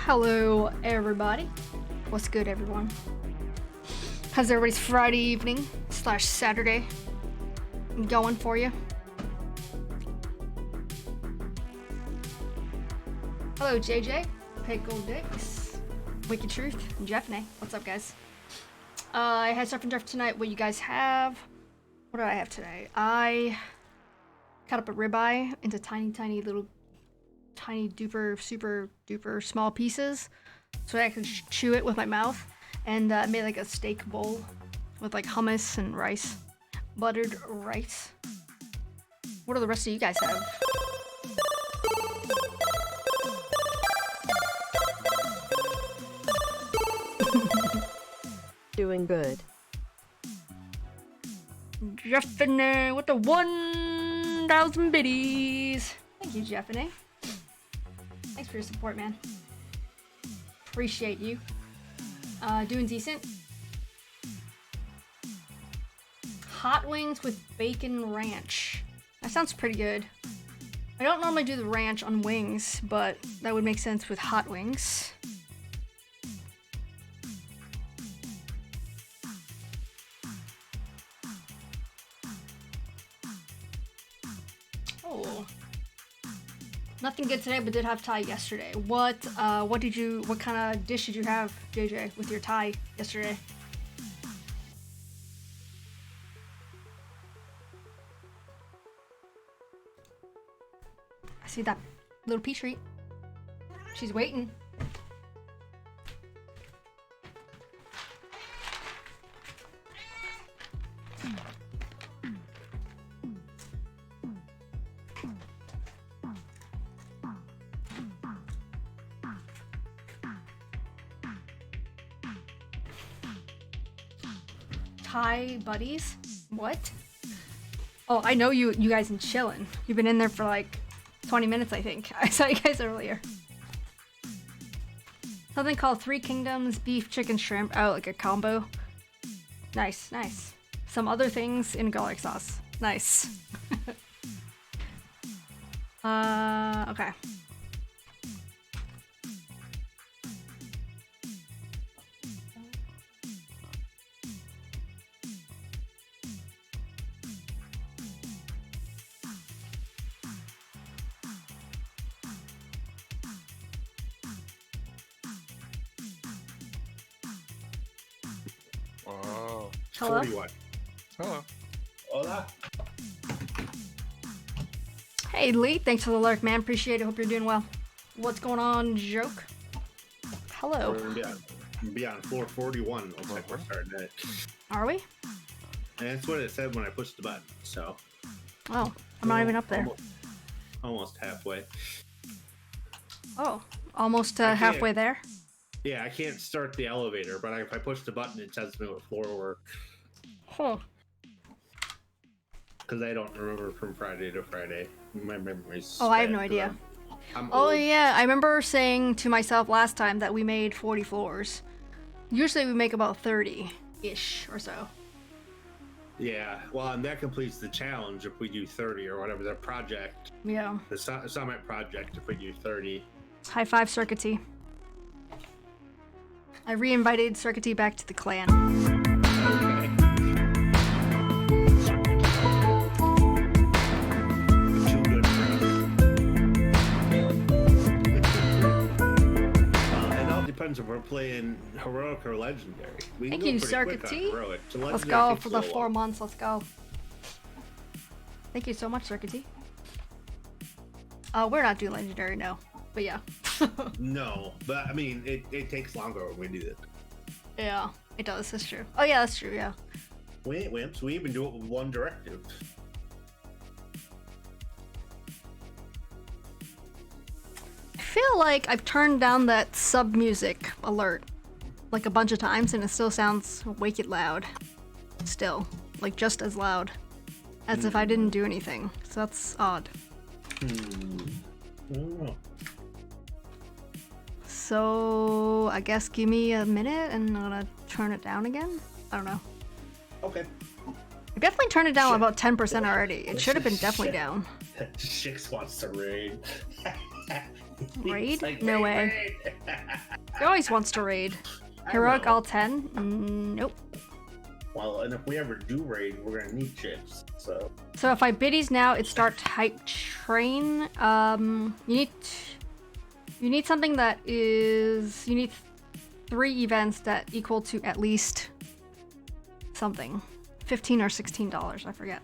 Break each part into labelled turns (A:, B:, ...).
A: Hello, everybody. What's good, everyone? How's everybody's Friday evening / Saturday going for you? Hello, JJ, Pickle Dicks, Wicked Truth, and Jeffney. What's up, guys? I had Surf and Turf tonight. What you guys have? What do I have today? I cut up a ribeye into tiny little, tiny duper, super duper small pieces, so I could chew it with my mouth, and made like a steak bowl with like hummus and rice, buttered rice. What do the rest of you guys have?
B: Doing good.
A: Jeffney with the 1,000 biddies. Thank you, Jeffney. Thanks for your support, man. Appreciate you. Doing decent. Hot wings with bacon ranch. That sounds pretty good. I don't normally do the ranch on wings, but that would make sense with hot wings. Oh. Nothing good today, but did have Thai yesterday. What kind of dish did you have, JJ, with your Thai yesterday? I see that little pea treat. She's waiting. Thai buddies? What? Oh, I know you guys in chillin'. You've been in there for like 20 minutes, I think. I saw you guys earlier. Something called Three Kingdoms beef, chicken, shrimp. Oh, like a combo. Nice, nice. Some other things in garlic sauce. Nice. Okay.
C: Oh.
A: Hello?
D: 41.
C: Hello.
D: Hola.
A: Hey, Lee. Thanks for the lurk, man. Appreciate it. Hope you're doing well. What's going on, joke? Hello.
D: We're gonna be on floor 41. Looks like we're starting it.
A: Are we?
D: And that's what it said when I pushed the button. So.
A: Oh, I'm not even up there.
D: Almost halfway.
A: Oh, almost
D: I can't-
A: halfway there.
D: Yeah, I can't start the elevator, but if I push the button, it tells me what floor we're.
A: Huh.
D: Because I don't remember from Friday to Friday. My memory's.
A: Oh, I have
D: bad
A: no
D: 'cause
A: idea.
D: I'm
A: Oh
D: old.
A: yeah, I remember saying to myself last time that we made 40 floors. Usually we make about 30-ish or so.
D: Yeah, well, and that completes the challenge if we do 30 or whatever the project,
A: Yeah.
D: the summit project. If we do 30.
A: High five, Circuity. I re-invited Circuity back to the clan.
D: Okay. Too good for us. It all depends if we're playing heroic or legendary. We can
A: Thank
D: go
A: you,
D: pretty quick on
A: Circuity.
D: heroic. So
A: Let's
D: legendary
A: go
D: takes
A: for
D: a
A: the
D: little
A: 4
D: while.
A: months. Let's go. Thank you so much, Circuity. We're not doing legendary, no. But yeah.
D: No, but I mean, it takes longer when we do it.
A: Yeah, it does. That's true. Oh yeah, that's true. Yeah.
D: We ain't wimps. We even do it with one directive.
A: I feel like I've turned down that sub music alert like a bunch of times, and it still sounds wicked loud. Still, like just as loud as if I didn't do anything. So that's odd.
D: I don't know.
A: So I guess give me a minute and I'm gonna turn it down again. I don't know.
D: Okay.
A: I definitely turned it down about 10% already. It should have been definitely down.
D: Shix wants to raid.
A: Raid?
D: He's like,
A: No
D: raid,
A: way.
D: raid.
A: He always wants to raid. Heroic all 10? Nope.
D: Well, and if we ever do raid, we're gonna need chips. So
A: if I biddies now, it starts hype train. You need something that is. You need 3 events that equal to at least something, $15 or $16. I forget.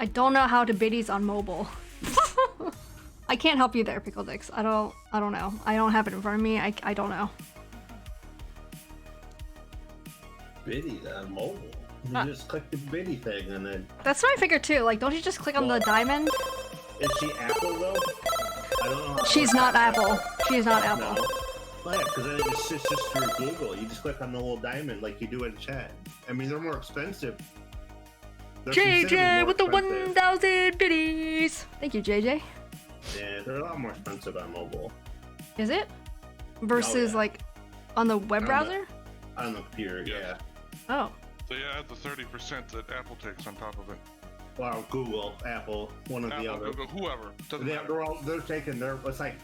A: I don't know how to biddies on mobile. I can't help you there, Pickle Dicks. I don't know. I don't have it in front of me. I don't know.
D: biddies on mobile. You just click the biddy thing and then.
A: That's what I figured too. Like, don't you just click on the diamond?
D: Is she Apple though? I don't know.
A: She's not Apple. She is not Apple.
D: No. Oh, yeah, because then it's just through Google. You just click on the little diamond like you do in chat. I mean, they're more expensive. They're
A: JJ
D: more
A: with the
D: expensive.
A: 1,000 biddies. Thank you, JJ.
D: Yeah, they're a lot more expensive on mobile.
A: Is it? Versus like on the web browser?
D: On the computer, yeah.
A: Oh.
B: So yeah, add the 30% that Apple takes on top of it.
D: Well, Google, Apple, one or the
B: Apple,
D: other.
B: Google, whoever. Doesn't matter.
D: They're taking their. It's like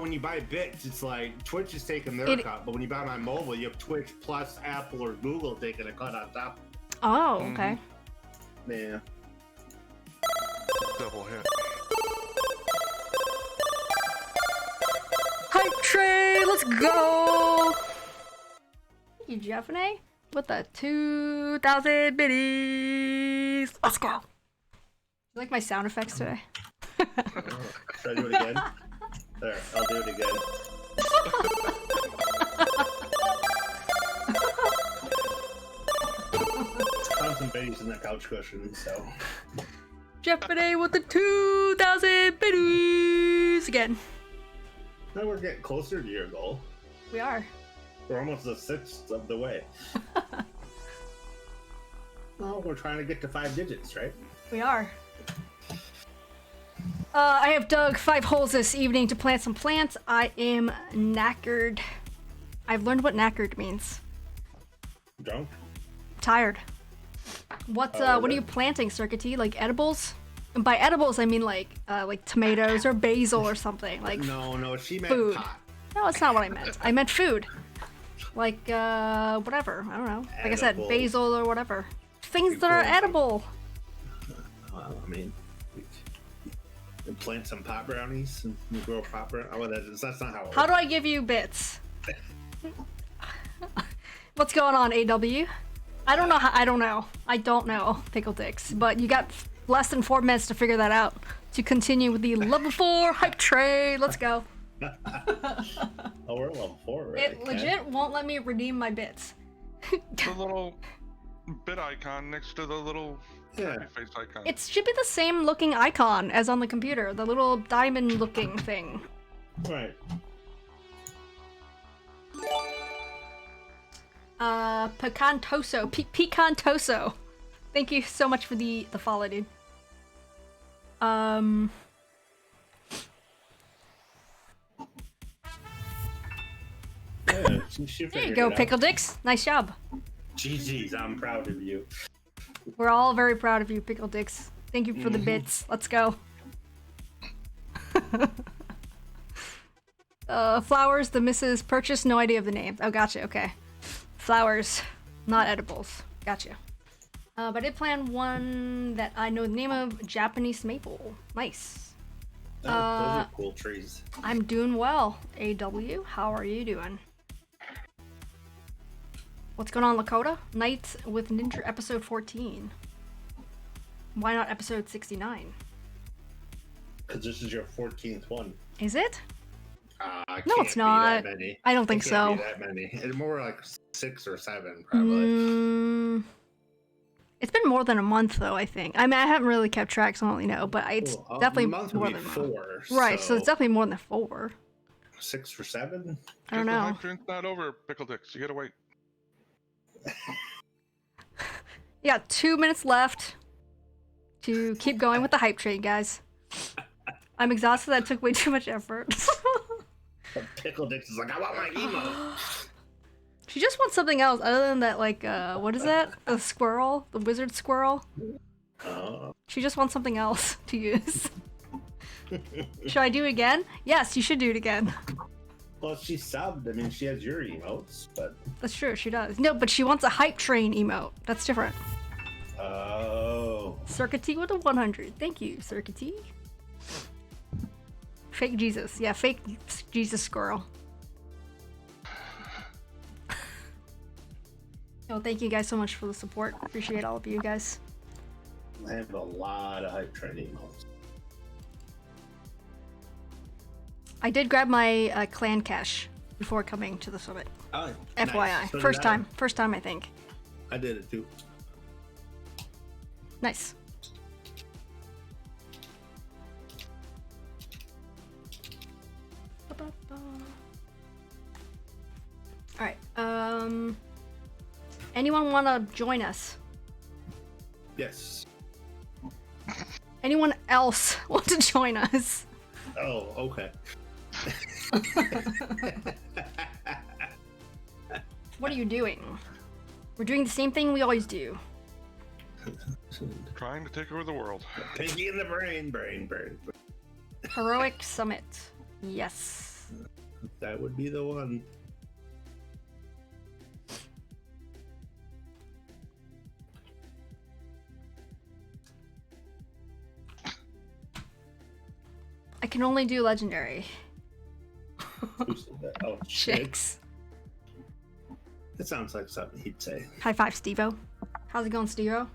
D: when you buy bits, it's like Twitch is taking their cut, but when you buy it on mobile, you have Twitch plus Apple or Google taking a cut on top.
A: Oh, okay.
D: Yeah.
B: Double hit.
A: Hype train, let's go! Thank you, Jeffney, with the 2,000 biddies. Let's go. You like my sound effects today?
D: Should I do it again? There, I'll do it again. Found some biddies in that couch cushion, so.
A: Jeffney with the 2,000 biddies again.
D: Now we're getting closer to your goal.
A: We are.
D: We're almost a sixth of the way. Well, we're trying to get to 5 digits, right?
A: We are. I have dug 5 holes this evening to plant some plants. I am knackered. I've learned what knackered means.
D: Drunk?
A: Tired. What are you planting, Circuity? Like edibles? And by edibles, I mean like tomatoes or basil or something. Like
D: No, she meant
A: food.
D: pot.
A: No, that's not what I meant. I meant food. Like whatever. I don't know. Like I said,
D: Edible.
A: basil or whatever. Things that are edible.
D: Well, I mean, we plant some pot brownies and we grow pot brownies. Oh, that's not how it
A: How do I give you bits? What's going on, AW? I don't know. I don't know, Pickle Dicks. But you got less than 4 minutes to figure that out. To continue with the level 4 hype train. Let's go.
D: Oh, we're level 4, right?
A: It legit won't let me redeem my bits.
B: The little bit icon next to the little happy face icon.
A: It should be the same looking icon as on the computer. The little diamond looking thing.
D: Right.
A: Picantoso. Picantoso. Thank you so much for the follow, dude.
D: Yeah,
A: There you go, Pickle Dicks. Nice job.
D: GG's, I'm proud of you.
A: We're all very proud of you, Pickle Dicks. Thank you for the bits. Let's go. Flowers, the missus purchased, no idea of the name. Oh, gotcha, okay. Flowers, not edibles. Gotcha. But I did plan one that I know the name of, Japanese maple. Nice.
D: Those are cool trees.
A: I'm doing well, AW. How are you doing? What's going on, Lakota? Nights with Ninja episode 14. Why not episode 69?
D: Because this is your 14th one.
A: Is it?
D: No,
A: it's not. I don't think so.
D: That many. It's more like 6 or 7, probably.
A: It's been more than a month, though, I think. I mean, I haven't really kept track, so I don't really know, but it's definitely more than
D: 4.
A: Right, so it's definitely more than 4.
D: 6 or 7?
A: I don't know.
B: The hype train's not over, Pickle Dicks. You gotta wait.
A: You got 2 minutes left to keep going with the hype train, guys. I'm exhausted. That took way too much effort.
D: Pickle Dicks is like, I want my emo.
A: She just wants something else other than that, like, what is that? The squirrel? The wizard squirrel? She just wants something else to use. Should I do it again? Yes, you should do it again.
D: Well, she subbed. I mean, she has your emotes, but...
A: That's true, she does. No, but she wants a hype train emote. That's different.
D: Oh.
A: Circuit T with a 100. Thank you, Circuit T. Fake Jesus. Yeah, fake Jesus squirrel. Oh, thank you guys so much for the support. Appreciate all of you guys.
D: I have a lot of hype train emotes.
A: I did grab my clan cash before coming to the summit.
D: Oh,
A: FYI.
D: nice. So
A: First
D: did I.
A: time. First time, I think.
D: I did it too.
A: Nice. Alright, anyone want to join us?
D: Yes.
A: Anyone else want to join us?
D: Oh, okay.
A: What are you doing? We're doing the same thing we always do.
B: Trying to take over the world.
D: Pinky in the brain.
A: Heroic Summit. Yes.
D: That would be the one.
A: I can only do legendary.
D: Who said that? Oh, shit.
A: Chicks.
D: That sounds like something he'd say.
A: High five, Steve-O. How's it going, Steve-O?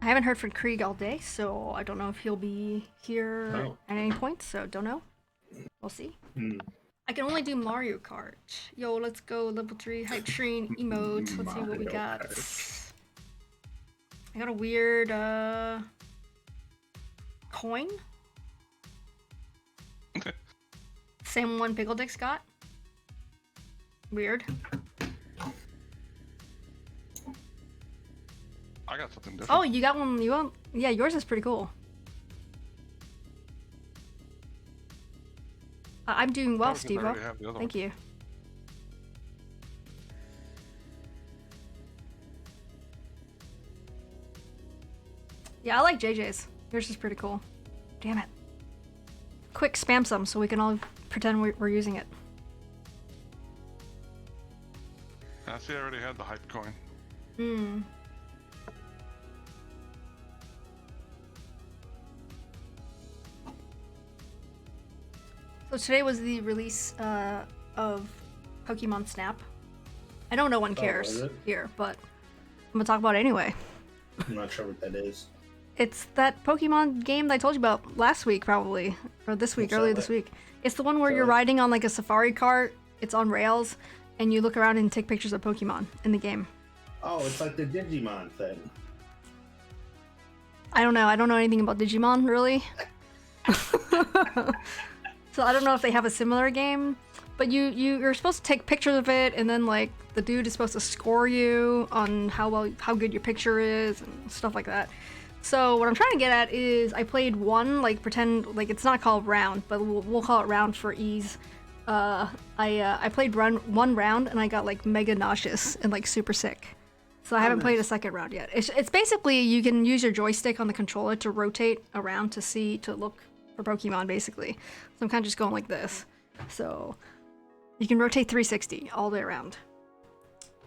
A: I haven't heard from Krieg all day, so I don't know if he'll be here at any point, so don't know. We'll see. I can only do Mario Kart. Yo, let's go level 3 hype train emote. Let's see what we got. I got a weird coin. Same one Pickle Dick's got. Weird.
B: I got something different.
A: Oh, you got one. You want? Yeah, yours is pretty cool. I'm doing well, Steve-O. Thank you. Yeah, I like JJ's. Yours is pretty cool. Damn it. Quick, spam some so we can all pretend we're using it.
B: I see I already had the hype coin.
A: So today was the release of Pokemon Snap. I know no one cares here, but I'm gonna talk about it anyway.
D: I'm not sure what that is.
A: It's that Pokemon game that I told you about last week, probably, or this week, earlier this week. It's the one where you're riding on like a safari cart. It's on rails, and you look around and take pictures of Pokemon in the game.
D: Oh, it's like the Digimon thing.
A: I don't know. I don't know anything about Digimon, really. So I don't know if they have a similar game, but you're supposed to take pictures of it, and then like the dude is supposed to score you on how good your picture is and stuff like that. So what I'm trying to get at is I played one, like pretend like it's not called round, but we'll call it round for ease. I played one round and I got like mega nauseous and like super sick. So I haven't played a second round yet. It's basically you can use your joystick on the controller to rotate around to look for Pokemon basically. So I'm kind of just going like this. So you can rotate 360 all the way around.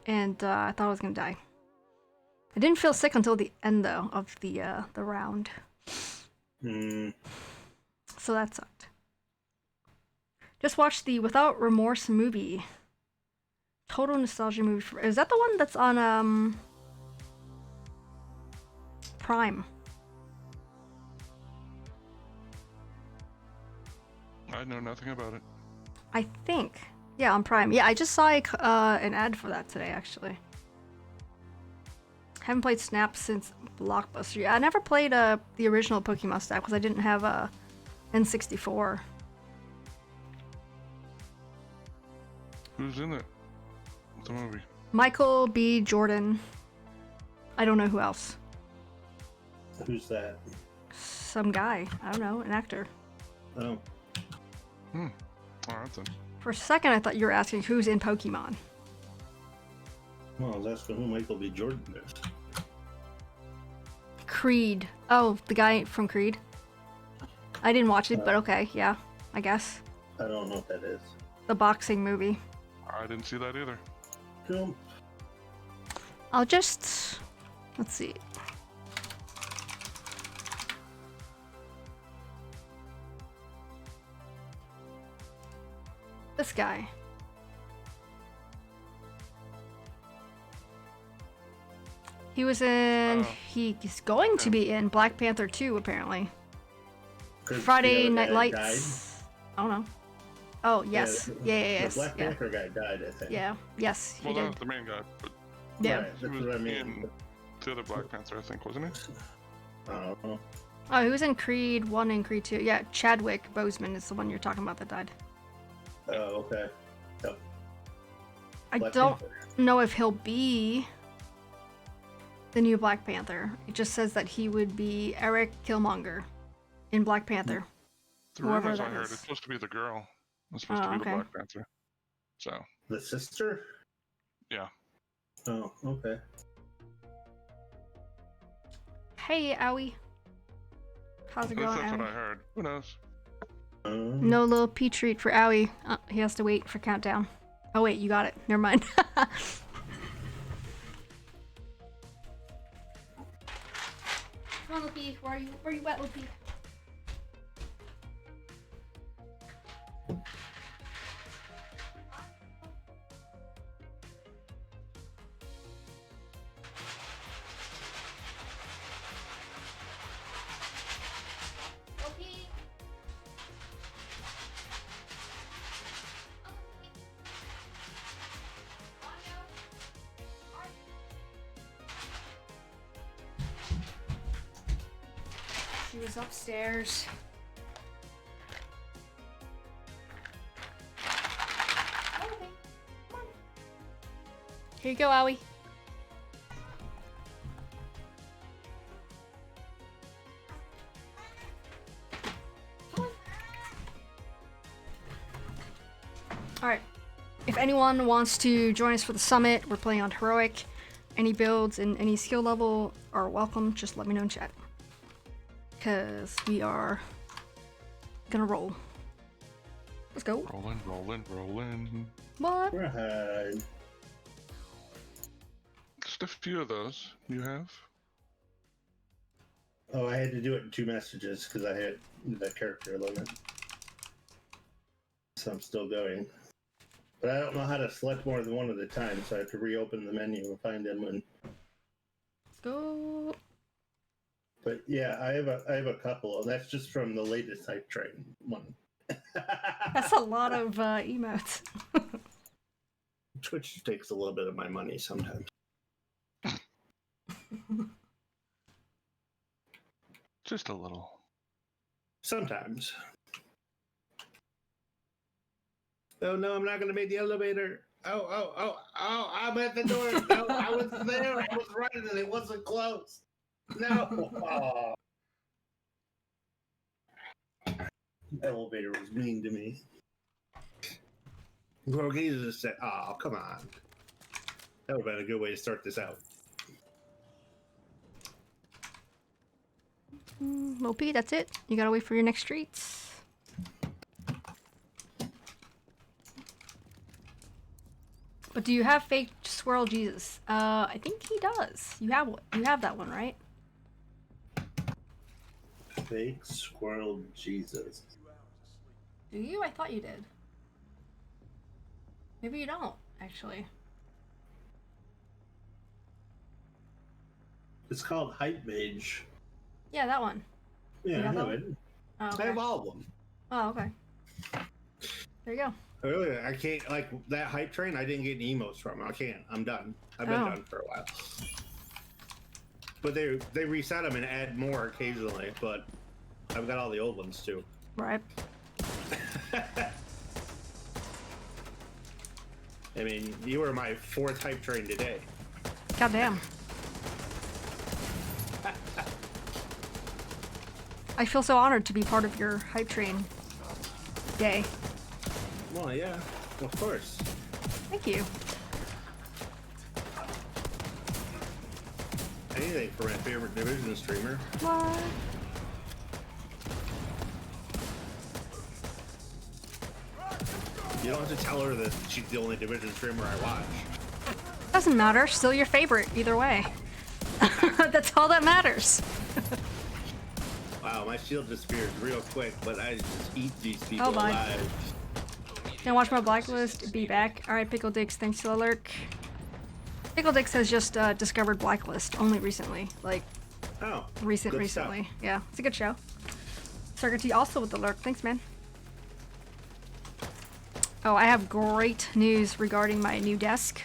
A: And I thought I was gonna die. I didn't feel sick until the end though of the round. So that sucked. Just watched the Without Remorse movie. Total nostalgia movie. Is that the one that's on Prime?
B: I know nothing about it.
A: I think. Yeah, on Prime. Yeah, I just saw an ad for that today, actually. Haven't played Snap since Blockbuster. Yeah, I never played the original Pokemon Snap because I didn't have a N64.
B: Who's in it? The movie.
A: Michael B. Jordan. I don't know who else.
D: Who's that?
A: Some guy. I don't know. An actor.
D: Oh.
B: Alright then.
A: For a second, I thought you were asking who's in Pokemon.
D: Well, I was asking who Michael B. Jordan is.
A: Creed. Oh, the guy from Creed. I didn't watch it, but okay, yeah, I guess.
D: I don't know what that is.
A: The boxing movie.
B: I didn't see that either.
D: Cool.
A: I'll just... Let's see. This guy. He was in... He's going to be in Black Panther 2, apparently. Friday Night Lights. I don't know. Oh, yes. Yeah,
D: The Black Panther guy died, I think.
A: Yeah, yes, he
B: Well,
A: did.
B: that was the main guy, but
A: Yeah.
D: Right,
B: he
D: that's
B: was
D: what I mean.
B: in the other Black Panther, I think, wasn't he?
D: I don't know.
A: Oh, he was in Creed 1 and Creed 2. Yeah, Chadwick Boseman is the one you're talking about that died.
D: Oh, okay. Yep.
A: I
D: Black
A: don't
D: Panther.
A: know if he'll be the new Black Panther. It just says that he would be Eric Killmonger in Black Panther.
B: The
A: Whoever
B: rumors I
A: that
B: heard,
A: is.
B: it's supposed to be the girl. It's supposed to be
A: okay.
B: the Black Panther. So,
D: The sister?
B: yeah.
D: Oh, okay.
A: Hey, Owie. How's it
B: At least
A: going,
B: that's what I
A: Owie?
B: heard. Who knows?
A: No little pea treat for Owie. He has to wait for countdown. Oh wait, you got it. Never mind. Come on, Lippy. Where are you? Where are you at, Lippy? She was upstairs. Here you go, Owie. Alright. If anyone wants to join us for the summit, we're playing on Heroic. Any builds and any skill level are welcome. Just let me know in chat. Because we are gonna roll. Let's go.
B: Rolling, rolling, rolling.
A: What?
D: Right.
B: Just a few of those you have.
D: Oh, I had to do it in 2 messages because I had the character limit. So I'm still going. But I don't know how to select more than one at a time, so I have to reopen the menu and find them when.
A: Let's go.
D: But yeah, I have a couple. That's just from the latest hype train one.
A: That's a lot of emotes.
D: Twitch takes a little bit of my money sometimes.
B: Just a little.
D: Sometimes. Oh no, I'm not gonna make the elevator. Oh, I'm at the door. No, I was there. I was running and it wasn't closed. No. Oh. The elevator was mean to me. Grogy just said, oh, come on. That would have been a good way to start this out.
A: Mopey, that's it. You gotta wait for your next streets. But do you have fake Swirl Jesus? I think he does. You have one. You have that one, right?
D: Fake Squirrel Jesus.
A: Do you? I thought you did. Maybe you don't, actually.
D: It's called Hype Mage.
A: Yeah, that one.
D: Yeah,
A: You
D: I
A: have
D: know
A: that
D: it.
A: Oh,
D: I
A: okay.
D: have all of them.
A: Oh, okay. There you go.
D: Really, I can't, like, that hype train, I didn't get any emotes from. I can't. I'm done. I've been
A: Oh.
D: done for a while. But they reset them and add more occasionally, but I've got all the old ones too.
A: Right.
D: I mean, you were my 4th hype train today.
A: Goddamn. I feel so honored to be part of your hype train day.
D: Well, yeah, of course.
A: Thank you.
D: anything for my favorite Division streamer.
A: What?
D: You don't have to tell her that she's the only Division streamer I watch.
A: Doesn't matter. Still your favorite, either way. That's all that matters.
D: Wow, my shield disappears real quick, but I just eat these people
A: Oh, bye.
D: alive.
A: Gonna watch my Blacklist. Be back. Alright, Pickle Dicks, thanks to the lurk. Pickle Dicks has just discovered Blacklist only recently. Like,
D: Oh,
A: recently.
D: stuff.
A: Yeah, it's a good show. Circuit T also with the lurk. Thanks, man. Oh, I have great news regarding my new desk.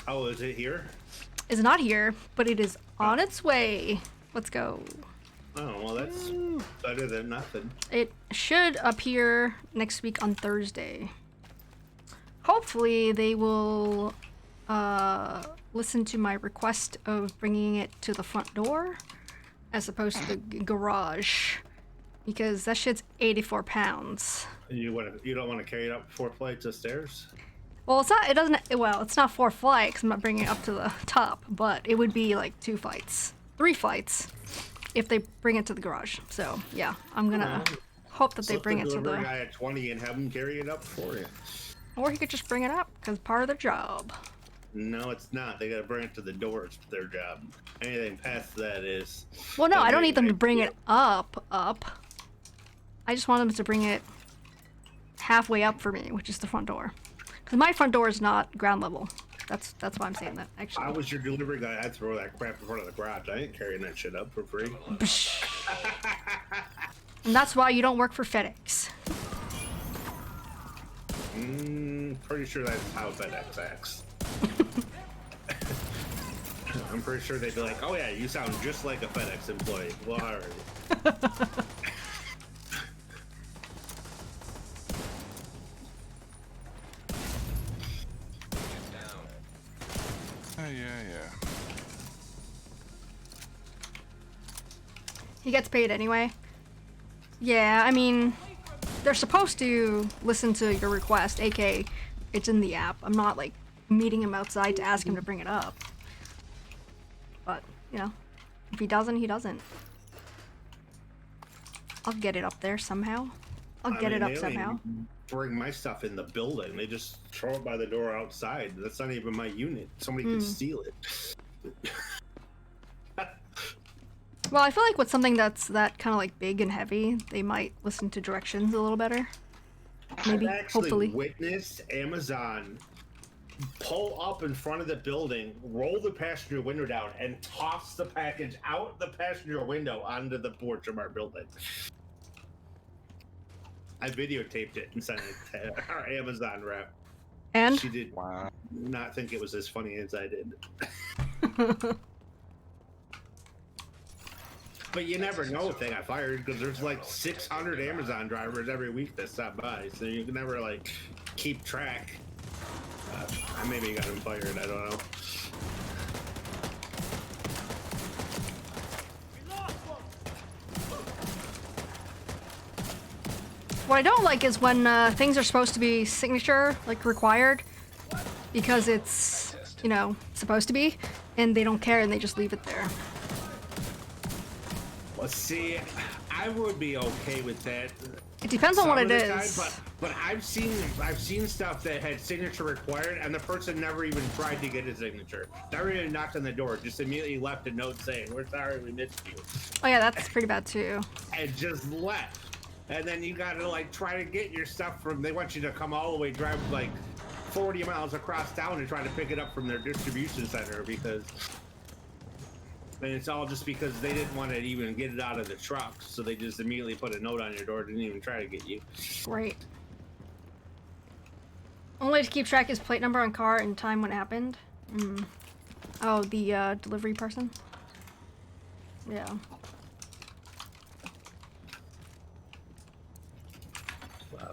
D: Oh, is it here?
A: It's not here, but it is on its way. Let's go.
D: Oh, well, that's better than nothing.
A: It should appear next week on Thursday. Hopefully they will listen to my request of bringing it to the front door as opposed to the garage, because that shit's 84 pounds.
D: You don't want to carry it up 4 flights of stairs?
A: Well, it's not 4 flights. I'm not bringing it up to the top, but it would be like 2 flights, 3 flights if they bring it to the garage. So yeah, I'm gonna hope that they bring it to the
D: delivery guy at 20 and have him carry it up for you.
A: Or he could just bring it up, because part of the job.
D: No, it's not. They gotta bring it to the door. It's their job. Anything past that is...
A: Well, no, I don't need them to bring it up. I just want them to bring it halfway up for me, which is the front door. Because my front door is not ground level. That's why I'm saying that, actually.
D: If I was your delivery guy, I'd throw that crap in front of the garage. I ain't carrying that shit up for free.
A: And that's why you don't work for FedEx.
D: Pretty sure that's how FedEx acts. I'm pretty sure they'd be like, oh yeah, you sound just like a FedEx employee. Well, alright.
B: Yeah.
A: He gets paid anyway. Yeah, I mean, they're supposed to listen to your request, aka it's in the app. I'm not like meeting him outside to ask him to bring it up. But, you know, if he doesn't, he doesn't. I'll get it up there somehow. I'll get it up somehow.
D: Bring my stuff in the building. They just throw it by the door outside. That's not even my unit. Somebody could steal it.
A: Well, I feel like with something that's that kind of like big and heavy, they might listen to directions a little better. Maybe,
D: I've actually
A: hopefully.
D: witnessed Amazon pull up in front of the building, roll the passenger window down, and toss the package out the passenger window onto the porch of our building. I videotaped it and sent it to our Amazon rep.
A: And?
D: She did not think it was as funny as I did. But you never know if they got fired, because there's like 600 Amazon drivers every week that stop by, so you can never like keep track. Maybe got him fired, I don't know.
A: What I don't like is when things are supposed to be signature, like required, because it's, you know, supposed to be, and they don't care and they just leave it there.
D: Let's see, I would be okay with that.
A: It depends on what it
D: Some of the
A: is.
D: time, but I've seen stuff that had signature required, and the person never even tried to get a signature. Never even knocked on the door. Just immediately left a note saying, "We're sorry, we missed you,"
A: Oh yeah, that's pretty bad too.
D: and just left. And then you gotta like try to get your stuff from. They want you to come all the way, drive like 40 miles across town, and try to pick it up from their distribution center because. And it's all just because they didn't want to even get it out of the truck, so they just immediately put a note on your door, didn't even try to get you.
A: Great. Only to keep track is plate number on car and time when it happened. Oh, the delivery person? Yeah.
D: Wow.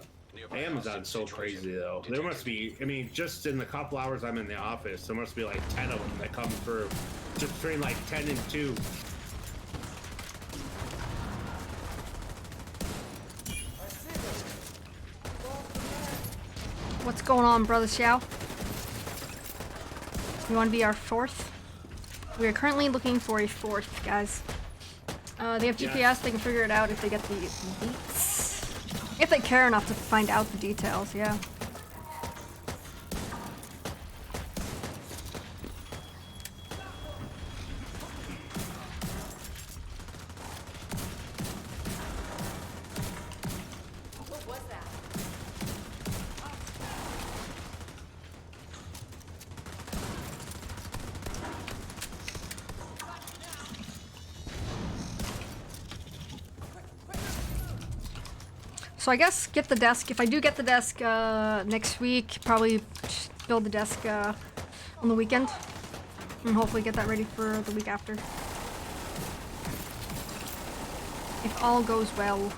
D: Amazon's so crazy though. There must be, I mean, just in the couple hours I'm in the office, there must be like 10 of them that come through. Just between like 10 and 2.
A: What's going on, Brother Xiao? You want to be our fourth? We are currently looking for a fourth, guys. They have GPS, they can figure it out if they get the beats. If they care enough to find out the details, yeah. So I guess get the desk. If I do get the desk next week, probably build the desk on the weekend. And hopefully get that ready for the week after. If all goes well.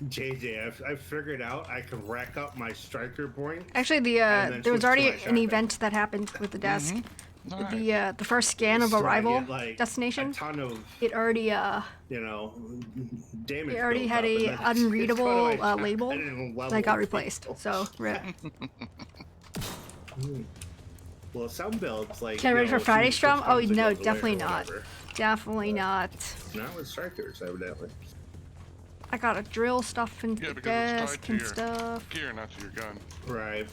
D: JJ, I've figured out I can rack up my striker point.
A: Actually, there was already an event that happened with the desk.
B: Nice.
A: The first scan of
D: So I
A: arrival
D: get, like,
A: destination.
D: A ton of,
A: It
D: you know, damage.
A: already
D: built
A: had
D: up,
A: a
D: and then it's
A: unreadable
D: kinda like
A: label
D: shotgun level
A: that got
D: people.
A: replaced. So rip.
D: Well, some builds like.
A: Can I
D: you
A: ready for
D: know,
A: Friday
D: two-
A: Strum?
D: six
A: Oh
D: months ago
A: no,
D: was away or
A: definitely not.
D: whatever.
A: Definitely not.
D: Not with strikers, evidently.
A: I gotta drill stuff into
B: Yeah,
A: the
B: because it's tied
A: desk
B: to
A: and
B: your
A: stuff.
B: gear, not to your gun.
D: Right.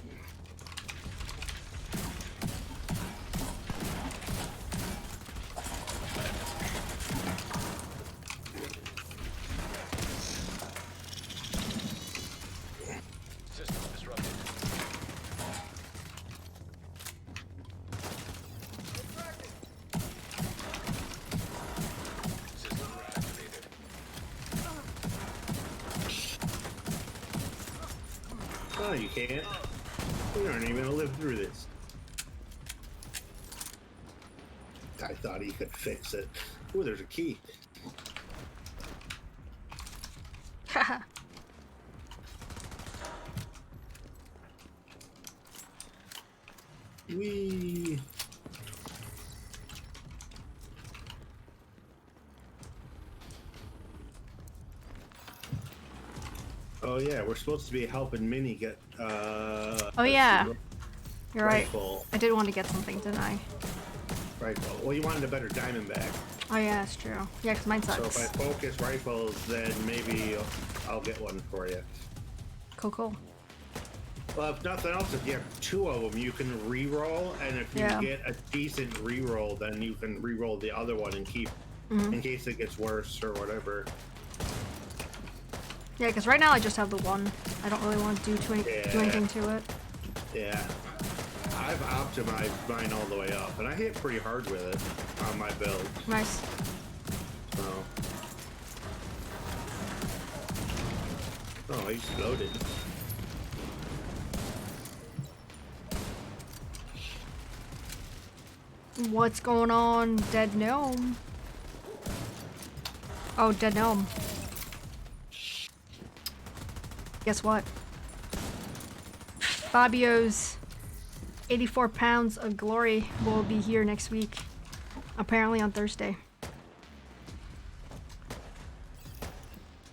C: System disrupted. System reactivated.
D: Oh, you can't. We aren't even gonna live through this. I thought he could fix it. Ooh, there's a key.
A: Haha.
D: Wee. Oh yeah, we're supposed to be helping Minnie get
A: Oh yeah, you're right.
D: rifle.
A: I did want to get something, didn't I?
D: Rifle. Well, you wanted a better diamond bag.
A: Oh yeah, that's true. Yeah, 'cause mine
D: So if I
A: sucks.
D: focus rifles, then maybe I'll get one for you.
A: Cool, cool.
D: Well, if nothing else, if you have two of them, you can re-roll, and if you
A: Yeah.
D: get a decent re-roll, then you can re-roll the other one and keep in case it gets worse or whatever.
A: Yeah, because right now I just have the one. I don't really want to do anything to it.
D: Yeah. I've optimized mine all the way up, and I hit pretty hard with it on my build.
A: Nice.
D: So. Oh, he exploded.
A: What's going on, Dead Gnome? Oh, Dead Gnome. Guess what? Fabio's 84 pounds of glory will be here next week. Apparently on Thursday.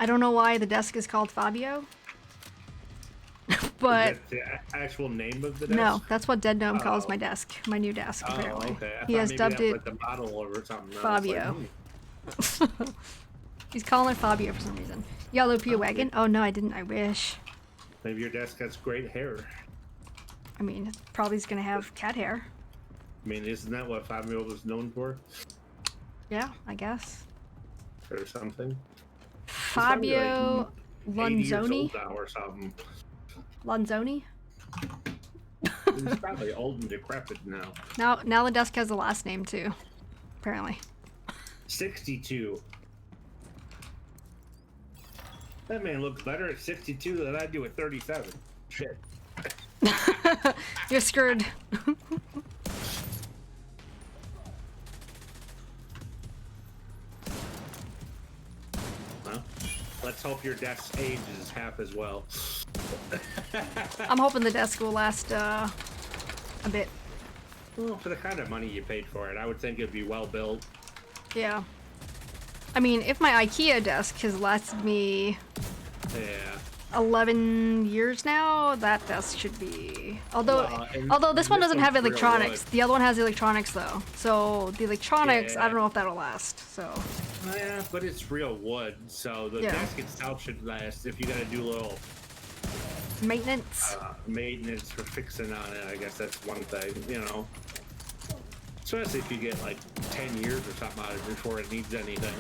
A: I don't know why the desk is called Fabio. But
D: Is that the actual name of the desk?
A: no, that's what Dead Gnome calls
D: Oh.
A: my desk. My new desk,
D: Oh,
A: apparently.
D: okay. I
A: He
D: thought
A: has
D: maybe
A: dubbed
D: that
A: it
D: was the model or something. else.
A: Fabio.
D: Like,
A: He's calling it Fabio for some reason. Yellow Pia Wagon? Oh no, I didn't. I wish.
D: maybe your desk has great hair.
A: I mean, probably is gonna have cat hair.
D: I mean, isn't that what Fabio was known for?
A: Yeah, I guess.
D: Or something? He's probably,
A: Fabio
D: 80 years
A: Lanzoni?
D: old now or something.
A: Lanzoni?
D: He's probably old and decrepit now.
A: Now the desk has a last name too. Apparently.
D: 62. That man looks better at 62 than I do at 37. Shit.
A: You're screwed.
D: Well, let's hope your desk ages half as well.
A: I'm hoping the desk will last a bit.
D: Well, for the kind of money you paid for it, I would think it'd be well built.
A: Yeah. I mean, if my IKEA desk has lasted me
D: Yeah.
A: 11 years now, that desk should be. Although this one doesn't have
D: one's real
A: electronics.
D: wood.
A: The other one has electronics though. So the electronics, I
D: Yeah.
A: don't know if that'll last. So
D: Yeah, but it's real wood, so the
A: Yeah.
D: desk itself should last. If you gotta do a little
A: maintenance.
D: maintenance for fixing on it, I guess that's one thing, you know. Especially if you get like 10 years or something out of it before it needs anything.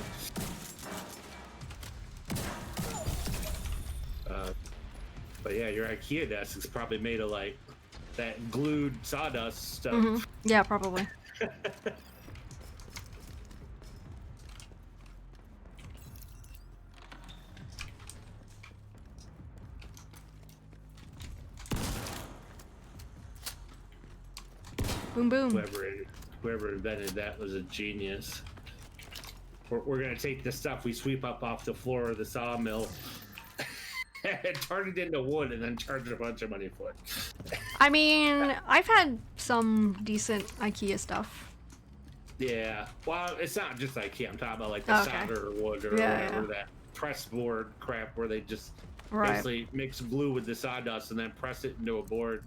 D: But yeah, your IKEA desk is probably made of like that glued sawdust stuff.
A: Yeah, probably. Boom boom.
D: Whoever invented that was a genius. We're gonna take the stuff we sweep up off the floor of the sawmill and turn it into wood and then charge a bunch of money for it.
A: I mean, I've had some decent IKEA stuff.
D: Yeah, well, it's not just IKEA. I'm talking about like the
A: Okay.
D: solder wood or
A: Yeah,
D: whatever,
A: yeah.
D: that press board crap where they just
A: Right.
D: basically mix glue with the sawdust and then press it into a board.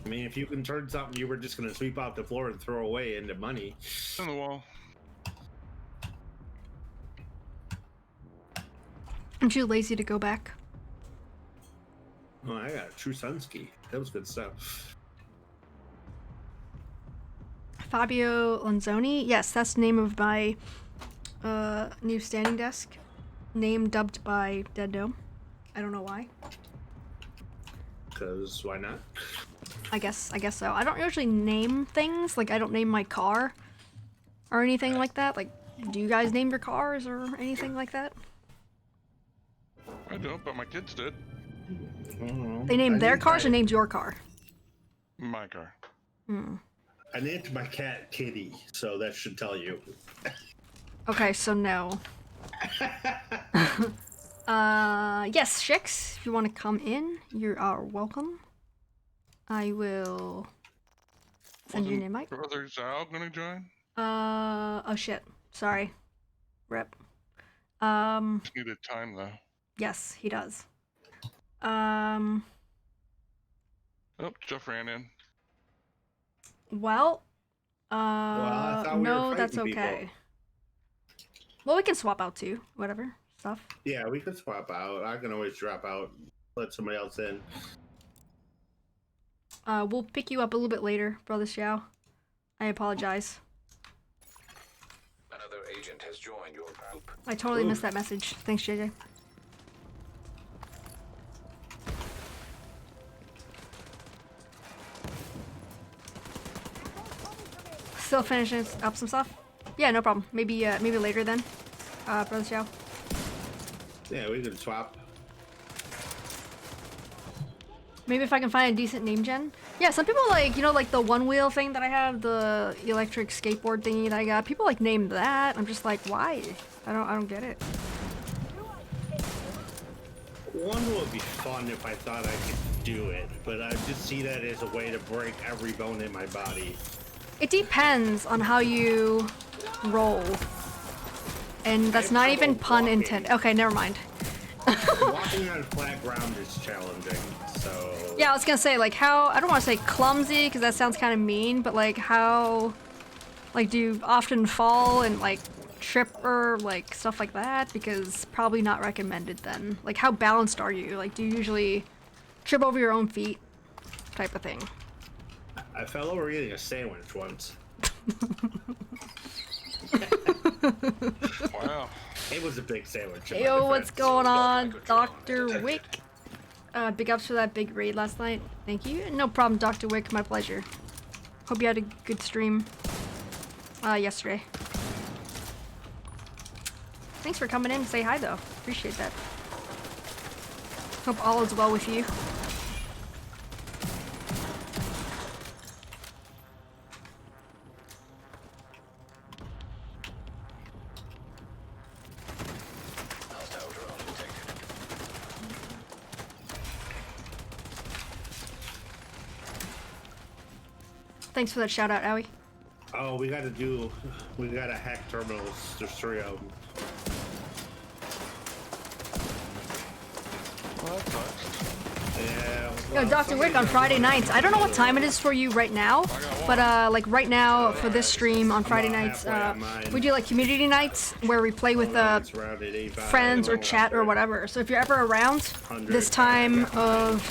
D: I mean, if you can turn something you were just going to sweep out the floor and throw away into money.
B: On the wall.
A: I'm too lazy to go back.
D: Oh, I got a True Sunski. That was good stuff.
A: Fabio Lanzoni. Yes, that's the name of my new standing desk. Name dubbed by Dead Dome. I don't know why.
D: Because why not?
A: I guess so. I don't usually name things. Like I don't name my car or anything like that. Like, do you guys name your cars or anything like that?
B: I don't, but my kids did.
A: They named their cars or named your car?
B: My car.
D: I named my cat Kitty, so that should tell you.
A: Okay, so no. Yes, Shix, if you want to come in, you are welcome. I will send you an invite.
B: Brother Zhao gonna join?
A: Oh shit. Sorry. Rip.
B: Just needed time though.
A: Yes, he does.
B: Oh, Jeff ran in.
A: Well,
D: I thought we were
A: no,
D: fighting
A: that's
D: people.
A: okay. Well, we can swap out too, whatever stuff.
D: Yeah, we could swap out. I can always drop out, let somebody else in.
A: We'll pick you up a little bit later, Brother Xiao. I apologize.
C: Another agent has joined your group.
A: I totally missed that message. Thanks, JJ. Still finishing up some stuff? Yeah, no problem. Maybe later then, Brother Xiao.
D: Yeah, we could swap.
A: Maybe if I can find a decent name gen. Yeah, some people like, like the one wheel thing that I have, the electric skateboard thingy that I got. People like name that. I'm just like, why? I don't get it.
D: One would be fun if I thought I could do it, but I just see that as a way to break every bone in my body.
A: It depends on how you roll. And that's not
D: trouble
A: even pun
D: walking.
A: intended. Okay, never mind.
D: Walking on flat ground is challenging, so...
A: Yeah, I was gonna say, like, how, I don't want to say clumsy, because that sounds kind of mean, but, like, how, like, do you often fall and, like, trip or, like, stuff like that? Because probably not recommended then. Like, how balanced are you? Like, do you usually trip over your own feet type of thing?
D: I fell over eating a sandwich once.
B: Wow.
D: It was a big sandwich. in my
A: Yo, what's
D: defense.
A: going on, Dr. Wick? Big ups for that big raid last night. Thank you. No problem, Dr. Wick. My pleasure. Hope you had a good stream yesterday. Thanks for coming in to say hi, though. Appreciate that. Hope all is well with you.
C: Hostile drone detected.
A: Thanks for that shout out, Owie.
D: Oh, No, we gotta hack terminals. There's 3 of them.
B: Well, that sucks.
D: Yeah.
A: Yo,
D: well,
A: Dr. Wick on Friday nights. I don't know what time it is for you right now, but like right now for this stream on Friday nights, we do like community nights where we play with
D: It's around at 85.
A: friends or chat or whatever. So if you're ever around this time of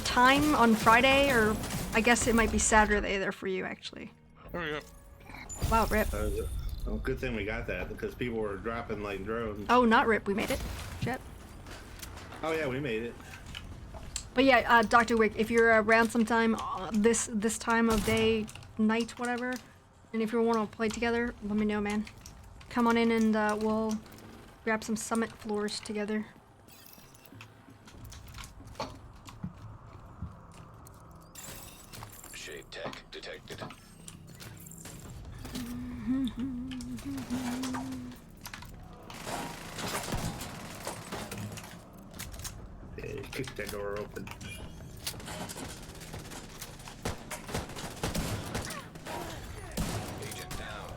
A: time on Friday, or I guess it might be Saturday there for you actually.
B: There we go.
A: Wow, rip.
D: Oh, good thing we got that because people were dropping like drones.
A: Oh, not rip. We made it. Shit.
D: Oh yeah, we made it.
A: But yeah, Dr. Wick, if you're around sometime this time of day, night, whatever, and if you want to play together, let me know, man. Come on in and we'll grab some summit floors together.
C: Shade tech detected.
D: Yeah, kick that door open.
C: Agent down.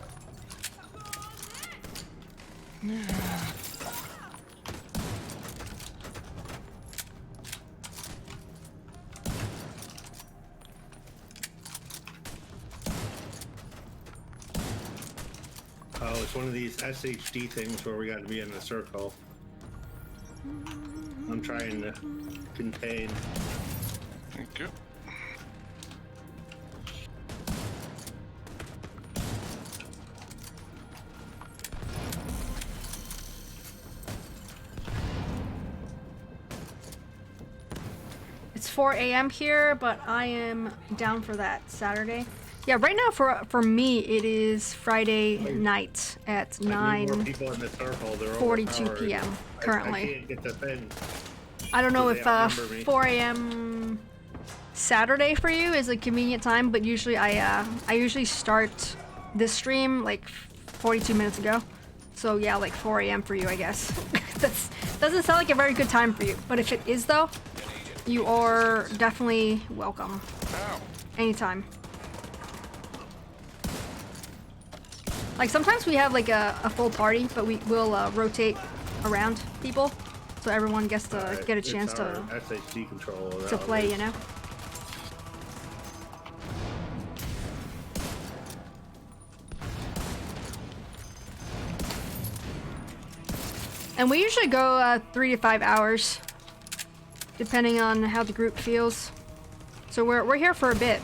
D: Oh, it's one of these SHD things where we got to be in a circle. I'm trying to contain.
B: Thank you.
A: It's 4 a.m. here, but I am down for that Saturday. Yeah, right now for me it is Friday night at
D: I need more people in the circle. They're
A: 9:42
D: overpowered.
A: p.m.
D: I
A: currently.
D: can't get the thing.
A: I don't know
D: They
A: if
D: outnumber me.
A: 4 a.m. Saturday for you is a convenient time, but usually I usually start this stream like 42 minutes ago. So yeah, like 4 a.m. for you, I guess. That doesn't sound like a very good time for you, but if it is though, you are definitely welcome.
B: Ow.
A: Anytime. Like sometimes we have like a full party, but we will rotate around people, so everyone gets to get a chance
D: It's our SHD control
A: to play, you know. And we usually go 3 to 5 hours, depending on how the group feels. So we're here for a bit.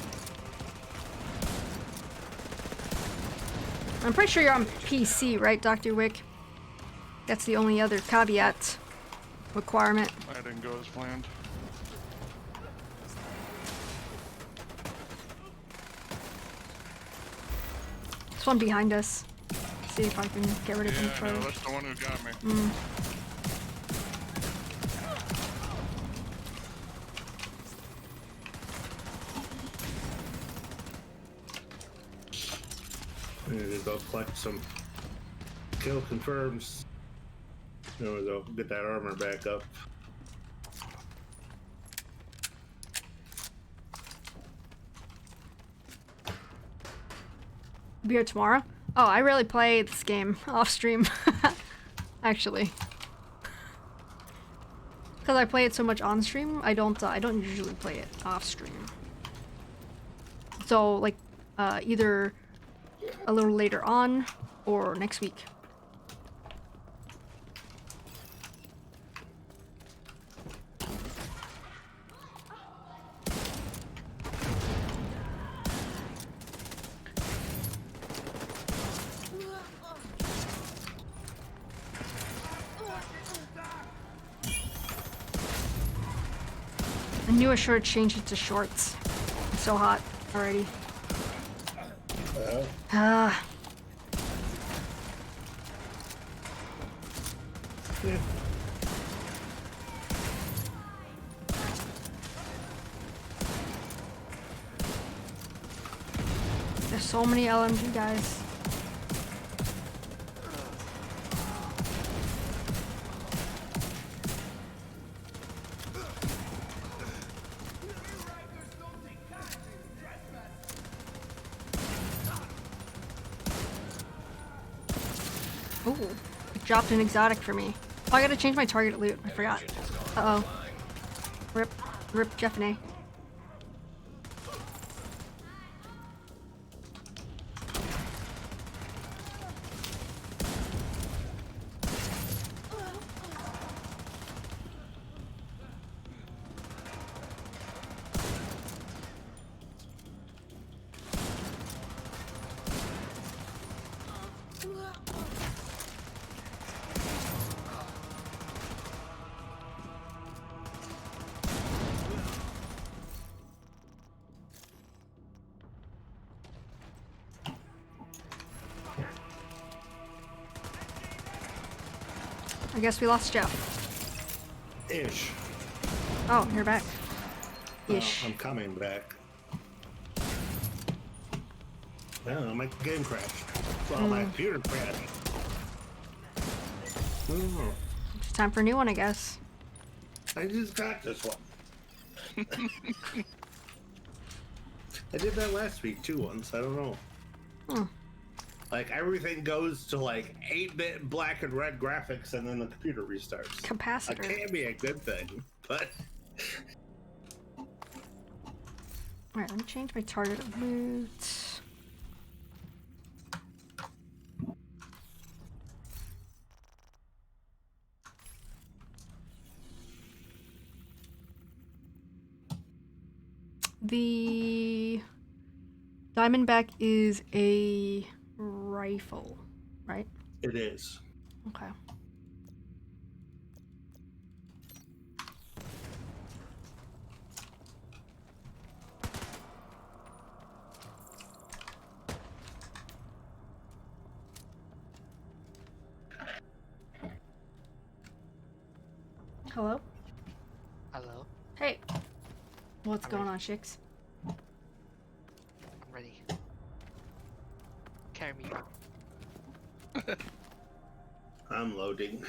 A: I'm pretty sure you're on PC, right, Dr. Wick? That's the only other caveat requirement.
B: That didn't go as planned.
A: This one behind us. See if I can get rid of him
B: Yeah, no,
A: first.
B: that's the one who got me.
D: I need to go collect some kill confirms. There we go. Get that armor back up.
A: Be here tomorrow? Oh, I really play this game off stream, actually. Because I play it so much on stream, I don't usually play it off stream. So like either a little later on or next week. I knew I should have changed it to shorts. It's so hot already. Ah.
D: Yeah.
A: There's so many LMG guys. Ooh, it dropped an exotic for me. Oh, I gotta change my target loot. I forgot. Uh-oh. Rip Jeffney. I guess we lost Jeff.
D: Ish.
A: Oh, you're back.
D: Well,
A: Ish.
D: I'm coming back. Oh, my game crashed. Well, my computer crashed. Oh,
A: It's time for a new one, I guess.
D: I just got this one. I did that last week too once. I don't know.
A: Hmm.
D: Like everything goes to like 8-bit black and red graphics and then the computer restarts. That
A: Capacitor.
D: can be a good thing, but
A: Alright, let me change my target of loot. The Diamondback is a rifle, right?
D: it is.
A: Okay. Hello?
E: Hello,
A: Hey. What's
E: I'm
A: going
E: ready.
A: on, Shix?
E: I'm ready. Carry me.
D: I'm loading.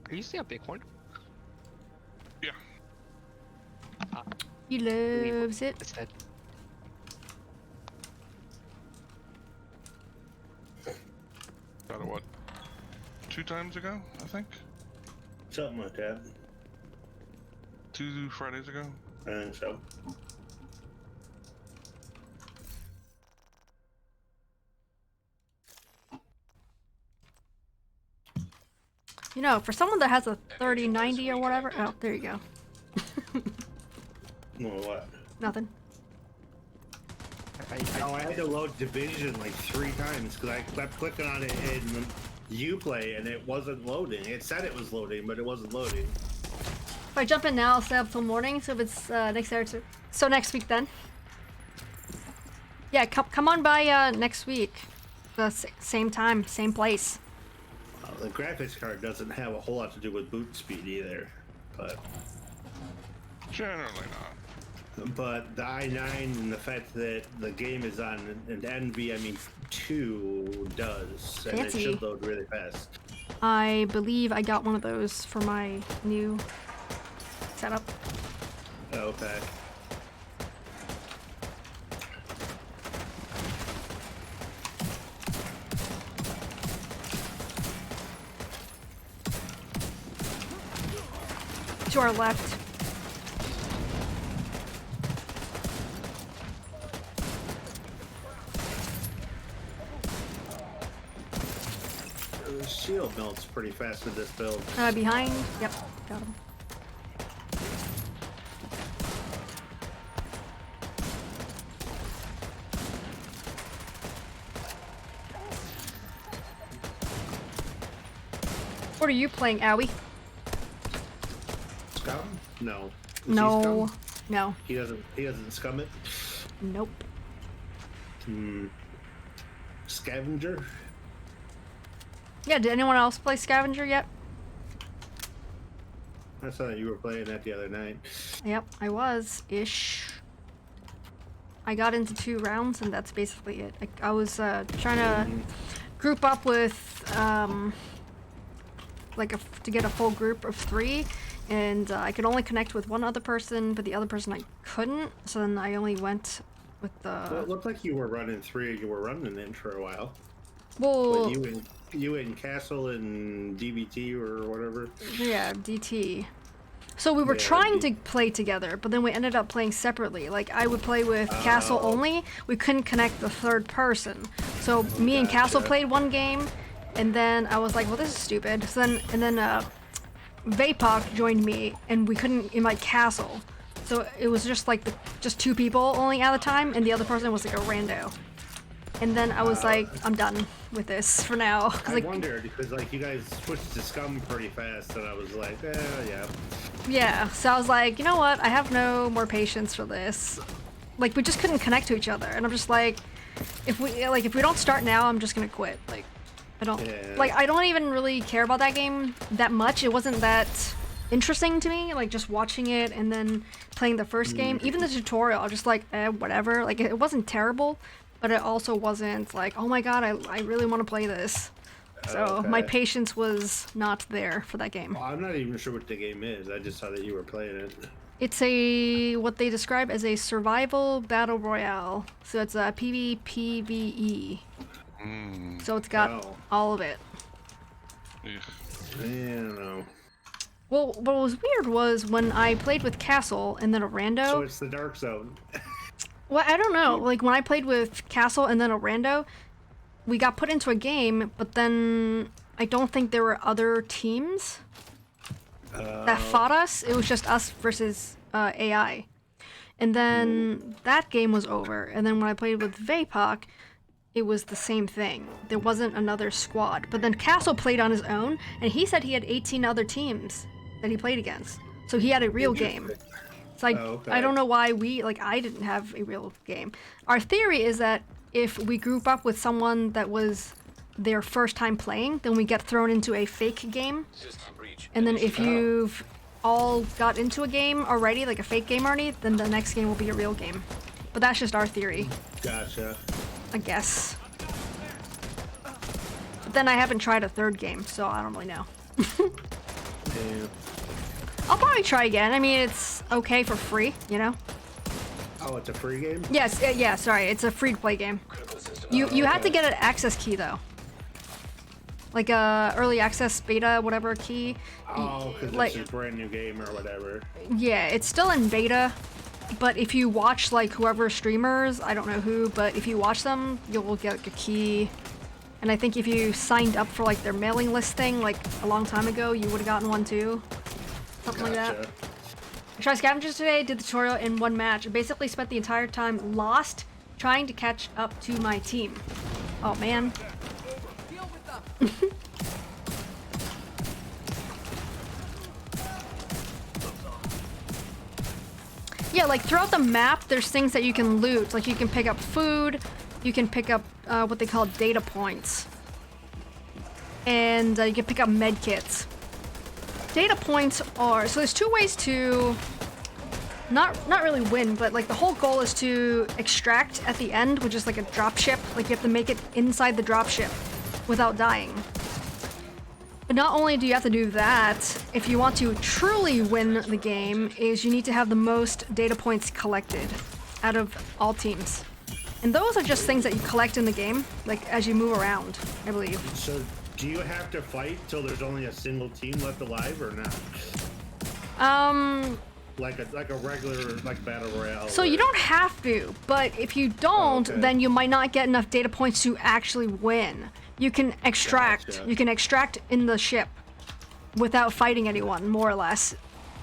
E: Are you seeing a bighorn?
B: Yeah.
A: He loves it.
E: It's dead.
B: Got it, what? 2 times ago, I think?
D: Something like that.
B: 2 Fridays ago?
D: I think so.
A: You know, for someone that has a 3090 or whatever. Oh, there you go.
D: Well, what?
A: Nothing.
D: Oh, I had to load Division like 3 times because I kept clicking on it in Uplay and it wasn't loading. It said it was loading, but it wasn't loading.
A: If I jump in now, I'll stay up till morning. So if it's next day or two. So next week then. Yeah, come on by next week. The same time, same place.
D: The graphics card doesn't have a whole lot to do with boot speed either, but
B: Generally not.
D: the i9 and the fact that the game is on an NVMe 2 does, and
A: Fancy.
D: it should load really fast.
A: I believe I got one of those for my new setup.
D: Okay.
A: To our left.
D: The shield melts pretty fast with this build.
A: Behind. Yep, got him. What are you playing, Owie?
D: Scum? No. Is he
A: No.
D: scum?
A: No.
D: He doesn't scum it.
A: Nope.
D: Scavenger?
A: Yeah, did anyone else play Scavenger yet?
D: I saw that you were playing that the other night.
A: Yep, I was ish. I got into 2 rounds, and that's basically it. I was trying to group up with like to get a full group of 3, and I could only connect with one other person, but the other person I couldn't. So then I only went with the.
D: Well, it looked like you were running 3. You were running it for a while.
A: Well,
D: With you and Castle and DBT or whatever.
A: yeah, DT. So we were trying to play together, but then we ended up playing separately. Like, I would play with Castle only. We couldn't connect the third person. So me and Castle played one game, and then I was like, well, this is stupid. So then Vapok joined me, and we couldn't invite Castle. So it was just like just 2 people only at the time, and the other person was like a rando. And then I was like, I'm done with this for now.
D: I
A: like,
D: wondered because like you guys switched to Scum pretty fast, and I was like, yeah.
A: yeah, so I was like, you know what? I have no more patience for this. Like, we just couldn't connect to each other, and I'm just like, if we don't start now, I'm just gonna quit. Like, I don't I don't even really care about that game that much. It wasn't that interesting to me. Like, just watching it and then playing the first game, even the tutorial, I was just like, whatever. Like, it wasn't terrible, but it also wasn't like, oh my god, I really want to play this. So my patience was not there for that game.
D: Well, I'm not even sure what the game is. I just saw that you were playing it.
A: It's what they describe as a survival battle royale. So it's a PvPvE. So it's got all of it.
B: Yeah.
D: I don't know.
A: Well, what was weird was when I played with Castle and then a rando.
D: So it's the Dark Zone.
A: Well, I don't know. Like, when I played with Castle and then a rando, we got put into a game, but then I don't think there were other teams that fought us. It was just us versus AI. And then that game was over. And then when I played with Vapok, it was the same thing. There wasn't another squad. But then Castle played on his own, and he said he had 18 other teams that he played against. So he had a real game. So I don't know why I didn't have a real game. Our theory is that if we group up with someone that was their first time playing, then we get thrown into a fake game. And then if you've all got into a game already, like a fake game already, then the next game will be a real game. But that's just our theory.
D: Gotcha.
A: I guess. But then I haven't tried a third game, so I don't really know.
D: Yeah.
A: I'll probably try again. I mean, it's okay for free, you know?
D: Oh, it's a free game?
A: Yes, yeah, sorry. It's a free-to-play game. You have to get an access key, though. Like a early access beta, whatever key.
D: Oh, because
A: like,
D: it's a brand new game or whatever.
A: Yeah, it's still in beta. But if you watch, like, whoever streamers, I don't know who, but if you watch them, you'll get like, a key. And I think if you signed up for, like, their mailing list thing, like, a long time ago, you would have gotten one, too. Something like that. I tried scavengers today, did the tutorial in one match. I basically spent the entire time lost, trying to catch up to my team. Oh, man. Yeah, like, throughout the map, there's things that you can loot. Like, you can pick up food, you can pick up what they call data points. And you can pick up med kits. Data points are... So there's 2 ways to... Not really win, but, like, the whole goal is to extract at the end, which is like a dropship. Like, you have to make it inside the dropship without dying. But not only do you have to do that, if you want to truly win the game, is you need to have the most data points collected out of all teams. And those are just things that you collect in the game, like, as you move around, I believe.
D: So, do you have to fight till there's only a single team left alive, or not? Like a regular, like, battle royale.
A: So you don't have to, but if you don't, then you might not get enough data points to actually win. You can extract.
D: Gotcha.
A: You can extract in the ship without fighting anyone, more or less,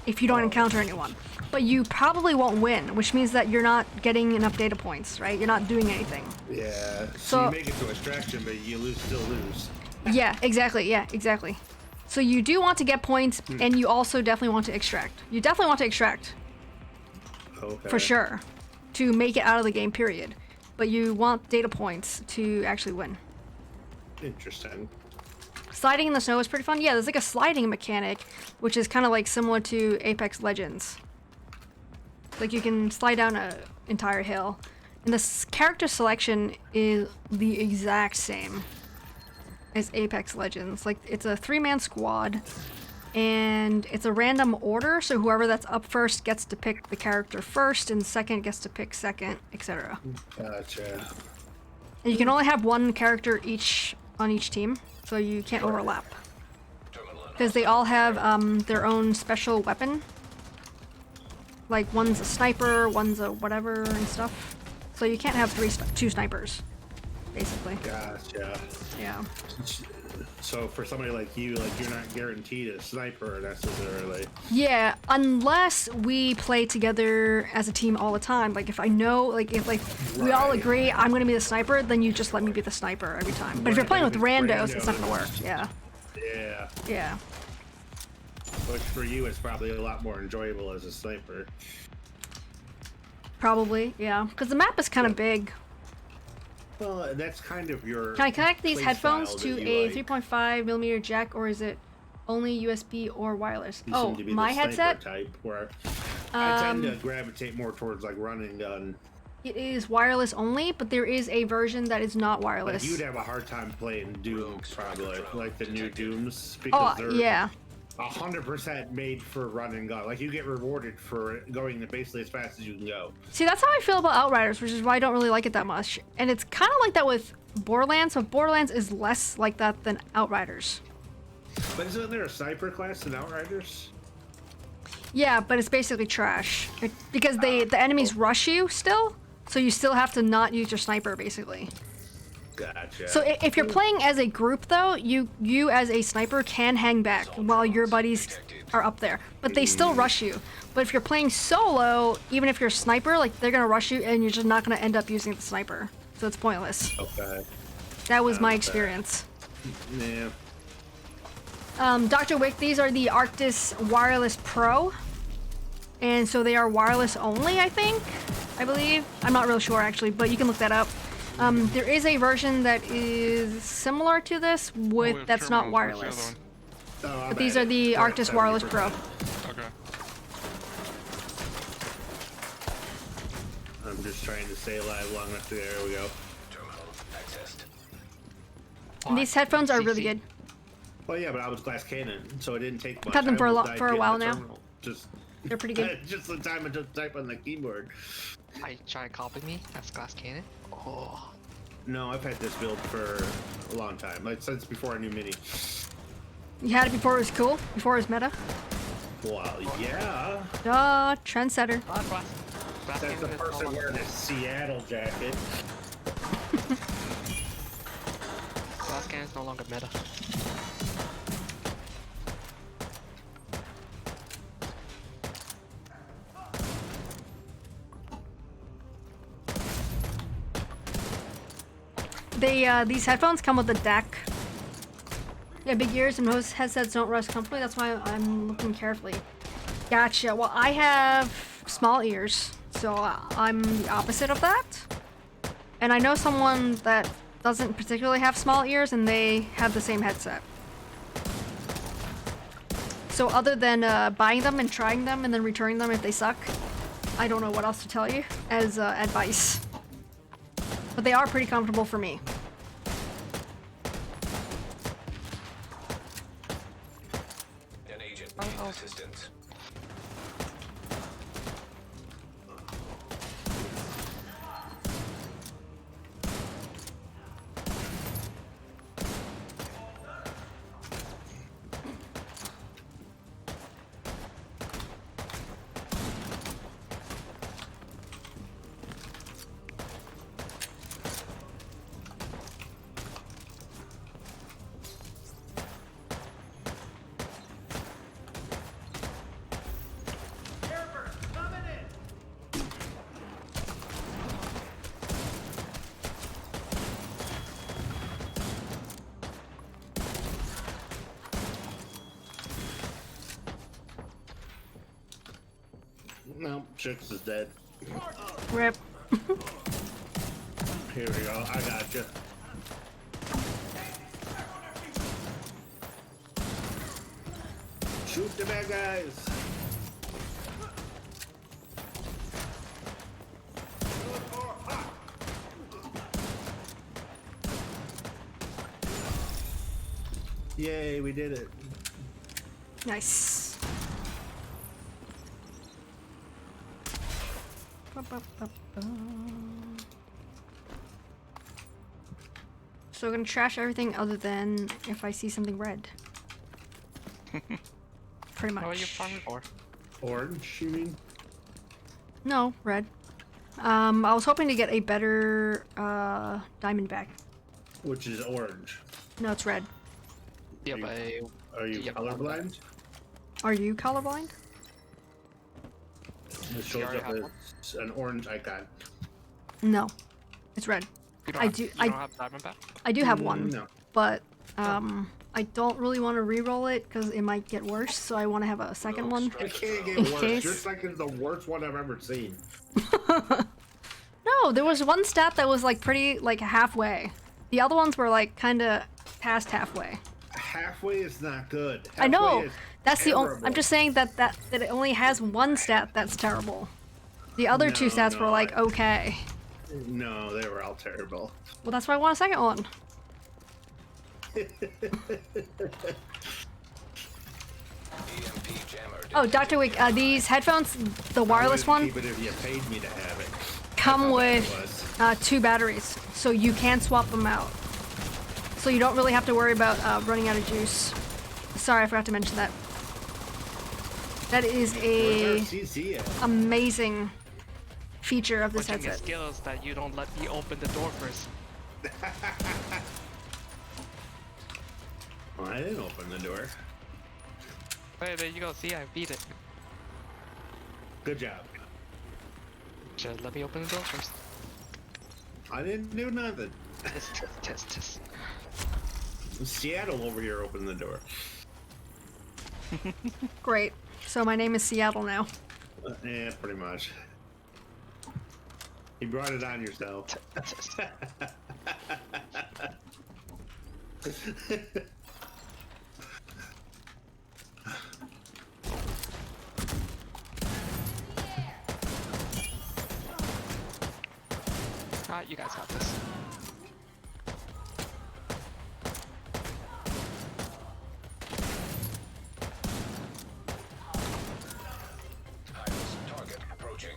A: if you don't encounter anyone. But you probably won't win, which means that you're not getting enough data points, right? You're not doing anything.
D: Yeah. So
A: So-
D: you make it to extraction, but you still lose.
A: Yeah, exactly. Yeah, exactly. So you do want to get points, and you also definitely want to extract. You definitely want to extract,
D: Okay.
A: for sure, to make it out of the game, period. But you want data points to actually win.
D: Interesting.
A: Sliding in the snow is pretty fun. Yeah, there's like a sliding mechanic, which is kind of like similar to Apex Legends. Like, you can slide down an entire hill. And the character selection is the exact same as Apex Legends. Like, it's a 3-man squad. and it's a random order, so whoever that's up first gets to pick the character first, and second gets to pick second, etc.
D: Gotcha.
A: And you can only have one character each on each team, so you can't overlap. Because they all have their own special weapon. Like one's a sniper, one's a whatever and stuff. So you can't have two snipers, basically.
D: Gotcha.
A: Yeah.
D: So for somebody like you, like you're not guaranteed a sniper necessarily.
A: Yeah, unless we play together as a team all the time. Like if I know, like if like we all
D: Right.
A: agree I'm gonna be the sniper, then you just let me be the sniper every time. But if you're
D: Right,
A: playing
D: but
A: with
D: if it's
A: randos, it's not gonna work. Yeah.
D: Yeah.
A: Yeah.
D: Which for you is probably a lot more enjoyable as a sniper.
A: Probably, yeah. Because the map is kind of big.
D: Well, that's kind of your.
A: Can I connect these
D: play
A: headphones
D: style
A: to
D: that
A: a
D: you like.
A: 3.5 millimeter jack, or is it only USB or wireless?
D: You
A: Oh,
D: seem to be
A: my
D: the sniper
A: headset?
D: type where I tend to gravitate more towards like running gun.
A: It is wireless only, but there is a version that is not
D: But
A: wireless.
D: you'd have a hard time playing Doom, probably like the new Dooms, because
A: Oh,
D: they're
A: yeah.
D: 100% made for run and gun. Like you get rewarded for going basically as fast as you can go.
A: See, that's how I feel about Outriders, which is why I don't really like it that much. And it's kind of like that with Borderlands, but Borderlands is less like that than Outriders.
D: But isn't there a sniper class in Outriders?
A: Yeah, but it's basically trash. Because the enemies rush you still, so you still have to not use your sniper, basically.
D: Gotcha.
A: So if you're playing as a group, though, you as a sniper can hang back while your buddies are up there, but they still rush you. But if you're playing solo, even if you're a sniper, like they're gonna rush you, and you're just not gonna end up using the sniper, so it's pointless.
D: Okay.
A: That was my
D: Okay.
A: experience.
D: Yeah.
A: Dr. Wick, these are the Arctis Wireless Pro, and so they are wireless only, I believe. I'm not real sure actually, but you can look that up. There is a version that is similar to this
B: Oh, we
A: with
B: have
A: that's not
B: terminals. Where's the
A: wireless.
B: other
D: Oh, I'm
A: But these
D: at
A: are
D: it.
A: the
D: We're at
A: Arctis Wireless Pro.
B: one? Okay.
D: I'm just trying to stay alive long enough. There we go.
C: Terminal accessed.
A: And these headphones are really
E: CC.
A: good.
D: Well, yeah, but I was glass cannon, so it didn't take much.
A: had them
D: I
A: for a
D: almost
A: lo-
D: died
A: for a
D: getting
A: while
D: the
A: now.
D: terminal. Just,
A: They're pretty good.
D: just the time I just type on the keyboard.
E: Are you trying to copy me? That's glass cannon. Oh,
D: No, I've had this build for a long time, like since before I knew Mini.
A: You had it before it was cool, before it was meta.
D: Well, yeah.
A: Duh, trendsetter.
E: glass
D: That's
E: cannon
D: the
E: is no
D: person
E: longer-
D: wearing a Seattle jacket.
E: Glass cannon is no longer meta.
A: These headphones come with a DAC. Yeah, big ears and most headsets don't rest comfortably. That's why I'm looking carefully. Gotcha. Well, I have small ears, so I'm the opposite of that. And I know someone that doesn't particularly have small ears, and they have the same headset. So other than buying them and trying them and then returning them if they suck, I don't know what else to tell you as advice. But they are pretty comfortable for me.
C: An agent needs assistance.
D: No, Chicks is dead.
A: Rip.
D: Here we go. I got you. Shoot the bad guys. Yay, we did it.
A: Nice. So we're gonna trash everything other than if I see something red. Pretty much.
E: What are you farming for?
D: Orange, you mean?
A: No, red. I was hoping to get a better diamondback.
D: Which is orange.
A: No, it's red.
E: Yeah,
D: Are
E: but
D: Are you
E: Yeah,
D: colorblind?
A: Are you colorblind?
D: It shows
E: already
D: up
E: have one?
D: as an orange icon.
A: No, it's red.
E: you don't
A: I
E: have,
A: do-
E: You
A: I-
E: don't have diamondback?
A: I do have one,
D: No.
A: but I don't really want to re-roll it because it might get worse. So I want to have a second one.
D: It can't get
A: In
D: worse.
A: case-
D: Your second is the worst one I've ever seen.
A: No, there was one stat that was like pretty like halfway. The other ones were like kind of past halfway.
D: Halfway is not good.
A: I know.
D: Halfway is
A: That's the only.
D: terrible.
A: I'm just saying that it only has one stat that's terrible. The other two
D: No,
A: stats
D: no,
A: were like okay.
D: No, they were all terrible.
A: Well, that's why I want a second one.
C: EMP jammer.
A: Oh, Dr. Wick, these headphones, the wireless
D: I
A: one,
D: wouldn't keep it if you paid me to have it.
A: come
D: That's how bad
A: with
D: it was.
A: 2 batteries, so you can swap them out. So you don't really have to worry about running out of juice. Sorry, I forgot to mention that. That is
D: Where's
A: a
D: our CC at?
A: amazing feature of this
E: Watching your
A: headset.
E: skills that you don't let me open the door first.
D: Well, I didn't open the door.
E: Hey, there you go. See, I beat it.
D: Good job.
E: Just let me open the door first.
D: I didn't do nothing.
E: Test.
D: Seattle over here opened the door.
A: Great. So my name is Seattle now.
D: Yeah, pretty much. You brought it on yourself.
E: Test. You guys got this.
C: Target approaching.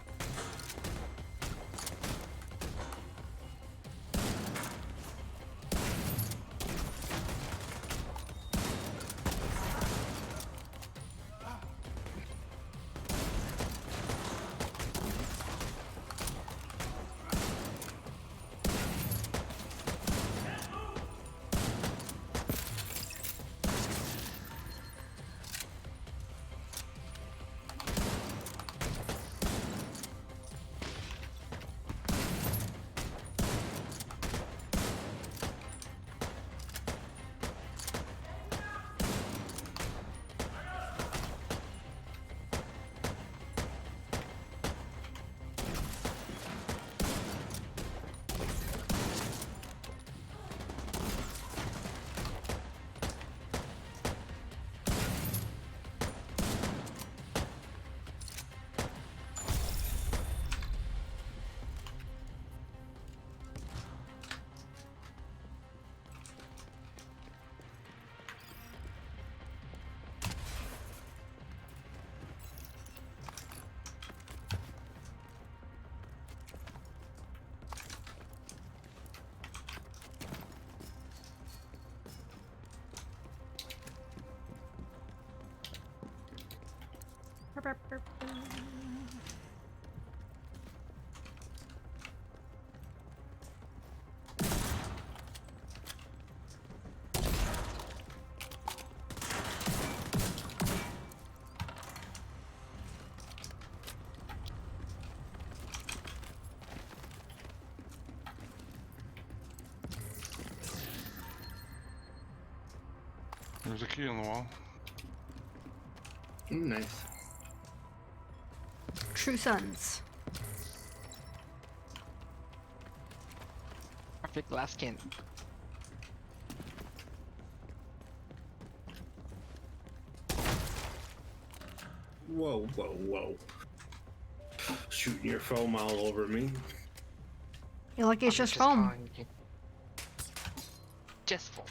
B: There's a key on the wall.
D: Nice.
A: True Sons.
E: Perfect glass skin.
D: Whoa, whoa, whoa. Shooting your foam all over me.
A: You're lucky it's
E: I'm
A: just foam.
E: calling you. Just foam.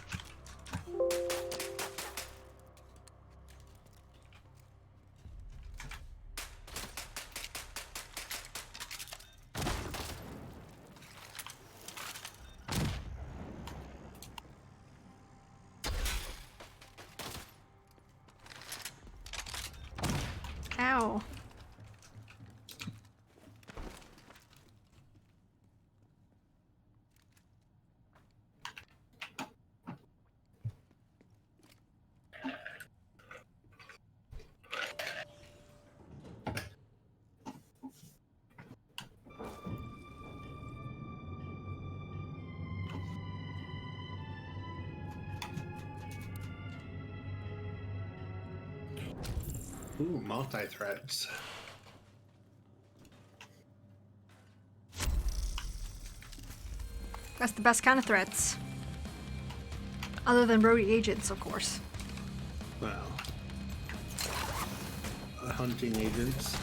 A: Ow.
D: Ooh, multi-threads.
A: That's the best kind of threats. Other than roadie agents, of course.
D: Well, hunting agents.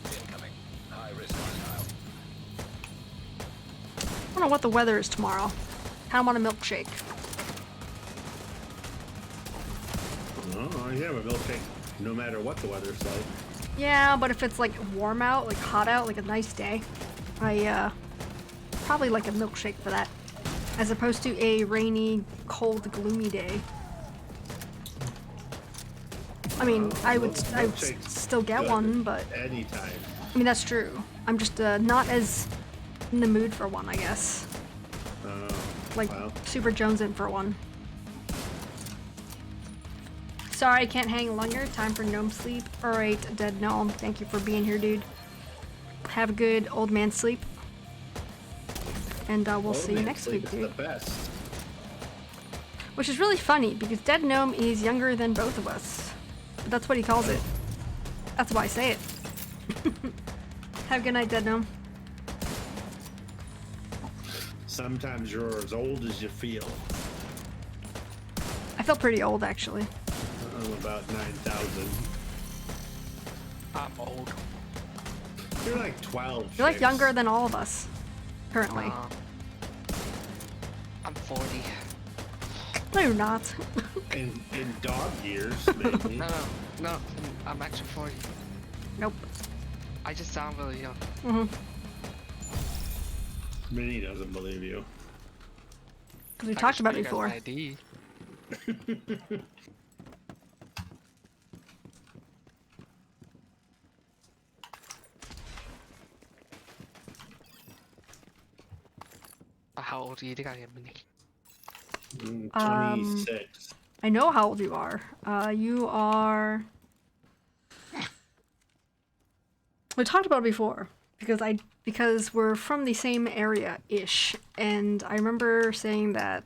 C: Incoming. High risk hostile.
A: I don't know what the weather is tomorrow. Kinda want a milkshake.
D: Oh, I have a milkshake no matter what the weather's like.
A: Yeah, but if it's like warm out, like hot out, like a nice day, I probably like a milkshake for that. As opposed to a rainy, cold, gloomy day. I mean, I would
D: milkshake's
A: still get
D: good
A: one, but
D: anytime.
A: I mean that's true. I'm just not as in the mood for one, I guess. Like
D: Wow.
A: super jonesing for one. Sorry, I can't hang longer. Time for gnome sleep. Alright, dead gnome. Thank you for being here, dude. Have a good old man sleep. And we'll see you next week, dude.
D: The best.
A: Which is really funny because dead gnome is younger than both of us. But that's what he calls it. That's why I say it. Have a good night, dead gnome.
D: Sometimes you're as old as you feel.
A: I feel pretty old, actually.
D: I'm about 9,000.
E: I'm old.
D: You're like 12.
A: You're like
D: chicks.
A: younger than all of us. Currently.
E: I'm 40.
A: No, you're not.
D: In dog years, maybe.
E: No, I'm actually 40.
A: Nope.
E: I just sound really young.
A: Mm-hmm.
D: Minnie doesn't believe you.
A: Because we
E: I
A: talked
E: can
A: about
E: show
A: it
E: you guys
A: before.
E: my ID. How old do you think I am, Minnie?
D: 26.
A: I know how old you are. You are. We talked about it before because we're from the same area-ish, and I remember saying that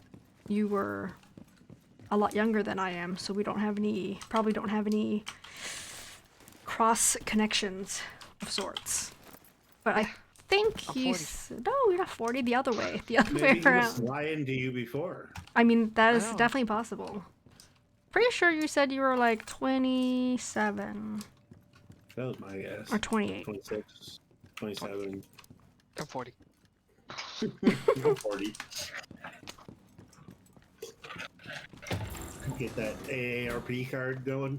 A: you were a lot younger than I am, so we probably don't have any cross connections of sorts. But I think
E: I'm
A: he's no, you're not 40. The other way, the other
D: Maybe
A: way
D: he was
A: around.
D: lying to you before.
A: I mean, that is
E: Wow.
A: definitely possible. Pretty sure you said you were like 27
D: That was my guess.
A: or 28.
D: 26, 27,
E: I'm 40.
D: 40. Get that AARP card going.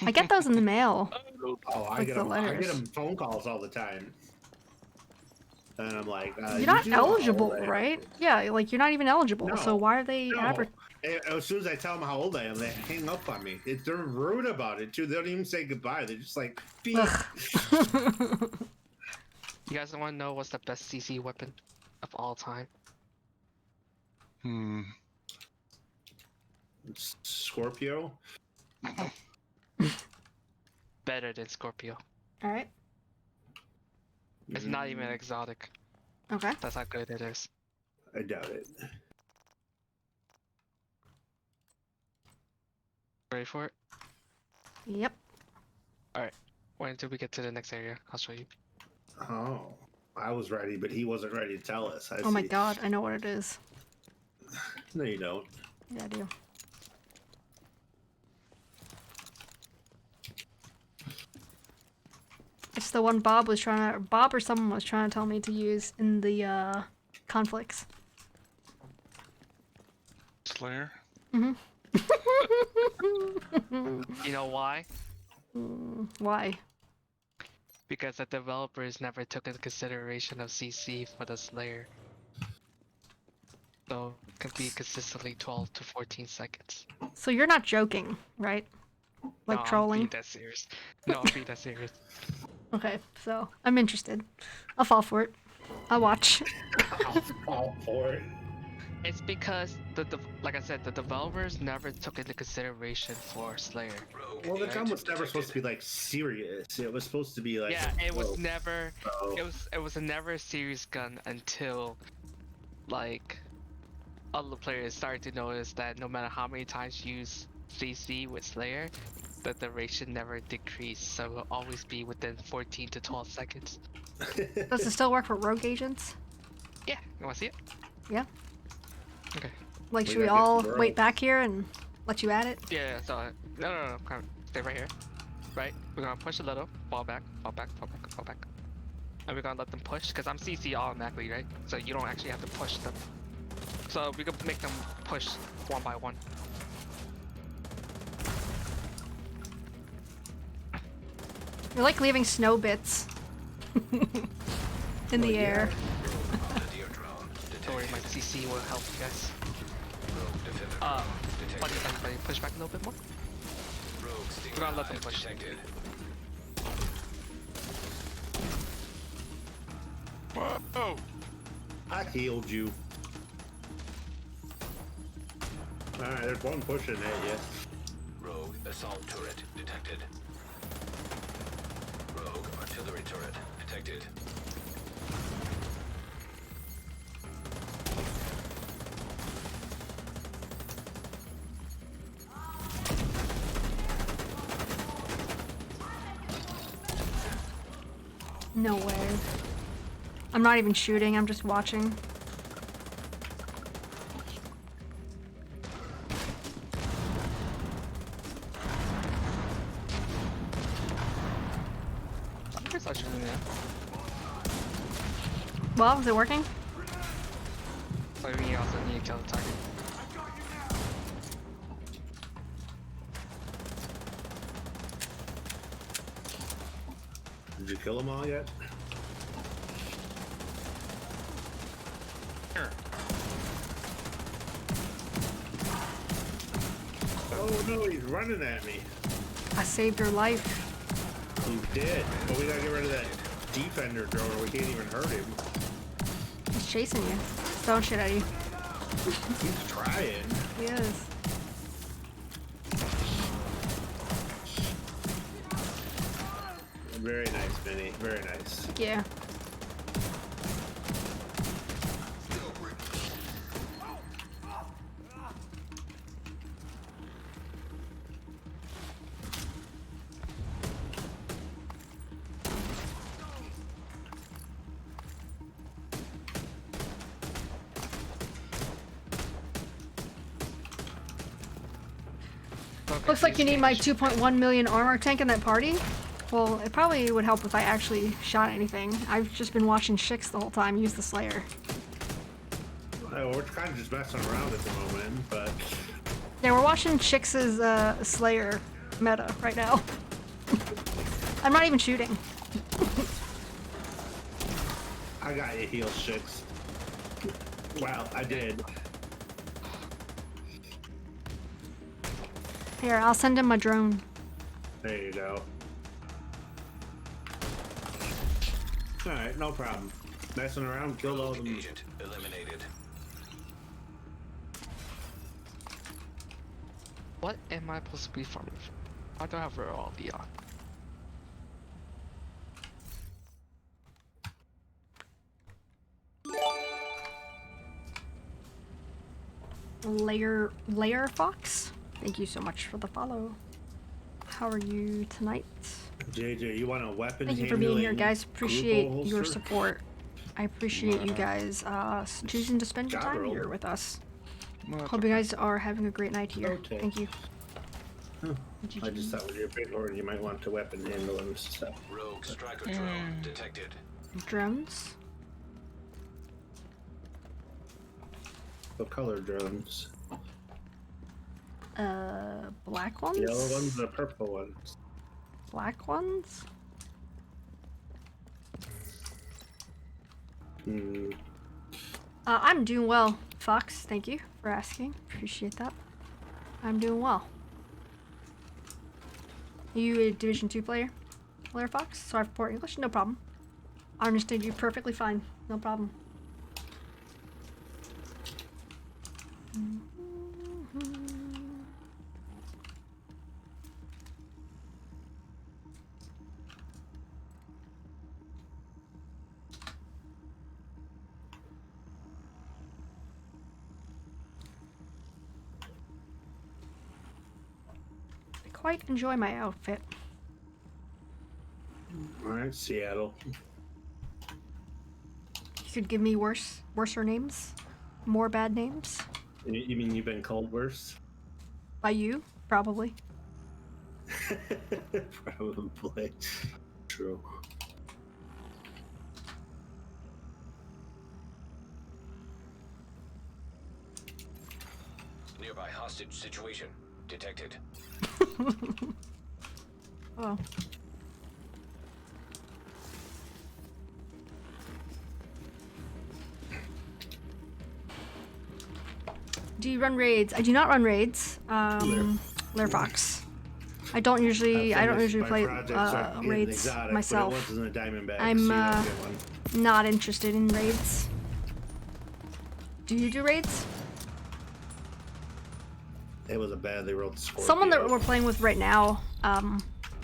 A: I get those in the mail.
D: Oh, I
A: Like
D: get
A: the
D: them. I
A: letters.
D: get them phone calls all the time. And I'm like,
A: You're not
D: you do know how
A: eligible,
D: old I am.
A: right? Yeah, like you're not even eligible.
D: No.
A: So why are they
D: No. As soon as I tell them how old I am, they hang up on me. They're rude about it too. They don't even say goodbye. They're just like, beep.
E: You guys want to know what's the best CC weapon of all time?
D: Scorpio.
E: Better than Scorpio.
A: All right.
E: It's not even exotic.
A: Okay.
E: That's how good it is.
D: I doubt it.
E: Ready for it?
A: Yep.
E: Wait until we get to the next area. I'll show you.
D: Oh, I was ready, but he wasn't ready to tell us. I
A: Oh my
D: see.
A: god, I know what it is.
D: No, you don't.
A: Yeah, I do. That's the one Bob was trying to, Bob or someone was trying to tell me to use in the conflicts.
B: Slayer.
A: Mm-hmm.
E: You know why?
A: Why?
E: Because the developers never took into consideration of CC for the Slayer. So it can be consistently 12 to 14 seconds.
A: So you're not joking, right? Like
E: No, I'm
A: trolling?
E: being that serious. No, I'm being that serious.
A: Okay, so I'm interested. I'll fall for it. I'll watch.
D: I'll fall for it.
E: It's because like I said, the developers never took into consideration for Slayer.
D: Well, the gun was never supposed to be like serious. It was supposed to be like.
E: Yeah, it was never.
D: So-
E: It was a never a serious gun until, like, other players started to notice that no matter how many times you use CC with Slayer, the duration never decreased, so it will always be within 14 to 12 seconds.
A: Does it still work for rogue agents?
E: Yeah, you wanna see it?
A: Yeah.
E: Okay.
A: Like,
D: We
A: should we
D: gotta get
A: all
D: some
A: wait
D: rogues.
A: back here and let you at it?
E: Yeah, so no, kind of stay right here. Right, we're gonna push a little, fall back, fall back, fall back, fall back, and we're gonna let them push because I'm CC automatically, right? So you don't actually have to push them. So we could make them push one by one.
A: You're like leaving snow bits in the air.
E: Don't worry, my CC will help you guys. Buddy, push back a little bit more. We're gonna let them push.
B: Whoa!
D: I healed you. Alright, there's one pushing at you.
C: Rogue assault turret detected. Rogue artillery turret detected.
A: No way. I'm not even shooting, I'm just watching.
E: I guess I should do that.
A: Well, is it working?
E: But we also need to kill the target.
D: Did you kill them all yet? Oh no, he's running at me.
A: I saved your life.
D: You did. But we gotta get rid of that defender drone or we can't even hurt him.
A: He's chasing you. Throwing shit at you.
D: He's trying.
A: He is.
D: Very nice, Minnie. Very nice.
A: Yeah. Looks like you need my 2.1 million armor tank in that party. Well, it probably would help if I actually shot anything. I've just been watching Shix the whole time use the Slayer.
D: Oh, we're kind of just messing around at the moment, but
A: Yeah, we're watching Shix's Slayer meta right now. I'm not even shooting.
D: I got you heal Shix. Wow, I did.
A: Here, I'll send him my drone.
D: There you go. Alright, no problem. Messing around, killed all of them.
C: Agent eliminated.
E: What am I supposed to be farming for? Why do I have all the on?
A: Layer Fox? Thank you so much for the follow. How are you tonight?
D: JJ, you want a weapon?
A: Thank you for being here,
D: handling
A: guys. Appreciate
D: group
A: your
D: holster?
A: support. I appreciate you guys choosing to spend your
D: job
A: time
D: role.
A: here with us.
B: No, that's
A: Hope you guys are having a great night here.
D: Okay.
A: Thank you.
D: I just thought with your big lord, you might want to weapon handle and stuff.
C: Rogue striker drone detected.
A: Drones.
D: What color drones?
A: Black ones?
D: Yellow ones or purple ones?
A: Black ones?
D: Hmm.
A: I'm doing well, Fox. Thank you for asking. Appreciate that. I'm doing well. Are you a Division 2 player? Blair Fox? Sorry for poor English? No problem. I understand you perfectly fine. No problem. I quite enjoy my outfit.
D: Alright, Seattle.
A: You could give me worser names? More bad names?
D: You mean you've been called worse?
A: By you? Probably.
D: Probably. True.
C: Nearby hostage situation detected.
A: Oh. Do you run raids? I do not run raids. Lair Fox. I don't usually play raids myself. I'm not interested in raids. Do you do raids?
D: It was a badly rolled Scorpio.
A: Someone that we're playing with right now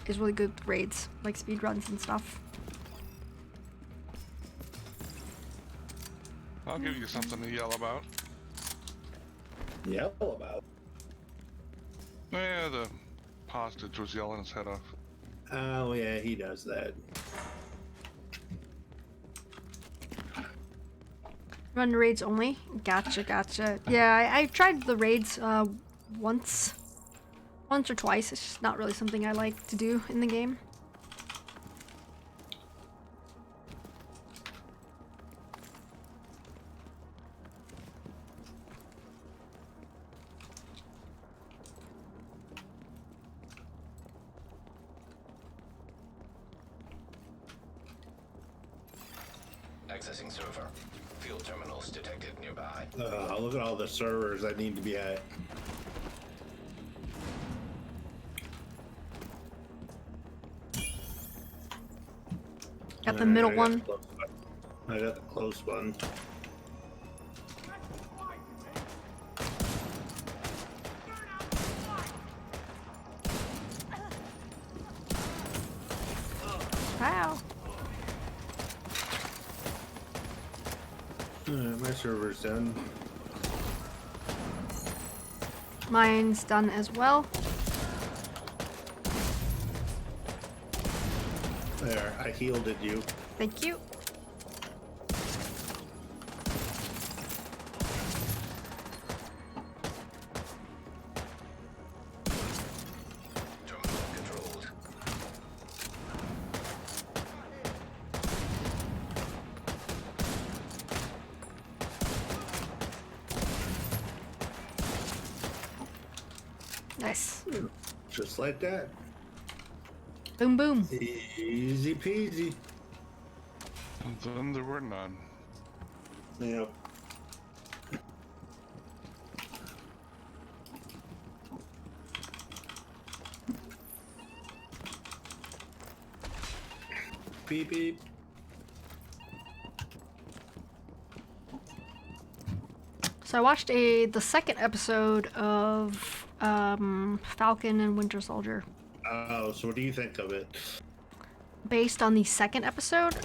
A: is really good with raids, like speed runs and stuff.
B: I'll give you something to yell about.
D: Yell about?
B: Yeah, the hostage was yelling his head off.
D: Oh yeah, he does that.
A: Run raids only? Gotcha, gotcha. Yeah, I tried the raids once or twice. It's just not really something I like to do in the game.
C: Accessing server. Field terminals detected nearby.
D: Look at all the servers I need to be at.
A: Got the middle
D: I got
A: one.
D: the close one. I got the close one.
A: Wow.
D: My server's done.
A: Mine's done as well.
D: There, I healed you.
A: Thank you.
C: Terminal controlled.
A: Nice.
D: Just like that.
A: Boom, boom.
D: Easy peasy.
B: And then there were none.
D: Yep. Beep beep.
A: So I watched the second episode of Falcon and Winter Soldier.
D: Oh, so what do you think of it?
A: Based on the second episode,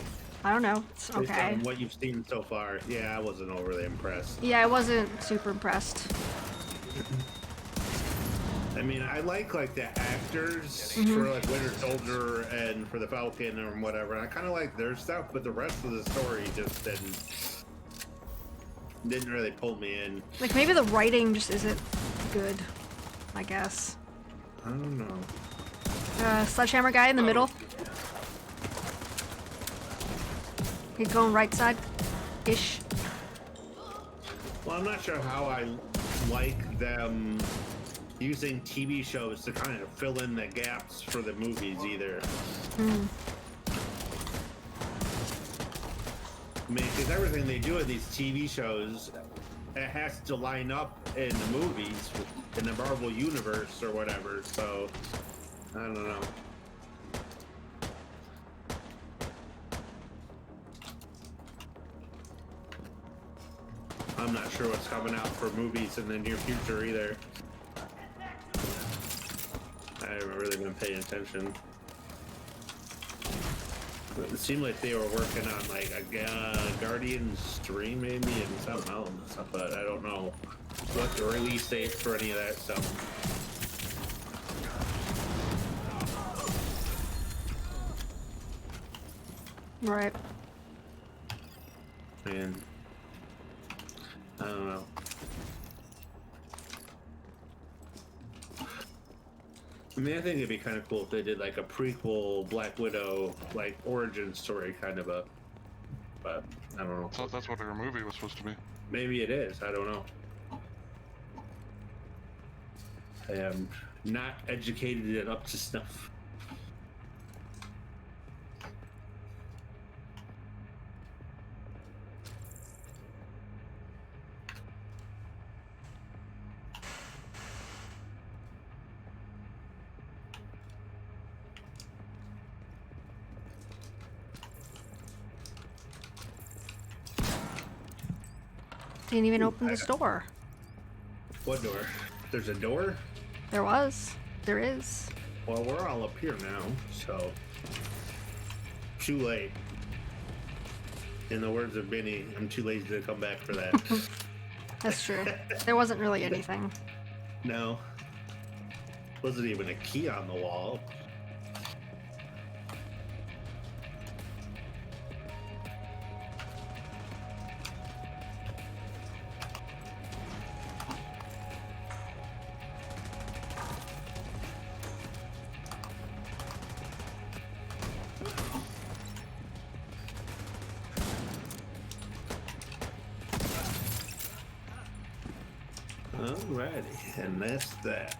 A: I don't know. It's
D: Based
A: okay.
D: on what you've seen so far, yeah, I wasn't overly impressed.
A: Yeah, I wasn't super impressed.
D: I mean, I like the actors for like Winter Soldier and for the Falcon or whatever. I kind of like their stuff, but the rest of the story just didn't really pull me in.
A: Like maybe the writing just isn't good, I guess.
D: I don't know.
A: Sledgehammer guy in the middle. He's going right side. Ish.
D: Well, I'm not sure how I like them using TV shows to kind of fill in the gaps for the movies either. I mean, because everything they do with these TV shows, it has to line up in the movies, in the Marvel universe or whatever, so I don't know. I'm not sure what's coming out for movies in the near future either. I haven't really been paying attention. It seemed like they were working on like a Guardians 3 maybe and something else, but I don't know what the release date for any of that stuff.
A: Right.
D: And I don't know. I mean, I think it'd be kind of cool if they did like a prequel Black Widow, like origin story kind of a. But I don't know.
B: I thought that's what her movie was supposed to be.
D: Maybe it is. I don't know. I am not educated and up to snuff.
A: Didn't even open this door.
D: What door? There's a door?
A: There was. There is.
D: Well, we're all up here now, so too late. In the words of Benny, I'm too lazy to come back for that.
A: That's true. There wasn't really anything.
D: No. Wasn't even a key on the wall. Alrighty, and that's that.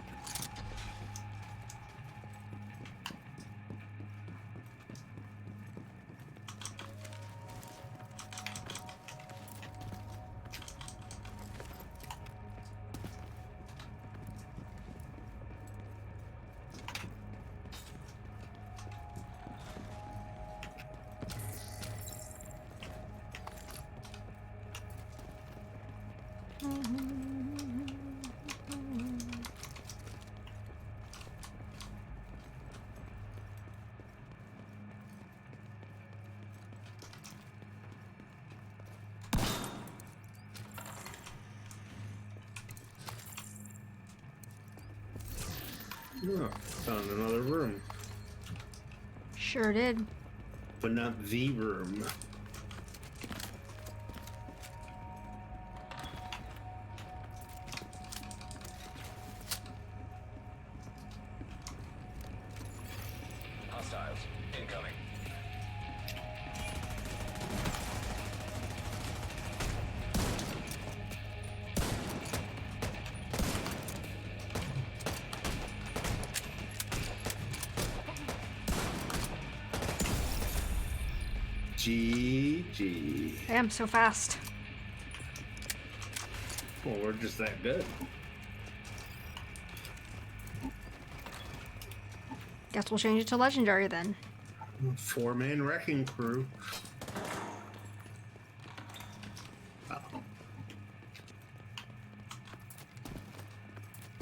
D: Oh, found another room,
A: Sure did.
D: but not the room.
C: Hostiles incoming.
D: GG.
A: Damn, so fast.
D: Well, we're just that good.
A: Guess we'll change it to legendary then.
D: 4-man wrecking crew.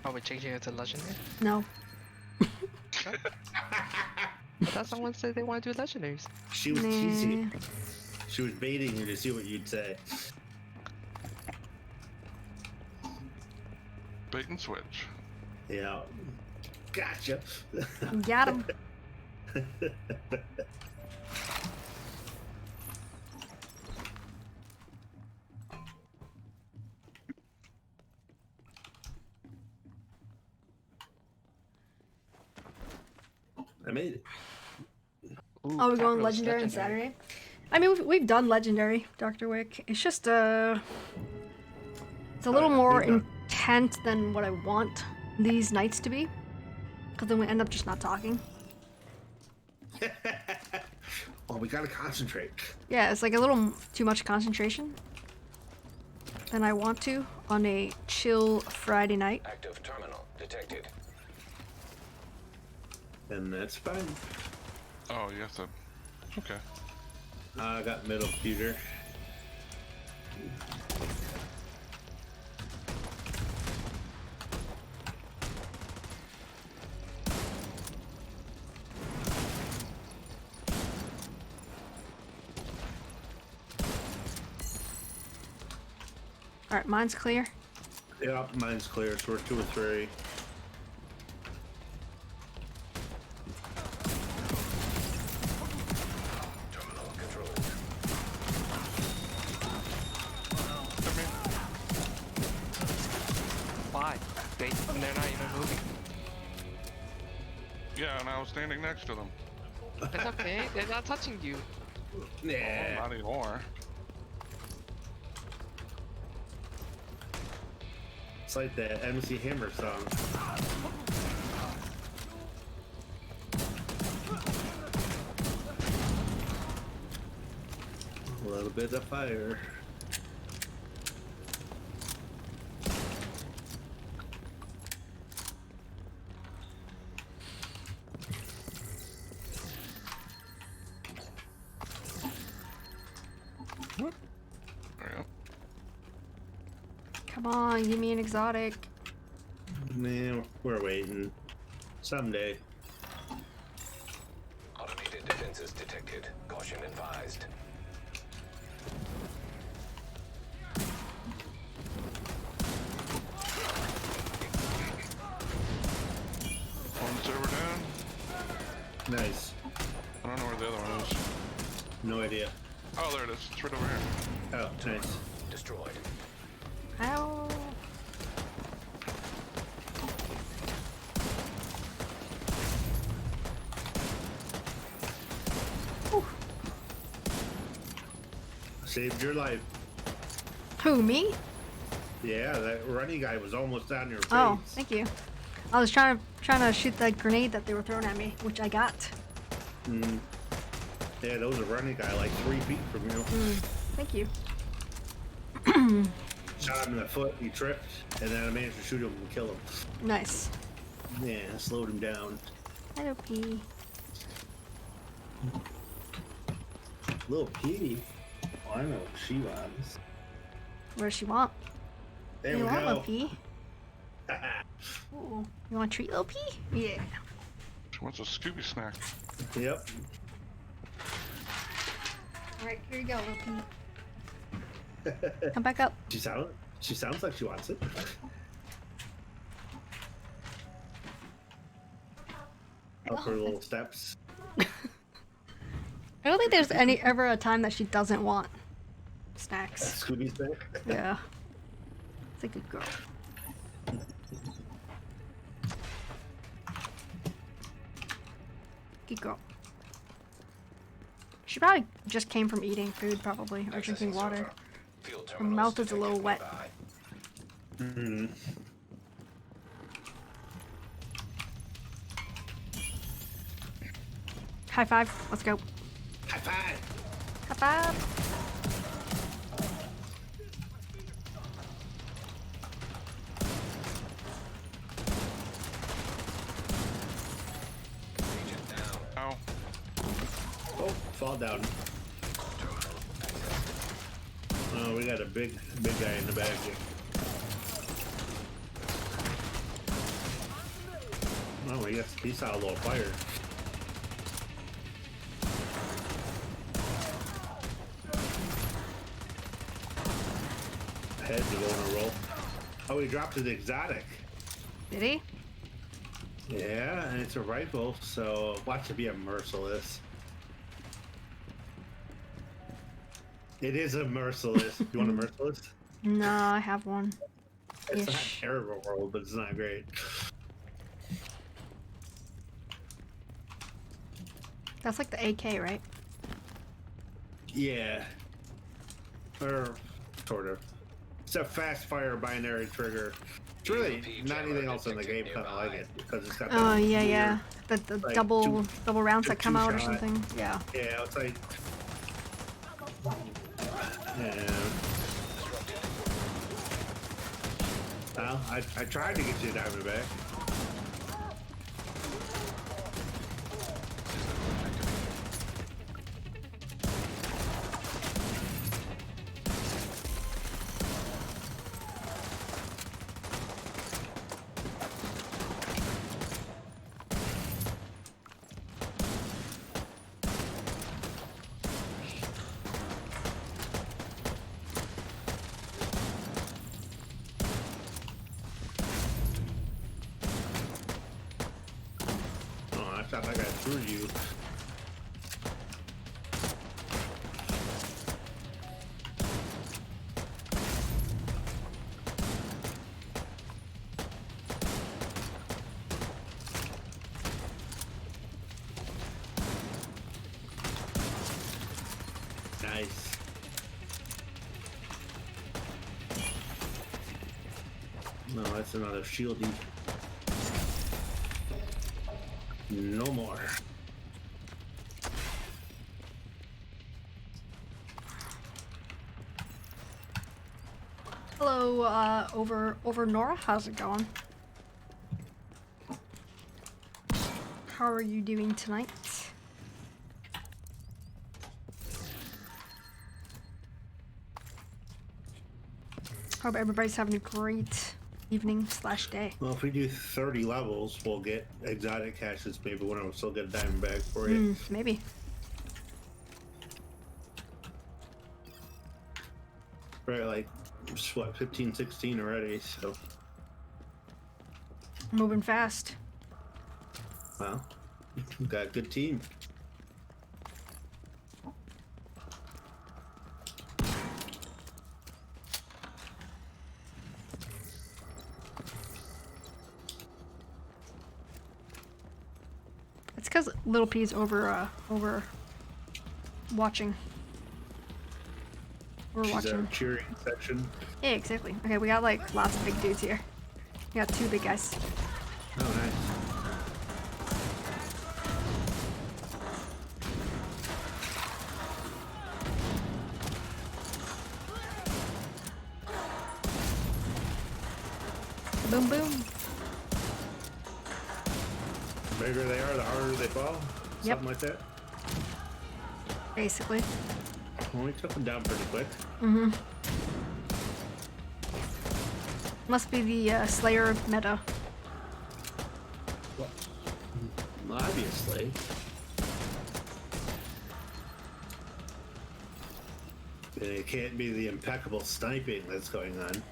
E: Are we changing it to legendary?
A: No.
E: I thought someone said they want to do legendaries.
D: She was
A: Nah.
D: teasing. She was baiting you to see what you'd say.
B: Bait and switch.
D: Yeah. Gotcha.
A: Got him.
D: I made it.
E: Ooh,
A: Oh, we're going
E: Capital's
A: legendary on Saturday. I mean, we've done legendary, Dr. Wick. It's just it's a little
D: yeah,
A: more
D: we've done.
A: intense than what I want these nights to be, because then we end up just not talking.
D: Well, we gotta concentrate.
A: Yeah, it's like a little too much concentration than I want to on a chill Friday night.
C: Active terminal detected.
D: And that's fine.
B: Oh, you have to. Okay.
D: I got middle computer.
A: All right, mine's clear.
D: Yeah, mine's clear, so we're 2 or 3.
C: Terminal controlled.
B: Come here.
E: Why? They're not even moving.
B: Yeah, and I was standing next to them.
E: It's okay. They're not touching you.
B: Oh,
D: Yeah.
B: not anymore.
D: It's like that MC Hammer song. A little bit of fire.
B: There we go.
A: Come on, give me an exotic.
D: Man, we're waiting. Someday.
C: Automated defenses detected. Caution advised.
B: One server down.
D: Nice.
B: I don't know where the other one is.
D: No idea.
B: Oh, there it is. It's right over here.
D: Oh, nice.
C: Destroyed.
A: Ow. Whew.
D: Saved your life.
A: Who, me?
D: Yeah, that running guy was almost on your face.
A: Oh, thank you. I was trying to shoot that grenade that they were throwing at me, which I got.
D: Mm. Yeah, there was a running guy like 3 feet from you.
A: Thank you.
D: Shot him in the foot, he tripped, and then I managed to shoot him and kill him.
A: Nice.
D: Yeah, slowed him down.
A: Hello, P.
D: Little P. Oh, I know what she wants.
A: What does she want?
D: There
A: you
D: we
A: want,
D: go.
A: little P? Ooh. You want a treat, little P? Yeah.
B: She wants a Scooby snack.
D: Yep.
A: Alright, here you go, little P. Come back up.
D: She sounds like she wants it. Up her little steps.
A: I don't think there's ever a time that she doesn't want snacks.
D: Scooby snack.
A: Yeah. It's a good girl. Good girl. She probably just came from eating food, probably, or drinking
C: Accessing
A: water.
C: server. Field
A: Her
C: terminals
A: mouth is a little
C: detected
A: wet.
C: nearby.
D: Mm-hmm.
A: High five. Let's go.
D: High five.
A: High five.
C: Agent down.
B: Ow.
D: Oh, fall down.
C: Terminal accessed.
D: Oh, we got a big guy in the back here. Oh, he saw a little fire. Head to go on a roll. Oh, he dropped his exotic.
A: Did he?
D: Yeah, and it's a rifle, so watch it be a merciless. It is a merciless. You want a merciless?
A: No, I have one.
D: It's not
A: Ish.
D: terrible roll, but it's not great.
A: That's like the AK, right?
D: Yeah. Or sort of. It's a fast fire binary trigger. It's really
C: EMP
D: not anything
C: jammer
D: else in the game
C: detected
D: kind of like
C: nearby.
D: it because it's got.
A: Oh
D: that
A: yeah,
D: weird,
A: yeah. The
D: like,
A: double rounds
D: the
A: that come out or
D: two-shot.
A: something. Yeah.
D: Yeah, it's like. Yeah. Well, I tried to get you a Diamondback. Oh, I thought I got through you. Nice. No, that's another shieldy. No more.
A: Hello, over Nora. How's it going? How are you doing tonight? Hope everybody's having a great evening / day.
D: Well, if we do 30 levels, we'll get exotic caches. Maybe one of them still get a diamond bag for you.
A: Maybe.
D: Right, like, what, 15, 16 already, so.
A: Moving fast.
D: Well, we've got a good team.
A: It's because Little P's over watching. We're
D: She's
A: watching.
D: our cheering section.
A: Yeah, exactly. Okay, we got like lots of big dudes here. We got 2 big guys.
D: Oh, nice.
A: Boom, boom.
D: The bigger they are, the harder they fall.
A: Yep.
D: Something like that.
A: Basically.
D: Well, we took them down pretty quick.
A: Must be the Slayer meta.
D: Well, obviously. And it can't be the impeccable sniping that's going on.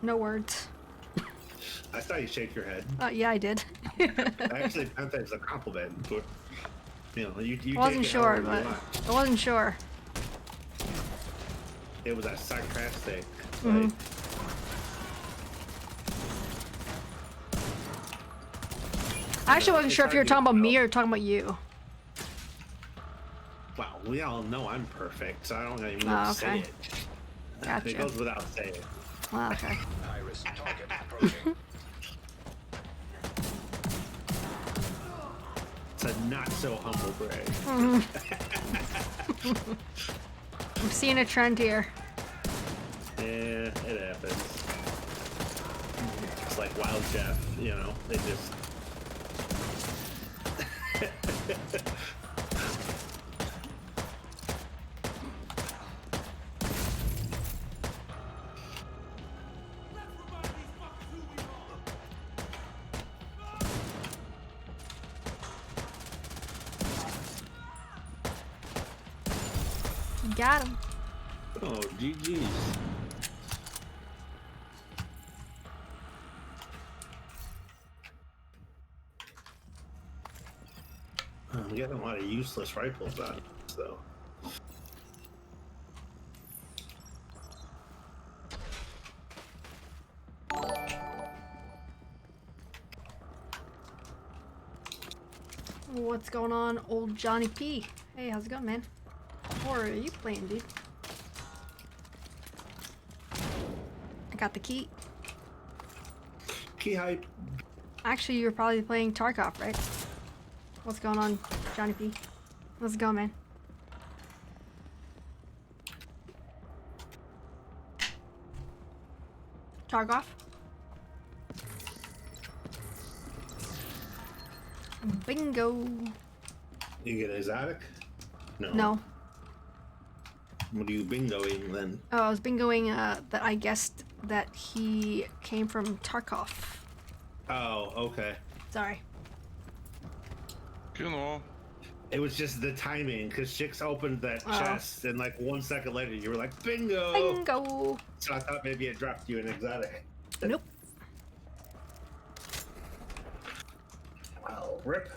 A: No words.
D: I saw you shake your head.
A: Yeah, I did.
D: I actually meant that as a compliment. But, you know, you
A: I wasn't
D: take it
A: sure,
D: however you
A: but
D: want.
A: I wasn't sure.
D: It was that sarcastic.
A: Mhm.
D: Like,
A: I actually wasn't
D: it's
A: sure if you were
D: hard to
A: talking about me
D: tell.
A: or talking about you.
D: well, we all know I'm perfect, so I don't even
A: Oh,
D: need to say
A: okay.
D: it.
A: Gotcha.
D: It goes without saying.
A: Oh, okay.
C: High-risk target approaching.
D: It's a not so humble brag.
A: I'm seeing a trend here.
D: Yeah, it happens. It's like Wild Jeff, you know, they just.
A: Got him.
D: Oh, GG's. I'm getting a lot of useless rifles on, so.
A: What's going on, old Johnny P? Hey, how's it going, man? Or are you playing, dude? I got the key.
D: Key hype.
A: Actually, you're probably playing Tarkov, right? What's going on, Johnny P? How's it going, man? Tarkov? Bingo.
D: You get exotic? No.
A: No.
D: What are you bingoing then?
A: Oh, I was bingoing that I guessed that he came from Tarkov.
D: Oh, okay.
A: Sorry.
B: You know.
D: It was just the timing, because Chicks opened that chest, and like 1 second later, you were like, bingo!
A: Bingo!
D: So I thought maybe it dropped you an exotic.
A: Nope.
D: Oh, rip.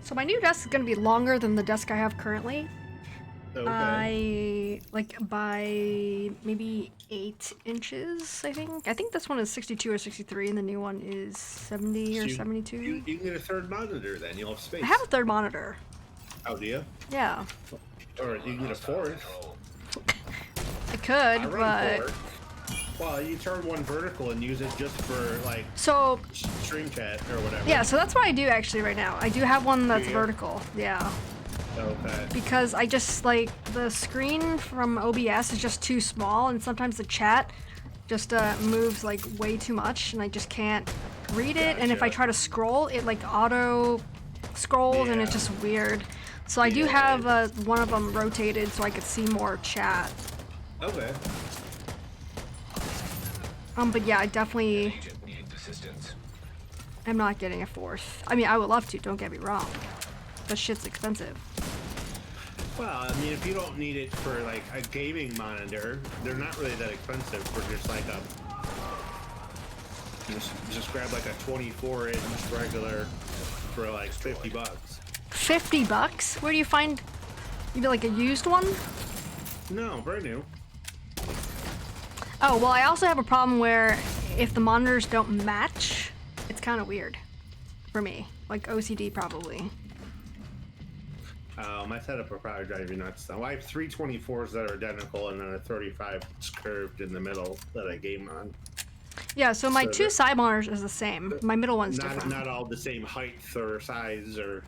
A: So my new desk is gonna be longer than the desk I have currently.
D: Okay.
A: By maybe 8 inches, I think. I think this one is 62 or 63, and the new one is 70 or 72.
D: You can get a third monitor then, you'll have space.
A: I have a third monitor.
D: Oh, do you?
A: Yeah,
D: Or you can get a fourth.
A: I could,
D: I run
A: but
D: four. Well, you turn one vertical and use it just for like
A: so
D: stream chat or whatever.
A: yeah, so that's what I do actually right now. I do have one that's
D: you?
A: vertical. Yeah.
D: Okay.
A: Because I just like the screen from OBS is just too small, and sometimes the chat just moves like way too much, and I just can't read it. And if I
D: Gotcha.
A: try to scroll, it like auto scrolls, and it's
D: Yeah.
A: just weird. So I do
D: Yeah.
A: have one of them rotated so I could see more chat.
D: Okay.
A: But yeah, I definitely
C: Agent needs assistance.
A: am not getting a fourth. I mean, I would love to. Don't get me wrong. But shit's expensive.
D: Well, I mean, if you don't need it for like a gaming monitor, they're not really that expensive for just like a. Just grab like a 24-inch regular for like $50.
A: $50? Where do you find maybe like a used one?
D: No, brand new.
A: Oh, well, I also have a problem where if the monitors don't match, it's kind of weird for me. Like OCD probably.
D: My setup will probably drive you nuts. Though I have three 24s that are identical, and then a 35 that's curved in the middle that I game on.
A: Yeah, so my
D: So
A: two
D: the-
A: side monitors is the same. My middle one's
D: Not
A: different.
D: not all the same height or size, or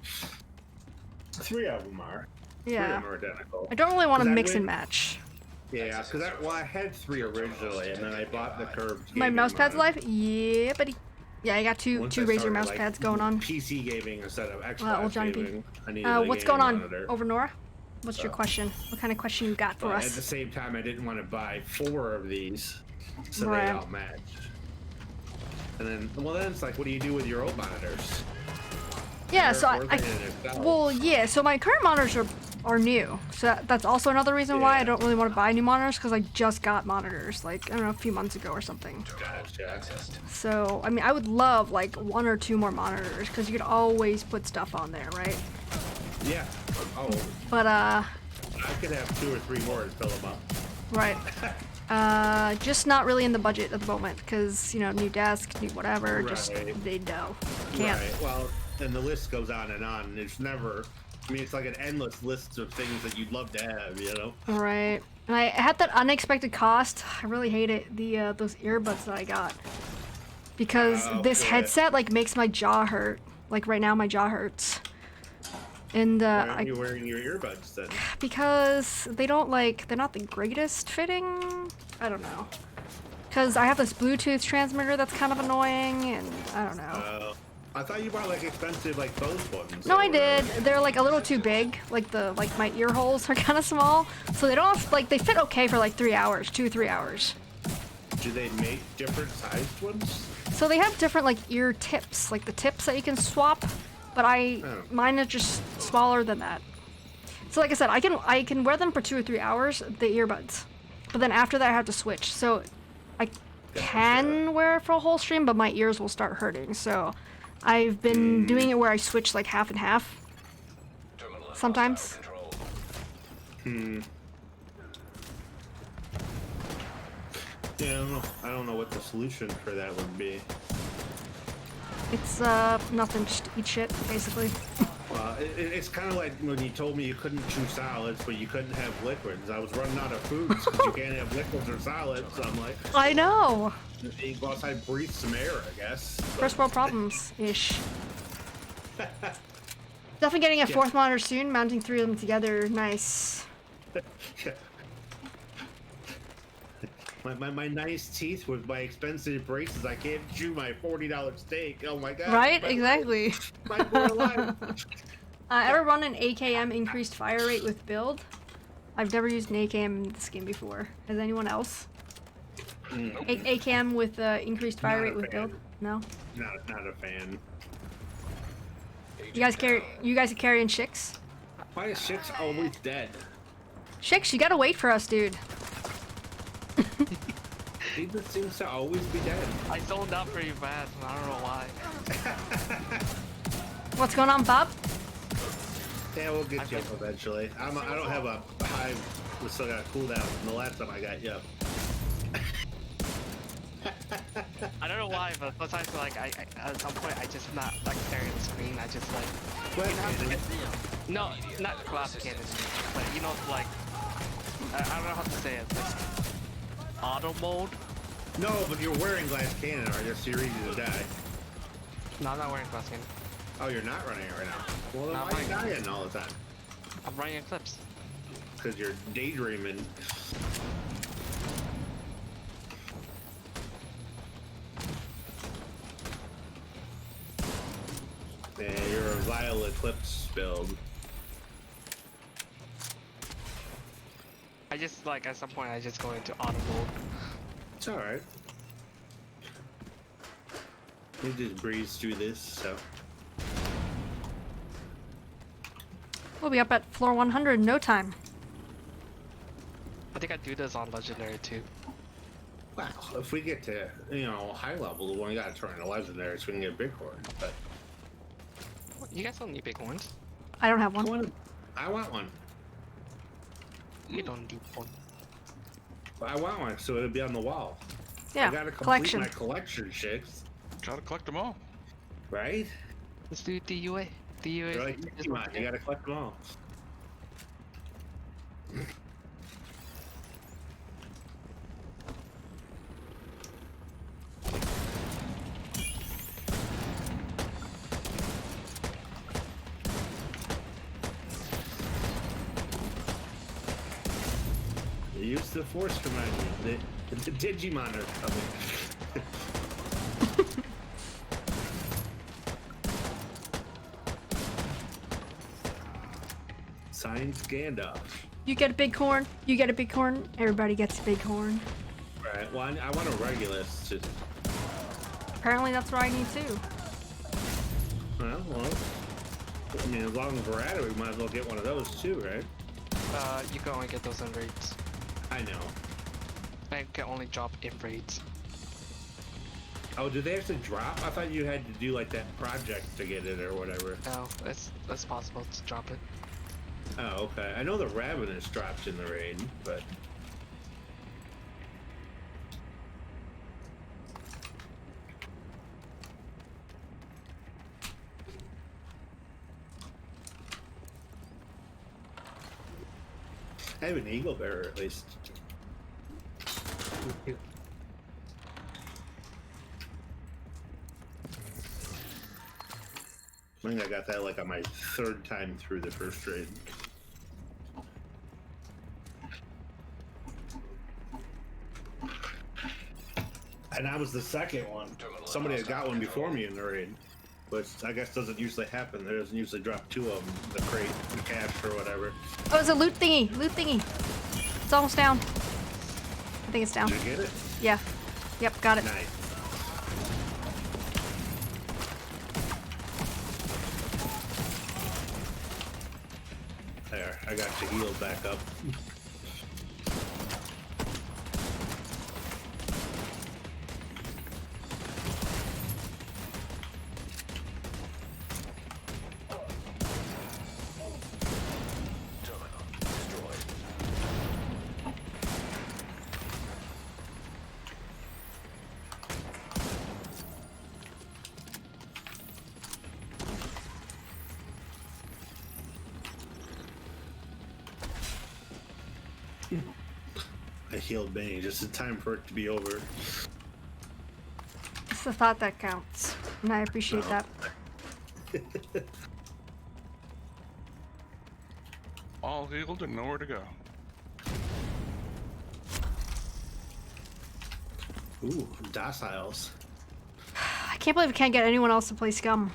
D: three of them are. Three of
A: Yeah.
D: them are identical.
A: I don't really want to
D: 'Cause I
A: mix and
D: went-
A: match.
D: Yeah, because I had three originally, and then I bought the curved.
A: My
D: gaming
A: mouse pad's
D: monitor.
A: alive? Yeah, buddy. Yeah, I got two
D: Once
A: two
D: I
A: Razer
D: started,
A: mouse
D: like,
A: pads going on.
D: PC gaming instead of Xbox
A: old Johnny P.
D: gaming. I needed a
A: What's
D: gaming
A: going on
D: monitor.
A: over Nora? What's your
D: So-
A: question? What kind of question you got for
D: But at the
A: us?
D: same time, I didn't want to buy 4 of these, so
A: Right.
D: they all match. And then, well, then it's like, what do you do with your old monitors?
A: Yeah, so
D: They're worth it in itself.
A: well, yeah, so my current monitors are new. So that's also another reason why I
D: Yeah.
A: don't really want to buy new monitors, because I just got monitors, like, I don't know, a few months ago or something.
D: Gotcha.
C: Accessed.
A: So, I mean, I would love, like, 1 or 2 more monitors, because you could always put stuff on there, right?
D: Yeah. Oh,
A: But,
D: I could have 2 or 3 more to fill them up.
A: right. Just not really in the budget at the moment, because, you know, new desk, new whatever, just,
D: Right.
A: they know. Can't.
D: Right. Well, and the list goes on and on. And it's never. I mean, it's like an endless list of things that you'd love to have. You know.
A: Right. And I had that unexpected cost. I really hate it. The those earbuds that I got. Because
D: Oh,
A: this
D: yeah.
A: headset like makes my jaw hurt. Like right now my jaw hurts. And
D: Why aren't you wearing your earbuds then?
A: because they don't like they're not the greatest fitting. I don't know. Cuz I have this Bluetooth transmitter that's kind of annoying, and I don't know.
D: I thought you bought like expensive like Bose ones.
A: No, I
D: or
A: did.
D: whatever.
A: They're like a little too big. Like my ear holes are kind of small, so they don't like they fit okay for like 3 hours, 2-3 hours.
D: Do they make different sized ones?
A: So they have different like ear tips, like the tips that you can swap, but
D: Oh.
A: mine are just smaller than that. So like I said, I can wear them for 2 or 3 hours, the earbuds, but then after that I have to switch. So can wear it for a whole stream, but my ears will start hurting. So I've been doing it where I switch like half and half.
C: Terminal
A: Sometimes.
C: control.
D: Yeah, I don't know what the solution for that would be.
A: It's nothing, just eat shit, basically.
D: It's kind of like when you told me you couldn't chew solids, but you couldn't have liquids. I was running out of foods because you can't have liquids or solids. So I'm like,
A: I know.
D: you go outside, breathe some air, I guess.
A: First world problems ish. Definitely getting a fourth monitor soon. Mounting 3 of them together, nice.
D: My nice teeth with my expensive braces. I can't chew my $40 steak. Oh my god.
A: Right?
D: My-
A: Exactly.
D: My poor life.
A: Ever run an AKM increased fire rate with build? I've never used an AKM in this game before. Has anyone else? AKM with increased fire
D: Not a
A: rate with
D: fan.
A: build? No.
D: Not a fan.
A: You guys are carrying Shix?
D: Why is shit's always dead?
A: Shix, you gotta wait for us, dude.
D: He just seems to always be dead.
E: I zoned out pretty fast, and I don't know why.
A: What's going on, Bob?
D: Yeah, we'll get you up eventually. I don't have a high. We still got a cooldown from the last time I got you up.
E: I don't know why, but sometimes like I at some point I just not like staring at the screen. I just like no, not glass cannon, but you know like I don't know how to say it. Like, auto mode.
D: No, but you're wearing glass cannon, or you're so you're easy to die.
E: No, I'm not wearing glass cannon.
D: Oh, you're not running it right now. Well, then
E: No,
D: why are you dying all the time?
E: I'm running Eclipse.
D: Because you're daydreaming. Yeah, you're a vile eclipse build.
E: I just like at some point I just go into auto mode.
D: It's alright. We just breeze through this, so.
A: We'll be up at floor 100 in no time.
E: I think I do this on legendary too.
D: Wow, if we get to, high level, we only gotta turn to legendary so we can get big horn. But
E: You guys don't need big horns.
A: I don't have
D: I
A: one.
D: want one.
E: You don't need one.
D: I want one, so it'll be on the wall.
A: Yeah,
D: I gotta complete
A: collection.
D: my collection, chicks.
B: Gotta collect them all.
D: Right?
E: Let's do DUA. DUA.
D: You're like, come on, you gotta collect them all. Use the force command. The Digimon are coming. Signed Gandalf.
A: You get a big horn. You get a big horn. Everybody gets a big horn.
D: Right. Well, I want a Regulus. Just
A: Apparently that's what I need too.
D: well. I mean, as long as we're at it, we might as well get one of those too, right?
E: You can only get those in raids.
D: I know.
E: I can only drop in raids.
D: Oh, do they actually drop? I thought you had to do like that project to get it or whatever.
E: No, it's possible to drop it.
D: Oh, okay. I know the Ravenous drops in the raid, but I have an Eagle Bearer at least. I think I got that like on my third time through the first raid. And I was the second one. Somebody had got one before me in the raid, which I guess doesn't usually happen. There doesn't usually drop two of them, the crate, the cash, or whatever.
A: Oh, it's a loot thingy. Loot thingy. It's almost down. I think it's down.
D: Did you get it?
A: Yeah. Yep, got it.
D: Nice. There, I got you healed back up. I healed Benny just in time for it to be over.
A: It's the thought that counts, and I appreciate
D: No.
A: that.
B: All healed and nowhere to go.
D: Ooh, dociles.
A: I can't believe I can't get anyone else to play Scum.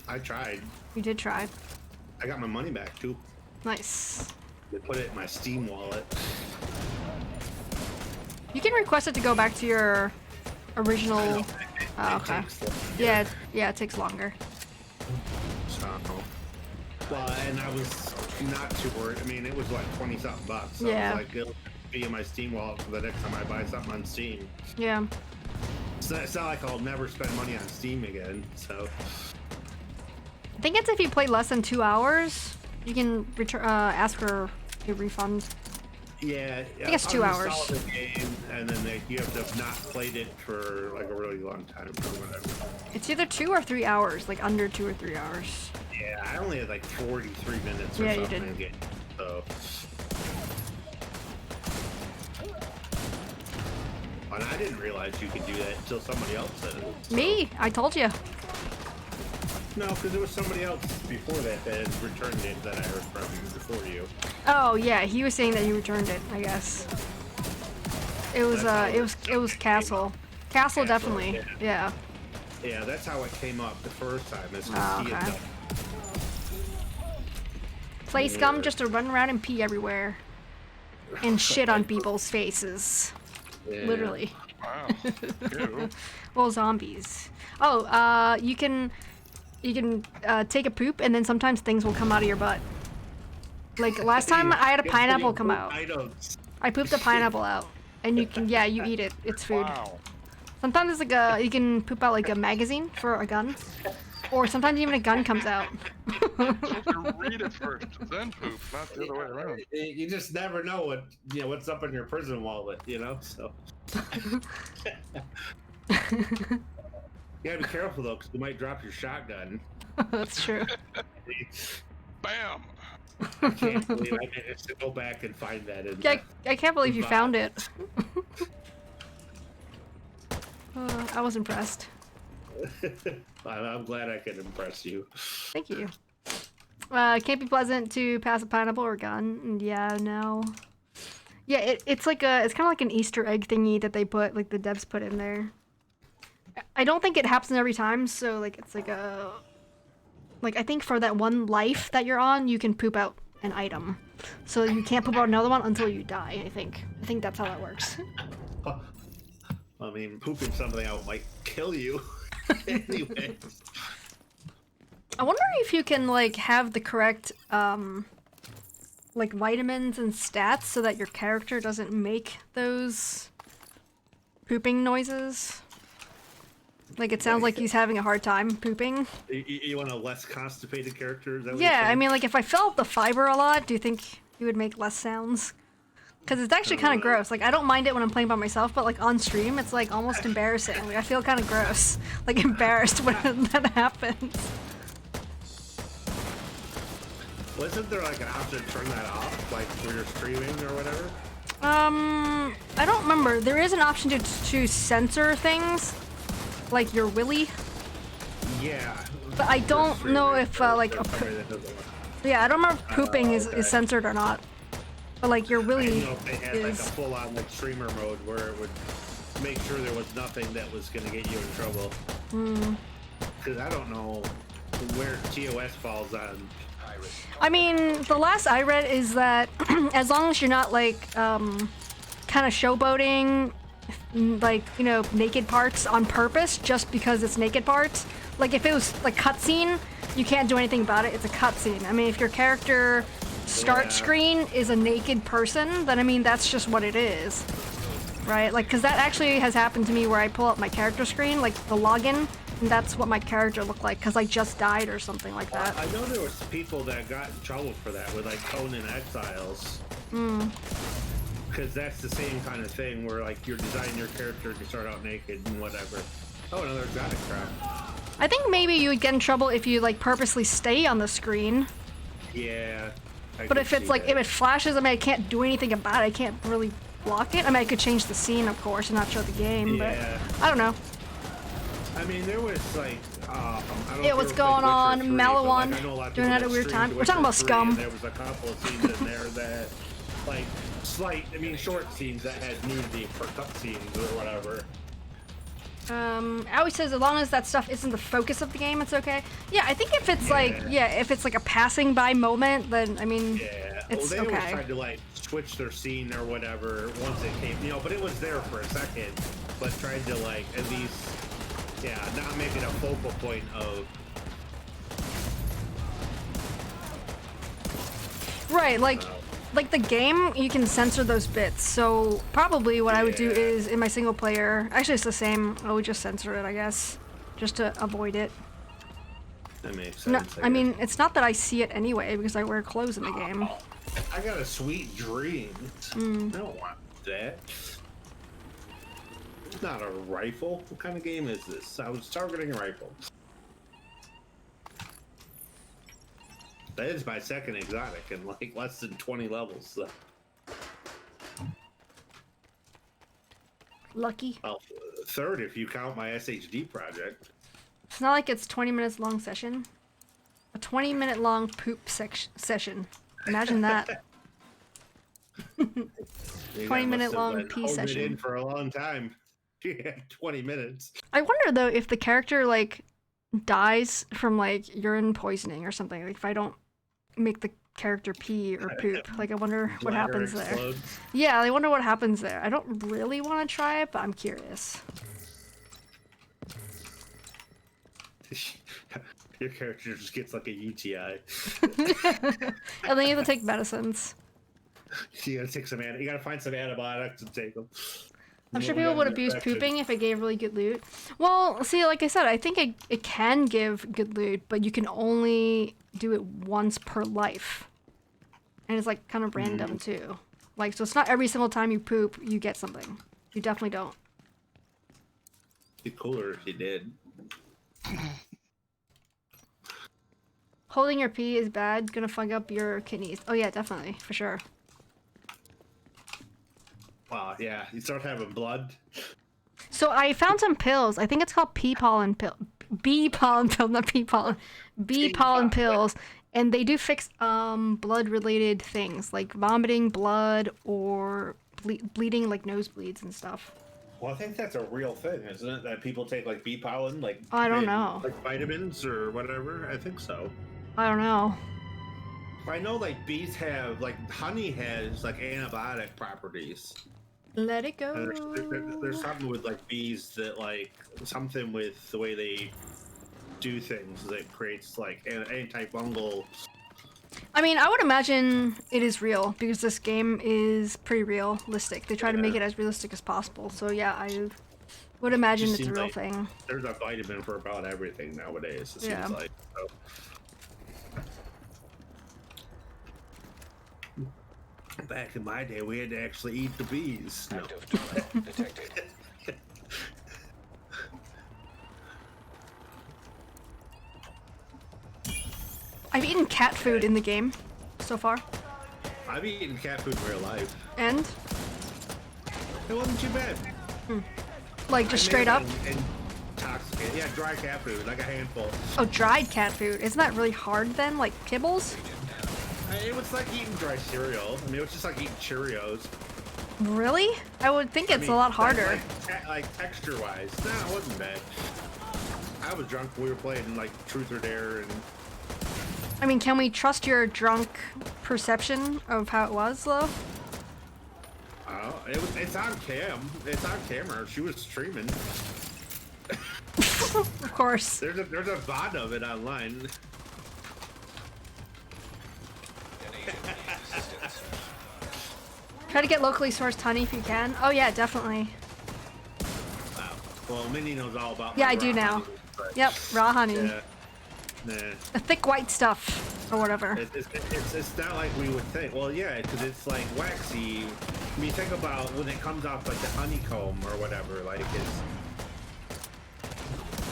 D: I tried.
A: You did try.
D: I got my money back too.
A: Nice.
D: They put it in my Steam wallet.
A: You can request it to go back to your original. Oh, okay. Yeah, it takes longer.
D: So, well, and I was not too worried. I mean, it was like 20-something bucks. So
A: Yeah.
D: I was like, it'll be in my Steam wallet for the next time I buy something on Steam.
A: Yeah.
D: It's not like I'll never spend money on Steam again. So.
A: I think it's if you play less than 2 hours, you can return ask for a refund.
D: Yeah,
A: I think it's 2 hours.
D: The game, and then you have to have not played it for like a really long time or whatever.
A: It's either 2 or 3 hours, like under 2 or 3 hours.
D: Yeah, I only had like 43 minutes or
A: Yeah, you
D: something
A: did.
D: in the game, so. And I didn't realize you could do that until somebody else said it. So.
A: Me? I told you.
D: No, because there was somebody else before that that had returned it that I heard from before you.
A: Oh yeah, he was saying that he returned it. I guess. It was it was Castle. Castle definitely. Yeah.
D: Yeah, that's how it came up the first time. Is 'cause
A: Oh,
D: he had
A: okay.
D: done.
A: Play Scum just to run around and pee everywhere, and shit on people's faces.
D: Yeah.
A: Literally.
B: Wow. Ew.
A: Well, zombies. Oh, you can take a poop and then sometimes things will come out of your butt. Like last time I had a pineapple come out. I pooped a pineapple out. And you can, yeah, you eat it. It's food.
B: Wow.
A: Sometimes it's like you can poop out like a magazine for a gun. Or sometimes even a gun comes out.
B: You're supposed to read it first, then poop, not the other way around.
D: You just never know what's up in your prison wallet, so. You gotta be careful though, because you might drop your shotgun.
A: That's true.
B: Bam!
D: I can't believe I managed to go back and find that.
A: Yeah, I can't believe you found it. I was impressed.
D: I'm glad I could impress you.
A: Thank you. It can't be pleasant to pass a pineapple or gun. And yeah, no. Yeah, it's like it's kind of like an Easter egg thingy that they put, like the devs put in there. I don't think it happens every time, so like it's like a... Like I think for that one life that you're on, you can poop out an item. So you can't poop out another one until you die, I think. I think that's how that works.
D: I mean, pooping something out might kill you. Anyway.
A: I wonder if you can like have the correct like vitamins and stats so that your character doesn't make those pooping noises. Like it sounds like he's having a hard time pooping.
D: You want a less constipated character? Is that what
A: Yeah,
D: you're
A: I
D: saying?
A: mean like if I filled the fiber a lot, do you think he would make less sounds? Because it's actually kind of gross. Like I don't mind it when I'm playing by myself, but like on stream, it's like almost embarrassing. Like I feel kind of gross, like embarrassed when that happens.
D: Wasn't there like an option to turn that off, like when you're streaming or whatever?
A: I don't remember. There is an option to censor things, like your willy.
D: Yeah.
A: But I don't know if like a yeah, I don't remember if pooping is censored or not. But like your
D: I
A: willy
D: didn't know if they had like a
A: is.
D: full-on like streamer mode where it would make sure there was nothing that was gonna get you in trouble. Because I don't know where TOS falls on.
A: I mean, the last I read is that as long as you're not like kind of showboating, like naked parts on purpose just because it's naked parts. Like if it was like cutscene, you can't do anything about it. It's a cutscene. I mean, if your character start screen is a naked person, then I mean that's just what it is, right? Like, because that actually has happened to me where I pull up my character screen, like the login, and that's what my character looked like because I just died or something like that.
D: I know there was people that got in trouble for that with like Conan Exiles. Because that's the same kind of thing where like you're designing your character to start out naked and whatever. Oh, another exotic crap.
A: I think maybe you would get in trouble if you like purposely stay on the screen.
D: Yeah.
A: But if it's like, if it flashes, I mean, I can't do anything about it. I can't really block it. I mean, I could change the scene, of course, and not show the game,
D: Yeah.
A: but I don't know.
D: I mean, there was like, I don't
A: Yeah,
D: know
A: what's
D: if you ever
A: going
D: played
A: on?
D: Witcher 3,
A: Malawan,
D: but, like, I know a lot of
A: doing
D: people
A: it at a
D: that
A: weird
D: streamed
A: time. We're talking about
D: Witcher 3,
A: Scum.
D: and there was a couple of scenes in there that, like, short scenes that had nudity for cutscenes or whatever.
A: Always says as long as that stuff isn't the focus of the game, it's okay. Yeah, I think if it's like, if it's like a passing by moment, then I mean,
D: Yeah.
A: it's
D: they always
A: okay.
D: tried to like switch their scene or whatever once it came, but it was there for a second, but tried to like at least, not make it a focal point of.
A: Right, like the game, you can censor those bits. So probably what I would do is in my single player, actually it's the same. I would just censor it, I guess, just to avoid it.
D: That makes
A: No,
D: sense.
A: I mean it's not that I see it anyway because I wear clothes in the game.
D: I got a sweet dream. I don't want that. It's not a rifle. What kind of game is this? I was targeting a rifle. That is my second exotic in like less than 20 levels. So.
A: Lucky.
D: Well, third if you count my SHD project.
A: It's not like it's 20 minutes long session. A 20-minute long poop session. Imagine that. 20-minute long pee session.
D: In for a long time. Yeah, 20 minutes.
A: I wonder though if the character like dies from like urine poisoning or something. Like if I don't make the character pee or poop, like I wonder what happens there. Yeah, I wonder what happens there. I don't really want to try it, but I'm curious.
D: Your character just gets like a UTI.
A: And then you have to take medicines.
D: You gotta take some. You gotta find some antibiotics and take them.
A: I'm sure people would abuse pooping if it gave really good loot. Well, see, like I said, I think it can give good loot, but you can only do it once per life. And it's like kind of random too. Like, so it's not every single time you poop, you get something. You definitely don't.
D: It'd be cooler if you did.
A: Holding your pee is bad, gonna fuck up your kidneys. Oh yeah, definitely, for sure.
D: Wow, yeah, you start having blood.
A: So I found some pills. I think it's called pea pollen pill. Bee pollen pill, not pea pollen. Bee pollen pills. And they do fix blood-related things, like vomiting, blood, or bleeding, like nosebleeds and stuff.
D: Well, I think that's a real thing, isn't it? That people take like bee pollen, like
A: I don't know,
D: like vitamins or whatever. I think so.
A: I don't know.
D: I know like bees have like honey has like antibiotic properties.
A: Let it go.
D: There's something with like bees that like something with the way they do things that creates like an antifungal.
A: I mean, I would imagine it is real because this game is pretty realistic. They try to make it as realistic as possible. So yeah, I would imagine it's a real thing.
D: There's a vitamin for about everything nowadays. It seems like. So. Back in my day, we had to actually eat the bees. No.
C: Active threat detected.
A: I've eaten cat food in the game so far.
D: I've eaten cat food in real life.
A: And?
D: It wasn't too bad.
A: Like just straight up?
D: Intoxicated. Yeah, dry cat food, like a handful.
A: Oh, dried cat food. Isn't that really hard then? Like kibbles?
D: It was like eating dry cereal. I mean, it was just like eating Cheerios.
A: Really? I would think it's a lot harder.
D: Like texture-wise. No, it wasn't bad. I was drunk. We were playing like Truth or Dare, and
A: I mean, can we trust your drunk perception of how it was, though?
D: it's on cam. It's on camera. She was streaming.
A: Of course.
D: There's a VOD of it online.
A: Try to get locally sourced honey if you can. Oh yeah, definitely.
D: Wow. Well, Minnie knows all about.
A: Yeah,
D: my
A: I do
D: raw
A: now.
D: honey, but
A: Yep, raw honey.
D: Yeah. Nah.
A: The thick white stuff, or whatever.
D: It's not like we would think. Well, yeah, because it's like waxy. I mean, think about when it comes off like the honeycomb or whatever. Like it's.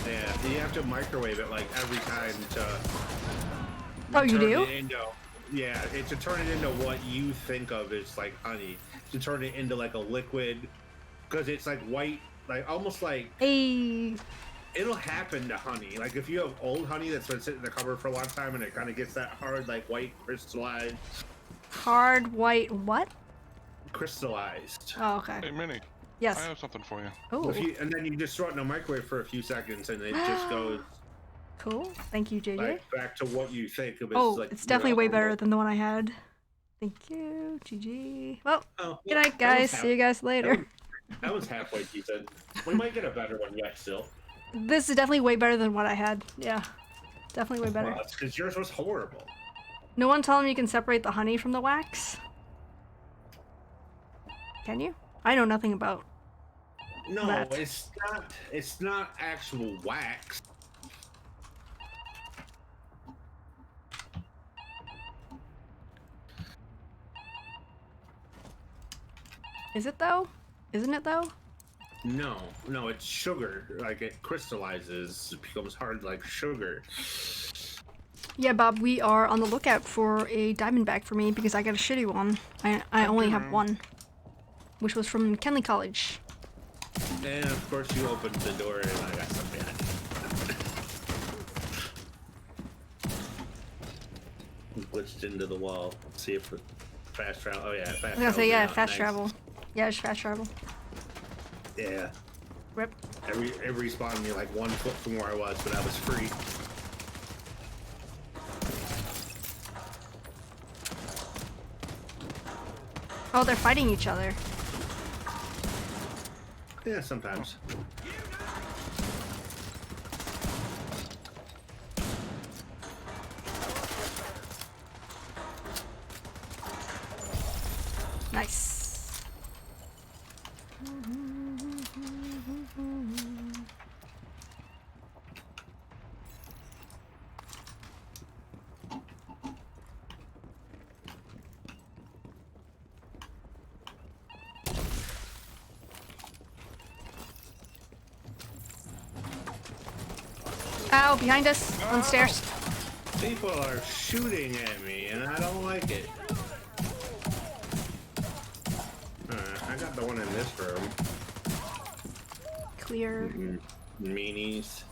D: Yeah, you have to microwave it like every time to.
A: Oh, you
D: turn
A: do?
D: it into- Yeah, to turn it into what you think of as like honey. To turn it into like a liquid, because it's like white, like almost like
A: Hey.
D: it'll happen to honey. Like if you have old honey that's been sitting in the cupboard for a long time and it kind of gets that hard, like white crystallized.
A: Hard white what?
D: Crystallized.
A: Oh, okay.
B: Hey, Minnie.
A: Yes.
B: I have something for you.
A: Oh,
D: And then you just throw it in the microwave for a few seconds and it just goes
A: cool. Thank you, JJ.
D: like back to what you think of.
A: Oh,
D: Like,
A: it's definitely way better
D: normal.
A: than the one I had. Thank you, GG. Well,
D: Oh,
A: good night, guys. See you guys later.
D: That was halfway decent. We might get a better one yet still.
A: This is definitely way better than what I had. Yeah, definitely way better.
D: Well, that's because yours was horrible.
A: No one tell me you can separate the honey from the wax? Can you? I know nothing about.
D: No,
A: That.
D: it's not. It's not actual wax.
A: Is it though? Isn't it though?
D: No, it's sugar. Like it crystallizes, it becomes hard like sugar.
A: Yeah, Bob, we are on the lookout for a diamondback for me because I got a shitty one. I only have one, which was from Kenley College.
D: And of course, you opened the door, and I got something behind you. Glitched into the wall. See if it fast travel. Oh yeah, fast travel.
A: I was gonna say, yeah,
D: now.
A: fast
D: Nice.
A: travel. Yeah, it's fast travel.
D: Yeah.
A: Rip.
D: It respawned me like 1 foot from where I was, but I was free.
A: Oh, they're fighting each other.
D: Yeah, sometimes.
A: Nice. Ow, behind us, on the stairs.
D: People are shooting at me, and I don't like it. I got the one in this room.
A: Clear.
D: Meanies.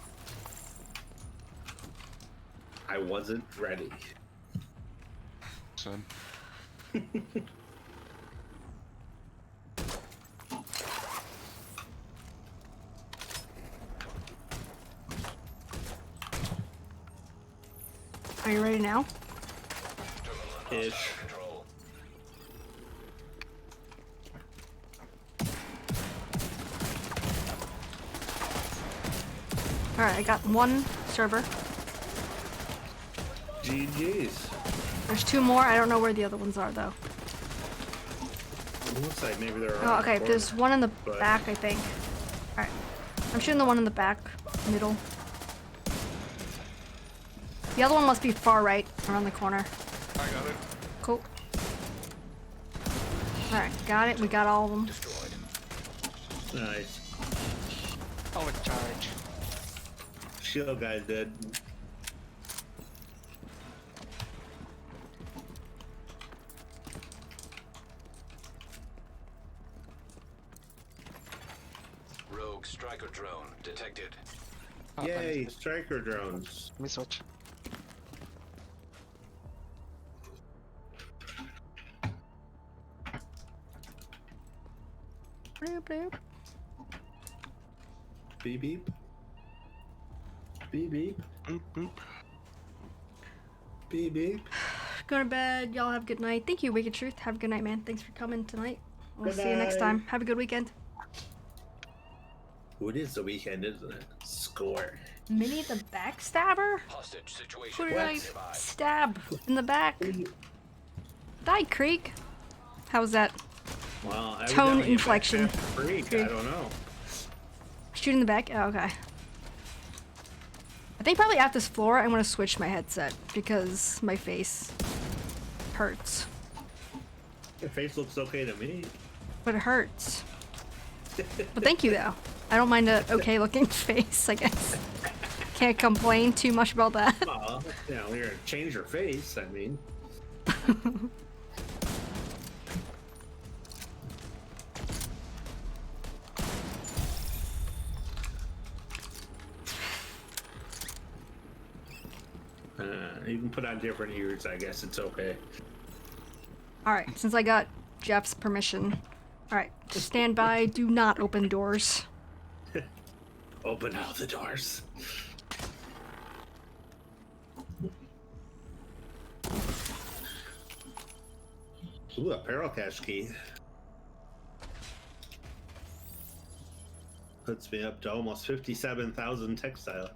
D: I wasn't ready.
B: Son.
A: Are you ready now?
D: Ish.
C: Control.
A: Alright, I got one server.
D: GG's.
A: There's two more. I don't know where the other ones are, though.
D: It looks like maybe they're.
A: Oh, okay. There's one in the
D: but-
A: back, I think. Alright. I'm shooting the one in the back, middle. The other one must be far right, around the corner.
B: I got it.
A: Cool. Alright, got it. We got all of them.
C: Destroyed.
D: Nice.
E: Oh, in charge.
D: Shield guy's dead.
C: Rogue striker drone detected.
E: Oh,
D: Yay, striker drones.
E: Let me switch.
A: Bloop, bloop.
D: Beep beep. Beep beep.
B: Boop, boop.
D: Beep beep.
A: Go to bed. Y'all have a good night. Thank you, Wicked Truth. Have a good night, man. Thanks for coming tonight. We'll
D: Good
A: see you next
D: night.
A: time. Have a good weekend.
D: Oh, it is the weekend, isn't it? Score.
A: Minnie the Backstabber?
C: Hostage situation.
A: Who did I
C: Nearby.
A: stab in the back? Die, Creek. How's that?
D: Well,
A: Tone
D: evidently you
A: inflection.
D: backstabbed Freak. I don't know.
A: Shoot in the back? Oh, okay. I think probably at this floor, I'm gonna switch my headset because my face hurts.
D: Your face looks okay to me.
A: But it hurts. But thank you, though. I don't mind a okay looking face, I guess. Can't complain too much about that.
D: Well, you know, you're gonna change your face. I mean, You can put on different ears, I guess it's okay.
A: Alright, since I got Jeff's permission. Alright, stand by, do not open doors.
D: Open all the doors. Ooh, a apparel cache key. Puts me up to almost 57,000 textile.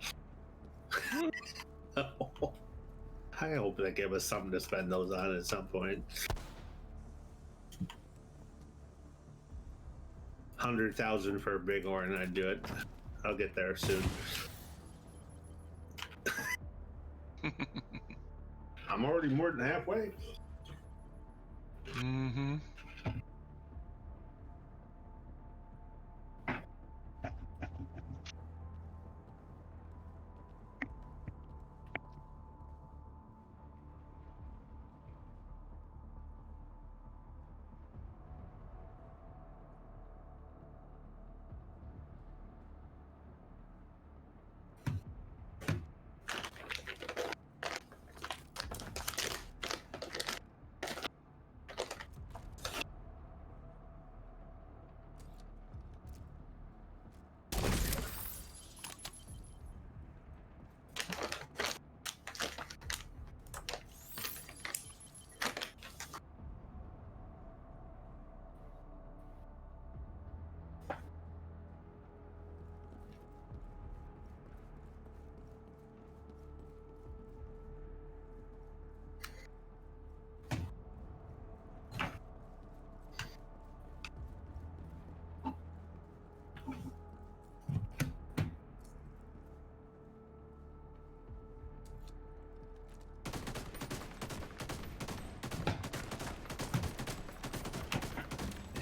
D: I hope they give us something to spend those on at some point. 100,000 for a big horn, I'd do it. I'll get there soon. I'm already more than halfway.
B: Mm-hmm.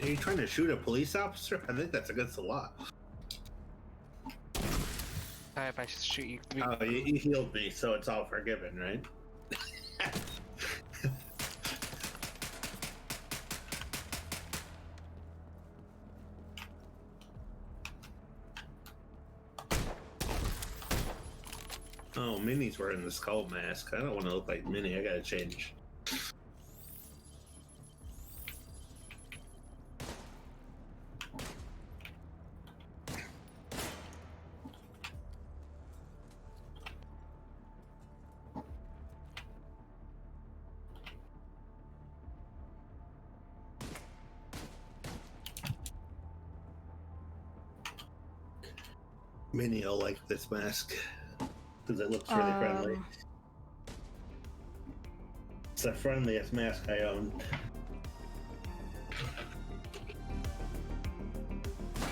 D: Are you trying to shoot a police officer? I think that's against the law.
E: If I should shoot you.
D: Oh, you healed me, so it's all forgiven, right? Oh, Minnie's wearing the skull mask. I don't want to look like Minnie. I gotta change. Minnie will like this mask because it looks really friendly. It's the friendliest mask I own.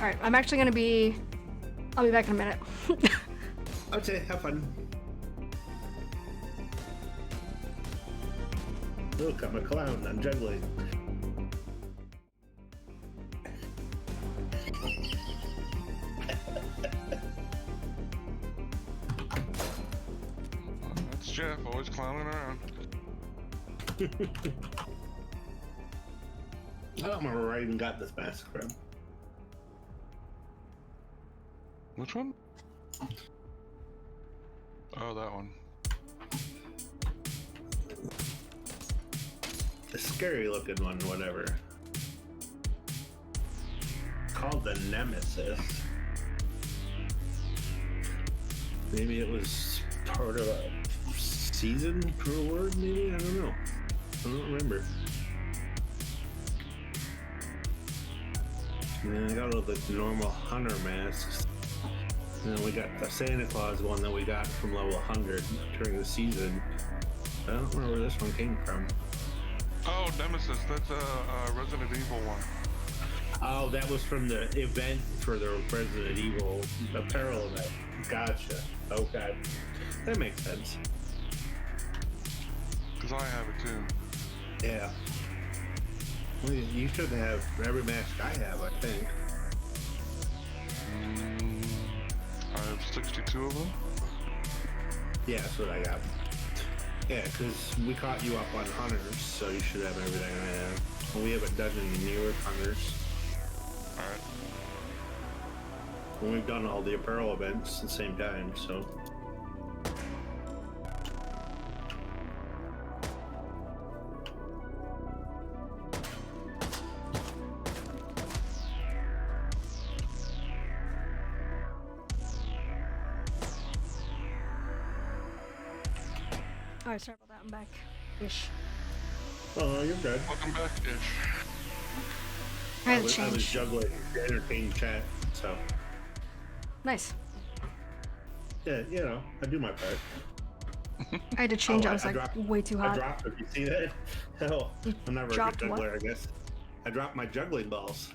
A: Alright, I'm actually gonna be... I'll be back in a minute.
D: Okay, have fun. Look, I'm a clown. I'm juggling.
B: That's Jeff, always clowning around.
D: I don't remember where I even got this mask from.
B: Which one? Oh, that one.
D: The scary looking one, whatever. Called the Nemesis. Maybe it was part of a season reward, maybe? I don't know. I don't remember. And then I got all the normal hunter masks. And then we got the Santa Claus one that we got from level 100 during the season. I don't remember where this one came from.
B: Oh, Nemesis. That's a Resident Evil one.
D: Oh, that was from the event for the Resident Evil apparel event. Gotcha. Okay. That makes sense.
B: Because I have it too.
D: Yeah. Well, you should have every mask I have, I think.
B: I have 62 of them.
D: Yeah, that's what I got. Yeah, because we caught you up on hunters, so you should have everything I have. Well, we haven't done any newer hunters.
B: Alright.
D: And we've done all the apparel events at the same time, so.
A: Alright, sorry about that. I'm back. Ish.
D: Oh, you're good.
B: Welcome back, Ish.
A: I had to
D: I was
A: change.
D: juggling to entertain chat, so.
A: Nice.
D: Yeah, you know, I do my part.
A: I had to change.
D: Oh,
A: I was like
D: dropped-
A: way too
D: I
A: hot.
D: dropped it. You see that? Hell, I'm not a very
A: dropped
D: good
A: what?
D: juggler, I guess. I dropped my juggling balls.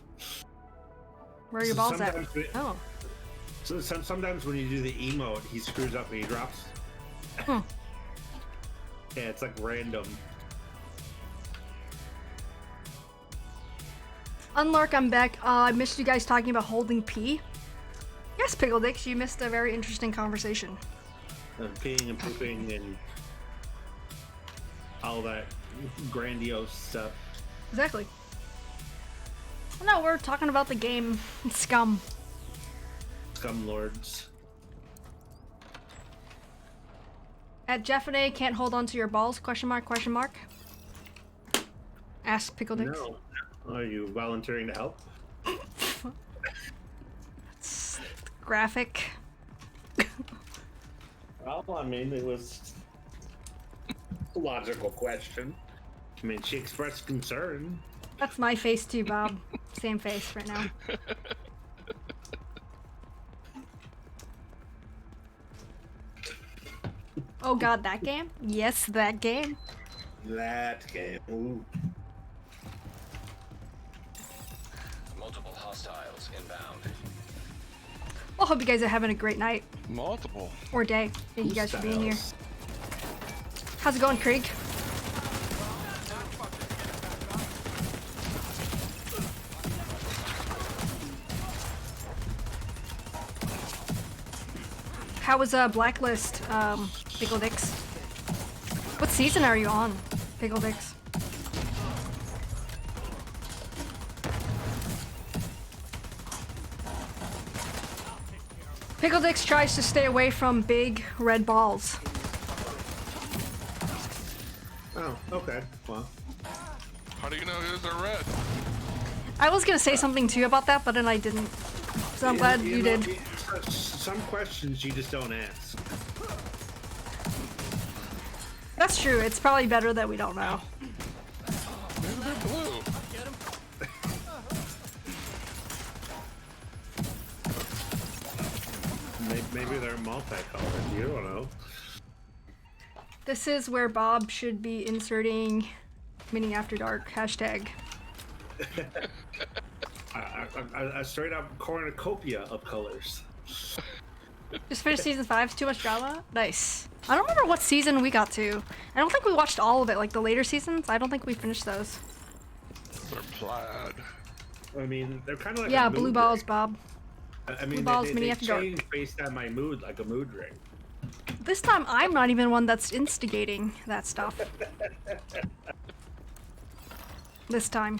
A: Where are your balls at?
D: Sometimes we-
A: Oh.
D: So sometimes when you do the emote, he screws up and he drops.
A: Hmm.
D: Yeah, it's like random.
A: Unlark, I'm back. I missed you guys talking about holding P. Yes, Pickle Dicks, you missed a very interesting conversation.
D: And peeing and pooping and all that grandiose stuff.
A: Exactly. No, we're talking about the game Scum.
D: Scum lords.
A: At Jeffane, can't hold on to your balls? Question mark, question mark. Ask Pickle Dicks.
D: No. Are you volunteering to help?
A: It's graphic.
D: Well, I mean, it was a logical question. I mean, she expressed concern.
A: That's my face too, Bob. Same face right now. Oh god, that game? Yes, that game.
D: That game. Ooh.
C: Multiple hostiles inbound.
A: Well, hope you guys are having a great night
B: Multiple.
A: or day. Thank you guys for being here.
D: Styles.
A: How's it going, Krieg? How was Blacklist, Pickle Dicks? What season are you on, Pickle Dicks? Pickle Dicks tries to stay away from big red balls.
D: Oh, okay. Well,
B: How do you know his are red?
A: I was gonna say something too about that, but then I didn't. So I'm glad you
D: know,
A: did.
D: Some questions you just don't ask.
A: That's true. It's probably better that we don't know.
B: Maybe they're blue.
D: Maybe they're multicolored. You don't know.
A: This is where Bob should be inserting Mini After Dark hashtag.
D: A straight up cornucopia of colors.
A: Just finished season 5. Too much drama. Nice. I don't remember what season we got to. I don't think we watched all of it. Like the later seasons. I don't think we finished those.
B: They're plaid.
D: I mean, they're kind of like
A: Yeah,
D: a mood
A: blue balls,
D: ring.
A: Bob.
D: I mean,
A: blue balls,
D: they,
A: Mini
D: they
A: After Dark.
D: change based on my mood, like a mood ring.
A: This time I'm not even one that's instigating that stuff. This time.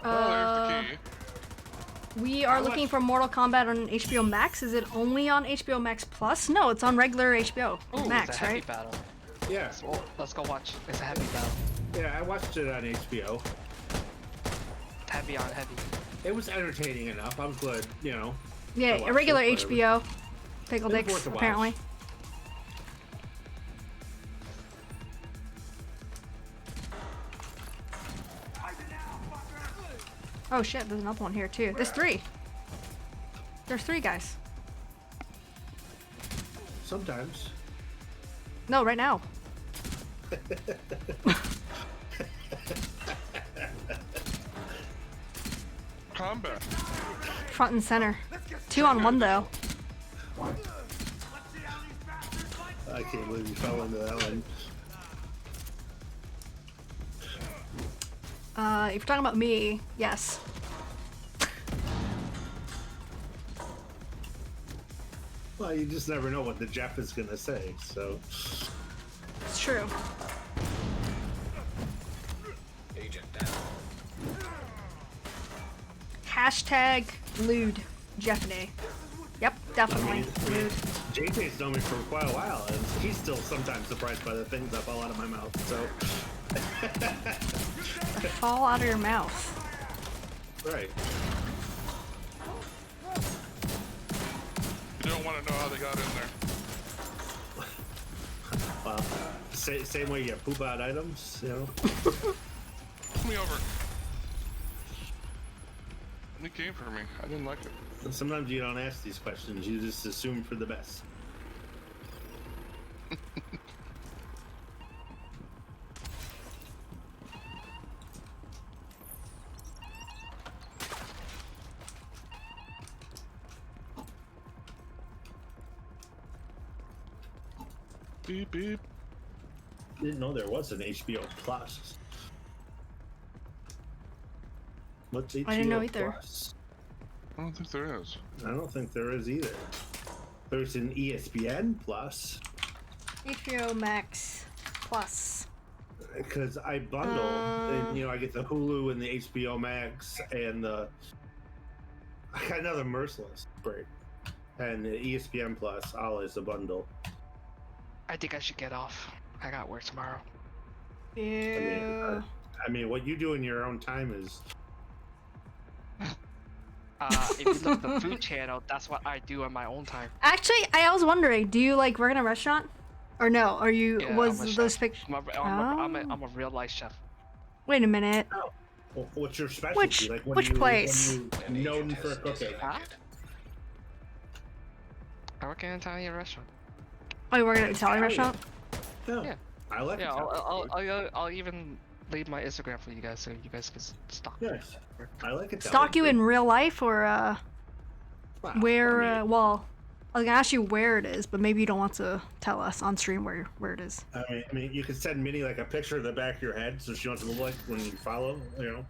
B: Oh, there's the key.
A: We are looking for Mortal Kombat on HBO Max. Is it only on HBO Max Plus? No, it's on regular HBO
E: Ooh,
A: Max,
E: it's a heavy
A: right?
E: battle.
D: Yeah,
E: Well, let's go watch. It's a heavy battle.
D: yeah, I watched it on HBO.
E: Heavy on heavy.
D: It was entertaining enough. I was glad, you know. I
A: Yeah,
D: watched
A: a regular
D: it, whatever.
A: HBO. Pickle
D: It was
A: Dicks,
D: worth a watch.
A: apparently. Oh shit, there's another one here too. There's 3. There's 3 guys.
D: Sometimes.
A: No, right now.
B: Combat.
A: Front and center. 2 on 1 though.
D: I can't believe you fell into that one.
A: If you're talking about me, yes.
D: Well, Well, you just never know what the Jeff is gonna say, so.
A: It's true.
C: Agent down.
A: Hashtag lewd Jeffney. Yep, definitely lewd.
D: JJ's known me for quite a while, and he's still sometimes surprised by the things that fall out of my mouth, so.
A: Fall out of your mouth.
D: Right.
B: You don't want to know how they got in there.
D: Well, same way you poop out items, you know?
B: Come me over. It came for me. I didn't like it.
D: And sometimes you don't ask these questions, you just assume for the best.
B: Beep beep.
D: Didn't know there was an HBO Plus. What's HBO
A: I didn't know either.
D: Plus?
B: I don't think there is.
D: I don't think there is either. There's an ESPN Plus.
A: HBO Max Plus.
D: Because I bundle, and, you know, I get the Hulu and the HBO Max and the. I got another Merciless break, and the ESPN Plus all is a bundle.
E: I think I should get off. I got work tomorrow.
A: Ew.
D: I mean, what you do in your own time is.
E: If you look at the food channel, that's what I do on my own time.
A: Actually, I was wondering, do you like work in a restaurant? Or no? Are you
E: Yeah,
A: was
E: I'm a
A: those
E: chef.
A: pictures?
E: I'm a real life chef.
A: Wait a minute.
D: Well, what's your specialty?
A: Which-
D: what
A: which
D: do you,
A: place?
D: What
C: An
D: are you known
C: agent
D: for
C: has
D: cooking?
C: disconnected.
E: I work in an Italian restaurant.
A: Oh, you work at an Italian restaurant?
D: No,
E: Yeah.
D: I like
E: Yeah,
D: it.
E: I'll even leave my Instagram for you guys so you guys can stalk.
D: Yes, I like it.
A: Stalk you in real life or where? Well, I was gonna ask you where it is, but maybe you don't want to tell us on stream where it is.
D: I mean, you could send Minnie like a picture of the back of your head, so she wants to look like when you follow. You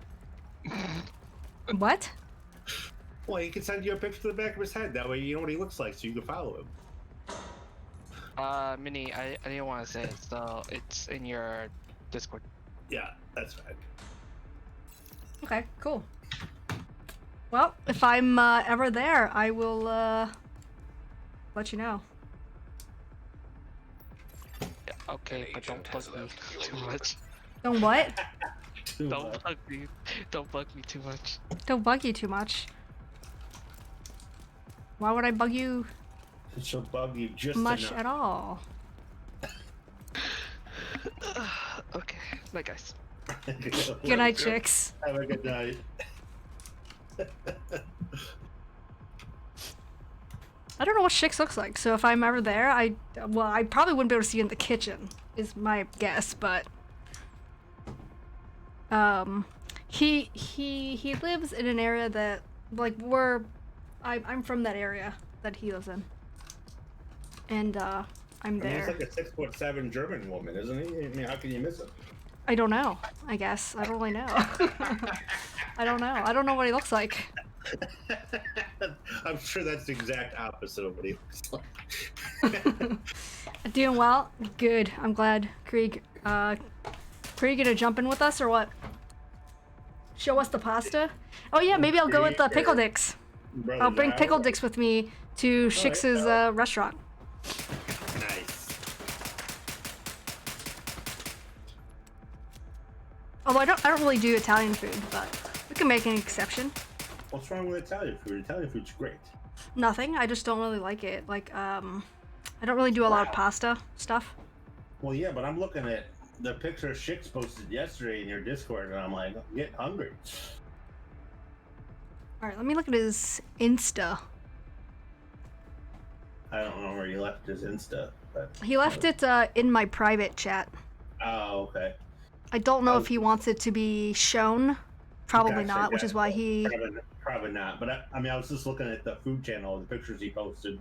D: know.
A: What?
D: Well, he can send you a picture of the back of his head. That way, you know what he looks like, so you can follow him.
E: Minnie, I didn't want to say it, so it's in your Discord.
D: Yeah, that's fine.
A: Okay, cool. Well, if I'm ever there, I will let you know.
E: Yeah, okay,
C: An
E: but don't
C: agent
E: bug
C: has
E: me
C: left your
E: too
C: room.
E: much.
A: Don't what?
E: Don't bug me. Don't bug me too much.
A: Don't bug you too much. Why would I bug you
D: She'll bug you just
A: much
D: enough.
A: at all?
E: Okay, bye guys.
A: Good night, chicks.
D: Have a good night.
A: I don't know what Shix looks like, so if I'm ever there, I probably wouldn't be able to see in the kitchen, is my guess, but he lives in an area that like I'm from that area that he lives in, and I'm
D: I mean,
A: there.
D: he's like a 6'7" German woman, isn't he? I mean, how can you miss him?
A: I don't know. I guess I don't really know. I don't know. I don't know what he looks like.
D: I'm sure that's the exact opposite of what he looks like.
A: Doing well? Good. I'm glad. Krieg, Krieg gonna jump in with us or what? Show us the pasta? Oh yeah, maybe I'll go with the pickle dicks.
D: Brother
A: I'll bring
D: Giles.
A: pickle dicks with me to Shix's restaurant.
D: Nice.
A: Although I don't really do Italian food, but we can make an exception.
D: What's wrong with Italian food? Italian food's great.
A: Nothing. I just don't really like it. Like I don't really do a lot of pasta stuff.
D: Well, yeah, but I'm looking at the picture Shix posted yesterday in your Discord, and I'm like, I'm getting hungry.
A: All right, let me look at his Insta.
D: I don't know where he left his Insta, but
A: He left it in my private chat.
D: oh, okay.
A: I don't know if he wants it to be shown. Probably
D: Gotcha,
A: not, which is why he.
D: Probably not. But I mean, I was just looking at the food channel, the pictures he posted.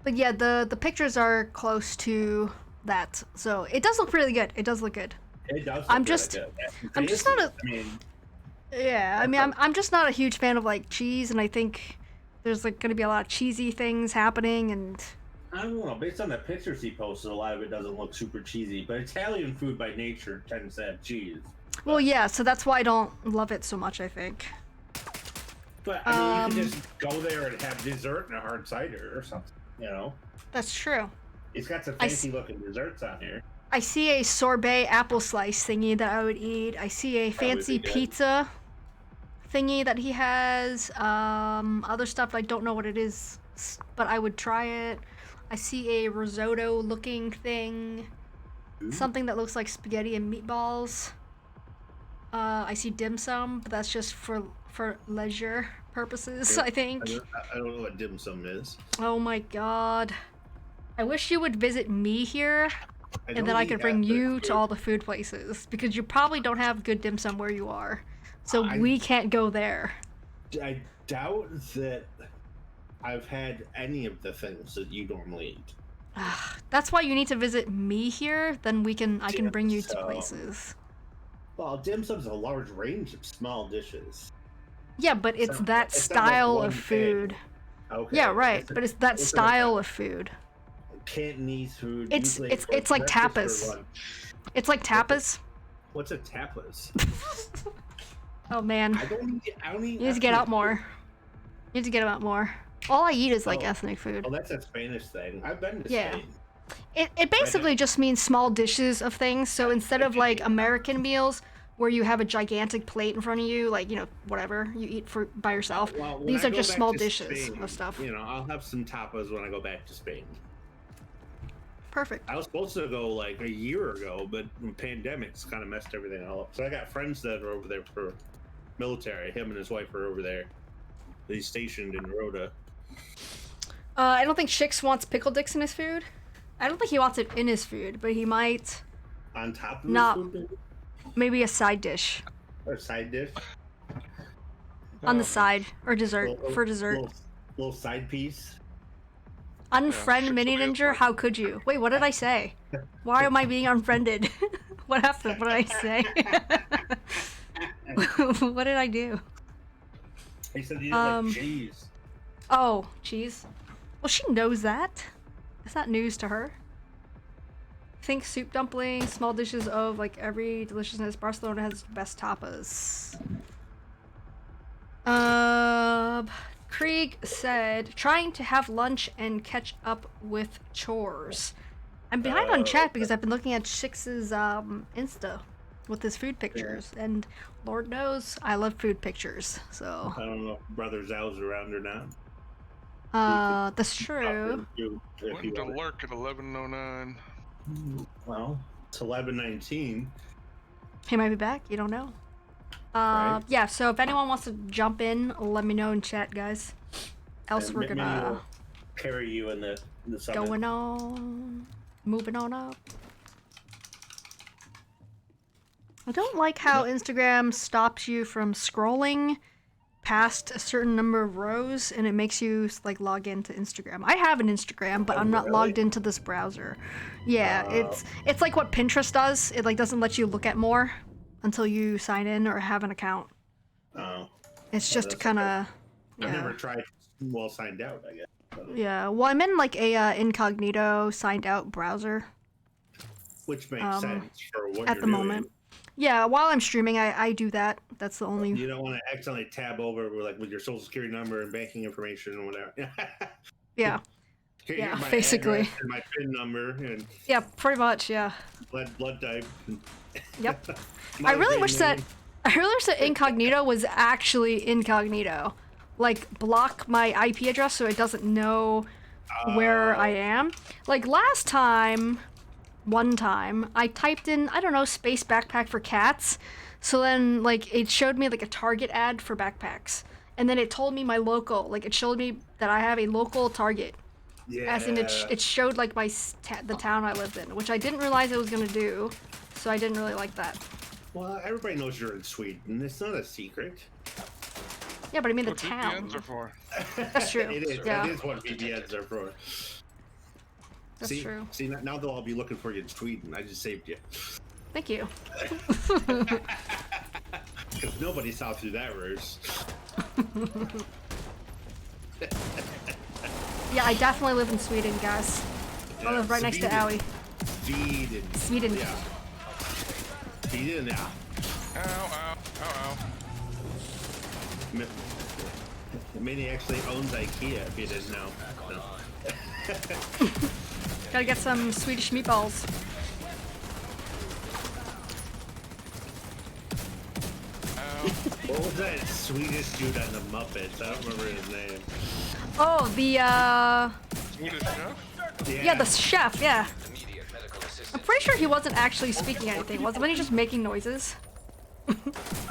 A: But yeah, the pictures are close to that, so it does look really good. It does look good.
D: It does. Look
A: I'm
D: really
A: just-
D: good.
A: I'm just not a-
D: I mean,
A: Yeah, I mean, I'm just not a huge fan of like cheese, and I think there's like gonna be a lot of cheesy things happening, and
D: I don't know. Based on the pictures he posted, a lot of it doesn't look super cheesy. But Italian food by nature tends to have cheese.
A: Well, yeah, so that's why I don't love it so much, I think.
D: But I mean, you can just go there and have dessert and a hard cider or something. You know.
A: That's true.
D: He's got some fancy looking desserts on here.
A: I see a sorbet apple slice thingy that I would eat. I see a fancy pizza thingy that he has. Other stuff I don't know what it is, but I would try it. I see a risotto looking thing.
D: Ooh.
A: Something that looks like spaghetti and meatballs. I see dim sum, but that's just for leisure purposes, I think.
D: I don't know what dim sum is.
A: Oh my god. I wish you would visit me here, and then I could bring you to all the food places, because you probably don't have good dim sum where you are. So we can't go there.
D: I doubt that I've had any of the things that you normally eat.
A: That's why you need to visit me here, then I can bring you to places.
D: Well, dim sum's a large range of small dishes.
A: Yeah, but it's that style of food.
D: Okay.
A: Yeah, right, but it's that style of food.
D: Cantonese food.
A: It's like tapas. It's like tapas.
D: What's a tapas?
A: Oh man.
D: I don't eat
A: You need to get out more. You need to get out more. All I eat is like ethnic food.
D: Oh, that's a Spanish thing. I've been to Spain.
A: It basically just means small dishes of things. So instead of like American meals where you have a gigantic plate in front of you, like, you know, whatever you eat by yourself, these are just small dishes of stuff.
D: You know, I'll have some tapas when I go back to Spain.
A: Perfect.
D: I was supposed to go like a year ago, but the pandemic's kind of messed everything all up. So I got friends that are over there for military. Him and his wife are over there. He's stationed in Rhoda.
A: I don't think Shix wants pickle dicks in his food. I don't think he wants it in his food, but he might.
D: On top of his food?
A: Maybe a side dish.
D: Or a side dish?
A: On the side. Or dessert. For dessert.
D: Little side piece.
A: Unfriend minininjer? How could you? Wait, what did I say? Why am I being unfriended? What happened? What did I say? What did I do?
D: He said you didn't like cheese.
A: Oh, cheese. Well, she knows that. It's not news to her. Think soup dumplings, small dishes of like every deliciousness. Barcelona has the best tapas. Krieg said, trying to have lunch and catch up with chores. I'm behind on chat because I've been looking at Shix's Insta with his food pictures, and Lord knows I love food pictures. So
D: I don't know if Brother Zhao's around or not.
A: That's true.
B: Went to work at 11:09.
D: Well, it's 11:19.
A: He might be back. You don't know.
D: Right.
A: Yeah, so if anyone wants to jump in, let me know in chat, guys. Else we're gonna
D: carry you in the summit.
A: going on, moving on up. I don't like how Instagram stops you from scrolling past a certain number of rows, and it makes you like log into Instagram. I have an Instagram, but I'm not logged into this browser. Yeah, it's like what Pinterest does. It like doesn't let you look at more until you sign in or have an account.
D: Oh.
A: It's just kind of.
D: I've never tried well signed out, I guess.
A: Yeah, well, I'm in like a incognito signed out browser.
D: Which makes sense for what
A: at
D: you're
A: the moment. Yeah, while I'm streaming, I do that. That's the only.
D: You don't want to accidentally tab over with your social security number and banking information and whatever.
A: Yeah. Yeah, basically.
D: And my PIN number and.
A: Yeah, pretty much. Yeah.
D: Blood type.
A: Yep. I really wish that incognito was actually incognito. Like, block my IP address so it doesn't know where I am. Like, one time, I typed in, I don't know, space backpack for cats. So then, like, it showed me, like, a Target ad for backpacks. And then it told me my local, like, it showed me that I have a local Target. Yeah. As in, it showed, like, the town I lived in, which I didn't realize it was going to do. So I didn't really like that.
D: Well, everybody knows you're in Sweden. It's not a secret.
A: Yeah, but I mean
B: What
A: the town.
B: VPNs are for.
A: That's true.
D: It is.
A: Yeah.
D: It is what VPNs are for.
A: That's true.
D: See, now they'll all be looking for you in Sweden. I just saved you.
A: Thank you.
D: Because nobody saw through that ruse.
A: Yeah, I definitely live in Sweden, guys. I live right next to Owie. Sweden.
D: Yeah. Sweden, yeah.
B: Ow, ow, ow, ow.
D: Minnie actually owns IKEA, if you didn't know. No.
A: Gotta get some Swedish meatballs.
D: What was that Swedish dude on the Muppets? I don't remember his name.
A: Oh, the
B: Swedish chef?
A: yeah, the chef, yeah.
C: Immediate medical assistance.
A: I'm pretty sure he wasn't actually speaking anything, wasn't he? Just making noises.
D: I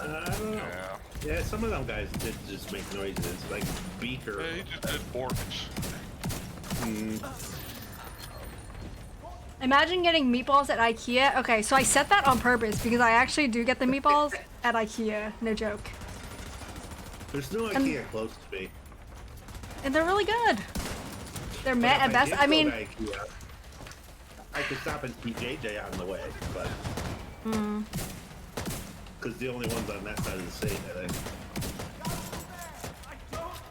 D: don't know.
B: Yeah.
D: Yeah, some of them guys did just make noises, like Beaker.
B: Yeah, he just did orcs.
A: Imagine getting meatballs at IKEA. Okay, so I said that on purpose because I actually do get the meatballs at IKEA. No joke.
D: There's no IKEA close to me.
A: And they're really good. They're
D: But
A: met
D: if
A: at best.
D: did
A: I
D: go
A: mean,
D: to IKEA, I could stop and see JJ on the way, but because the only ones on that side of the state, I think.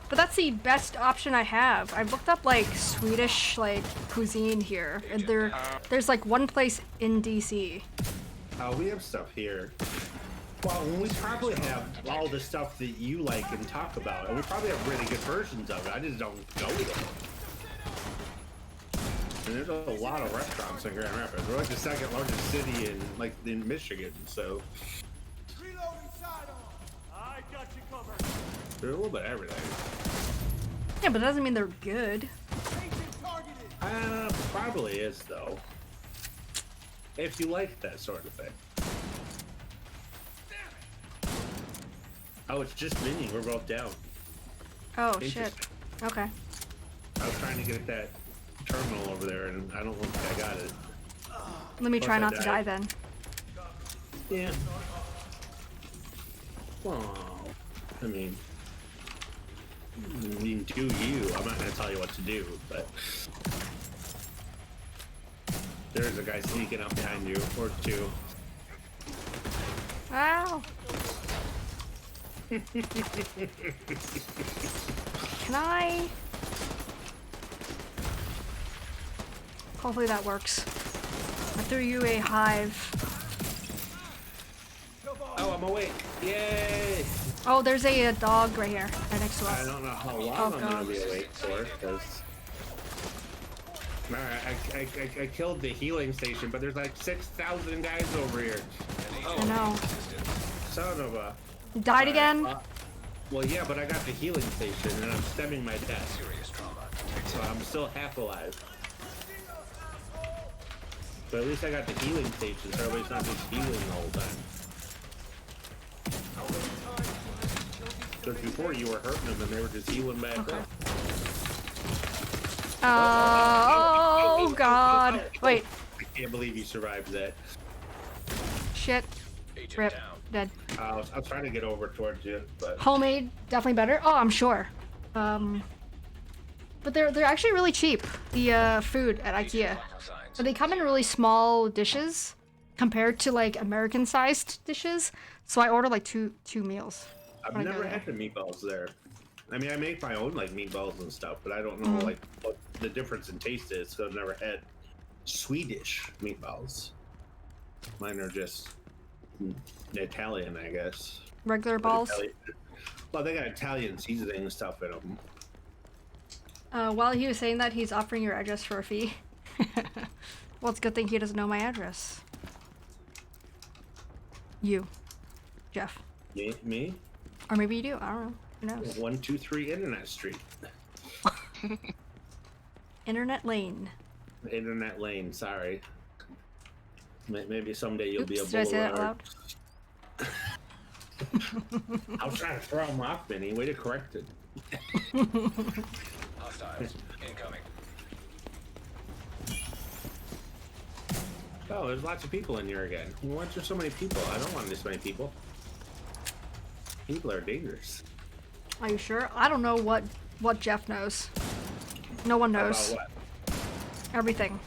A: but that's the best option I have. I've looked up like Swedish like cuisine here, and there's like one place in DC.
D: We have stuff here. Well, we probably have all the stuff that you like and talk about, and we probably have really good versions of it. I just don't go to them. And there's a lot of restaurants in Grand Rapids. We're like the second largest city in Michigan, so there's a little bit of everything.
A: Yeah, but it doesn't mean they're good.
D: Probably is though. If you like that sort of thing. Oh, it's just Minnie. We're both down.
A: Oh shit.
D: Interesting.
A: Okay.
D: I was trying to get that terminal over there, and I don't think I got it.
A: Let me try
D: Plus I
A: not to die then.
D: Yeah. Well, I mean, do you. I'm not going to tell you what to do, but there's a guy sneaking up behind you, or two.
A: Ow. Can I? Hopefully that works. I threw you a hive.
D: Oh, I'm awake. Yay!
A: Oh, there's a dog right here, right next to
D: I
A: us.
D: don't know how long
A: Oh,
D: I'm going
A: God.
D: to be awake for, because I killed the healing station, but there's like 6,000 guys over here.
A: I know.
D: Son of a...
A: Died again?
D: Well, yeah, but I got the healing station, and I'm stemming my death.
C: Serious trauma.
D: So I'm still half alive. But at least I got the healing station, so everybody's not just healing the whole time. Because before you were hurting them and they were just healing back up.
A: Oh god. Wait.
D: I can't believe you survived that.
A: Shit.
C: Agent
A: Rip.
C: down.
A: Dead.
D: I was trying to get over towards you, but
A: Homemade, definitely better. Oh, I'm sure. But they're actually really cheap. The food at IKEA. But they come in really small dishes compared to like American-sized dishes. So I order like two meals.
D: I've
A: when I go
D: never
A: there.
D: had the meatballs there. I mean, I make my own like meatballs and stuff, but I don't know like what the difference in taste is. So I've never had Swedish meatballs. Mine are just Italian, I guess.
A: Regular
D: But
A: balls.
D: Well, they got Italian seasoning and stuff in them.
A: While he was saying that, he's offering your address for a fee. Well, it's a good thing he doesn't know my address. You. Jeff.
D: Me?
A: Or maybe you do. I don't know. Who knows?
D: 123 Internet Street.
A: Internet lane.
D: Internet Lane, sorry. Maybe someday you'll be a
A: Oops, did I say that
D: boulevard.
A: loud?
D: I was trying to throw him off, Benny. Way to correct it.
C: Hostiles incoming.
D: Oh, there's lots of people in here again. Why are there so many people? I don't want this many people. People are dangerous.
A: Are you sure? I don't know what Jeff knows. No one knows.
D: About what?
A: Everything.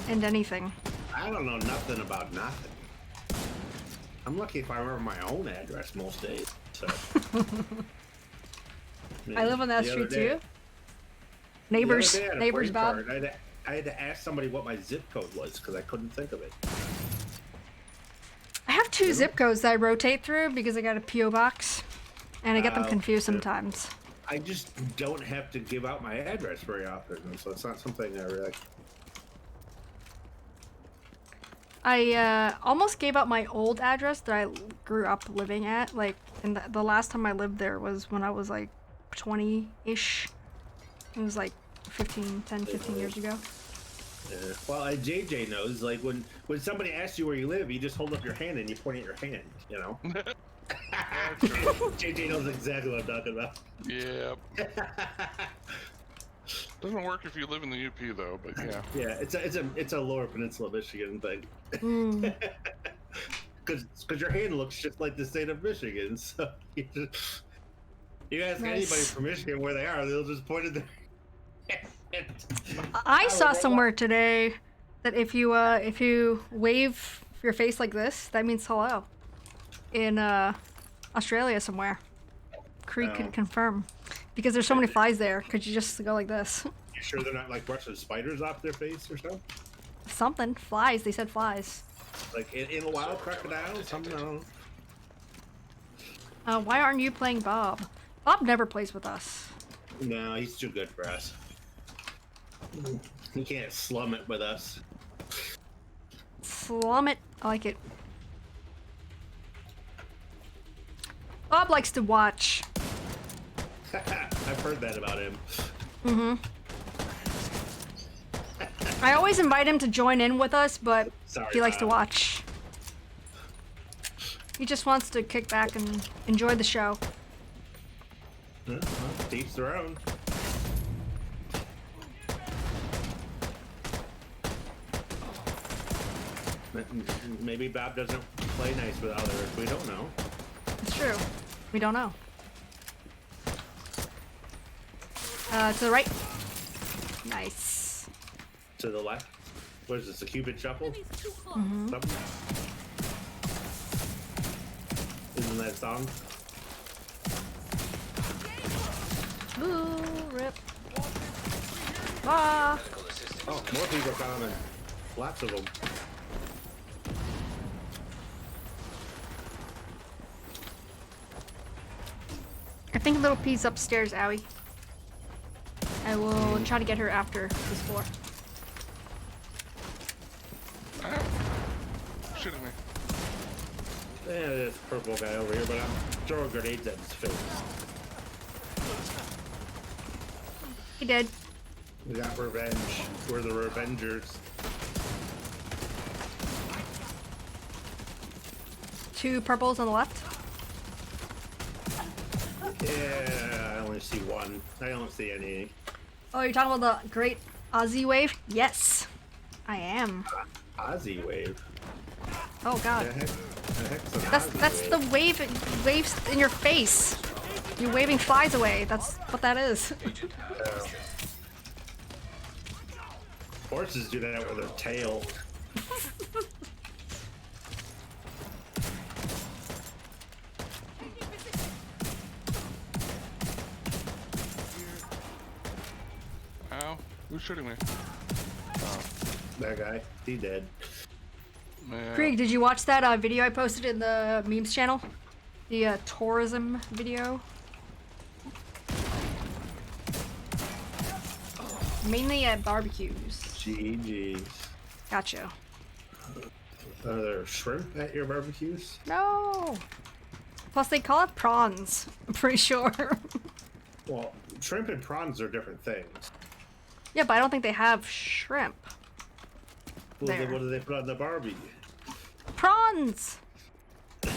A: And anything.
D: I don't know nothing about nothing. I'm lucky if I remember my own address most days. So.
A: I live on that
D: The
A: street
D: other day-
A: too. Neighbors.
D: the other day I had a
A: Neighbors,
D: frame
A: Bob.
D: card. I had to ask somebody what my zip code was because I couldn't think of it.
A: I have two zip codes that I rotate through because I got a PO box, and I get them confused sometimes.
D: I just don't have to give out my address very often, so it's not something I really.
A: I almost gave out my old address that I grew up living at. Like, and the last time I lived there was when I was like 20-ish. It was like 15 years ago.
D: Yeah. Well, JJ knows, like, when somebody asks you where you live, you just hold up your hand and you point at your hand, you know? JJ knows exactly what I'm talking about.
B: Yeah. Doesn't work if you live in the UP though, but yeah.
D: Yeah, it's a Lower Peninsula, Michigan thing. Because your hand looks just like the state of Michigan, so you ask anybody from Michigan where they are, they'll just point at their hand.
A: I saw somewhere today that if you wave your face like this, that means hello. In Australia somewhere. Creek could confirm. Because there's so many flies there, could you just go like this?
D: You sure they're not like brushing spiders off their face or something?
A: Something. Flies. They said flies.
D: Like in a wild crocodile? Something, I don't know.
A: Why aren't you playing Bob? Bob never plays with us.
D: No, he's too good for us. He can't slum it with us.
A: Slum it. I like it. Bob likes to watch.
D: I've heard that about him.
A: I always invite him to join in with us, but
D: Sorry,
A: he likes to
D: Bob.
A: watch. He just wants to kick back and enjoy the show.
D: Well, each their own. Maybe Bob doesn't play nice with others. We don't know.
A: It's true. We don't know. To the right. Nice.
D: To the left. What is this? A Cupid shuffle? Something? Isn't that a song?
A: Ooh, rip. Ah.
D: Oh, more people coming. Lots of them.
A: I think Little P's upstairs, Owie. I will try to get her after this floor.
B: Shooting me.
D: Yeah, there's a purple guy over here, but I'm throwing grenades at his face.
A: He did.
D: We got revenge. We're the Revengers.
A: 2 purples on the left.
D: Yeah, I only see one. I don't see any.
A: Oh, you're talking about the great Aussie wave? Yes, I am.
D: Aussie wave.
A: Oh God.
D: The heck's an
A: That's
D: Aussie
A: the wave. It waves in your face. You're waving flies away. That's what that is.
D: Horses do that with their tail.
B: Ow. Who's shooting me?
D: That guy. He dead.
B: Man.
A: Krieg, did you watch that video I posted in the memes channel? The tourism video. Mainly at barbecues.
D: GG's.
A: Gotcha.
D: Are there shrimp at your barbecues?
A: No. Plus they call it prawns. I'm pretty sure.
D: Well, shrimp and prawns are different things.
A: Yeah, but I don't think they have shrimp.
D: Well, then
A: There.
D: what do they put on the barbie?
A: Prawns.
D: That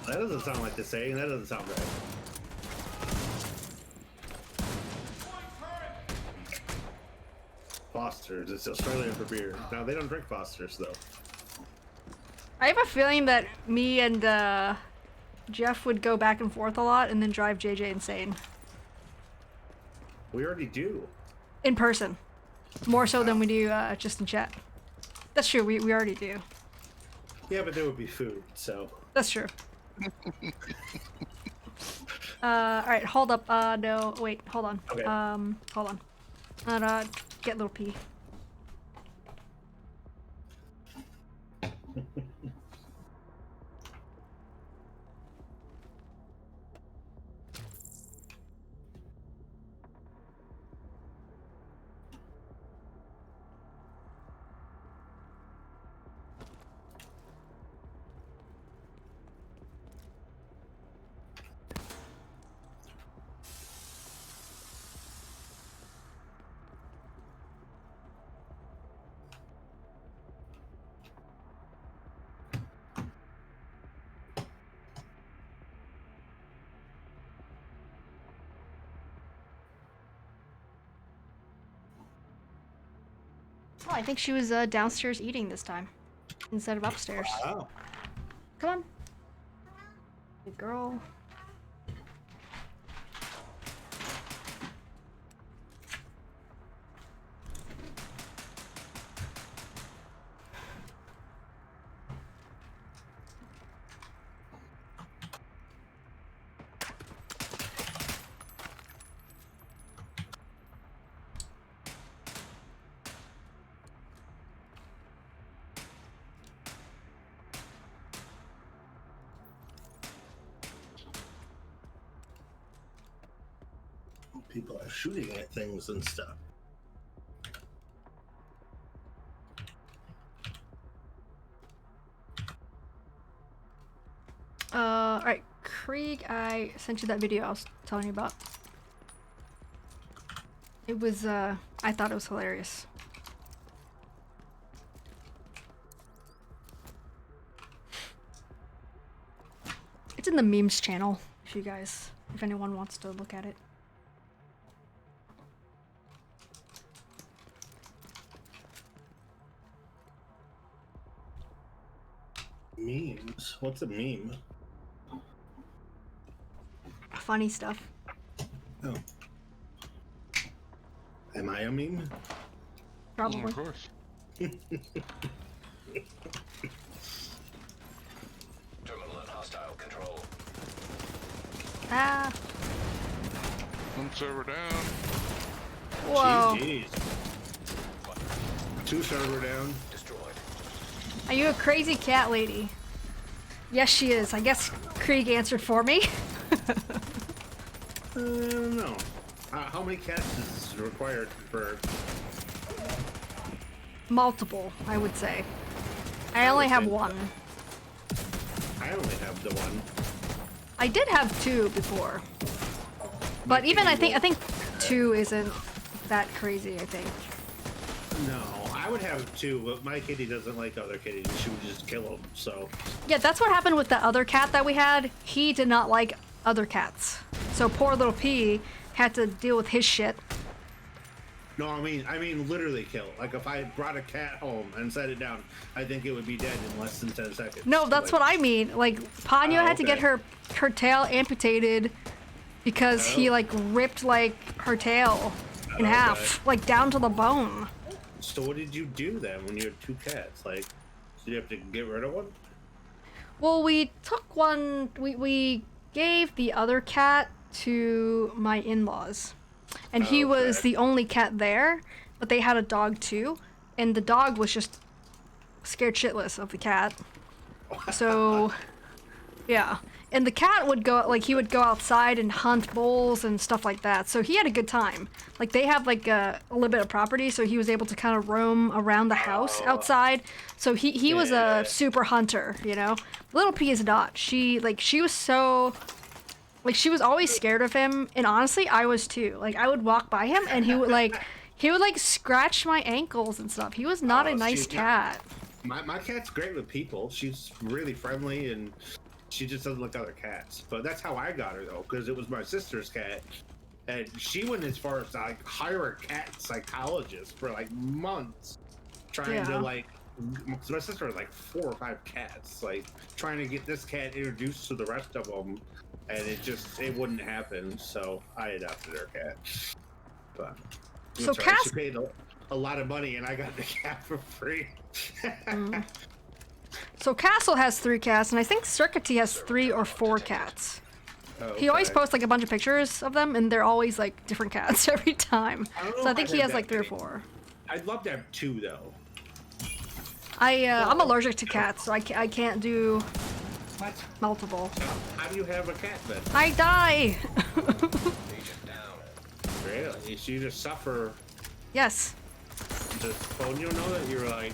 D: doesn't sound like the saying. That doesn't sound right. Foster's. It's Australian for beer. Now, they don't drink Foster's, though.
A: I have a feeling that me and Jeff would go back and forth a lot and then drive JJ insane.
D: We already do.
A: In person. More so than we do just in chat. That's true, we already do.
D: Yeah, but there would be food, so.
A: That's true. Alright, hold up. No, wait, hold on.
D: Okay.
A: Hold on. get little P. Oh, I think she was downstairs eating this time instead of upstairs.
D: Oh.
A: Come on. Good girl.
D: People are shooting at things and stuff.
A: Alright, Krieg, I sent you that video I was telling you about. It was, I thought it was hilarious. It's in the memes channel, if anyone wants to look at it.
D: Memes? What's a meme?
A: Funny stuff.
D: Oh. Am I a meme?
A: Probably.
B: Of course.
C: Terminal and hostile control.
A: Ah.
B: One server down.
A: Whoa.
D: Jeez. Two server down.
C: Destroyed.
A: Are you a crazy cat lady? Yes, she is. I guess Krieg answered for me.
D: No. How many cats is required for?
A: Multiple, I would say. I only have one.
D: I only have the one.
A: I did have two before. But even I think two isn't that crazy, I think.
D: No, I would have two, but my kitty doesn't like other kitties. She would just kill them, so.
A: Yeah, that's what happened with the other cat that we had. He did not like other cats. So poor little P had to deal with his shit.
D: No, I mean literally kill. Like if I brought a cat home and set it down, I think it would be dead in less than 10 seconds.
A: No, that's
D: like,
A: what I mean. Like Ponyo had to get
D: okay.
A: her tail amputated because he like ripped like her tail in half, like down to the bone.
D: So what did you do then when you had two cats? Like, did you have to get rid of one?
A: Well, we took one. We gave the other cat to my in-laws, and he was the only cat there. But they had a dog too, and the dog was just scared shitless of the cat. So, yeah. And the cat would go, like, he would go outside and hunt bulls and stuff like that. So he had a good time. Like, they have, like, a little bit of property, so he was able to kind of roam around the house outside. So he was a super hunter, you know? Little P is not. She was so... Like, she was always scared of him, and honestly, I was too. Like, I would walk by him, and he would, like, scratch my ankles and stuff. He was not a nice cat.
D: My cat's great with people. She's really friendly, and she just doesn't like other cats. But that's how I got her, though, because it was my sister's cat. And she went as far as to, like, hire a cat psychologist for, like, months. Trying to, like... So my sister had, like, 4 or 5 cats. Like, trying to get this cat introduced to the rest of them. And it wouldn't happen. So I adopted her cat. But...
A: So
D: she
A: Cass...
D: paid a lot of money, and I got the cat for free.
A: So Castle has 3 cats, and I think Circuity has 3 or 4 cats.
D: Oh,
A: He always
D: okay.
A: posts like a bunch of pictures of them, and they're always like different cats every time.
D: I don't know
A: So I
D: if
A: think
D: I'd
A: he
D: have
A: has like
D: that
A: 3 or
D: many.
A: 4.
D: I'd love to have 2 though.
A: I'm allergic to cats, so I can't do
D: What?
A: multiple.
D: How do you have a cat then?
A: I die.
C: Agent down.
D: Really? So you just suffer.
A: Yes.
D: Does Ponyo know that you're like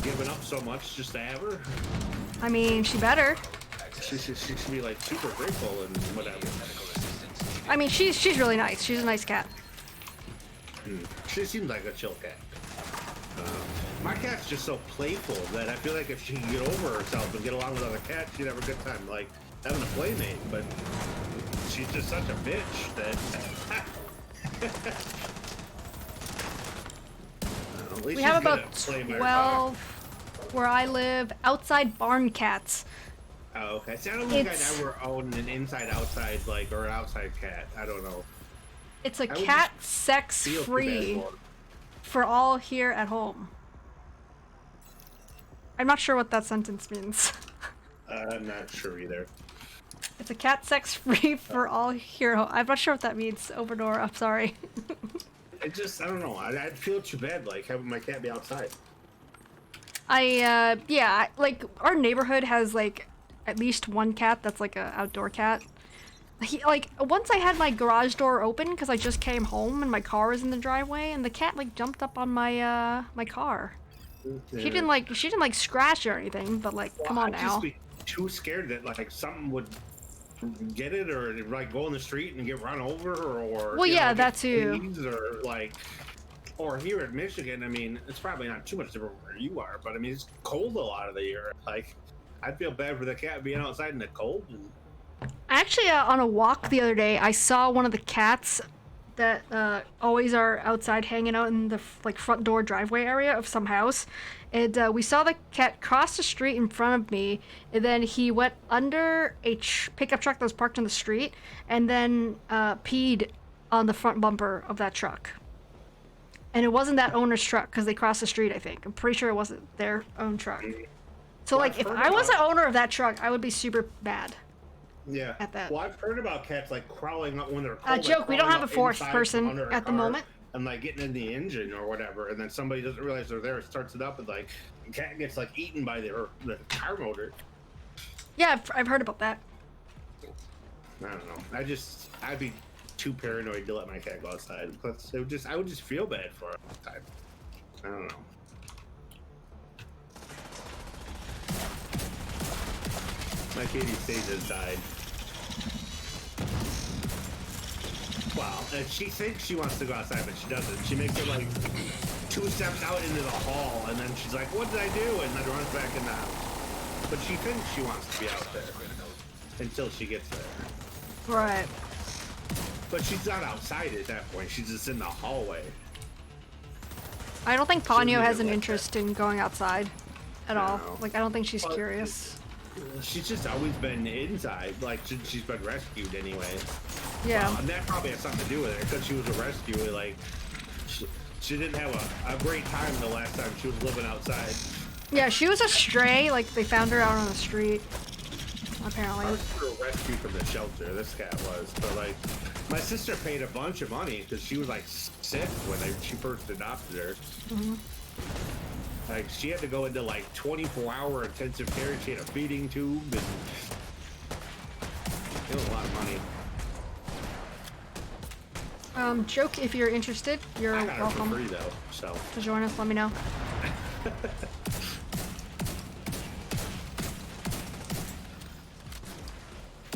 D: giving up so much just to have her?
A: I mean, she better.
D: She should be like super grateful and whatever.
A: I mean, she's really nice. She's a nice cat.
D: She seems like a chill cat. My cat's just so playful that I feel like if she can get over herself and get along with other cats, she'd have a good time, like having a playmate. But she's just such a bitch that. At least
A: We
D: she's
A: have
D: good
A: about
D: at playing by her
A: 12 where I live outside barn cats.
D: dog. Oh, okay. See, I don't think
A: It's-
D: I'd ever own an inside-outside like or an outside cat. I don't know.
A: It's a
D: I would
A: cat
D: just
A: sex
D: Feel too bad
A: free
D: for her.
A: for all here at home. I'm not sure what that sentence means.
D: I'm not sure either.
A: It's a cat sex free for all here. I'm not sure what that means. Overdor, I'm sorry.
D: It just, I don't know. I'd feel too bad like having my cat be outside.
A: Yeah, like our neighborhood has like at least one cat that's like a outdoor cat. Like once I had my garage door open because I just came home and my car was in the driveway and the cat like jumped up on my my car. She didn't like scratch or anything, but like come on
D: I'd
A: now.
D: just be too scared that like something would get it or like go in the street and get run over or
A: Well,
D: you
A: yeah,
D: know,
A: that
D: get
A: too.
D: tased or like or here in Michigan, I mean, it's probably not too much different where you are, but I mean it's cold a lot of the year. Like I'd feel bad for the cat being outside in the cold. And
A: Actually, on a walk the other day, I saw one of the cats that always are outside hanging out in the like front door driveway area of some house. And we saw the cat cross the street in front of me, and then he went under a pickup truck that was parked on the street, and then peed on the front bumper of that truck. And it wasn't that owner's truck because they crossed the street, I think. I'm pretty sure it wasn't their own truck. So,
D: Well,
A: like,
D: I've
A: if
D: heard
A: I was the
D: about-
A: owner of that truck, I would be super bad.
D: yeah.
A: At that.
D: Well, I've heard about cats like crawling up when they're cold. like,
A: Joke, we don't
D: crawling
A: have a
D: up
A: fourth
D: inside
A: person
D: under a
A: at the
D: car
A: moment.
D: And like getting in the engine or whatever, and then somebody doesn't realize they're there, starts it up, and like the cat gets like eaten by the car motor.
A: Yeah, I've heard about that.
D: I don't know. I'd be too paranoid to let my cat go outside. Plus, I would just feel bad for her all the time. I don't know. My kitty stays inside. Wow, and she thinks she wants to go outside, but she doesn't. She makes it like 2 steps out into the hall, and then she's like, "What did I do?" And then runs back in the house. But she thinks she wants to be out there until she gets there.
A: Right.
D: But she's not outside at that point. She's just in the hallway.
A: I don't think
D: She'll
A: Ponyo
D: leave
A: has
D: it
A: an
D: like
A: interest in going outside at all.
D: No.
A: Like, I don't think she's
D: Well,
A: curious.
D: She's just always been inside, like since she's been rescued anyway.
A: Yeah.
D: And that probably has something to do with it, because she was a rescue. Like, she didn't have a great time the last time she was living outside.
A: Yeah, she was a stray. Like, they found her out on the street,
D: I
A: apparently.
D: was a rescue from the shelter. This cat was, but like, my sister paid a bunch of money because she was like sick when she first adopted her.
A: Hmm.
D: Like, she had to go into like 24-hour intensive care. She had a feeding tube, and it was a lot of money.
A: Joke, if you're interested, you're
D: I got her for
A: welcome
D: free though, so.
A: to join us. Let me know.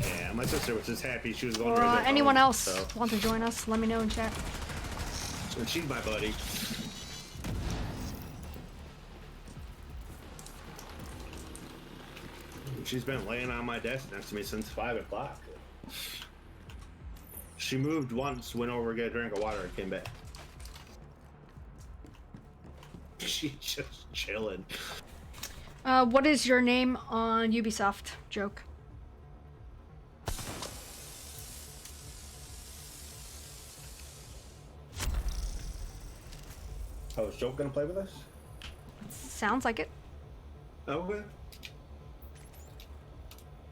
D: Yeah, my sister was just happy she was going
A: Or
D: to visit
A: anyone
D: home,
A: else
D: so.
A: want to join us, let me know in chat.
D: And she's my buddy. She's been laying on my desk next to me since 5 o'clock. She moved once, went over to get a drink of water, and came back. She's just chilling.
A: What is your name on Ubisoft? Joke.
D: Oh, is Joke gonna play with us?
A: Sounds like it.
D: Okay.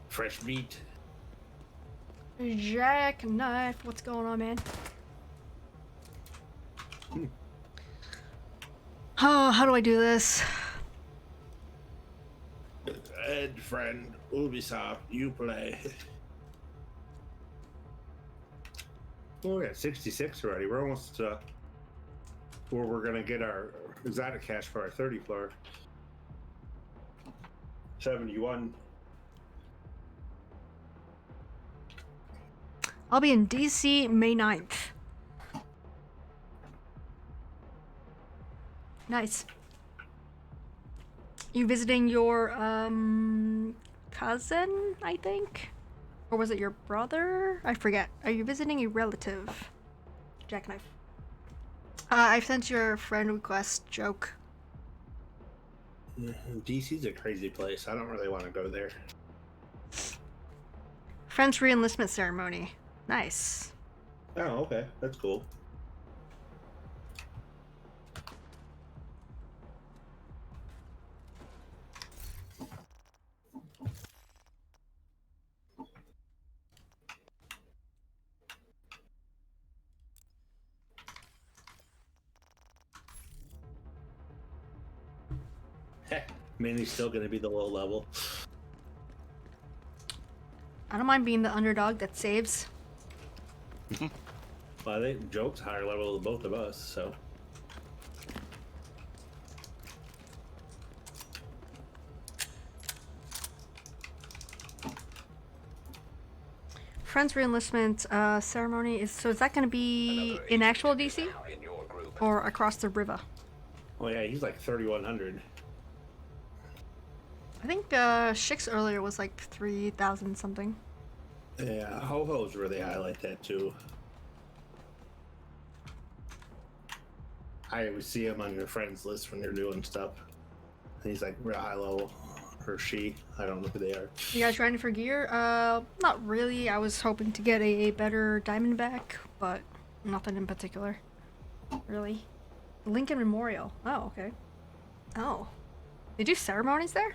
D: Fresh meat.
A: Jackknife, what's going on, man? Oh, how do I do this?
D: Ed, friend, Ubisoft, you play. Oh, we got 66 already. We're almost where we're gonna get our exotic cash for our 30 floor. 71.
A: I'll be in DC May 9th. Nice. You visiting your cousin, I think? Or was it your brother? I forget. Are you visiting a relative? Jackknife. I've sent your friend request joke.
D: DC's a crazy place. I don't really want to go there.
A: Friend's re-enlistment ceremony. Nice.
D: Oh, okay. That's cool. Manny's still going to be the low level.
A: I don't mind being the underdog that saves.
D: Well, I think Joke's higher level than both of us, so.
A: Friend's re-enlistment ceremony is so. Is that going to be in actual DC
C: In your group.
A: or across the river?
D: Oh, yeah, he's like 3,100.
A: I think Shix earlier was like 3,000 something.
D: Yeah, Ho-Ho's really highlight that too. I always see him on your friends list when they're doing stuff. And he's like real high level. Or she. I don't know who they are.
A: You guys grinding for gear? Not really. I was hoping to get a better Diamondback, but nothing in particular. Really. Lincoln Memorial. Oh, okay. Oh. They do ceremonies there?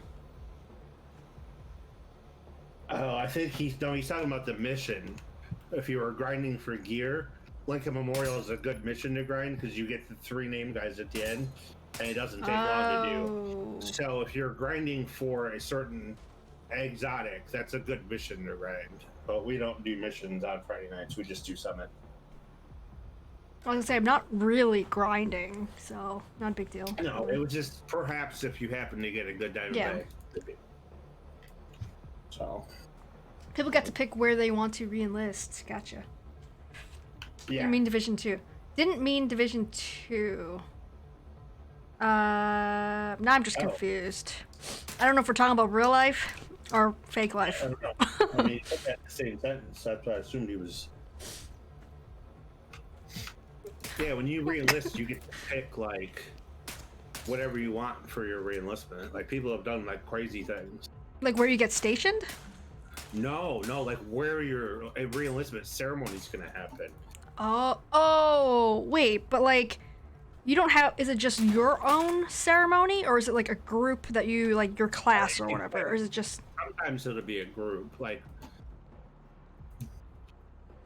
D: Oh, I think he's talking about the mission. If you were grinding for gear, Lincoln Memorial is a good mission to grind because you get the 3 name guys at the end, and it doesn't take long to do. So if you're grinding for a certain exotic, that's a good mission to grind. But we don't do missions on Friday nights. We just do summit.
A: I was gonna say, I'm not really grinding, so not a big deal.
D: No, it was just perhaps if you happen to get a good diamond
A: Yeah.
D: bag. So.
A: People get to pick where they want to re-enlist. Gotcha.
D: Yeah.
A: You mean Division 2. Didn't mean Division 2. Now I'm just confused. I don't know if we're talking about real life or fake
D: I
A: life.
D: don't know. I mean, that's the same sentence. That's why I assumed he was. Yeah, when you re-enlist, you get to pick like whatever you want for your re-enlistment. Like people have done like crazy things.
A: Like where you get stationed?
D: No, like where your re-enlistment ceremony is gonna happen.
A: Oh, wait, but like, you don't have, is it just your own ceremony, or is it like a group that you, like your class or whatever, or is it just...
D: Sometimes it'll be a group, like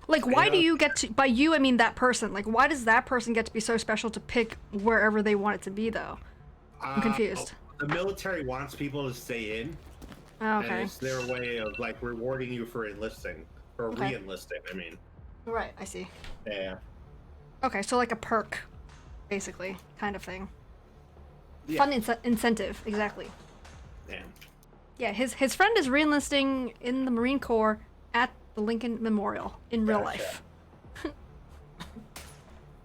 A: why do you get to, by you I mean that person, like why does that person get to be so special to pick wherever they want it to be though? I'm confused.
D: The military wants people to stay in,
A: Oh,
D: and
A: okay.
D: it's their way of like rewarding you for enlisting, or
A: Okay.
D: re-enlisting, I mean.
A: Right, I see.
D: Yeah.
A: Okay, so like a perk, basically, kind of thing.
D: Yeah.
A: Fun incentive, exactly.
D: Yeah.
A: Yeah, his friend is re-enlisting in the Marine Corps at the Lincoln Memorial in real
D: Gotcha.
A: life.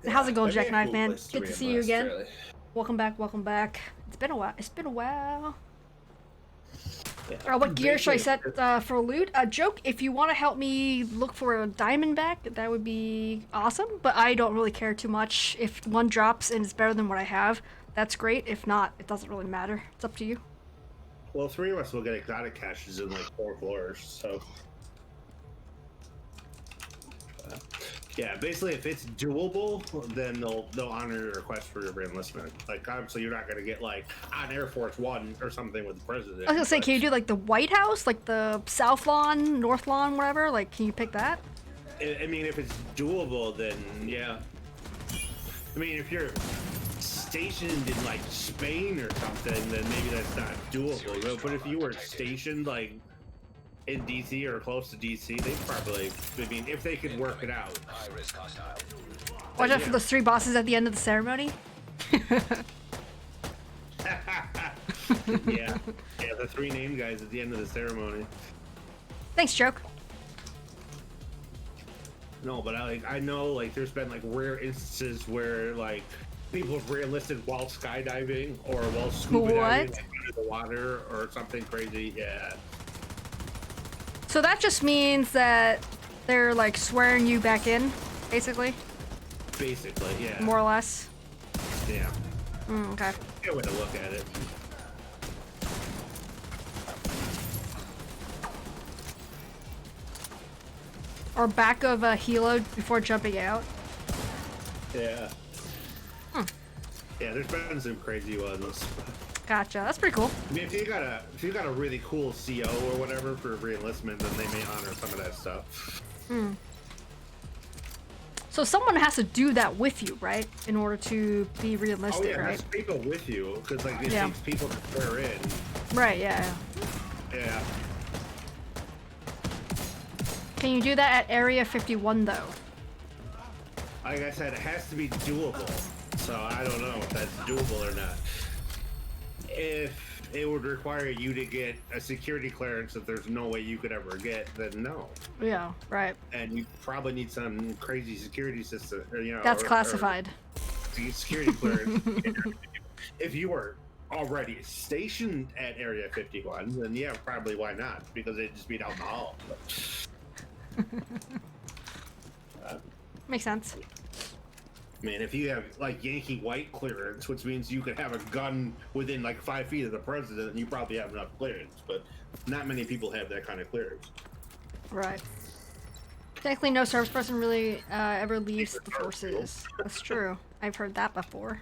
A: How's it going,
D: That'd be a
A: Jackknife
D: cool
A: man?
D: place
A: Good to see you
D: re-enlist,
A: again.
D: really.
A: Welcome back, welcome back. It's been a while. It's been a while.
D: Yeah.
A: What gear should I set
D: Basically,
A: for loot? Joke, if you want to help me look for a Diamondback, that would be awesome, but I don't really care too much. If one drops and it's better than what I have, that's great. If not, it doesn't really matter. It's up to you.
D: Well, 3 of us will get exotic caches in like 4 floors, so. Yeah, basically, if it's doable, then they'll honor your request for your reenlistment. Like, obviously, you're not gonna get like on Air Force One or something with the president.
A: I was gonna say,
D: but
A: can you do like the White House, like the South Lawn, North Lawn, whatever? Like, can you pick that?
D: I mean, if it's doable, then yeah. I mean, if you're stationed in like Spain or something, then maybe that's not doable. But if you were stationed like in DC or close to DC, they probably. I mean, if they could work it out.
C: High risk hostile.
A: Watch out
D: yeah.
A: for those 3 bosses at the end of the ceremony.
D: Yeah, the 3 named guys at the end of the ceremony.
A: Thanks, Joke.
D: No, but I know like there's been like rare instances where like people have re-enlisted while skydiving or while scuba diving like, under the water or something crazy. Yeah.
A: So that just means that they're like swearing you back in, basically,
D: Basically, yeah.
A: more or less.
D: Yeah.
A: Okay.
D: Good way to look at it.
A: Or back of a helo before jumping out.
D: Yeah. Yeah, there's been some crazy ones.
A: Gotcha. That's pretty cool.
D: I mean, if you got a really cool CO or whatever for re-enlistment, then they may honor some of that stuff.
A: So someone has to do that with you, right? In order to be
D: Oh
A: re-enlisted,
D: yeah,
A: right?
D: there's people with you because like it
A: Yeah.
D: takes people to swear in.
A: Right, yeah.
D: Yeah.
A: Can you do that at Area 51, though?
D: Like I said, it has to be doable. So I don't know if that's doable or not. If it would require you to get a security clearance that there's no way you could ever get, then no.
A: Yeah, right.
D: And you probably need some crazy security system, or, you know.
A: That's
D: or
A: classified.
D: security clearance. If you were already stationed at Area 51, then yeah, probably why not? Because it'd just be down the hall.
A: Makes sense.
D: Man, if you have like Yankee White clearance, which means you could have a gun within like 5 feet of the president, and you probably have enough clearance. But not many people have that kind of clearance.
A: Right. Technically, no service person really ever leaves the forces. That's true. I've heard that before.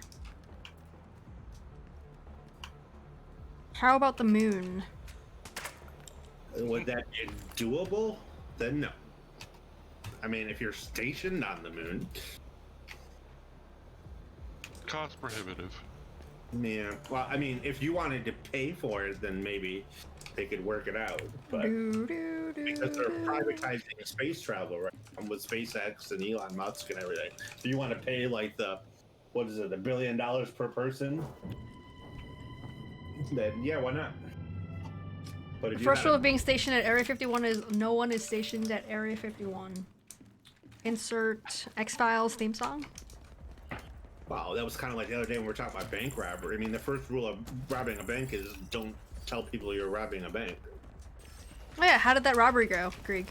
A: How about the moon?
D: Would that be doable? Then no. I mean, if you're stationed on the moon,
B: Cost prohibitive.
D: yeah. Well, I mean, if you wanted to pay for it, then maybe they could work it out. But because they're privatizing space travel, right? With SpaceX and Elon Musk and everything. If you want to pay like what is it, $1 billion per person? Then yeah, why not? But if
A: The
D: you
A: first
D: had
A: rule
D: a-
A: of being stationed at Area 51 is no one is stationed at Area 51. Insert X-Files theme song.
D: Wow, that was kind of like the other day when we were talking about bank robbery. I mean, the first rule of robbing a bank is don't tell people you're robbing a bank.
A: Oh yeah, how did that robbery go, Krieg?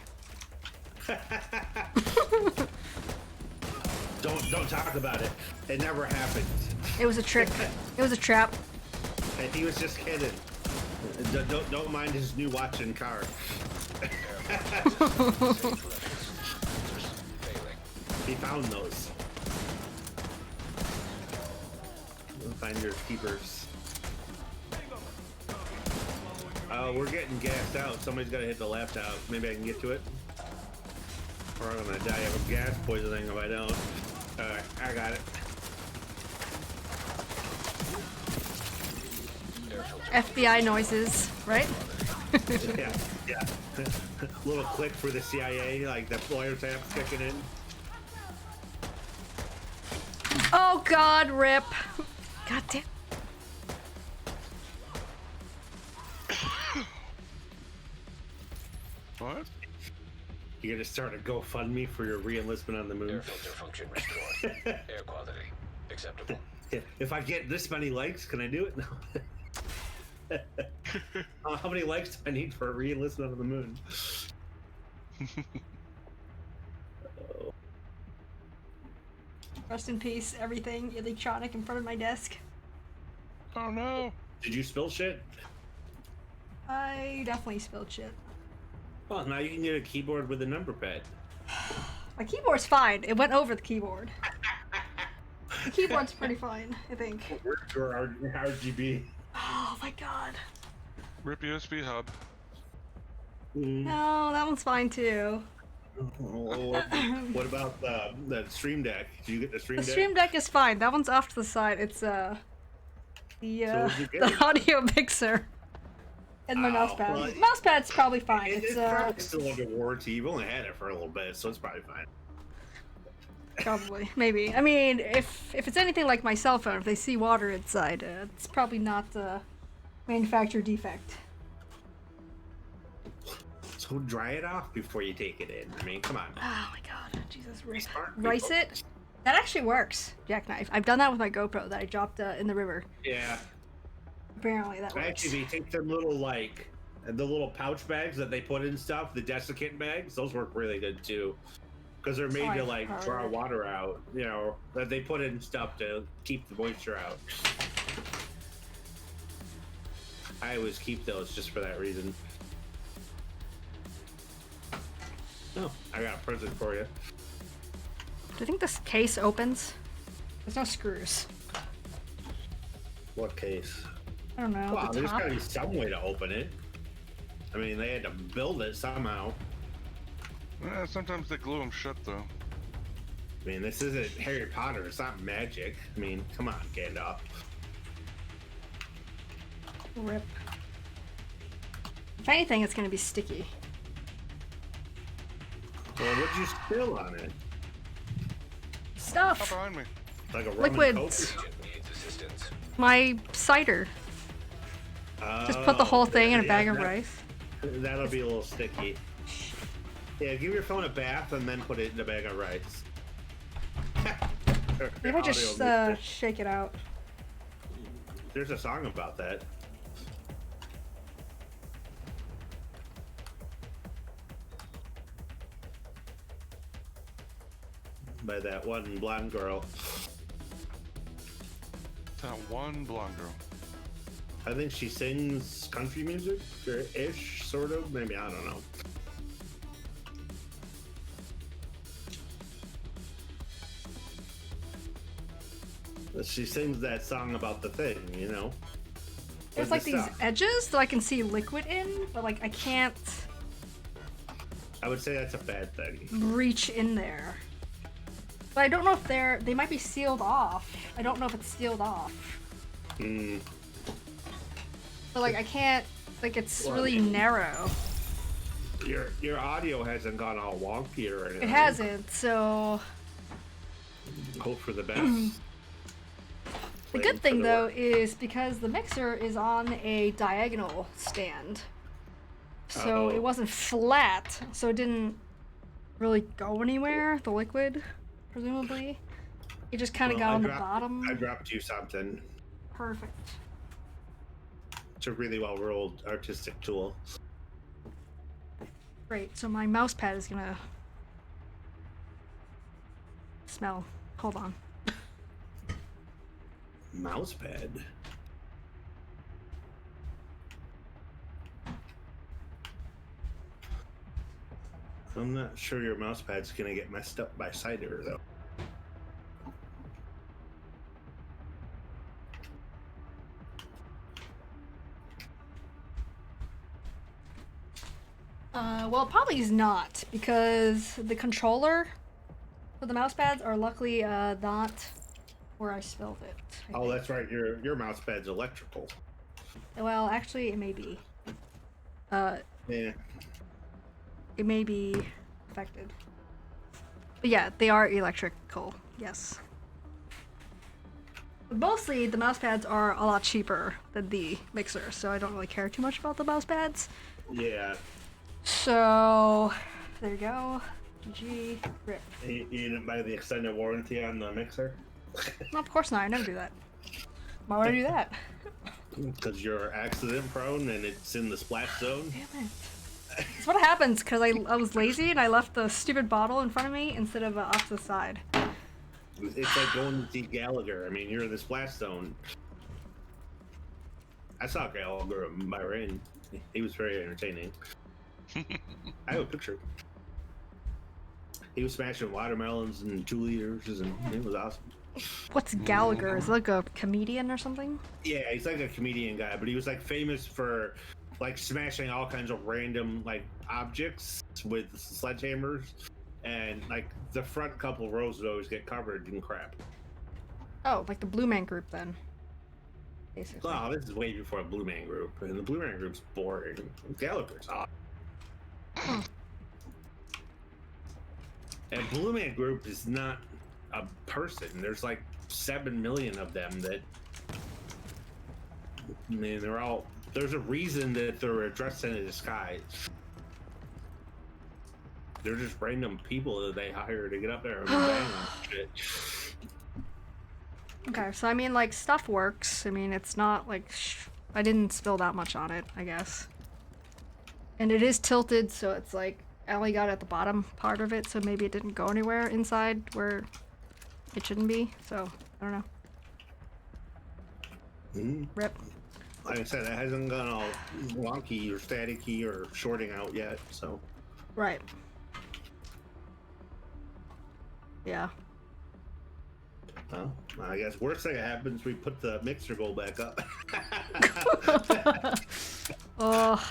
D: Don't talk about it. It never happened.
A: It was a trick. It was a trap.
D: And he was just kidding. Don't mind his new watch and car. He found those. Finders keepers. We're getting gassed out. Somebody's got to hit the laptop. Maybe I can get to it. Or I'm gonna die of gas poisoning if I don't. Alright, I got it.
A: FBI noises, right?
D: Yeah. Little click for the CIA, like the wiretap kicking in.
A: Oh God, rip. God damn.
B: What?
D: You're gonna start a GoFundMe for your re-enlistment on the moon.
C: Air filter function restored. Air quality acceptable.
D: If I get this many likes, can I do it? No. How many likes do I need for a re-enlistment on the moon?
A: Rest in peace, everything electronic in front of my desk.
B: Oh no.
D: Did you spill shit?
A: I definitely spilled shit.
D: Well, now you can get a keyboard with a number pad.
A: My keyboard's fine. It went over the keyboard. The keyboard's pretty fine, I think.
D: Or RGB.
A: Oh my god.
B: Rip USB hub.
A: No, that one's fine too.
D: What about the Stream Deck? Did you get the Stream
A: The
D: Deck?
A: Stream Deck is fine. That one's off to the side. It's
D: what'd you get?
A: the audio mixer and my mousepad.
D: well,
A: Mousepad's probably fine.
D: It's probably still under warranty. You've only had it for a little bit, so it's probably fine.
A: probably maybe. I mean, if it's anything like my cell phone, if they see water inside, it's probably not a manufacturer defect.
D: So dry it off before you take it in. I mean, come on.
A: Oh my god, Jesus!
D: Smart
A: Rice
D: people.
A: it. That actually works, jackknife. I've done that with my GoPro that I dropped in the river.
D: Yeah.
A: Apparently that works.
D: Actually, they take them little the little pouch bags that they put in stuff, the desiccant bags. Those work really good too, because they're made to
A: I've
D: draw
A: heard.
D: water out. You know, that they put in stuff to keep the moisture out. I always keep those just for that reason. Oh, I got a present for you.
A: Do you think this case opens? There's no screws.
D: What case?
A: I don't know.
D: Wow,
A: the
D: there's
A: top.
D: gotta be some way to open it. I mean, they had to build it somehow.
B: Sometimes they glue them shut though.
D: I mean, this isn't Harry Potter. It's not magic. I mean, come on, Gandalf.
A: Rip. If anything, it's gonna be sticky.
D: Well, what'd you spill on it?
B: Up
A: Stuff.
B: behind me.
D: Like a rum and
A: Liquids.
D: Coke?
C: Agent needs assistance.
A: My cider. Just put the whole thing in a
D: yeah,
A: bag of
D: that-
A: rice.
D: That'll be a little sticky. Yeah, give your phone a bath and then put it in a bag of rice.
A: Maybe I just
D: Audio mixer.
A: shake it out.
D: There's a song about that. By that one blonde girl.
B: That one blonde girl.
D: I think she sings country music, or ish, sort of. Maybe, I don't know. But she sings that song about the thing, you know?
A: There's
D: With
A: like
D: the
A: these
D: stuff.
A: edges that I can see liquid in, but like I can't
D: I would say that's a bad thing.
A: reach in there. But I don't know if they might be sealed off. I don't know if it's sealed off.
D: Hmm.
A: But like I can't, like it's
D: Well, I
A: really
D: mean-
A: narrow.
D: Your audio hasn't gone all wonky or anything.
A: It hasn't, so
D: Hope for the best.
A: the
D: Waiting
A: good thing
D: for the
A: though
D: work.
A: is because the mixer is on a diagonal stand. So
D: Uh-oh.
A: it wasn't flat, so it didn't really go anywhere, the liquid, presumably. It just kind of
D: Well,
A: got
D: I
A: on the
D: dropped-
A: bottom.
D: I dropped you something.
A: Perfect.
D: It's a really well rolled artistic tool.
A: Great, so my mouse pad is gonna smell. Hold on.
D: Mousepad. I'm not sure your mousepad's gonna get messed up by cider though.
A: Well, probably is not, because the controller for the mouse pads are luckily not where I spilled it. I
D: Oh,
A: think.
D: that's right. Your mousepad's electrical.
A: Well, actually, it may be.
D: Yeah.
A: It may be affected. But yeah, they are electrical, yes. But mostly, the mouse pads are a lot cheaper than the mixer, so I don't really care too much about the mouse pads.
D: Yeah.
A: So, there you go. GG. Rip.
D: You didn't buy the extended warranty on the mixer?
A: No, of course not. I never do that. Why would I do that?
D: Because you're accident prone and it's in the splash zone?
A: Damn it. That's what happens because I was lazy and I left the stupid bottle in front of me instead of off to the side.
D: It's like going to see Gallagher. I mean, you're in the splash zone. I saw Gallagher in Bahrain. He was very entertaining. I have a picture. He was smashing watermelons and 2 liters, and it was awesome.
A: What's Gallagher? Is it like a comedian or something?
D: Yeah, he's like a comedian guy, but he was like famous for like smashing all kinds of random like objects with sledgehammers, and like the front couple rows would always get covered in crap.
A: Oh, like the Blue Man Group then. Basically.
D: Oh, this is way before the Blue Man Group, and the Blue Man Group's boring. Gallagher's awesome. And Blue Man Group is not a person. There's like 7 million of them that, I mean, they're all, there's a reason that they're dressed in a disguise. They're just random people that they hire to get up there and bang and shit.
A: Okay, so I mean, like, stuff works. I mean, it's not like I didn't spill that much on it, I guess. And it is tilted, so it's like I only got at the bottom part of it, so maybe it didn't go anywhere inside where it shouldn't be. So I don't know. Rip.
D: Like I said, it hasn't gone all wonky or staticky or shorting out yet, so.
A: Right. Yeah.
D: Well, I guess worst thing that happens, we put the mixer bowl back up.
A: Oh.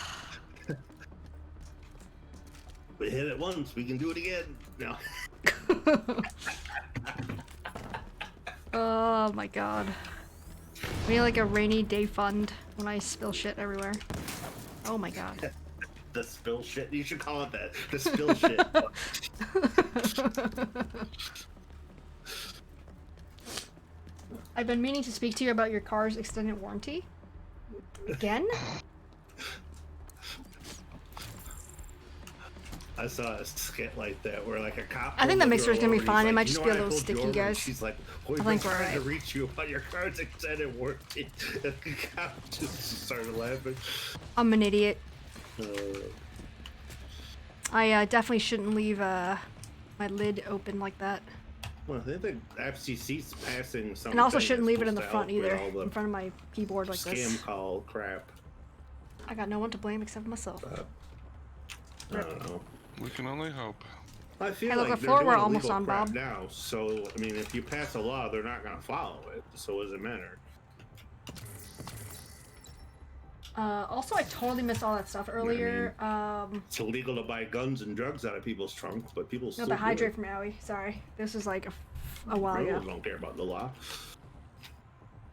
D: We hit it once, we can do it again. No.
A: Oh my god. We need like a rainy day fund when I spill shit everywhere. Oh my god.
D: The spill shit. You should call it that. The spill shit.
A: I've been meaning to speak to you about your car's extended warranty. Again?
D: I saw a skit like that where like a cop.
A: I think the mixer is gonna be fine. It might just be a
D: "You know
A: little
D: what I told
A: sticky,
D: you over?"
A: guys.
D: She's like,
A: I
D: "We've been
A: think we're
D: trying to
A: alright.
D: reach you about your car's extended warranty." And the cop just started laughing.
A: I'm an idiot.
D: Uh,
A: I definitely shouldn't leave my lid open like that.
D: well, I think the FCC's passing something.
A: And I also shouldn't
D: that's
A: leave it in the
D: supposed to
A: front
D: help with
A: either.
D: all the
A: In front of my keyboard like
D: scam
A: this.
D: call crap.
A: I got no one to blame except myself.
D: I don't know.
B: We can only hope.
D: I feel
A: Hey, look,
D: like
A: the
D: they're
A: floor
D: doing
A: we're almost
D: illegal
A: on,
D: crap
A: Bob.
D: now. So I mean, if you pass a law, they're not going to follow it. So what does it matter?
A: Also, I totally missed all that stuff earlier.
D: It's illegal to buy guns and drugs out of people's trunks, but people
A: No,
D: still
A: the
D: do
A: hydrate
D: it.
A: from Owie. Sorry. This was like a while ago.
D: Criminals don't care about the law.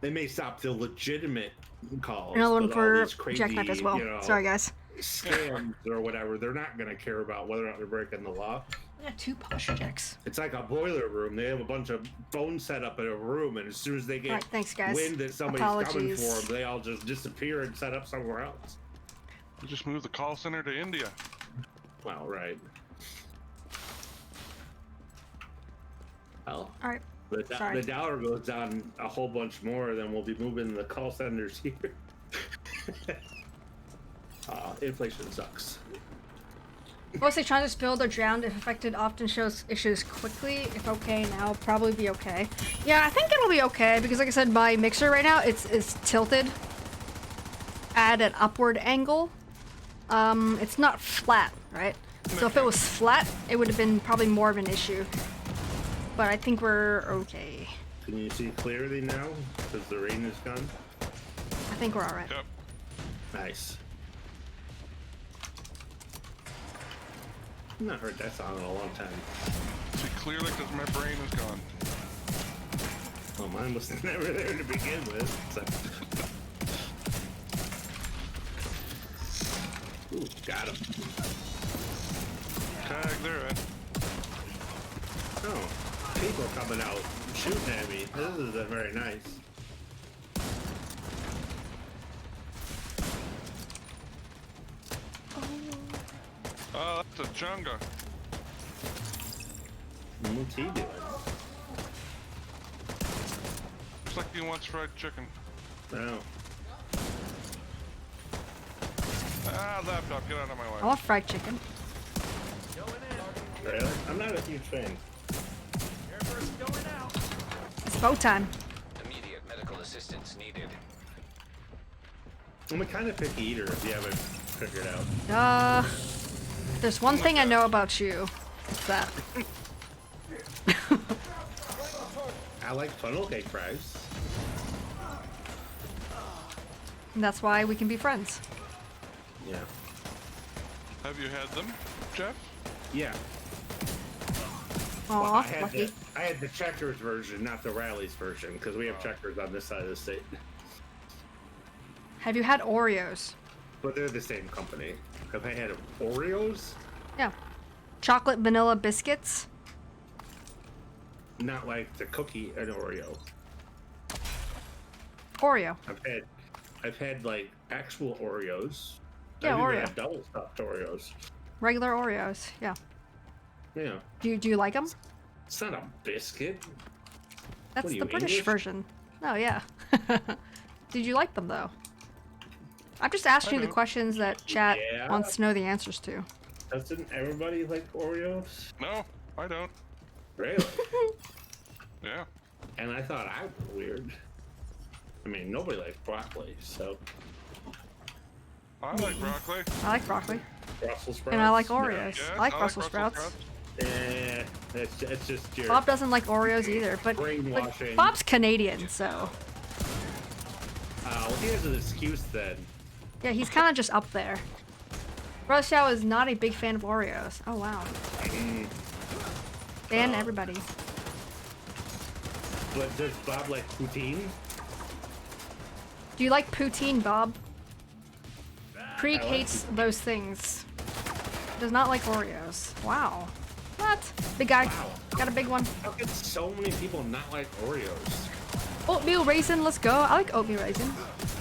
D: They may stop the legitimate calls.
A: Another one
D: but all
A: for
D: these crazy,
A: Jackknife as well.
D: you know,
A: Sorry, guys.
D: scams or whatever, they're not going to care about whether or not they're breaking the law.
A: I got 2 posture checks.
D: It's like a boiler room. They have a bunch of phones set up in a room, and as soon as they get
A: Alright, thanks, guys.
D: wind that somebody's coming
A: Apologies.
D: for them, they all just disappear and set up somewhere else.
B: We just moved the call center to India.
D: Well, right. Well,
A: Alright.
D: the dollar goes down a whole bunch more, then we'll be moving the call centers here. Inflation sucks.
A: Mostly trying to spill or drowned if affected often shows issues quickly. If okay now, probably be okay. Yeah, I think it'll be okay because like I said, my mixer right now is tilted at an upward angle. It's not flat, right? So if it was flat, it would have been probably more of an issue. But I think we're okay.
D: Can you see clearly now? Because the rain is gone?
A: I think we're alright.
B: Yep.
D: Nice. I've not heard that song in a long time.
B: See, clearly because my brain is gone.
D: Well, mine was never there to begin with. So. Ooh, got him.
B: Tag there, Ed.
D: Oh, people coming out shooting at me. This isn't very nice.
B: Oh, that's a Chunga.
D: What's he doing?
B: Looks like he wants fried chicken.
D: No.
B: Ah, laptop, get out of my way.
A: I want fried chicken.
D: Really? I'm not a huge fan.
A: It's bow time.
C: Immediate medical assistance needed.
D: I'm a kind of picky eater if you haven't figured out.
A: There's one thing I know about you. It's that.
D: I like funnel cake fries.
A: And that's why we can be friends.
D: Yeah.
B: Have you had them, Jeff?
D: Yeah.
A: Aw,
D: I
A: lucky.
D: had the Checkers version, not the Rally's version, because we have Checkers on this side of the state.
A: Have you had Oreos?
D: But they're the same company. Have I had Oreos?
A: Yeah. Chocolate vanilla biscuits?
D: Not like the cookie and Oreo.
A: Oreo.
D: I've had like actual Oreos.
A: Yeah,
D: I've even
A: Oreo.
D: had double stuffed Oreos.
A: Regular Oreos, yeah.
D: Yeah.
A: Do you like them?
D: It's not a biscuit.
A: That's
D: What are
A: the
D: you,
A: British
D: English?
A: version. Oh, yeah. Did you like them, though? I'm just asking you the
B: do.
A: questions that chat
D: Yeah.
A: wants to know the answers to.
D: Doesn't everybody like Oreos?
B: No, I don't.
D: Really?
B: Yeah.
D: And I thought I was weird. I mean, nobody likes broccoli, so
B: I like broccoli.
A: I like broccoli.
D: Brussels sprouts.
A: And I like
D: No.
A: Oreos.
B: Yes,
A: I like Brussels sprouts.
D: It's just your
A: Bob doesn't like Oreos either, but
D: brainwashing.
A: Bob's Canadian, so
D: Well, here's an excuse then.
A: yeah, he's kind of just up there. Russia is not a big fan of Oreos. Oh wow. Ban everybody.
D: But does Bob like poutine?
A: Do you like poutine, Bob? Krieg
D: I like
A: hates those things. Does not like Oreos. Wow. What? Big guy.
D: Wow.
A: Got a big one.
D: How can so many people not like Oreos?
A: Oatmeal raisin, let's go. I like oatmeal raisin.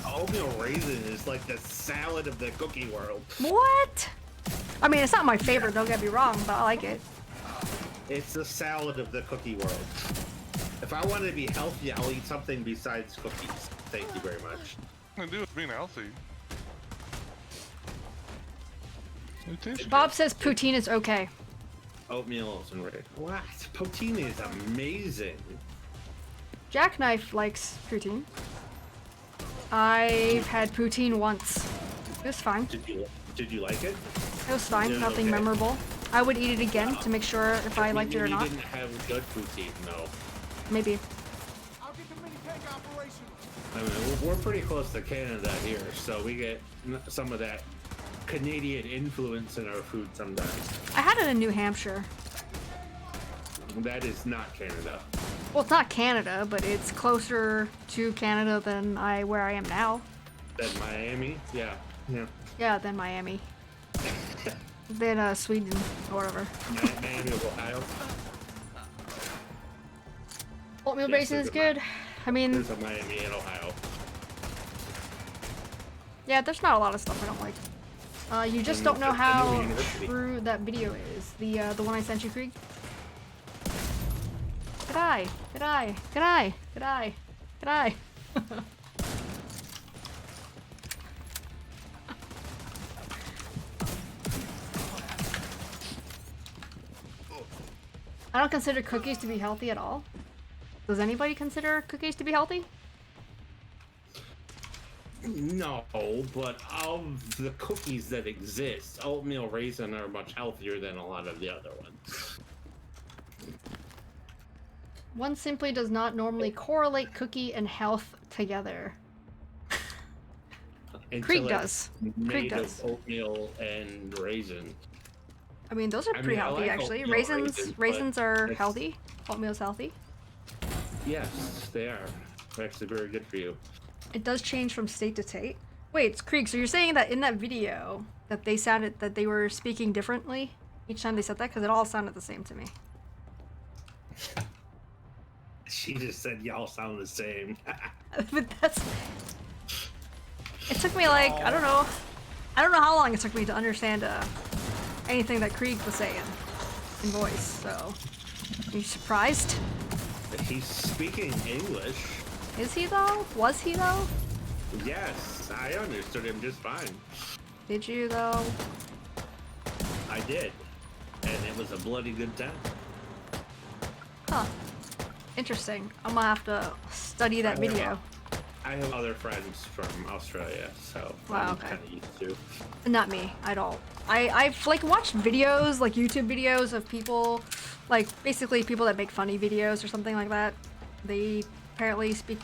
D: Oatmeal raisin is like the salad of the cookie world.
A: What? I mean, it's not my favorite, don't get me wrong, but I like it.
D: It's the salad of the cookie world. If I want to be healthy, I'll eat something besides cookies. Thank you very much.
B: I do with being healthy. It tastes
A: Bob says poutine is okay.
D: Oatmeal and raisin. What? Poutine is amazing.
A: Jackknife likes poutine. I've had poutine once. It was fine.
D: Did you like it?
A: It was fine.
D: Yeah,
A: Nothing
D: okay.
A: memorable. I would eat it again to make sure if I liked it or
D: You
A: not.
D: didn't have good poutine, no.
A: Maybe.
D: I mean, we're pretty close to Canada here, so we get some of that Canadian influence in our food sometimes.
A: I had it in New Hampshire.
D: That is not Canada.
A: Well, it's not Canada, but it's closer to Canada than where I am now.
D: Then Miami, yeah.
A: Yeah, than Miami. Than Sweden or whatever.
D: Miami of Ohio.
A: Oatmeal
D: Yes,
A: raisin is
D: there's a
A: good. I mean,
D: There's a Miami in Ohio.
A: yeah, there's not a lot of stuff I don't like. You just
D: And
A: don't know
D: there's a
A: how
D: new university.
A: true that video is. The one I sent you, Krieg. G'day, g'day, g'day, g'day, g'day. I don't consider cookies to be healthy at all. Does anybody consider cookies to be healthy?
D: No, but of the cookies that exist, oatmeal raisin are much healthier than a lot of the other ones.
A: One simply does not normally correlate cookie and health together.
D: Until
A: Krieg
D: it's
A: does.
D: Made
A: Krieg
D: of
A: does.
D: oatmeal and raisin.
A: I mean, those are
D: I
A: pretty
D: mean, I
A: healthy,
D: like
A: actually.
D: oatmeal
A: Raisins
D: raisins, but
A: are
D: it's-
A: healthy. Oatmeal's healthy.
D: Yes, they are. They're actually very good for you.
A: It does change from state to state. Wait, it's Krieg. So you're saying that in that video that they were speaking differently each time they said that? Because it all sounded the same to me.
D: She just said y'all sound the same.
A: But that's. It took me like I don't know how long it took me to understand anything that Krieg was saying in voice. So, are you surprised?
D: He's speaking English.
A: Is he though? Was he though?
D: Yes, I understood him just fine.
A: Did you though?
D: I did. And it was a bloody good time.
A: Huh. Interesting. I'm gonna have to study that video.
D: I have other friends from Australia, so
A: Wow,
D: I'm
A: okay.
D: kind of used to.
A: Not me. I don't. I've like watched videos, like YouTube videos of people Like, basically people that make funny videos or something like that. They apparently speak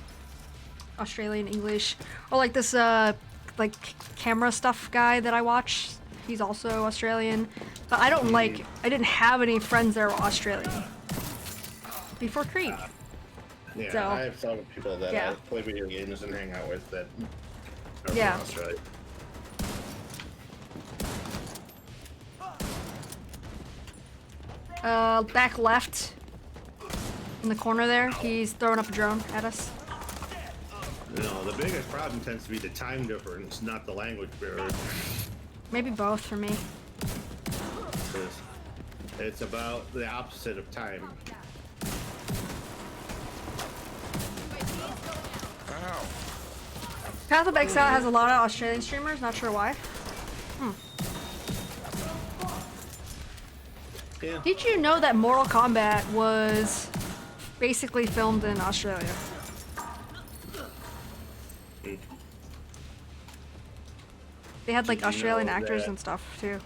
A: Australian English. Or like this, like, camera stuff guy that I watch. He's also Australian. But I don't I didn't have any friends that were Australian. Before Creed.
D: Yeah,
A: So,
D: I have some people that
A: yeah.
D: I play video games and hang out with that are
A: Yeah.
D: from Australia.
A: Back left. In the corner there, he's throwing up a drone at us.
D: No, the biggest problem tends to be the time difference, not the language barrier.
A: Maybe both for me.
D: 'Cause it's about the opposite of time.
B: Ow.
A: Path of Exile has a lot of Australian streamers, not sure why.
D: Yeah.
A: Did you know that Mortal Kombat was basically filmed in Australia? They had like
D: Did you
A: Australian
D: know
A: actors
D: that-
A: and stuff too.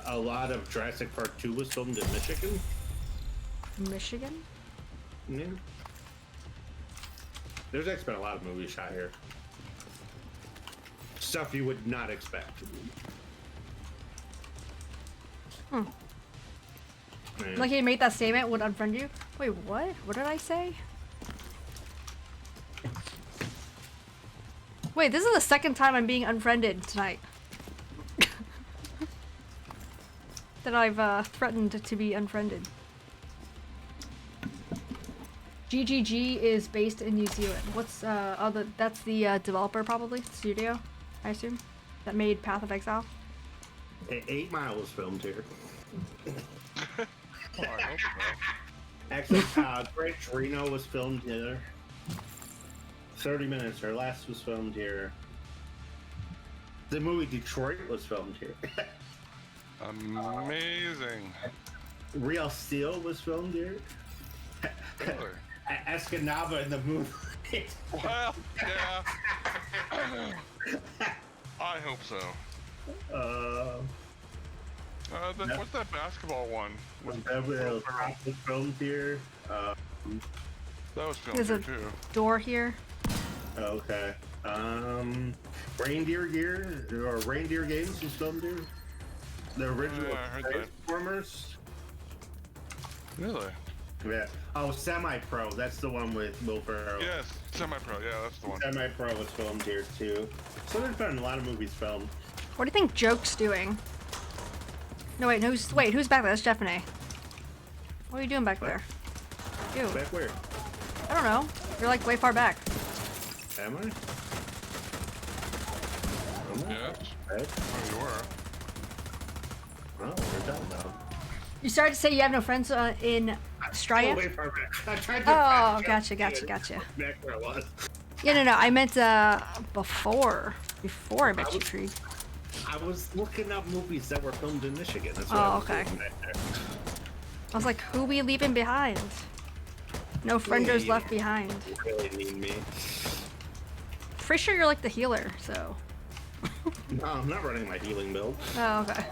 D: A lot of Jurassic Park 2 was filmed in Michigan.
A: Michigan?
D: Yeah. There's actually been a lot of movies shot here. Stuff you would not expect.
A: Hmm.
D: Yeah.
A: Like he made that statement, would unfriend you? Wait, what? What did I say? Wait, this is the second time I'm being unfriended tonight. That I've threatened to be unfriended. GGG is based in New Zealand. What's that's the developer probably, studio, I assume, that made Path of Exile.
D: 8 Mile was filmed here.
B: Oh, I hope so.
D: Actually, Great Torino was filmed here. 30 Minutes or Less was filmed here. The movie Detroit was filmed here.
B: Amazing.
D: Real Steel was filmed here.
B: Really?
D: Escanaba in the movie.
B: Well, yeah. I hope so. What's that basketball one?
D: Was filmed here.
B: That was filmed
A: There's
B: here
A: a
B: too.
A: door here.
D: Okay. Reindeer Gear or Reindeer Games was filmed here. The original
B: Yeah, I heard that.
D: Transformers.
B: Really?
D: Yeah. Oh, Semi-Pro. That's the one with Will Ferrell.
B: Yes, semi-pro. Yeah, that's the one.
D: Semi-Pro was filmed here too. So there's been a lot of movies filmed.
A: What do you think Joke's doing? No, wait, who's back there? That's Stephanie. What are you doing back there? You.
D: Back where?
A: I don't know. You're like way far back.
D: Am I?
B: Yes.
D: Back?
B: Oh, you were.
D: Oh, we're done now.
A: You started to say you have no friends in Australia?
D: Oh, way far back. I tried to
A: Oh,
D: fact check
A: gotcha.
D: back where I was.
A: Yeah, no, I meant before I met you, Tree.
D: I was looking up movies that were filmed in Michigan. That's what
A: Oh,
D: I was
A: okay.
D: doing back there.
A: I was like, who we leaving behind? No frienders
D: Yeah.
A: left behind.
D: You really need me.
A: Pretty sure you're like the healer, so.
D: No, I'm not running my healing build.
A: Oh, okay.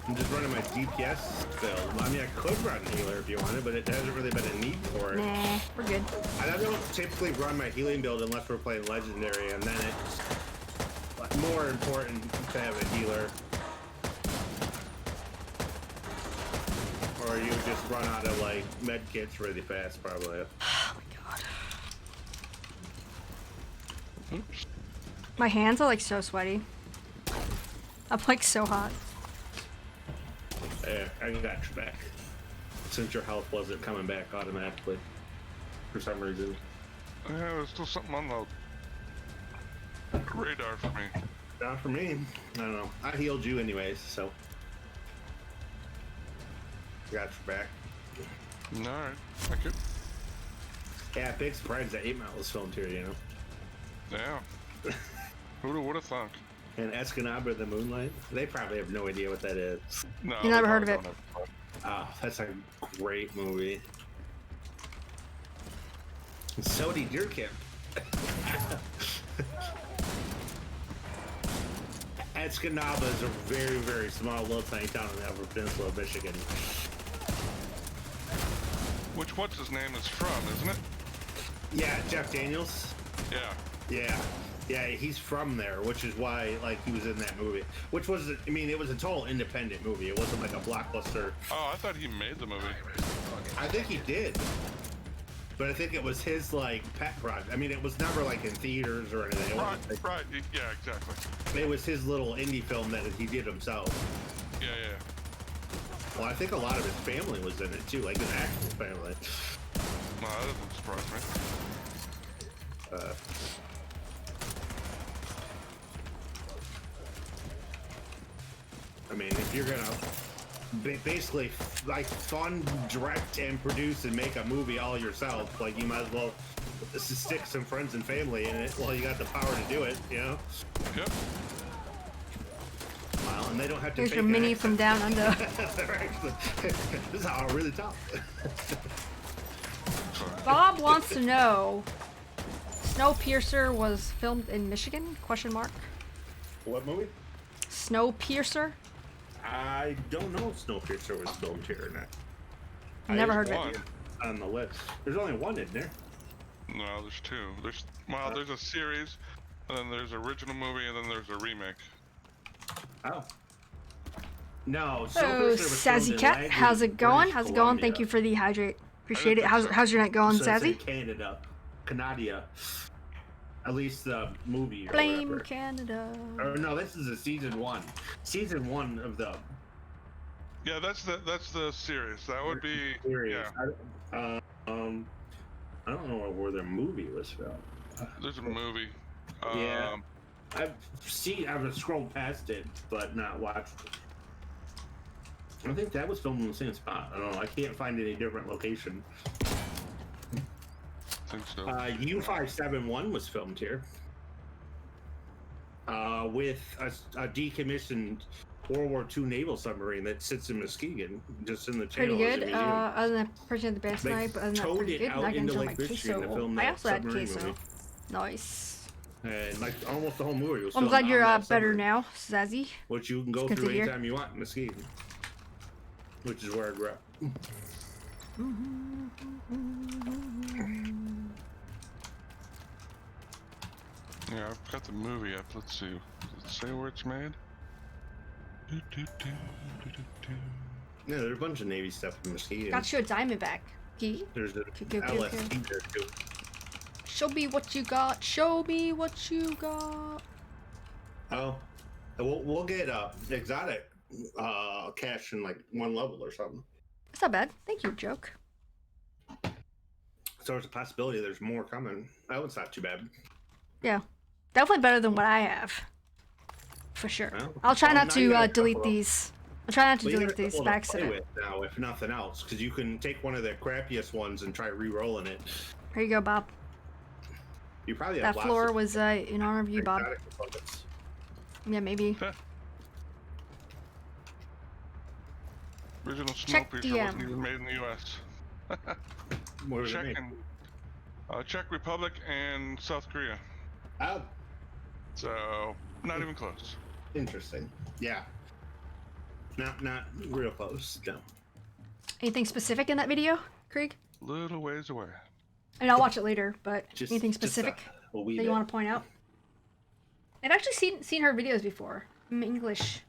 D: I'm just running my DPS build. I mean, I could run healer if you wanted, but it hasn't really been a need for it.
A: Nah, we're good.
D: I don't typically run my healing build unless we're playing legendary, and then it's more important to have a healer. Or you just run out of like med kits really fast, probably.
A: Oh my god.
B: Oops.
A: My hands are like so sweaty. I'm like so hot.
D: Yeah, I got your back. Since your health wasn't coming back automatically for some reason.
B: Yeah, there's still something on the radar for me.
D: Not for me. I don't know. I healed you anyways, so. Got your back.
B: Alright, thank you.
D: Yeah, big surprise that 8 Mile was filmed here, you know.
B: Yeah. Who would have thunk?
D: And Escanaba the Moonlight. They probably have no idea what that is.
B: No,
A: You never
B: they
A: heard of
B: probably
A: it.
B: don't have-
D: Oh, that's a great movie. So did your camp. Escanaba is a very, very small little tiny town in the Upper Peninsula of Michigan.
B: Which what's his name is from, isn't it?
D: Yeah, Jeff Daniels.
B: Yeah.
D: Yeah, he's from there, which is why like he was in that movie. Which was, I mean, it was a total independent movie. It wasn't like a blockbuster.
B: Oh, I thought he made the movie.
D: I think he did, but I think it was his like pet project. I mean, it was never like in theaters or anything. It wasn't, like,
B: Right. Yeah, exactly.
D: it was his little indie film that he did himself.
B: Yeah.
D: Well, I think a lot of his family was in it too, like his actual family.
B: No, that doesn't surprise me.
D: I mean, if you're gonna basically like fund, direct, and produce and make a movie all yourself, like you might as well stick some friends and family in it while you got the power to do it, you know?
B: Yep.
D: Well, and they don't have to.
A: Here's
D: fake
A: your
D: an
A: mini
D: accent.
A: from down under.
D: They're actually, this is how I really talk.
A: Bob wants to know, Snowpiercer was filmed in Michigan? Question mark.
D: What movie?
A: Snowpiercer?
D: I don't know if Snowpiercer was filmed here or not.
A: Never heard
D: There's
A: of
B: one.
A: it.
D: On the list. There's only one in there.
B: No, there's two. There's a series, and then there's original movie, and then there's a remake.
D: Oh. No,
A: Oh,
D: Snowpiercer was filmed
A: Sassy
D: in
A: Cat,
D: Langley,
A: how's it going?
D: British
A: How's it going? Thank
D: Columbia.
A: you for the hydrate. Appreciate it.
B: think
A: How's,
B: so.
A: how's your night going,
D: So it's in
A: Sassy?
D: Canada. Canada. At least the movie or
A: Blame
D: whatever.
A: Canada.
D: Or no, this is a season one. Season one of the
B: Yeah, that's the series. That would be
D: series.
B: yeah.
D: I don't know where the movie was filmed.
B: There's a movie.
D: Yeah. I've scrolled past it, but not watched it. I think that was filmed in the same spot. I don't know. I can't find any different location.
B: I think so.
D: U-571 was filmed here. With a decommissioned World War II naval submarine that sits in Muskegon, just in the channel.
A: Pretty
D: as a
A: good.
D: museum.
A: Other than purchasing the best
D: They
A: night, but other than that,
D: towed
A: pretty
D: it
A: good.
D: out
A: And I can
D: into
A: enjoy my
D: Lake Michigan to
A: queso.
D: film
A: I
D: that
A: also had
D: submarine
A: queso.
D: movie.
A: Nice.
D: And like almost the whole movie was
A: I'm
D: filmed
A: glad you're
D: on that
A: better
D: submarine,
A: now, Zazzy.
D: which you can go
A: It's good
D: through
A: to hear.
D: anytime you want in Muskegon, which is where I grew up.
B: Yeah, I've got the movie up. Let's see. Does it say where it's made?
D: Yeah, there's a bunch of Navy stuff in Muskegon.
A: Got you a Diamondback. Key.
D: There's an
A: Okay, okay, okay.
D: LST there too.
A: Show me what you got. Show me what you got.
D: Oh, we'll get exotic cash in like one level or something.
A: It's not bad. Thank you, joke.
D: So there's a possibility there's more coming. That one's not too bad.
A: Yeah. Definitely better than what I have. For sure.
D: Well,
A: I'll try
D: well,
A: not
D: now you got
A: to
D: a
A: delete
D: couple of-
A: these. I'll try not to
D: Well, you
A: delete
D: got a
A: these
D: couple
A: by
D: to
A: accident.
D: play with now, if nothing else, because you can take one of the crappiest ones and try re-rolling it.
A: Here you go, Bob.
D: You probably have
A: That
D: lots
A: floor
D: of
A: was in honor of you, Bob.
D: exotic components.
A: Yeah, maybe.
B: Original
A: Check
B: Snowpiercer
A: DM.
B: wasn't even made in the U.S.
D: What does it
B: Czech
D: mean?
B: and Czech Republic and South Korea.
D: Oh,
B: So not even close.
D: interesting. Yeah. Not real close. No.
A: Anything specific in that video, Krieg?
B: Little ways away.
A: And I'll watch it later, but
D: Just
A: anything
D: just a
A: specific
D: wee
A: that you
D: bit.
A: want to point out? I've actually seen her videos before. In English.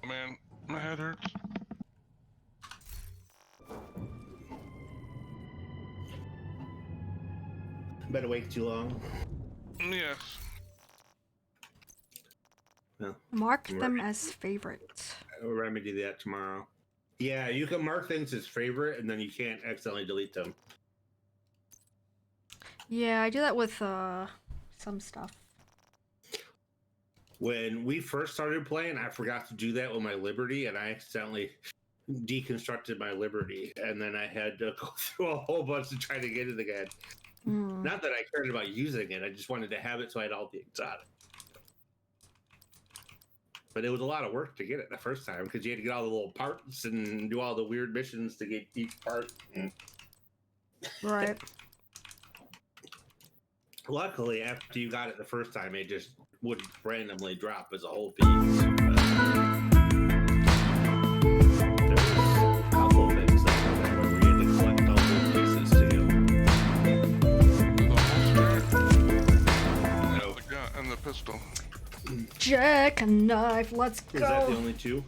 B: Oh, man, my head hurts.
D: Been awake too long.
B: Yes.
D: No.
A: Mark
D: Right.
A: them as favorites.
D: I'll remedy that tomorrow. Yeah, you can mark things as favorite, and then you can't accidentally delete them.
A: Yeah, I do that with some stuff.
D: When we first started playing, I forgot to do that with my Liberty, and I accidentally deconstructed my Liberty, and then I had to go through a whole bunch to try to get it again.
A: Hmm.
D: Not that I cared about using it, I just wanted to have it so I had all the exotic. But it was a lot of work to get it the first time, because you had to get all the little parts and do all the weird missions to get each part.
A: Right.
D: Luckily, after you got it the first time, it just would randomly drop as a whole piece. There's a couple of things that go that way where you had to collect all the pieces too.
B: The gun and the pistol.
A: Jackknife, let's go.
D: Is that the only two?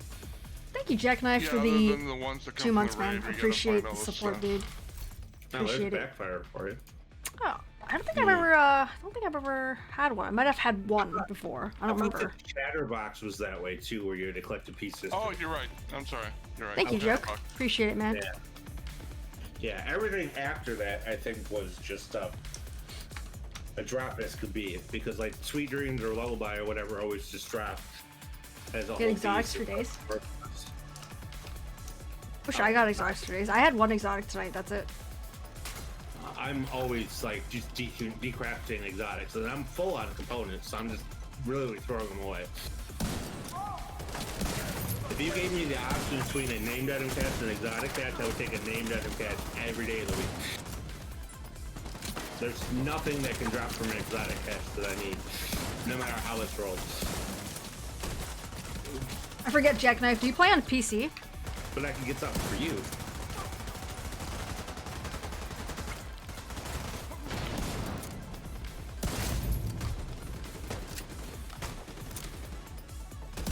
A: Thank you, Jackknife,
B: Yeah,
A: for
B: other
A: the
B: than the ones that come
A: 2
B: from
A: months,
B: the
A: man.
B: raid, you gotta
A: Appreciate
B: find all
A: the
B: this
A: support,
B: stuff.
A: dude.
D: No, there's
A: Appreciate it.
D: backfire for you.
A: Oh, I don't think I've ever had one. I might have had one before. I don't
D: thought
A: remember.
D: the Chatterbox was that way too, where you had to collect the pieces.
B: Oh, you're right. I'm sorry. You're right.
A: Thank you,
B: Okay,
A: Joke.
B: fuck.
A: Appreciate it, man.
D: Yeah. Yeah, everything after that, I think, was just a drop as could be, because like Sweet Dreams or Lullaby or whatever always just drop as a
A: Get
D: whole
A: exotics
D: piece.
A: for days. Wish I got exotics for days. I had one exotic tonight. That's it.
D: I'm always like just decrafting exotics, and I'm full on components, so I'm just really throwing them away. If you gave me the option between a named item cache and an exotic cache, I would take a named item cache every day of the week. There's nothing that can drop from an exotic cache that I need, no matter how it's rolled.
A: I forget, Jackknife. Do you play on PC?
D: But I can get something for you.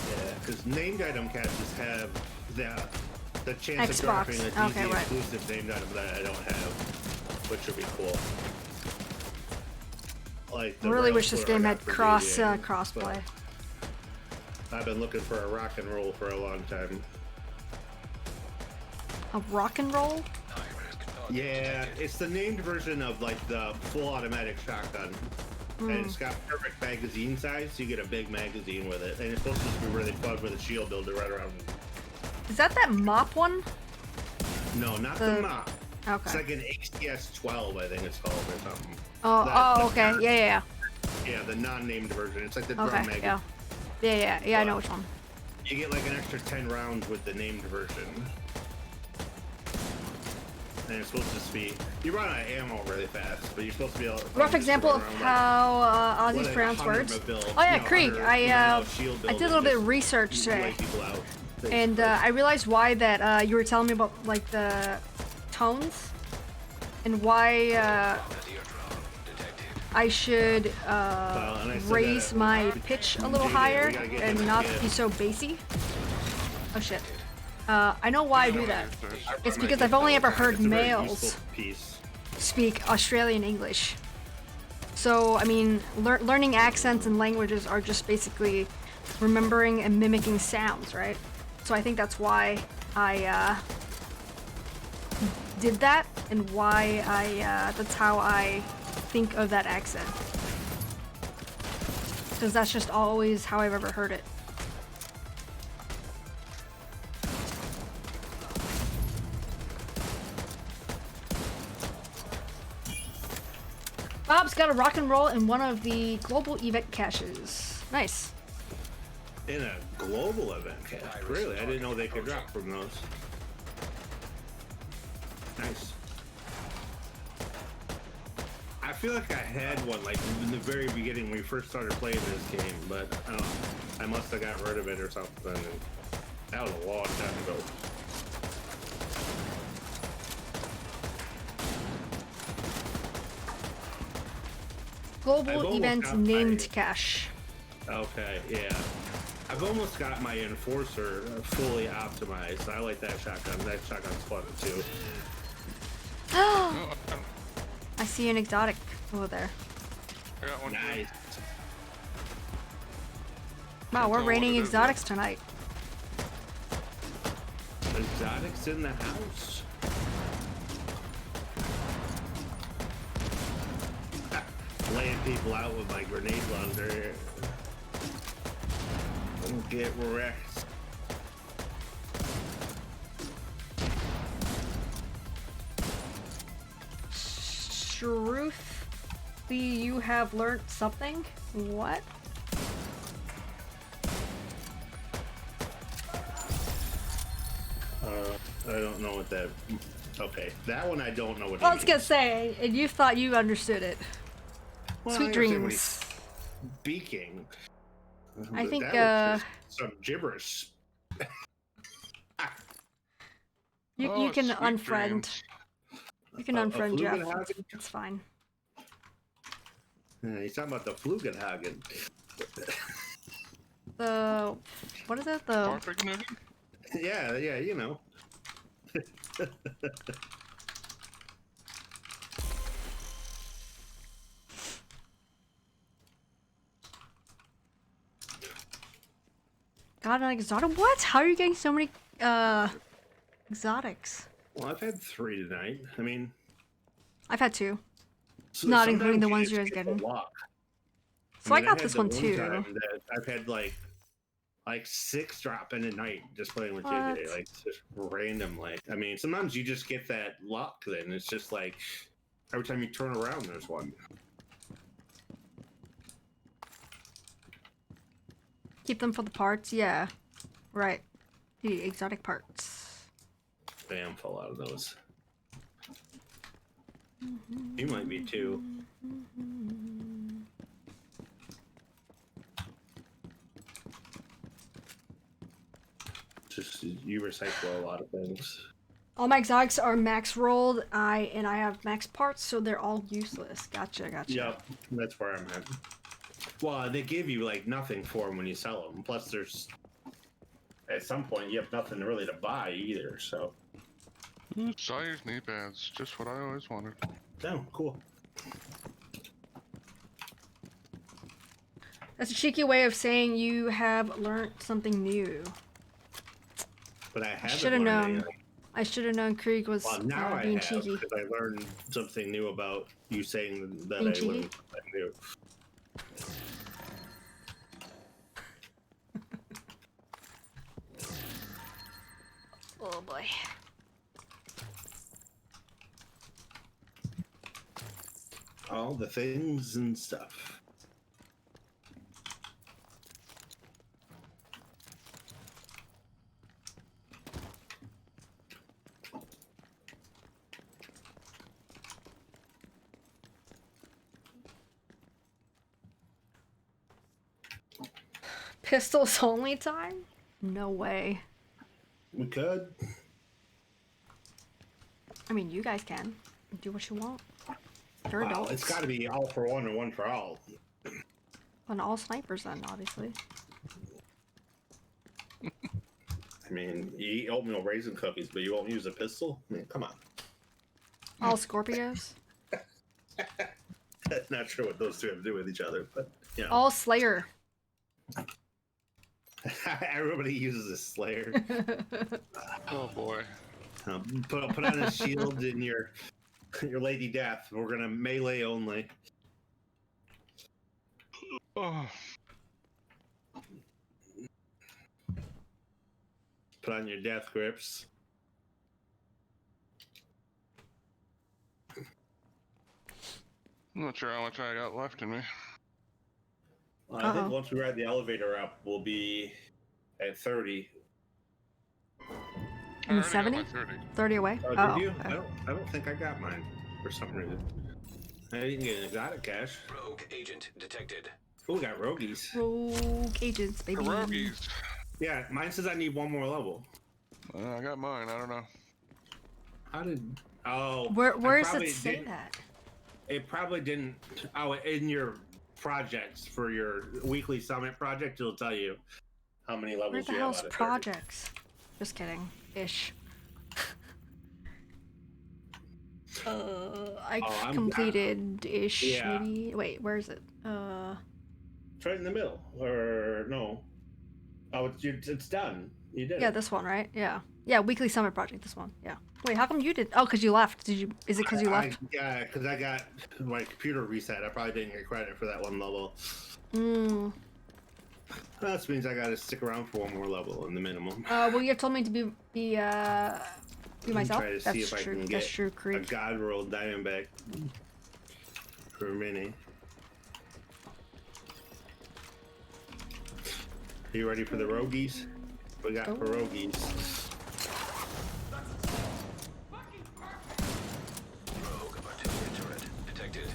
D: Yeah, because named item caches have the chance
A: Xbox.
D: of dropping a DC
A: Okay, right.
D: exclusive named item that I don't have, which would be cool. Like the
A: Really
D: rail
A: wish this
D: splitter I
A: game
D: got
A: had
D: for
A: crossplay.
D: I've been looking for a rock and roll for a long time.
A: A rock and roll?
D: Yeah, it's the named version of like the full automatic shotgun. And it's got perfect magazine size, so you get a big magazine with it. And it's supposed to be really fun with a shield builder right around.
A: Is that mop one?
D: No, not
A: The-
D: the mop. It's
A: Okay.
D: like an ACS 12, I think it's called, or something.
A: Oh, okay. Yeah.
D: Yeah, the non-named version. It's like the drum
A: Okay,
D: magazine.
A: yeah. I know which one.
D: You get like an extra 10 rounds with the named version. And it's supposed to speed. You run out of ammo really fast, but you're supposed to be able to.
A: Rough example of how Aussies pronounce words. Oh yeah, Krieg. I did a little bit of research today, and I realized why that you were telling me about like the tones and why I should raise my pitch a little higher and not be so bassy. Oh shit. I know why I do that. It's because I've only ever heard males speak Australian English. So, I mean, learning accents and languages are just basically remembering and mimicking sounds, right? So I think that's why I did that, and why that's how I think of that accent. Because that's just always how I've ever heard it. Bob's got a rock and roll in one of the global event caches. Nice.
D: In a global event cache? Really? I didn't know they could drop from those. Nice. I feel like I had one like in the very beginning when we first started playing this game, but I don't know. I must have got rid of it or something. And that was a long time ago.
A: Global events named cache.
D: Okay, yeah. I've almost got my Enforcer fully optimized. I like that shotgun. That shotgun's fun too.
A: I see an exotic over there.
B: I got one.
D: Nice.
A: Wow, we're
B: tell
A: raining
B: what it is,
A: exotics tonight.
D: Exotics in the house. Laying people out with my grenade launcher. Don't get wrecked.
A: Truthfully, you have learnt something? What?
D: I don't know what that. Okay, that one I don't know what.
A: Well, I was gonna say, and you thought you understood it. Sweet
D: I understand what
A: dreams.
D: he's speaking.
A: I
D: But
A: think,
D: that was just some gibberish.
A: You
B: Oh,
A: can
B: sweet
A: unfriend.
B: dreams.
A: You can
D: A
A: unfriend Jeff.
D: Flugenhagen?
A: It's fine.
D: He's talking about the Flugenhagen.
A: The what is it? The
B: Farfignugan?
D: Yeah, you know.
A: got an exotic. What? How are you getting so many exotics?
D: Well, I've had 3 tonight. I mean,
A: I've had 2. Not including
D: sometimes
A: the ones
D: just
A: you guys
D: get the
A: getting.
D: luck.
A: So I
D: mean,
A: got
D: had
A: this
D: the
A: one too.
D: time that I've had like 6 drop in a night just playing with
A: What?
D: JJ, like just random. Like, I mean, sometimes you just get that luck. Then it's just like every time you turn around, there's one.
A: Keep them for the parts. Yeah, right. The exotic parts.
D: Bam, full out of those. You might be too. Just you recycle a lot of things.
A: All my exotics are max rolled. I have max parts, so they're all useless. Gotcha.
D: Yep, that's where I'm at. Well, they give you like nothing for them when you sell them. Plus, there's at some point you have nothing really to buy either. So,
B: Sire's knee pads, just what I always wanted.
D: oh, cool.
A: That's a cheeky way of saying you have learned something new.
D: But I haven't.
A: Should have
D: learned
A: known.
D: anything.
A: I should have known Krieg was
D: Well, now I
A: being
D: have
A: cheeky.
D: because I learned something new about you saying that
A: Being
D: I
A: cheeky?
D: learned something new.
A: Oh boy.
D: All the things and stuff.
A: Pistols only time? No way.
D: We could.
A: I mean, you guys can. Do what you want. You're
D: Wow,
A: adults.
D: it's got to be all for one and one for all.
A: And all snipers then, obviously.
D: I mean, you eat oatmeal raisin cookies, but you won't use a pistol? I mean, come on.
A: All Scorpios.
D: Not sure what those two have to do with each other, but, you know.
A: All Slayer.
D: Everybody uses a Slayer.
B: Oh boy.
D: Put on a shield in your Lady Death. We're gonna melee only.
B: Oh,
D: Put on your death grips.
B: I'm not sure how much I got left in me.
D: I think once we ride the elevator up, we'll be at 30.
B: I
A: In
B: already got
A: 70?
B: my 30.
A: 30 away?
D: Oh, did you?
A: okay.
D: I don't think I got mine for some reason. I didn't get an exotic cash.
C: Rogue agent detected.
D: Oh, we got roguies.
A: Rogue agents, baby.
B: Pierogies.
D: Yeah, mine says I need one more level.
B: I got mine, I don't know.
D: How did? Oh,
A: Where
D: I
A: does
D: probably
A: it say
D: didn't-
A: that?
D: It probably didn't. Oh, in your projects for your weekly summit project, it'll tell you how many levels
A: Where the
D: you have
A: hell's
D: out of 30.
A: projects? Just kidding. Ish. I
D: Oh, I'm-
A: completed ish,
D: Yeah.
A: maybe. Wait, where is it?
D: It's right in the middle, or no? Oh, it's done. You did.
A: Yeah,
D: it.
A: this one, right? Yeah. Yeah, weekly summit project, this one. Yeah. Wait, how come you did? Oh, because you left. Did you? Is it because you left?
D: Yeah, because I got my computer reset. I probably didn't get credit for that one level.
A: Mm.
D: That means I got to stick around for one more level in the minimum.
A: Well, you have told me to be myself.
D: Try to
A: That's
D: see if I
A: true.
D: can
A: That's
D: get
A: true,
D: a
A: Creek.
D: God rolled Diamondback for a mini. You ready for the roguies? We got pierogies.
C: Rogue artillery turret detected.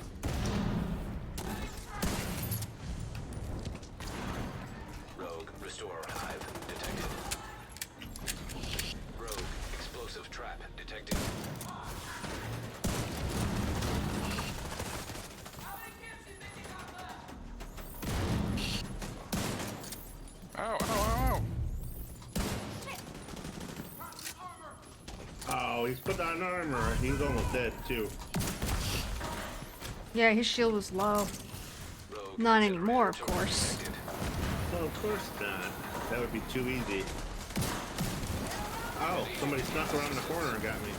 D: Oh, he's put on armor. He was almost dead too.
A: Yeah, his shield was low.
C: Rogue
A: Not
C: incinerator
A: anymore, of
C: turret
A: course.
C: detected.
D: Well, of course not. That would be too easy. Oh, somebody snuck around the corner and got me.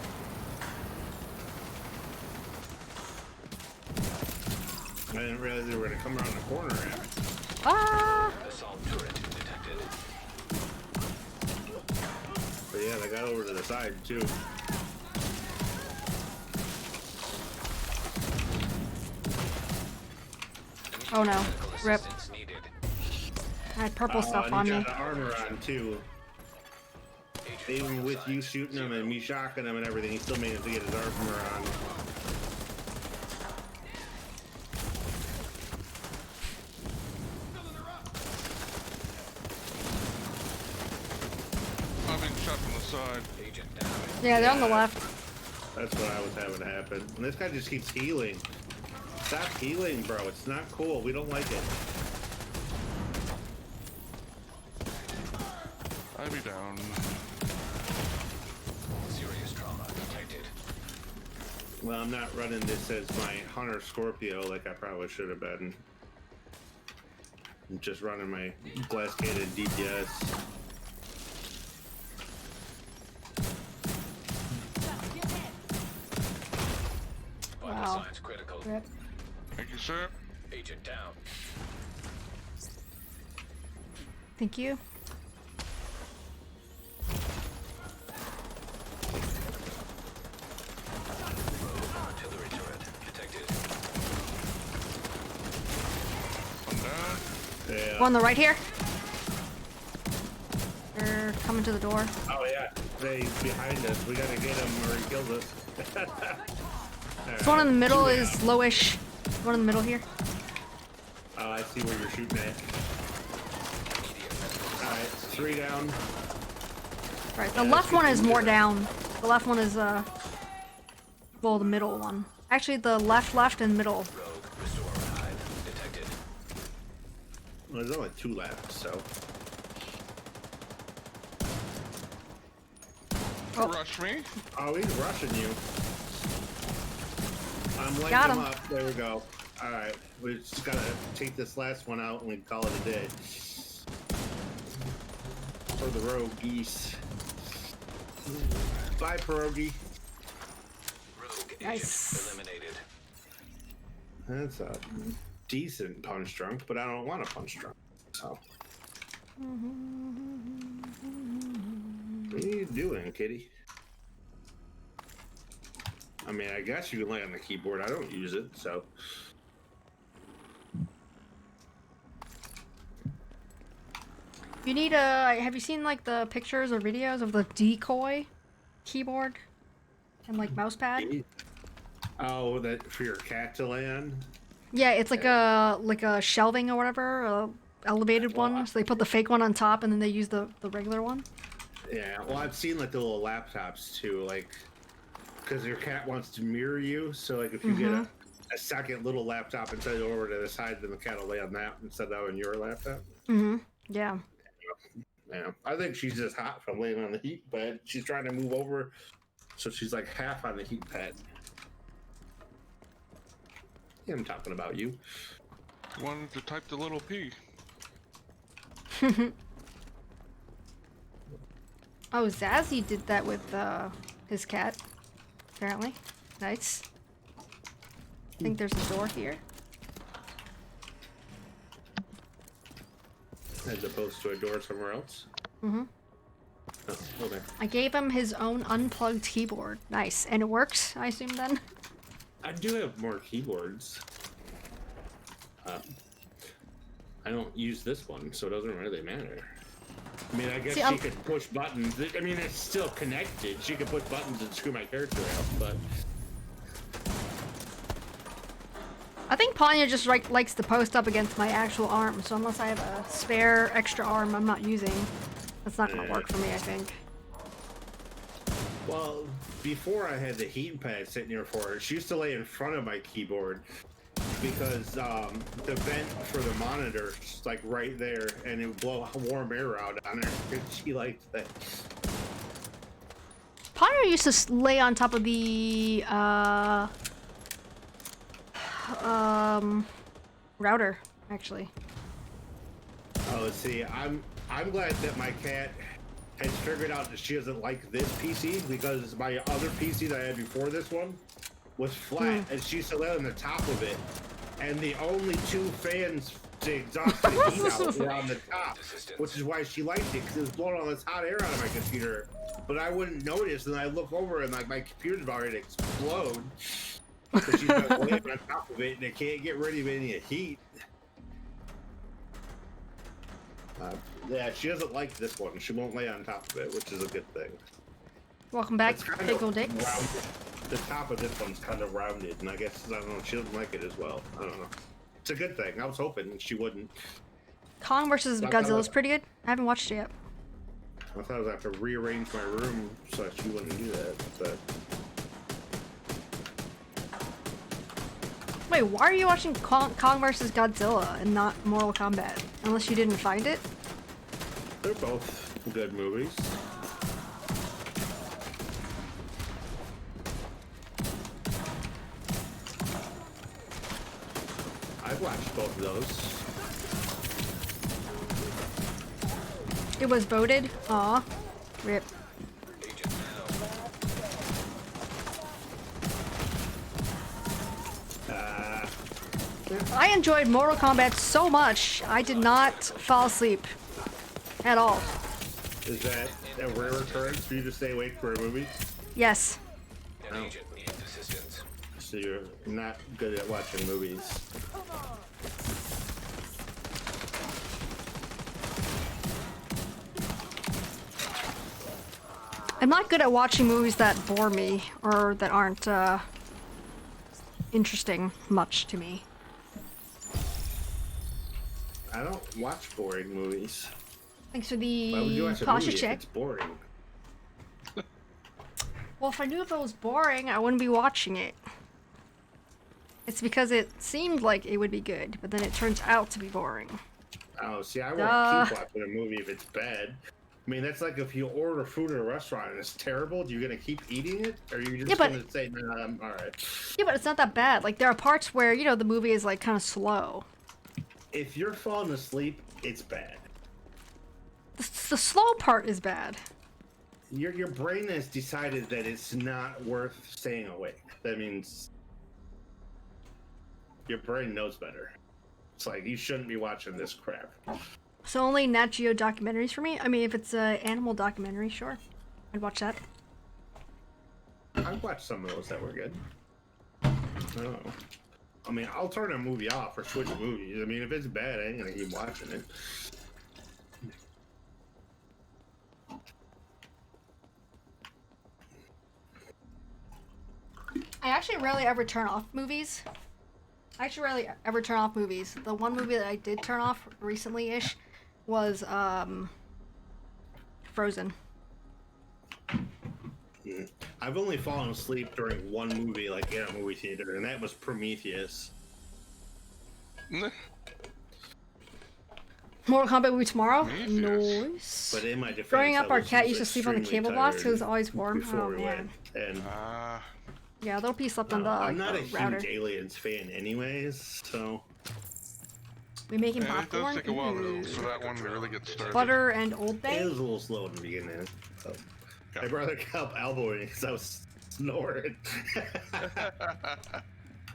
D: I didn't realize they were gonna come around the corner at me.
A: Ah!
C: Assault turret detected.
D: But yeah, they got over to the side too.
A: Oh no.
C: Medical
A: Rip.
C: assistance needed.
A: I had purple stuff
D: and
A: on
D: he
A: me.
D: got the armor on too.
C: Agent
D: Even with you
C: prophesied
D: shooting him
C: 0.
D: and me shocking him and everything, he still managed to get his armor on.
B: I'm being shot from the side.
C: Agent down.
A: Yeah, they're on the left.
D: That's what I was having happen. And this guy just keeps healing. Stop healing, bro. It's not cool. We don't like it.
B: I'd be down.
C: Serious trauma detected.
D: Well, I'm not running this as my Hunter Scorpio like I probably should have been. I'm just running my glass-gated DPS.
C: Vital
A: Wow.
C: signs critical.
A: Rip.
B: Thank you, sir.
C: Agent down.
A: Thank you.
C: Artillery turret detected.
B: I'm down.
D: Yeah.
A: Go on the right here. They're coming to the door.
D: Oh yeah, they behind us. We gotta get him or he kills us.
A: This one in the middle is lowish. One in the middle here.
D: Oh, I see where you're shooting at. Alright, 3 down.
A: Right, the left one is more down. The left one is, well, the middle one. Actually, the left, and middle.
C: Rogue restorer hive detected.
D: Well, there's only 2 left, so.
A: Oh.
B: Rush me.
D: Oh, he's rushing you. I'm lighting
A: Got
D: him
A: him.
D: up. There we go. Alright, we just gotta take this last one out and we call it a day. For the rogue geese. Bye, pierogi.
C: Rogue agent
A: Nice.
C: eliminated.
D: That's a decent punch drunk, but I don't want a punch drunk. So. What are you doing, kitty? I mean, I guess you can lay on the keyboard. I don't use it, so.
A: You need a. Have you seen like the pictures or videos of the decoy keyboard and like mouse pad?
D: Oh, that for your cat to lay on?
A: Yeah, it's like a shelving or whatever, a elevated one. So they put the fake one on top and then they use the regular one.
D: Yeah, well, I've seen like the little laptops too, like, because your cat wants to mirror you. So, like, if you get a second little laptop and set it over to the side, then the cat will lay on that instead of on your laptop.
A: Mm-hmm. Yeah.
D: Yeah, I think she's just hot from laying on the heat pad. She's trying to move over, so she's like half on the heat pad. Yeah, I'm talking about you.
B: Wanted to type the little P.
A: Oh, Zazzy did that with his cat. Apparently, nice. I think there's a door here.
D: As opposed to a door somewhere else.
A: Mm-hmm.
D: Oh, okay.
A: I gave him his own unplugged keyboard. Nice, and it works. I assume then.
D: I do have more keyboards. I don't use this one, so it doesn't really matter. I mean, I guess
A: See,
D: she could push buttons. I mean, it's still connected. She could push buttons and screw my character out, but...
A: I think Panya just likes to post up against my actual arm, so unless I have a spare extra arm I'm not using, that's not gonna work for me, I think.
D: Well, before I had the heat pad sitting here for her, she used to lay in front of my keyboard because the vent for the monitor is like right there, and it would blow warm air out on her. She liked that.
A: Pyro used to lay on top of the router, actually.
D: Oh, see, I'm glad that my cat has figured out that she doesn't like this PC because my other PC that I had before this one was flat, and she used to lay on the top of it, and the only two fans to exhaust the heat out were on the top, which is why she liked it, because it was blowing all this hot air out of my computer. But I wouldn't notice, and I look over and like my computer's about ready to explode because she's been laying on top of it, and it can't get rid of any heat. Yeah, she doesn't like this one. She won't lay on top of it, which is a good thing.
A: Welcome back,
D: It's kind
A: Big
D: of
A: Ol' Dicks.
D: rounded. The top of this one's kind of rounded, and I guess, I don't know, she doesn't like it as well. I don't know. It's a good thing. I was hoping she wouldn't.
A: Kong versus Godzilla is pretty good. I haven't watched it yet.
D: I thought I was going to have to rearrange my room so that she wouldn't do that, but...
A: Wait, why are you watching Kong versus Godzilla and not Mortal Kombat? Unless you didn't find it?
D: They're both good movies. I've watched both of those.
A: It was voted. Aw. Rip. I enjoyed Mortal Kombat so much, I did not fall asleep. At all.
D: Is that a rare occurrence for you to stay awake for a movie?
A: Yes.
C: An agent needs assistance.
D: So you're not good at watching movies.
A: I'm not good at watching movies that bore me or that aren't interesting much to me.
D: I don't watch boring movies.
A: Thanks for
D: Why would you
A: the
D: watch a
A: cautious
D: movie if
A: check.
D: it's boring?
A: Well, if I knew if it was boring, I wouldn't be watching it. It's because it seemed like it would be good, but then it turns out to be boring.
D: Oh, see, I won't keep watching a movie if it's bad. I mean, that's like if you order food at a restaurant and it's terrible, you gonna keep eating it? Or are you just gonna say, nah, I'm alright?
A: Yeah, but it's not that bad. Like, there are parts where, you know, the movie is, like, kind of slow.
D: If you're falling asleep, it's bad.
A: The slow part is bad.
D: Your brain has decided that it's not worth staying awake. That means your brain knows better. It's like, you shouldn't be watching this crap.
A: So only Nat Geo documentaries for me? I mean, if it's an animal documentary, sure. I'd watch that.
D: I've watched some of those that were good. I don't know. I mean, I'll turn a movie off or switch movies. I mean, if it's bad, I ain't gonna keep watching it.
A: I actually rarely ever turn off movies. The one movie that I did turn off recently-ish was, Frozen.
D: I've only fallen asleep during one movie, like in a movie theater, and that was Prometheus.
A: Mortal Kombat movie tomorrow?
B: Prometheus.
A: Nice.
D: But in my defense,
A: Growing up,
D: I
A: our
D: was
A: cat used to sleep on the
D: extremely
A: cable box because it was
D: tired
A: always warm.
D: before
A: Oh,
D: we
A: man.
D: went, and
A: Yeah, little piece slept on the,
D: I'm not a
A: router.
D: huge Aliens fan anyways, so...
A: We making
B: Yeah, it does
A: popcorn?
B: take a while
A: Ooh.
B: for that one to really get started.
A: Butter and Old
D: It
A: Bay?
D: was a little slow in the beginning. So. My brother kept elbowing because I was snoring.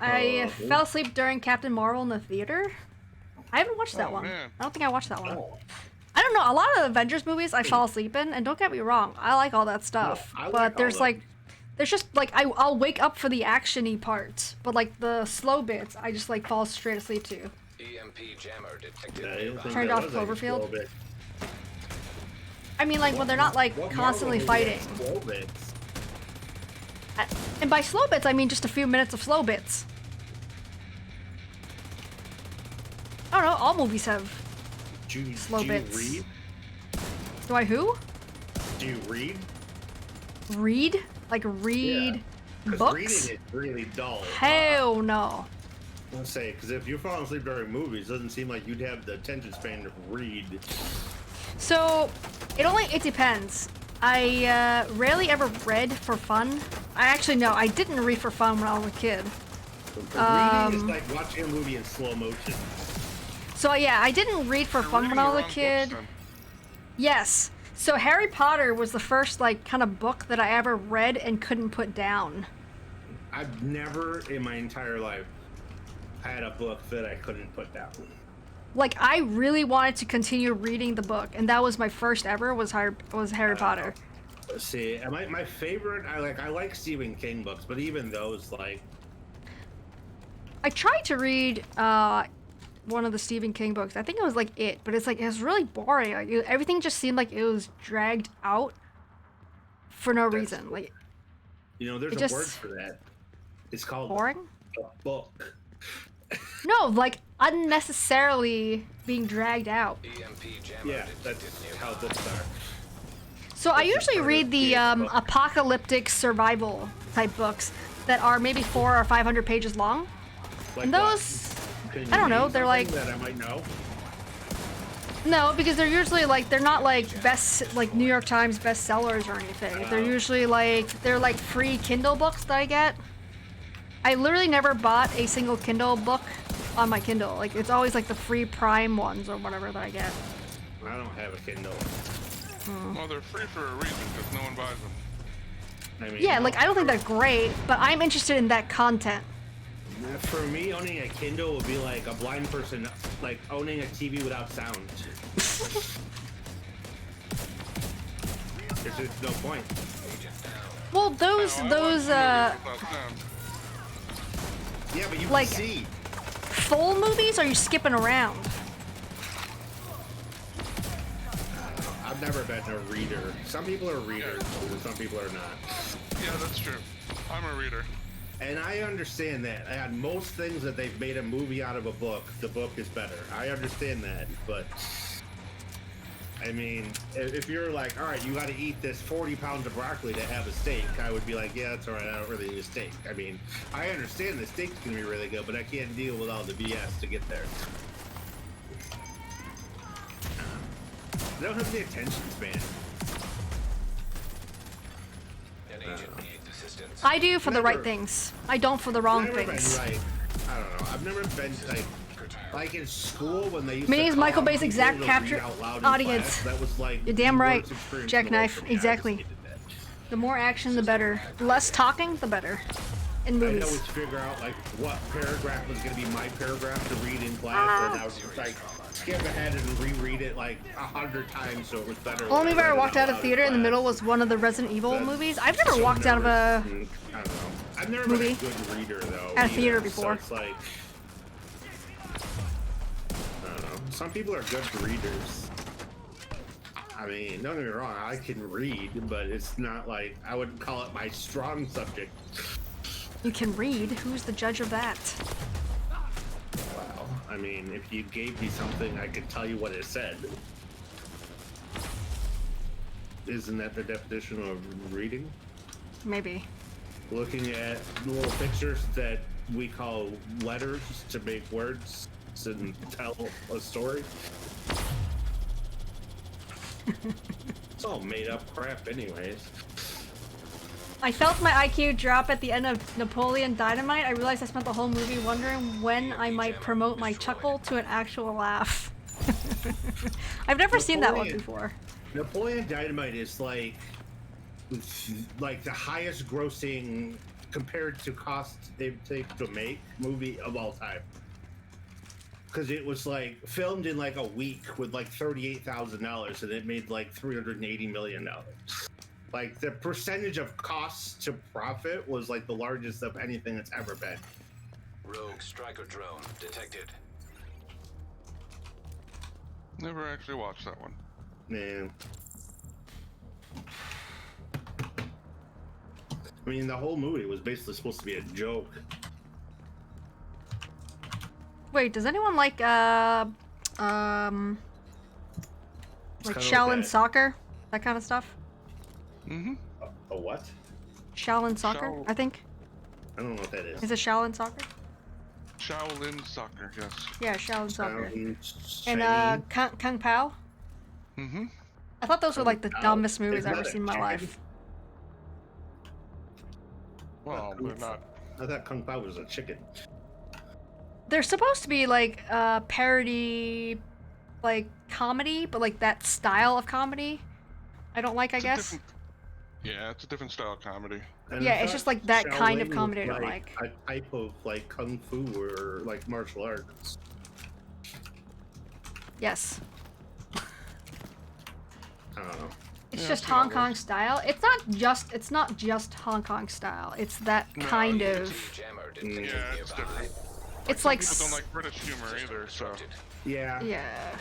A: I fell asleep during Captain Marvel in the theater. I haven't watched that
B: Oh,
A: one.
B: man.
A: I don't think I watched that one.
D: Oh.
A: I don't know. A lot of the Avengers movies I fall asleep in, and don't get me wrong, I like all that stuff.
D: I like
A: but
D: all
A: there's
D: of
A: like, there's just like I'll wake up for the actiony parts, but like the slow bits, I just like fall straight asleep to.
C: EMP jammer detected.
D: I didn't think
A: Turned
D: that
A: off
D: was, like, a
A: Cloverfield?
D: slow bit.
A: I mean, like when they're not like
D: What
A: constantly
D: Marvel movie
A: fighting.
D: has slow bits?
A: And by slow bits, I mean just a few minutes of slow bits. I don't know. All movies have. Slow bits.
D: Do you read?
A: Do I who?
D: Do you read?
A: Read? Like read
D: 'Cause
A: books?
D: reading is really dull.
A: Hell no.
D: Let's say, because if you're falling asleep during movies, it doesn't seem like you'd have the attention span to read.
A: So, it depends. I rarely ever read for fun. I didn't read for fun when I was a kid.
D: Reading is like watching a movie in slow motion.
A: So yeah, I didn't read for
B: You're
A: fun
B: reading
A: when I
B: the
A: was a
B: wrong
A: kid.
B: books, then.
A: Yes. So Harry Potter was the first like kind of book that I ever read and couldn't put down.
D: I've never in my entire life had a book that I couldn't put down.
A: Like I really wanted to continue reading the book, and that was my first ever was Harry Potter.
D: See, my favorite, I like Stephen King books, but even those, like,
A: I tried to read one of the Stephen King books. I think it was like It, but it's like it was really boring. Like everything just seemed like it was dragged out for no reason. Like
D: there's
A: it
D: a
A: just-
D: word for that. It's called
A: boring.
D: a book.
A: No, like unnecessarily being dragged out.
C: EMP jammer
D: Yeah,
C: detected
D: that's
C: nearby.
D: how books are.
A: So I
D: That's
A: usually
D: part of
A: read the
D: being a book.
A: apocalyptic survival type books that are maybe 400 or 500 pages long.
D: Like
A: And
D: what?
A: those,
D: Can you
A: I don't know,
D: name
A: they're
D: something
A: like-
D: that I might know.
A: no, because they're usually like they're not like like New York Times bestsellers or anything. They're usually they're like free Kindle books that I get. I literally never bought a single Kindle book on my Kindle. Like it's always like the free Prime ones or whatever that I get.
D: I don't have a Kindle.
B: Well, they're free for a reason because no one buys them.
D: I mean,
A: Yeah, like I don't think they're great, but I'm interested in that content.
D: For me, owning a Kindle would be like a blind person, like owning a TV without sound. There's just no point.
A: Well, those
B: No, I watch movies without sound.
D: Yeah, but you
A: Like-
D: can see.
A: full movies, or are you skipping around?
D: I've never been a reader. Some people are readers, and some people are not.
B: Yeah, that's true. I'm a reader.
D: And I understand that. On most things that they've made a movie out of a book, the book is better. I understand that, but I mean, if you're like, all right, you got to eat this 40 pounds of broccoli to have a steak, I would be like, yeah, that's all right. I don't really need a steak. I mean, I understand the steak's gonna be really good, but I can't deal with all the BS to get there. I don't have the attention span.
C: An agent needs assistance.
A: I do for the right
D: Never.
A: things. I don't for the wrong
D: I've never
A: things.
D: been like, I don't know. I've never been like in school when they used
A: My
D: to
A: name's
D: call
A: Michael
D: on
A: Bay's
D: people
A: exact
D: to read
A: capture
D: out loud in
A: audience.
D: class. That was like
A: You're damn
D: the
A: right,
D: worst experience
A: Jack
D: in the world
A: Knife,
D: for me. I just
A: exactly.
D: hated that.
A: The more action, the better. The less talking, the better. In
D: I'd
A: movies.
D: always figure out like what paragraph was going to be my paragraph to read in class, and I would just like skip ahead and reread it like 100 times so it was better.
A: The only movie I walked out of theater in the middle was one of the Resident Evil movies. I've never walked out of a.
D: I don't know. I've never
A: movie
D: been a good reader though.
A: at a theater
D: either,
A: before.
D: So it's like, I don't know. Some people are good readers. I mean, don't get me wrong, I can read, but it's not like I wouldn't call it my strong subject.
A: You can read. Who's the judge of that?
D: Wow. I mean, if you gave me something, I could tell you what it said. Isn't that the definition of reading?
A: Maybe.
D: Looking at little pictures that we call letters to make words and tell a story. It's all made up crap anyways.
A: I felt my IQ drop at the end of Napoleon Dynamite. I realized I spent the whole movie wondering when I might promote my chuckle to an actual laugh. I've never seen that one
D: Napoleon-
A: before.
D: Napoleon Dynamite is like the highest grossing compared to cost they take to make movie of all time. Because it was like filmed in like a week with like $38,000 and it made like $380 million. Like the percentage of cost to profit was like the largest of anything that's ever been.
C: Rogue striker drone detected.
B: Never actually watched that one.
D: Man. I mean, the whole movie was basically supposed to be a joke.
A: Wait, does anyone like like
D: kinda
A: Shaolin
D: like that.
A: soccer? That kind of stuff?
B: Mm-hmm.
D: A what?
A: Shaolin soccer, I think.
D: I don't know what that is.
A: Is it Shaolin soccer?
B: Shaolin soccer, yes.
A: Yeah, Shaolin soccer.
D: Sounds
A: And
D: Chinese.
A: Kung Pao?
B: Mm-hmm.
A: I thought those were like the
D: Oh,
A: dumbest movies
D: isn't
A: I've ever
D: that a
A: seen in my
D: chicken?
A: life.
B: Well, they're not.
D: I thought Kung Pao was a chicken.
A: They're supposed to be like parody, like comedy, but like that style of comedy, I don't like. I
B: It's a
A: guess.
B: different. Yeah, it's a different style of comedy.
D: And
A: Yeah,
D: I
A: it's
D: thought
A: just like that kind of
D: Shaolin
A: comedy I
D: was
A: don't like.
D: a type of like kung fu or like martial arts.
A: Yes.
D: I don't know.
A: It's
B: Yeah,
A: just
B: I've seen all
A: Hong Kong
B: those.
A: style. It's not just Hong Kong style. It's that
B: No,
A: kind
B: it's-
A: of.
C: Jammer didn't think
B: Yeah,
C: it
B: it's
C: nearby.
B: different.
A: It's
B: Some
A: like.
B: people don't like British humor either, so.
D: Yeah.
A: Yeah.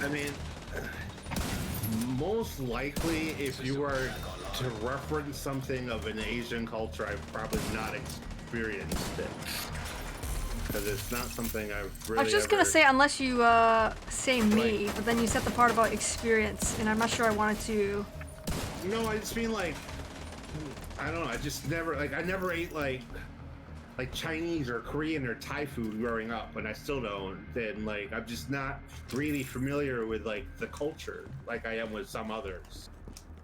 D: I mean, most likely, if you were to reference something of an Asian culture, I've probably not experienced it. Because it's not something I've really
A: I was just gonna
D: ever-
A: say, unless you say me, but then you said the part about experience, and I'm not sure I wanted to.
D: No, I just mean like, I don't know, I just never, like, I never ate like Chinese or Korean or Thai food growing up, and I still don't. And like, I'm just not really familiar with like the culture like I am with some others.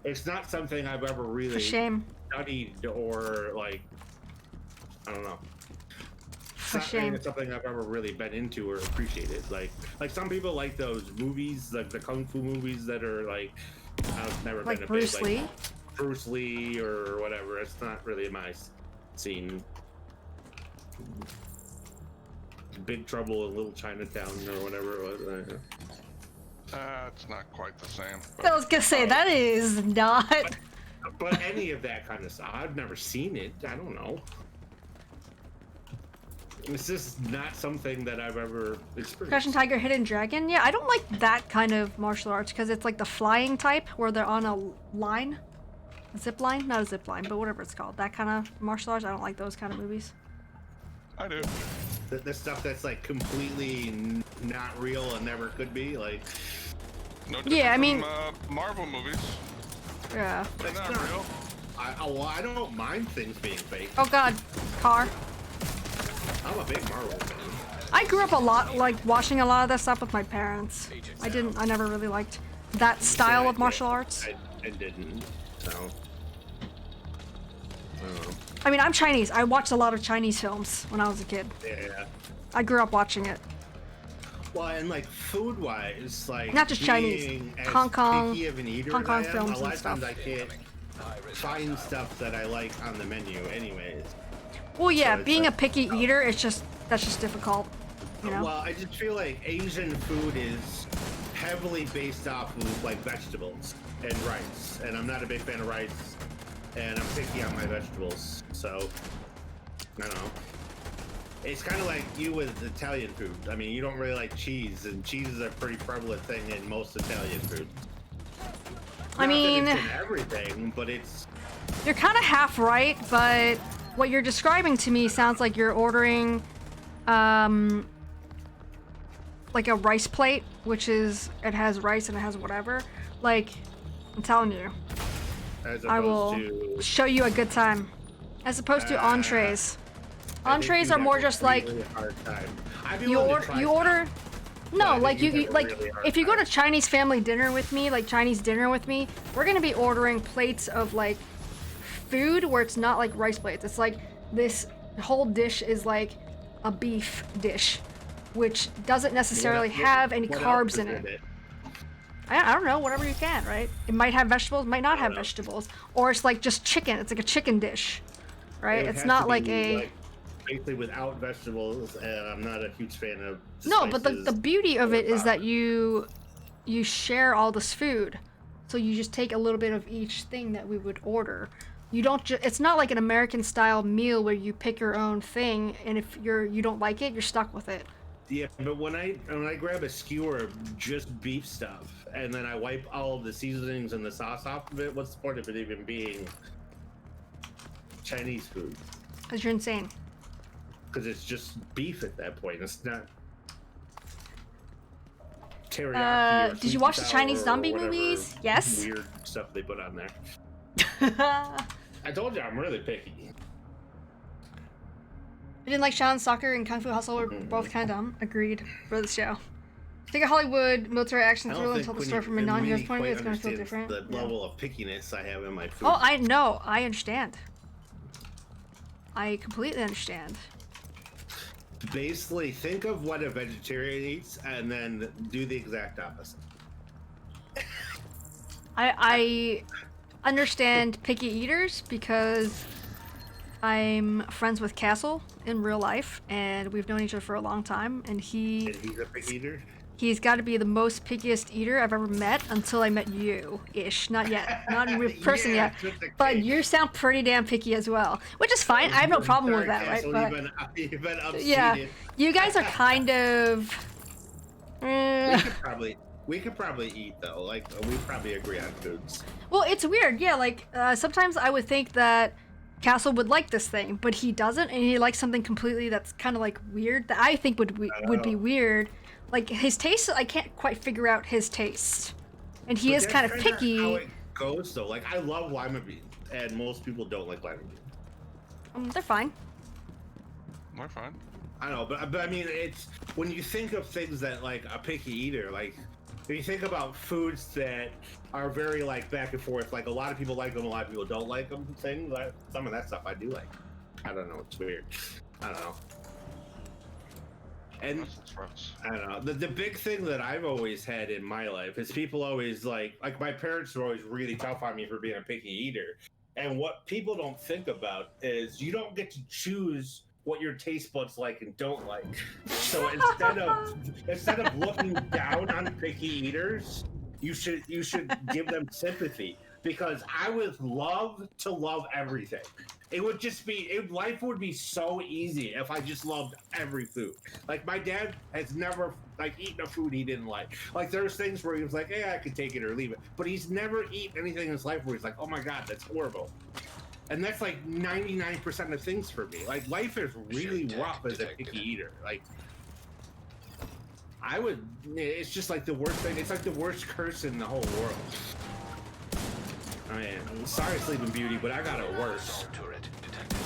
D: It's not something I've ever
A: For
D: really
A: shame.
D: studied or like, I don't know. It's
A: For
D: not
A: shame.
D: something I've ever really been into or appreciated. Like some people like those movies, like the kung fu movies that are like, I've never
A: Like
D: been a
A: Bruce
D: big,
A: Lee.
D: like, Bruce Lee or whatever. It's not really my scene. Big Trouble in Little Chinatown or whatever it was.
B: It's not quite the same.
A: I was gonna say that is not.
D: But any of that kind of stuff, I've never seen it. I don't know. It's just not something that I've ever experienced.
A: Crouching Tiger, Hidden Dragon. Yeah, I don't like that kind of martial arts because it's like the flying type where they're on a line, a zip line, not a zip line, but whatever it's called. That kind of martial arts. I don't like those kind of movies.
B: I do.
D: The stuff that's like completely not real and never could be, like,
B: No
A: Yeah, I
B: different
A: mean-
B: from, Marvel movies.
A: Yeah.
B: They're not
D: not-
B: real.
D: I don't mind things being fake.
A: Oh God, car.
D: I'm a big Marvel fan.
A: I grew up a lot, like watching a lot of that stuff with my parents. I never really liked that style of martial arts.
D: I didn't, so. I don't know.
A: I mean, I'm Chinese. I watched a lot of Chinese films when I was a kid.
D: Yeah.
A: I grew up watching it.
D: Well, and like food-wise, like
A: Not just Chinese,
D: being as
A: Hong Kong-
D: picky of an eater
A: Hong
D: as
A: Kong
D: I am,
A: films
D: a
A: and
D: lot of times
A: stuff.
D: I can't find stuff that I like on the menu, anyways.
A: Well, yeah,
D: So it's
A: being a
D: like-
A: picky eater, that's just difficult, you know.
D: Well, I just feel like Asian food is heavily based off of like vegetables and rice, and I'm not a big fan of rice, and I'm picky on my vegetables, so I don't know. It's kind of like you with Italian food. I mean, you don't really like cheese, and cheese is a pretty prevalent thing in most Italian food.
A: I
D: Not that
A: mean,
D: it's in everything, but it's
A: you're kind of half right, but what you're describing to me sounds like you're ordering, like a rice plate, which is, it has rice and it has whatever. Like, I'm telling you,
D: as
A: I will
D: opposed to.
A: show you a good time. As opposed to entrees.
D: I think
A: Entrees
D: you'd
A: are
D: have
A: more
D: a
A: just like,
D: really hard time. I'd be
A: you
D: willing to
A: order,
D: try
A: you
D: some.
A: order,
D: But I
A: no,
D: think
A: like
D: you'd
A: you
D: have a
A: like
D: really hard
A: if you go to
D: time.
A: Chinese family dinner with me, like Chinese dinner with me, we're gonna be ordering plates of like food where it's not like rice plates. It's like this whole dish is like a beef dish, which doesn't necessarily have any
D: What
A: carbs
D: else
A: in
D: is
A: it. I don't know, whatever you can, right? It might have vegetables, might not have
D: know.
A: vegetables, or it's like just chicken. It's like a chicken dish, right?
D: It would
A: It's
D: have
A: not
D: to
A: like
D: be,
A: a.
D: basically without vegetables, and I'm not a huge fan of.
A: No, but the
D: spices.
A: beauty of it is that
D: top.
A: you share all this food. So you just take a little bit of each thing that we would order. You don't it's not like an American style meal where you pick your own thing, and if you don't like it, you're stuck with it.
D: Yeah, but when I grab a skewer of just beef stuff and then I wipe all of the seasonings and the sauce off of it, what's the point of it even being Chinese food?
A: Cuz you're insane.
D: Because it's just beef at that point. It's not teriyaki. Or
A: did you
D: sweet
A: watch
D: and
A: the
D: sour
A: Chinese
D: or
A: zombie
D: whatever
A: movies? Yes.
D: Weird stuff they put on there. I told you I'm really picky.
A: I didn't like Shaolin Soccer and Kung Fu Hustle were both kind of dumb. Agreed for the show. I think a Hollywood military action
D: I don't
A: thriller
D: think
A: until the
D: when
A: story
D: you-
A: from a
D: when
A: non-US
D: Winnie
A: point of view,
D: quite
A: it's going to feel
D: understands
A: different.
D: The
A: Yeah.
D: level of pickiness I have in my food.
A: Oh, I know. I understand. I completely understand.
D: Basically, think of what a vegetarian eats and then do the exact opposite.
A: I understand picky eaters because I'm friends with Castle in real life, and we've known each other for a long time, and
D: And he's a picky eater.
A: he's got to be the most pickiest eater I've ever met until I met you-ish. Not yet. Not in real person
D: Yeah,
A: yet.
D: just a
A: But
D: kid.
A: you sound pretty damn picky as well, which is fine. I have no problem with that, right?
D: Castle,
A: But
D: you've been
A: yeah,
D: obscene.
A: you guys are kind of...
D: We could probably eat though. Like we probably agree on foods.
A: Well, it's weird. Yeah, like sometimes I would think that Castle would like this thing, but he doesn't, and he likes something completely that's kind of like weird that I think would be weird. Like his taste, I can't quite figure out his taste, and he
D: But
A: is
D: that's
A: kind of
D: kinda
A: picky.
D: How it goes though. Like I love lima beans, and most people don't like lima beans.
A: They're fine.
B: We're fine.
D: I know, but I mean, it's when you think of things that like a picky eater, like if you think about foods that are very like back and forth, like a lot of people like them, a lot of people don't like them. Things like some of that stuff I do like. I don't know, it's weird. I don't know. And
B: That's gross.
D: I don't know. The big thing that I've always had in my life is people always like my parents were always really tough on me for being a picky eater. And what people don't think about is you don't get to choose what your taste buds like and don't like. So instead of looking down on picky eaters, you should give them sympathy, because I would love to love everything. It would just be life would be so easy if I just loved every food. Like my dad has never like eaten a food he didn't like. Like there's things where he was like, "Hey, I could take it or leave it," but he's never eaten anything in his life where he's like, "Oh my god, that's horrible." And that's like 99% of things for me. Like life is really rough as a picky eater. Like it's just like the worst thing. It's like the worst curse in the whole world. I am sorry, Sleeping Beauty, but I got it worse.
C: Turret detected.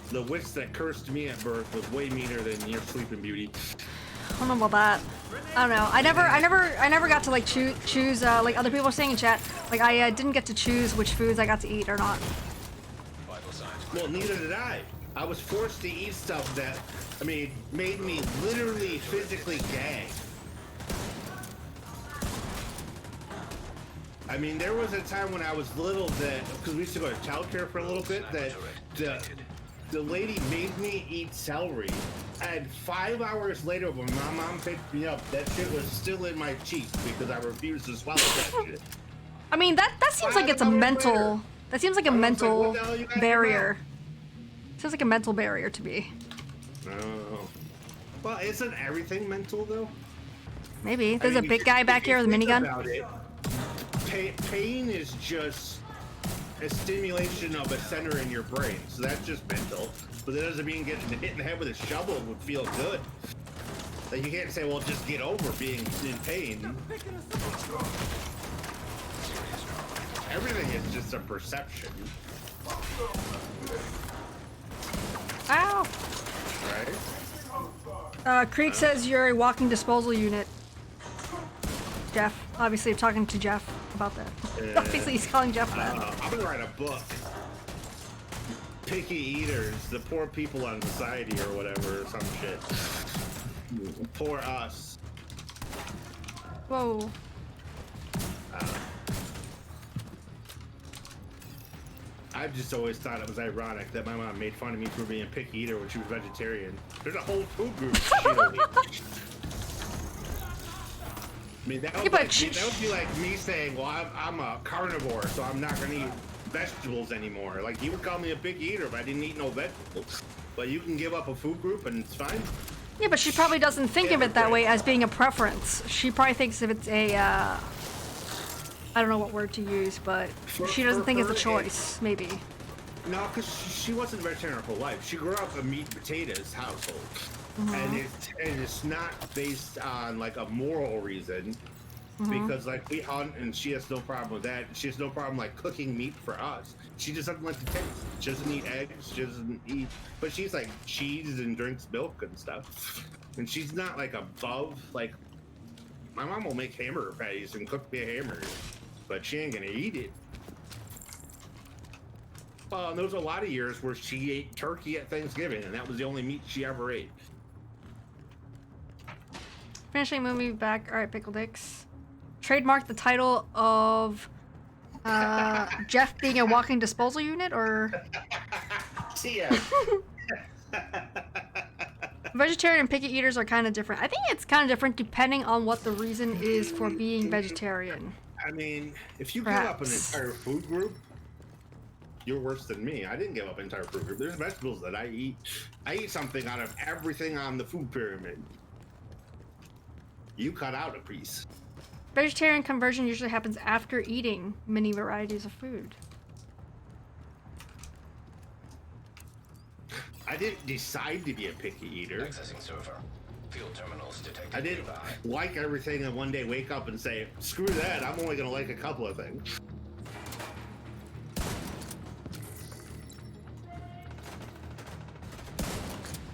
D: The witch that cursed me at birth was way meaner than your Sleeping Beauty.
A: I don't know about that. I don't know. I never got to like choose like other people are saying in chat. Like I didn't get to choose which foods I got to eat or not.
C: Vital signs.
D: Well, neither did I. I was forced to eat stuff that, I mean, made me literally physically gag. I mean, there was a time when I was little that, because we used to go to childcare for a little bit, that the lady made me eat celery, and 5 hours later when my mom picked me up, that shit was still in my cheek because I refused to swallow that shit.
A: I mean that seems like it's a
D: 5 hours
A: mental.
D: later.
A: That seems like a
D: I was like,
A: mental
D: what the hell you got in your
A: barrier. Sounds like a mental barrier to me.
D: Oh. Well, isn't everything mental though?
A: Maybe there's
D: I mean,
A: a big guy back here with a
D: think
A: minigun.
D: about it, pain is just a stimulation of a center in your brain, so that's just mental. But that doesn't mean getting hit in the head with a shovel would feel good. Like you can't say, well, just get over being in pain. Everything is just a perception,
A: Ow!
D: right?
A: Creek says you're a walking disposal unit. Jeff. Obviously, I'm talking to Jeff about that. Obviously, he's calling Jeff that.
D: I'm gonna write a book. Picky eaters, the poor people on society, or whatever, or some shit. Poor us.
A: Whoa.
D: I've just always thought it was ironic that my mom made fun of me for being a picky eater when she was vegetarian. There's a whole food group she don't eat. I mean, that would, that would be like me saying, well, I'm a carnivore, so I'm not going to eat vegetables anymore. Like, you would call me a picky eater if I didn't eat no vegetables. But you can give up a food group and it's fine.
A: Yeah, but she probably doesn't think of it that way as being a preference. She probably thinks of it's a, I don't know what word to use, but she doesn't think it's a choice, maybe.
D: No, because she wasn't vegetarian her whole life. She grew up a meat and potatoes household. And it's not based on like a moral reason, because like we hunt and she has no problem with that. She has no problem like cooking meat for us. She just doesn't like the taste. She doesn't eat eggs. She doesn't eat, but she's like cheese and drinks milk and stuff. And she's not like above like My mom will make hamburger patties and cook me a hamburger, but she ain't gonna eat it. Well, there was a lot of years where she ate turkey at Thanksgiving, and that was the only meat she ever ate.
A: Finishing movie back. All right, Pickle Dicks. Trademark the title of Jeff being a walking disposal unit, or
D: Yeah.
A: vegetarian and picky eaters are kind of different. I think it's kind of different depending on what the reason is for being vegetarian.
D: I mean, if you
A: Perhaps.
D: give up an entire food group, you're worse than me. I didn't give up an entire food group. There's vegetables that I eat. I eat something out of everything on the food pyramid. You cut out a piece.
A: Vegetarian conversion usually happens after eating many varieties of food.
D: I didn't decide to be a picky eater.
C: Accessing server. Field terminals detected.
D: I didn't
C: nearby.
D: like everything and one day wake up and say, screw that, I'm only gonna like a couple of things.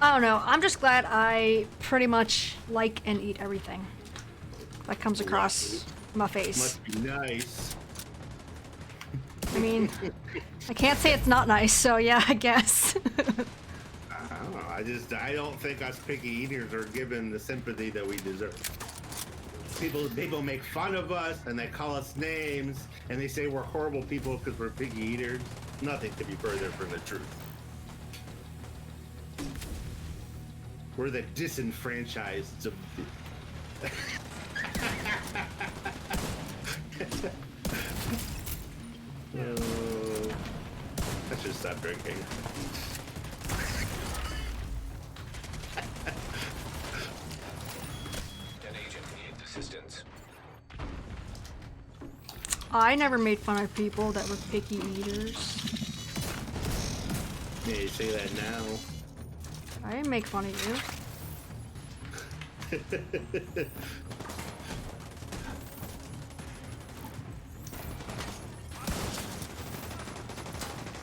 A: I don't know. I'm just glad I pretty much like and eat everything that comes across my face.
D: Must be nice.
A: I mean, I can't say it's not nice, so yeah, I guess.
D: I don't know. I don't think us picky eaters are given the sympathy that we deserve. People make fun of us and they call us names and they say we're horrible people because we're picky eaters. Nothing could be further from the truth. We're the disenfranchised of I should stop drinking.
C: An agent needs assistance.
A: I never made fun of people that were picky eaters.
D: Yeah, you say that now.
A: I didn't make fun of you.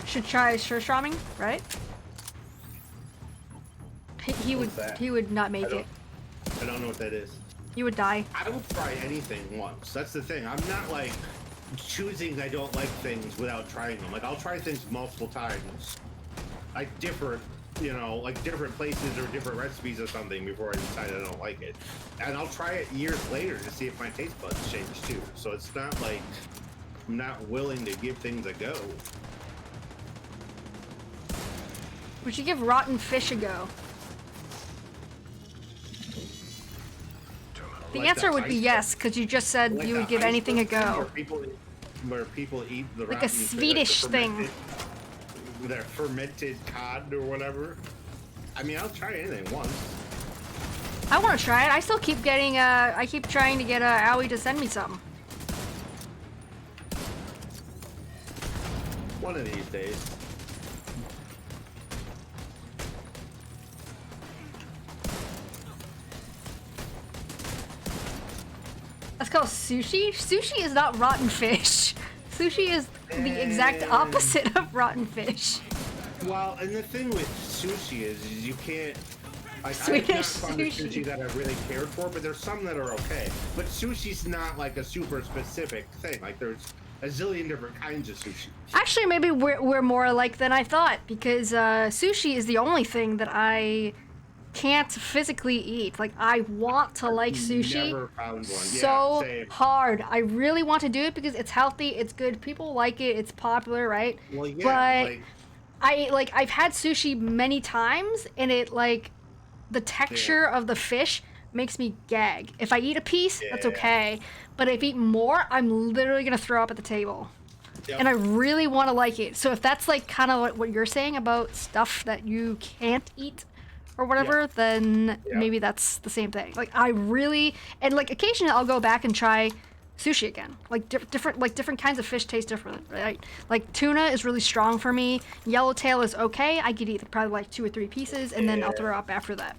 A: Should try surströmming, right? He would.
D: What's that?
A: He would not make it.
D: I don't know what that is.
A: You would die.
D: I will try anything once. That's the thing. I'm not like choosing I don't like things without trying them. Like I'll try things multiple times. Like different, like different places or different recipes or something before I decide I don't like it. And I'll try it years later to see if my taste buds change too. So it's not like I'm not willing to give things a go.
A: Would you give rotten fish a go? The
D: Like
A: answer
D: that
A: would be
D: ice-
A: yes, because you just said
D: like
A: you
D: the
A: would give anything a
D: iceberg thing
A: go.
D: Where people eat the
A: Like a
D: rotten fish,
A: Swedish
D: the
A: thing.
D: fermented- Their fermented cod or whatever. I mean, I'll try anything once.
A: I want to try it. I still keep getting. I keep trying to get Owie to send me some.
D: One of these days.
A: That's called sushi. Sushi is not rotten fish. Sushi is the exact opposite of rotten fish.
D: Well, and the thing with sushi is you can't. Like,
A: Swedish
D: I've not found a
A: sushi.
D: sushi that I really cared for, but there's some that are okay. But sushi's not like a super specific thing. Like there's a zillion different kinds of sushi.
A: Actually, maybe we're more alike than I thought, because sushi is the only thing that I can't physically eat. Like, I want to like sushi
D: Never found one.
A: so
D: Yeah, same.
A: hard. I really want to do it because it's healthy, it's good, people like it, it's popular, right?
D: Well, yeah,
A: But I've had sushi many times, and it the texture of the fish makes me gag. If I eat a piece, that's
D: Yeah.
A: okay. But if I eat more, I'm literally gonna throw up at the table.
D: Yep.
A: And I really want to like it. So if that's kind of what you're saying about stuff that you can't eat or whatever, then maybe that's the same thing. Like I really, and occasionally I'll go back and try sushi again. Like different kinds of fish taste different, right? Like tuna is really strong for me. Yellowtail is okay. I could eat probably 2 or 3 pieces and then I'll throw up after that.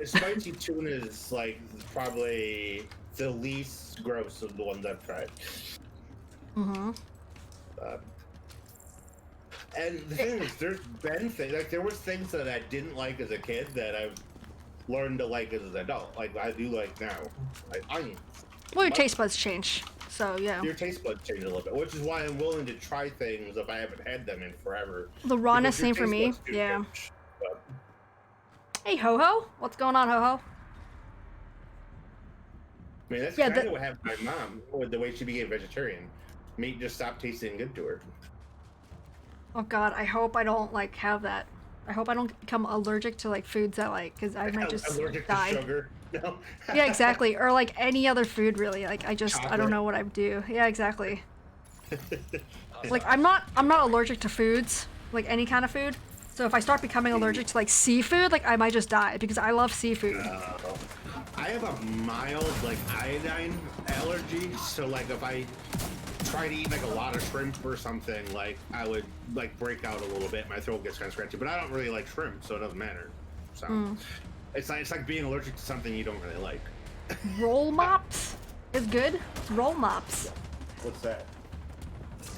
D: Spicy tuna is probably the least gross of the ones I've tried.
A: Mm-hmm.
D: And the thing is, there's been things there was things that I didn't like as a kid that I've learned to like as an adult. Like I do like now, like onions.
A: Well, your taste buds change. So yeah.
D: Your taste buds change a little bit, which is why I'm willing to try things if I haven't had them in forever.
A: The rawness,
D: Because your
A: same for
D: taste
A: me.
D: buds do
A: Yeah.
D: change. But,
A: Hey, Ho Ho. What's going on, Ho Ho?
D: I mean, that's
A: Yeah,
D: kind of what happened to my mom with the way she became vegetarian. Meat just stopped tasting good to her.
A: Oh God, I hope I don't like have that. I hope I don't become allergic to like foods that like, because I might just
D: Allergic
A: die.
D: to sugar? No.
A: Yeah, exactly. Or like any other food, really. Like I don't
D: Chocolate.
A: know what I'd do. Yeah, exactly. Like I'm not allergic to foods, like any kind of food. So if I start becoming allergic to like seafood, like I might just die because I love seafood.
D: I have a mild like iodine allergy, so like if I try to eat like a lot of shrimp or something, like I would like break out a little bit. My throat gets kind of scratchy, but I don't really like shrimp, so it doesn't matter. So it's like being allergic to something you don't really like.
A: Roll mops is good. Roll mops.
D: What's that?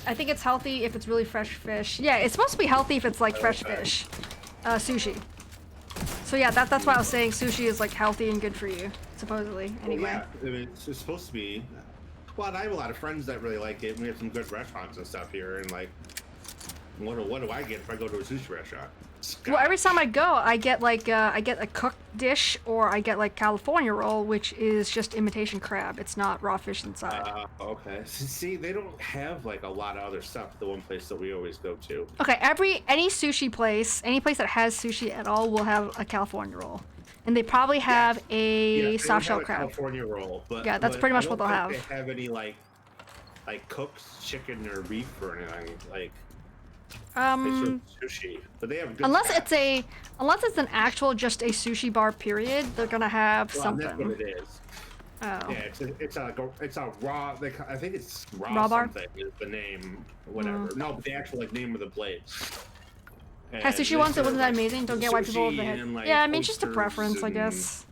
A: I think it's healthy if it's really fresh fish. Yeah, it's supposed to be healthy if it's like fresh fish. Sushi. So yeah, that's why I was saying sushi is like healthy and good for you, supposedly. Anyway.
D: Well, yeah, I mean, it's supposed to be. Well, and I have a lot of friends that really like it. We have some good restaurants and stuff here, and like, what do I get if I go to a sushi restaurant?
A: Well, every time I go, I get like I get a cooked dish, or I get like California roll, which is just imitation crab. It's not raw fish inside.
D: Okay. See, they don't have like a lot of other stuff. The one place that we always go to.
A: Okay, any sushi place, any place that has sushi at all, will have a California roll, and they probably have a soft shell crab.
D: California roll, but
A: Yeah, that's pretty much what they'll have.
D: They have any like cooked chicken or beef or anything like. They serve sushi, but they have good
A: unless
D: crab.
A: unless it's an actual just a sushi bar period, they're gonna have
D: Well,
A: something.
D: that's what it is.
A: Oh.
D: Yeah, it's a raw. I think it's
A: Raw bar?
D: something is the name, whatever. No, but the actual like name of the place.
A: Has sushi once, it wasn't that amazing. Don't get why people
D: sushi
A: over the
D: and, like,
A: Yeah, I mean, it's just a
D: oysters
A: preference, I
D: and-
A: guess.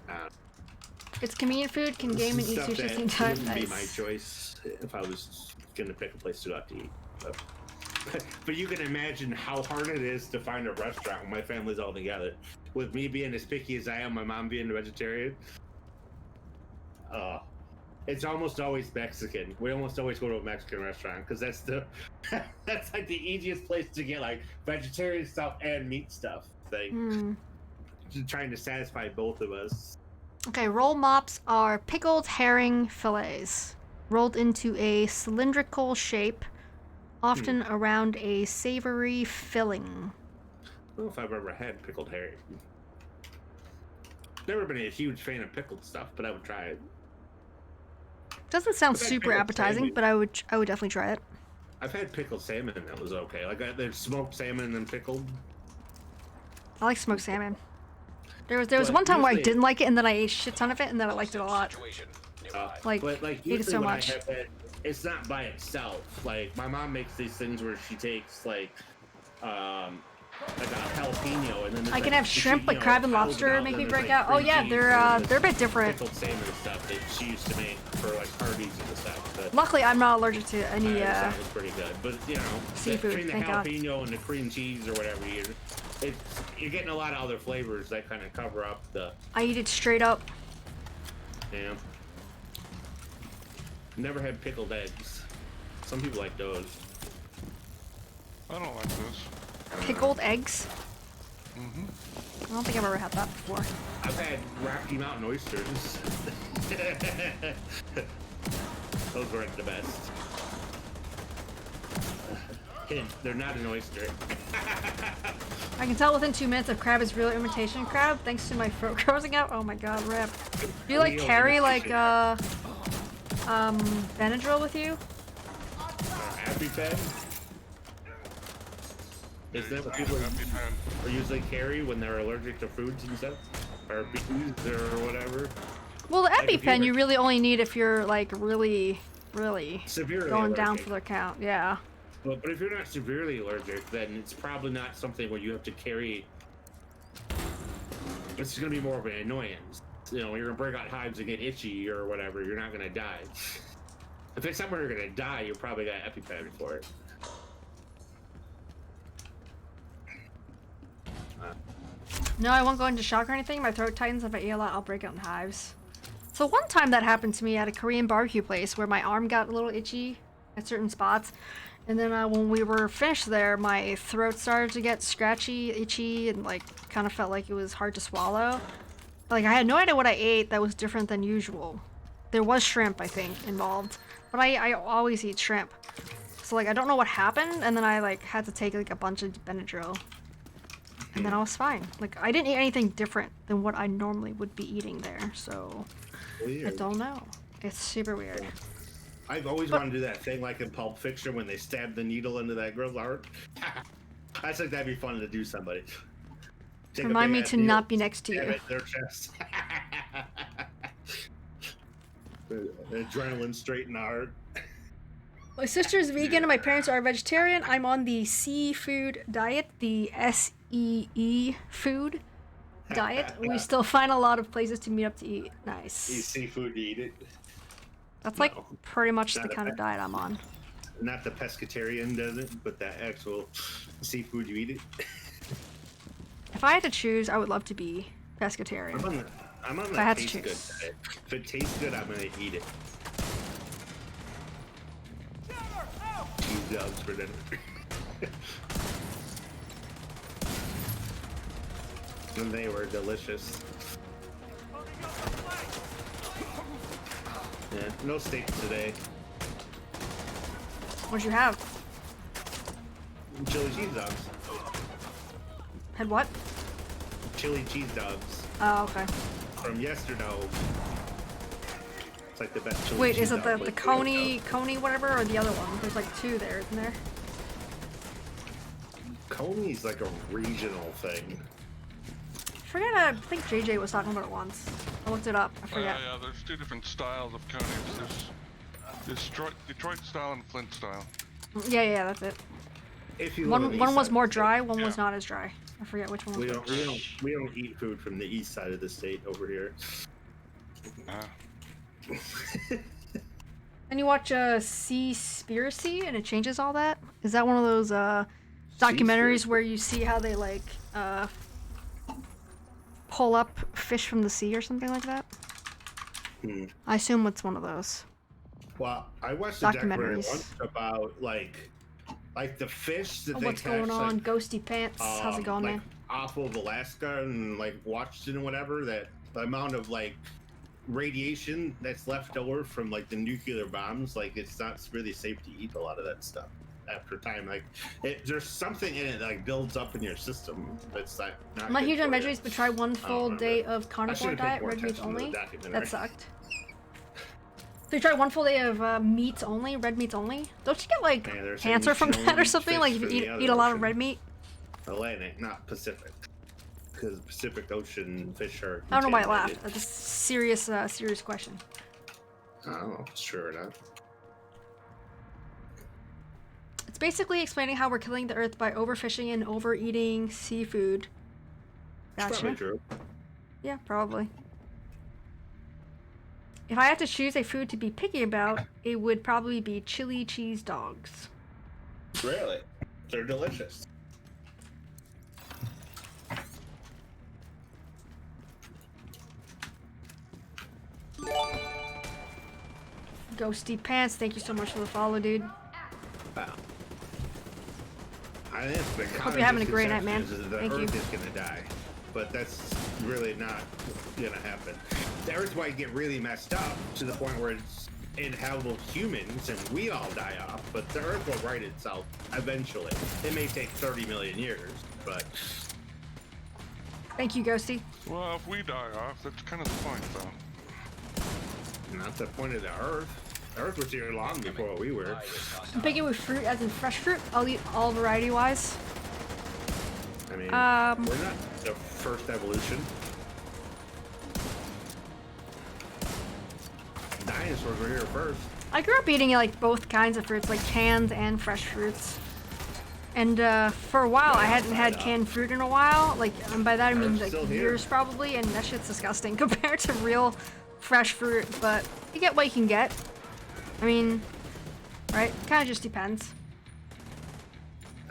D: Uh,
A: It's convenient food, can game and eat
D: stuff
A: sushi at the
D: that
A: same time.
D: wouldn't be my
A: Nice.
D: choice if I was gonna pick a place to go out to eat. But you can imagine how hard it is to find a restaurant when my family's all together. With me being as picky as I am, my mom being a vegetarian. It's almost always Mexican. We almost always go to a Mexican restaurant because that's that's like the easiest place to get like vegetarian stuff and meat stuff. Like just trying to satisfy both of us.
A: Okay, roll mops are pickled herring fillets, rolled into a cylindrical shape, often around a savory filling.
D: I don't know if I've ever had pickled herring. Never been a huge fan of pickled stuff, but I would try it.
A: Doesn't sound
D: I've had
A: super
D: pickled
A: appetizing,
D: salmon.
A: but I would definitely try it.
D: I've had pickled salmon and that was okay. Like there's smoked salmon and pickled.
A: I like smoked salmon. There was
D: But
A: one time where I
D: usually-
A: didn't like it, and then I ate a shit ton of it, and then I liked it a lot.
C: Situation
D: Uh,
C: nearby.
A: Like,
D: but like
A: ate it
D: usually
A: so
D: when
A: much.
D: I have it, it's not by itself. Like my mom makes these things where she takes like a jalapeno and then there's,
A: I can
D: like,
A: have shrimp, but crab and lobster make me break out. Oh yeah, they're a bit different.
D: Pickled salmon and stuff that she used to make for like Hardee's and stuff. But
A: Luckily, I'm not allergic to any.
D: that was pretty good. But you know,
A: Seafood,
D: between the
A: thank God.
D: jalapeno and the cream cheese or whatever, you're getting a lot of other flavors that kind of cover up the.
A: I eat it straight up.
D: Yeah. Never had pickled eggs. Some people like those.
B: I don't like this.
A: Pickled eggs. I don't think I've ever had that before.
D: I've had Rocky Mountain oysters. Those weren't the best. Hint, they're not an oyster.
A: I can tell within 2 minutes if crab is real imitation crab, thanks to my throat closing out. Oh my god, rip. Do you like
D: Real
A: carry like
D: imitation.
A: Benadryl with you?
D: EpiPen? Is that what people are usually carry when they're allergic to foods and stuff? Or bees or whatever?
A: Well, the
D: Like, if
A: EpiPen
D: you're-
A: you really only need if you're like really
D: Severely
A: going down
D: allergic.
A: for their count. Yeah.
D: But if you're not severely allergic, then it's probably not something where you have to carry. It's going to be more of an annoyance. You know, you're going to break out hives and get itchy or whatever. You're not going to die. If it's somewhere you're going to die, you probably got EpiPen for it.
A: No, I won't go into shock or anything. My throat tightens. If I eat a lot, I'll break out in hives. So one time that happened to me at a Korean barbecue place where my arm got a little itchy at certain spots. And then when we were finished there, my throat started to get scratchy, itchy, and like kind of felt like it was hard to swallow. Like I had no idea what I ate that was different than usual. There was shrimp, I think, involved. But I always eat shrimp. So like I don't know what happened, and then I like had to take like a bunch of Benadryl. And then I was fine. Like I didn't eat anything different than what I normally would be eating there, so
D: Weird.
A: I don't know. It's super weird.
D: I've always wanted to do that thing like in Pulp Fiction when they stab the needle into that girl's heart. I think that'd be fun to do somebody. Take a
A: Remind me
D: big-ass
A: to
D: needle,
A: not be next to
D: stab
A: you.
D: it in their chest. Adrenaline straight in the heart.
A: My sister's vegan and my parents are vegetarian. I'm on the seafood diet, the SEE food diet. We still find a lot of places to meet up to eat.
D: Eat
A: Nice.
D: seafood, you eat it.
A: That's like
D: No,
A: pretty much
D: not
A: the
D: a
A: kind of diet I'm on.
D: Not the pescatarian does it, but the actual seafood, you eat it.
A: If I had to choose, I would love to be pescatarian.
D: I'm on
A: If I had
D: the
A: to
D: taste good
A: choose.
D: diet. If it tastes good, I'm gonna eat it. Cheese dogs for dinner. And they were delicious. Yeah, no steak today.
A: What'd you have?
D: Chili cheese dogs.
A: Had what?
D: Chili cheese dogs
A: Oh, okay.
D: from yesterday. It's like the best chili
A: Wait,
D: cheese
A: is it
D: dog
A: the
D: place
A: Coney whatever, or the other one? There's like two there, isn't there?
D: Coney's like a regional thing.
A: I think JJ was talking about it once. I looked it up. I forget.
B: Yeah, there's two different styles of conies. There's Detroit style and Flint style.
A: Yeah, that's it.
D: If you live on
A: One
D: the
A: was
D: east side
A: more
D: of the
A: dry,
D: state.
A: one was
B: Yeah.
A: not as dry. I forget which one was
D: We
A: which.
D: don't eat food from the east side of the state over here.
A: And you watch Seaspiracy and it changes all that? Is that one of those documentaries
D: Seaspiracy?
A: where you see how they like pull up fish from the sea or something like that?
D: Hmm.
A: I assume it's one of those.
D: Well, I watched a documentary
A: Documentaries.
D: once about like the fish that
A: Oh,
D: they
A: what's
D: catch,
A: going on?
D: like,
A: Ghosty Pants. How's it going,
D: like,
A: man?
D: off of Alaska and like Washington and whatever. That the amount of like radiation that's left over from like the nuclear bombs, like it's not really safe to eat a lot of that stuff after time. Like there's something in it that like builds up in your system that's not
A: I'm not
D: good
A: huge on
D: for you.
A: veggies, but try one full
D: remember.
A: day of
D: I
A: carnivore
D: should've paid
A: diet,
D: more
A: red meat
D: attention to the
A: only.
D: documentary.
A: That sucked. So you try one full day of meats only, red meats only? Don't you get like
D: Yeah, they're saying
A: cancer
D: you
A: from
D: should
A: that or
D: only
A: something?
D: fish
A: Like if you
D: from the other
A: eat a lot of
D: ocean.
A: red meat?
D: Atlantic, not Pacific, because Pacific Ocean fish are.
A: I don't know why I
D: contaminated.
A: laughed. That's a serious question.
D: I don't know if it's true or not.
A: It's basically explaining how we're killing the earth by overfishing and overeating seafood.
D: It's probably
A: Gotcha.
D: true.
A: Yeah, probably. If I had to choose a food to be picky about, it would probably be chili cheese dogs.
D: Really? They're delicious.
A: Ghosty Pants, thank you so much for the follow, dude.
D: Wow. I think the
A: Hope you're having a great night, man.
D: misconception is that
A: Thank
D: the
A: you.
D: Earth is gonna die, but that's really not gonna happen. The Earth might get really messed up to the point where it's inhabitable humans and we all die off, but the Earth will right itself eventually. It may take 30 million years, but
A: Thank you, Ghosty.
B: Well, if we die off, that's kind of the point, though.
D: not the point of the Earth. The Earth was here long before we were.
A: I'm picky with fruit, as in fresh fruit. I'll eat all variety-wise.
D: I mean,
A: Um,
D: we're not the first evolution. Dinosaurs were here first.
A: I grew up eating like both kinds of fruits, like canned and fresh fruits. And for a while, I hadn't had canned fruit in a while. Like, and by that I mean
D: Ours
A: like
D: still here.
A: years probably, and that shit's disgusting compared to real fresh fruit. But you get what you can get. I mean, right? Kind of just depends.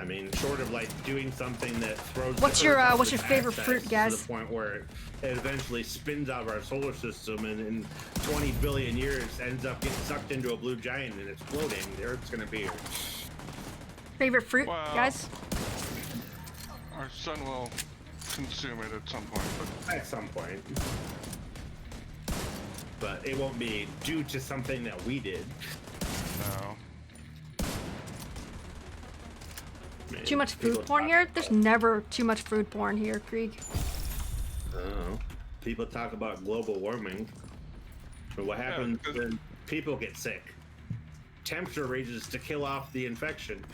D: I mean, short of like doing something that throws.
A: What's
D: the
A: your,
D: Earth off
A: what's your
D: its
A: favorite
D: axis
A: fruit, guys?
D: To the point where it eventually spins out of our solar system, and in 20 billion years ends up getting sucked into a blue giant and exploding. The Earth's gonna be here.
A: Favorite fruit,
B: Well,
A: guys?
B: Our sun will consume it at some point, but
D: At some point. But it won't be due to something that we did.
B: no.
D: Man,
A: Too much
D: people
A: food porn
D: talk
A: here?
D: about-
A: There's never too much food porn here, Krieg.
D: Oh, people talk about global warming, but what happens
B: because-
D: when people get sick? Temperature raises to kill off the infection.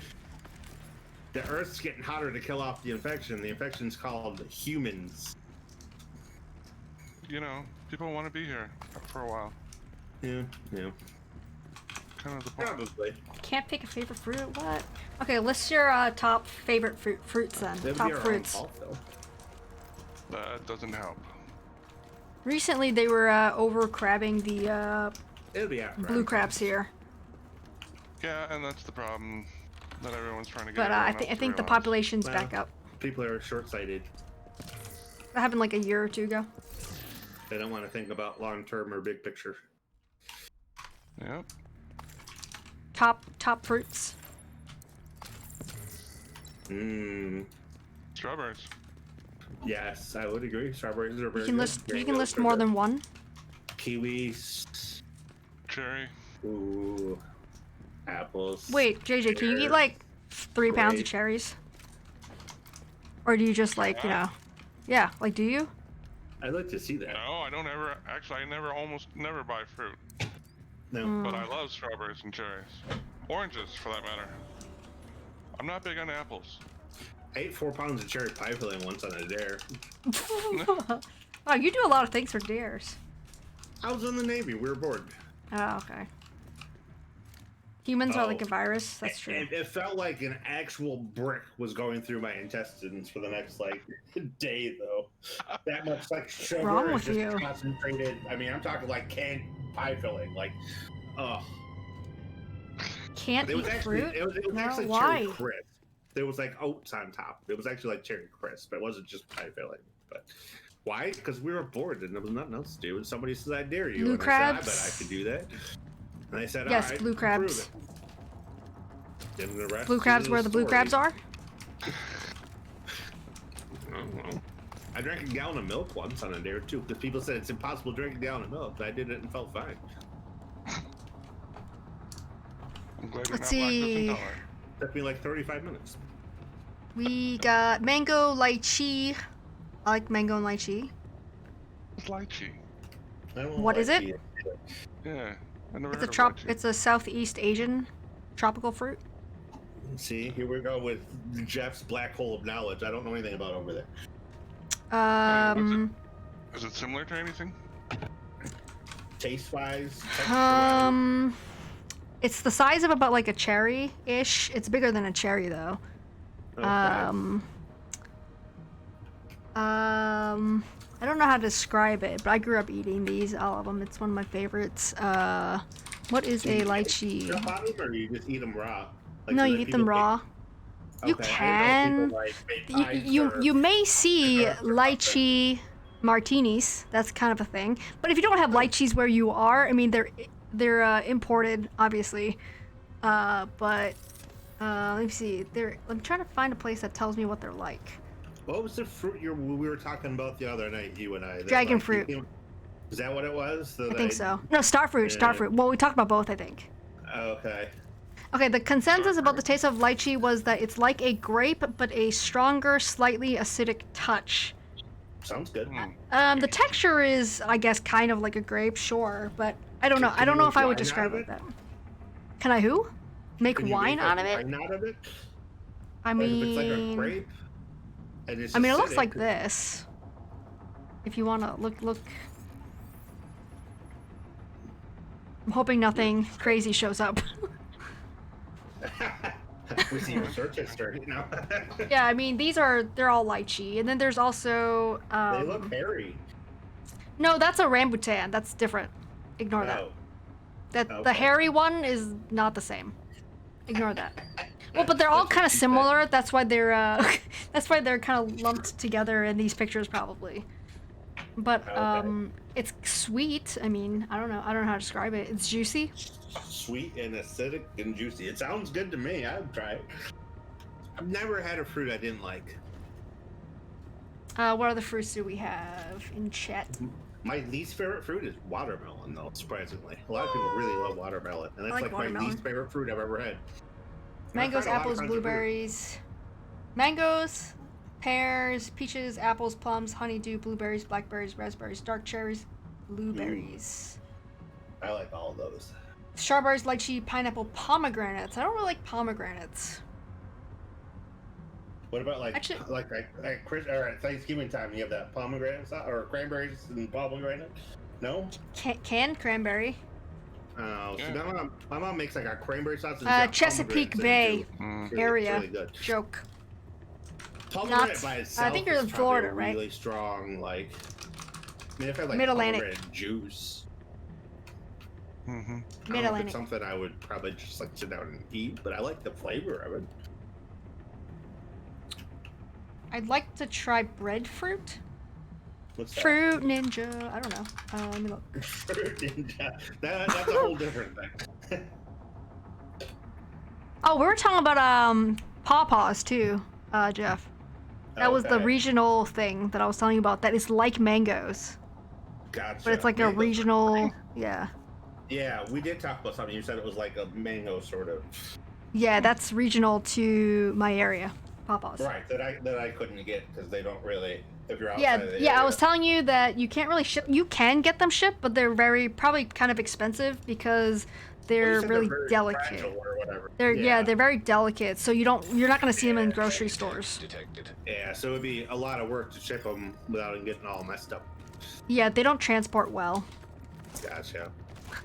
D: The Earth's getting hotter to kill off the infection. The infection's called humans.
B: You know, people want to be here for a while.
D: Yeah.
B: Kind of the point.
D: Probably.
A: Can't pick a favorite fruit? What? Okay, list your top favorite fruits then.
D: That'd
A: Top
D: be our own
A: fruits.
D: fault, though.
B: That doesn't help.
A: Recently, they were over crabbing the
D: It'll be our
A: blue crabs here,
B: Yeah, and that's the problem that everyone's trying to get.
A: but I
B: everyone else to
A: think the
B: realize.
A: population's
D: Well,
A: back up.
D: People are short-sighted.
A: That happened like a year or two ago.
D: They don't want to think about long-term or big picture.
B: Yep.
A: Top fruits.
D: Mmm.
B: Strawberries.
D: Yes, I would agree. Strawberries are very
A: You can
D: good.
A: list. You can
D: Mangoes
A: list
D: are
A: more
D: good.
A: than one.
D: Kiwis.
B: Cherry.
D: Ooh. Apples.
A: Wait, JJ, can you eat
D: pear,
A: like 3 pounds of
D: grape.
A: cherries? Or do you just like, you know? Yeah, like do you?
D: I'd like to see that.
B: No, I don't ever. Actually, I almost never buy fruit.
D: No.
A: Mm.
B: But I love strawberries and cherries. Oranges, for that matter. I'm not big on apples.
D: I ate 4 pounds of cherry pie filling once on a dare.
A: Oh, you do a lot of things for dares.
D: I was in the Navy. We were bored.
A: Oh, okay. Humans are like
D: Oh.
A: a virus. That's true.
D: It felt like an actual brick was going through my intestines for the next like day, though. That much like sugar
A: wrong
D: and
A: with
D: just
A: you?
D: concentrated. I mean, I'm talking like canned pie filling. Like, oh,
A: Can't
D: it was
A: eat
D: actually
A: fruit?
D: it was
A: No,
D: actually
A: why?
D: cherry crisp. There was like oats on top. It was actually like cherry crisp. It wasn't just pie filling. But why? Because we were bored and there was nothing else to do. And somebody said, "I dare you."
A: Blue
D: and I said, I bet
A: crabs?
D: I could do that. And I said,
A: Yes,
D: "All right,
A: blue
D: prove
A: crabs.
D: it." And the rest
A: Blue crabs
D: is
A: where the blue
D: story.
A: crabs are?
D: I don't know. I drank a gallon of milk once on a dare too, because people said it's impossible to drink a gallon of milk. But I did it and felt fine.
B: I'm glad you're
A: Let's
B: not
A: see.
B: lactose intolerant.
D: Took me like 35 minutes.
A: We got mango, lychee. I like mango and lychee.
B: It's lychee.
D: I don't
A: What is
D: like
A: it?
B: Yeah, I never
A: It's
B: heard
A: a
B: of lychee.
A: It's a Southeast Asian tropical fruit.
D: See, here we go with Jeff's black hole of knowledge. I don't know anything about over there.
B: Is it similar to anything?
D: Taste wise,
A: It's the size of about like a cherry-ish. It's bigger than a cherry though. I don't know how to describe it, but I grew up eating these, all of them. It's one of my favorites. What is a lychee?
D: Or you just eat them raw? Like,
A: No,
D: do
A: you
D: they
A: eat them
D: people
A: raw. You
D: make- okay, I know
A: can.
D: people, like, make pies
A: You
D: or-
A: you may see
D: or something.
A: lychee martinis. That's kind of a thing. But if you don't have lychees where you are, I mean they're imported, obviously. But let me see. I'm trying to find a place that tells me what they're like.
D: What was the fruit we were talking about the other night, you and I? that,
A: Dragon
D: like,
A: fruit.
D: Is that what it was?
A: I think so. No, starfruit.
D: Yeah.
A: Starfruit. Well, we talked about both, I think.
D: Okay.
A: Okay, the consensus about the taste of lychee was that it's like a grape, but a stronger, slightly acidic touch.
D: Sounds good.
B: Hmm.
A: The texture is, I guess, kind of like a grape, sure, but I don't know.
D: Can
A: I don't
D: you
A: know
D: make
A: if I would
D: wine
A: describe
D: out of
A: it that. Can I who? Make
D: Can you
A: wine
D: make,
A: out of
D: like,
A: it?
D: Wine out of it?
A: I
D: Like, if it's like a
A: mean,
D: grape, and it's
A: it looks
D: acidic,
A: like this. If you want to look. I'm hoping nothing crazy shows up.
D: we see your search history now.
A: Yeah, I mean they're all lychee, and then there's also
D: They look hairy.
A: no, that's a rambutan. That's different. Ignore that.
D: Oh,
A: The
D: okay.
A: hairy one is not the same. Ignore that. Well, but they're all
D: That's
A: kind
D: what
A: of
D: she said.
A: similar. That's why they're that's why they're kind of lumped together in these pictures probably. But
D: Okay.
A: it's sweet. I mean, I don't know how to describe it. It's juicy.
D: Sweet and acidic and juicy. It sounds good to me. I'd try it. I've never had a fruit I didn't like.
A: What other fruits do we have in chat?
D: My least favorite fruit is watermelon, though, surprisingly. A lot of people really love watermelon, and that's
A: like
D: like my
A: watermelon.
D: least favorite fruit I've ever had. And I've
A: Mangoes,
D: tried a lot of
A: apples,
D: kinds of fruit.
A: blueberries. Mangoes, pears, peaches, apples, plums, honeydew, blueberries, blackberries, raspberries, dark cherries, blueberries.
D: I like all of those.
A: Strawberries, lychee, pineapple, pomegranates. I don't really like pomegranates.
D: What about like
A: Actually-
D: or at Thanksgiving time? You have that pomegranate sauce or cranberries and pomegranate? No.
A: Canned cranberry.
D: Oh, so
B: Yeah.
D: my mom makes like a cranberry sauce. And it's got
A: Chesapeake
D: pomegranates in it,
A: Bay
D: too.
B: Mm.
D: It's really-
A: area.
D: It's really good.
A: Joke.
D: Pomegranate
A: Not-
D: by
A: I
D: itself
A: think you're
D: is
A: in
D: probably
A: Florida, right?
D: really strong, like. I mean, if I had like
A: Mid-Atlantic.
D: pomegranate juice,
B: Mm-hmm.
D: I don't know if
A: Mid-Atlantic.
D: it's something I would probably just like sit down and eat, but I like the flavor of it.
A: I'd like to try breadfruit.
D: What's that?
A: Fruit Ninja. I don't know. Let me look.
D: Fruit ninja. That's a whole different thing.
A: Oh, we were talking about pawpaws too, Jeff. That was the
D: Okay.
A: regional thing that I was telling you about. That is like mangoes,
D: Gotcha.
A: but it's like a
D: Mango.
A: regional. Yeah,
D: Yeah, we did talk about something. You said it was like a mango sort of.
A: yeah, that's regional to my area. Pawpaws.
D: Right. That I couldn't get because they don't really. If you're outside
A: Yeah,
D: of the
A: yeah. I
D: area.
A: was telling you that you can't really ship. You can get them shipped, but they're probably kind of expensive because
D: Well, you
A: they're
D: said
A: really
D: very
A: delicate.
D: fragile or whatever.
A: They're very delicate, so you're not gonna see them in grocery stores.
C: Detected.
D: Yeah, so it'd be a lot of work to ship them without them getting all messed up.
A: Yeah, they don't transport well.
D: Gotcha.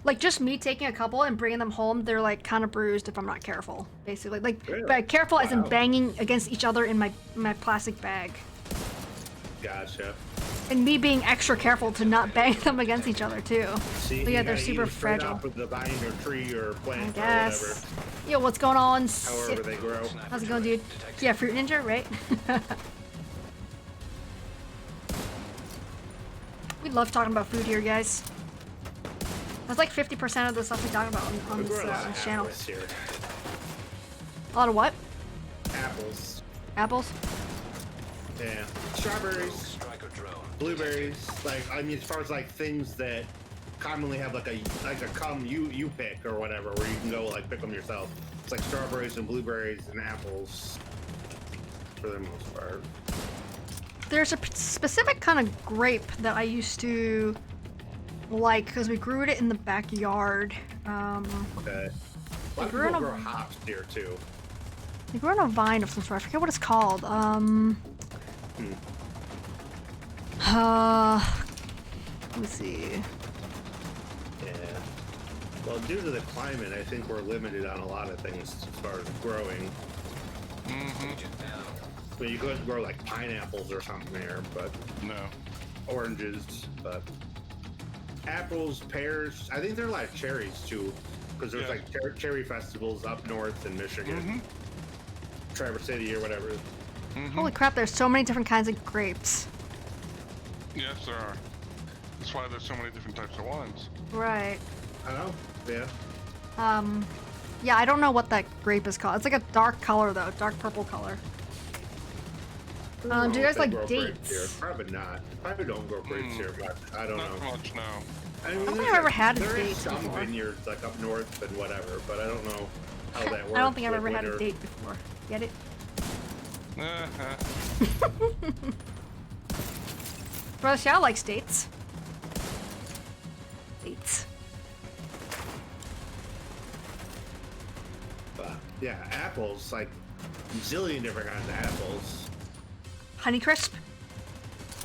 A: Like just me taking a couple and bringing them home, they're like kind of bruised if I'm not careful. Basically, like
D: Really?
A: but careful as in
D: Wow.
A: banging against each other in my plastic bag,
D: Gotcha.
A: and me being extra careful to not bang them against each other too.
D: See,
A: But
D: you
A: yeah, they're
D: gotta eat
A: super
D: them straight
A: fragile.
D: off of the vine or tree or
A: I
D: plant or
A: guess. Yo, what's going on?
D: whatever, however they grow.
A: How's it going, dude? Yeah, Fruit Ninja, right? We love talking about food here, guys. That's like 50% of the stuff we talk about on
D: We
A: this
D: grow a lot of
A: channel.
D: apples here.
A: A lot of what?
D: Apples.
A: Apples?
D: Yeah. Strawberries.
C: Striker drone.
D: Blueberries. Like I mean, as far as like things that commonly have like a come you pick or whatever, where you can go like pick them yourself. It's like strawberries and blueberries and apples for the most part.
A: There's a specific kind of grape that I used to like because we grew it in the backyard.
D: Okay. A lot of
A: grew in
D: people
A: a-
D: grow hops here too.
A: We grew on a vine of some sort. I forget what it's called. Let me see.
D: Yeah. Well, due to the climate, I think we're limited on a lot of things as far as growing.
B: Mm-hmm.
C: Agent down.
D: So you couldn't grow like pineapples or something there, but
B: No.
D: oranges, but apples, pears. I think there are a lot of cherries too, because there's
B: Yeah.
D: like cherry festivals up north in Michigan,
B: Mm-hmm.
D: Traverse City or whatever.
B: Mm-hmm.
A: Holy crap! There's so many different kinds of grapes.
B: Yes, there are. That's why there's so many different types of wines.
A: Right.
D: I know. Yeah.
A: Yeah, I don't know what that grape is called. It's like a dark color though, dark purple color.
D: I don't
A: Do you
D: know
A: guys
D: if they
A: like
D: grow grapes here.
A: dates?
D: Probably not. Probably don't grow grapes here, but I don't
B: Not
D: know.
B: much, no.
D: I mean,
A: I don't think
D: there's
A: I've ever had a
D: there is
A: date
D: some
A: before.
D: vineyards like up north and whatever, but I don't know how that works.
A: I don't think I've
D: with
A: ever had a
D: winter.
A: date before. Get it?
B: Uh-huh.
A: Rochelle likes dates. Dates.
D: But, yeah, apples, like a zillion different kinds of apples.
A: Honeycrisp.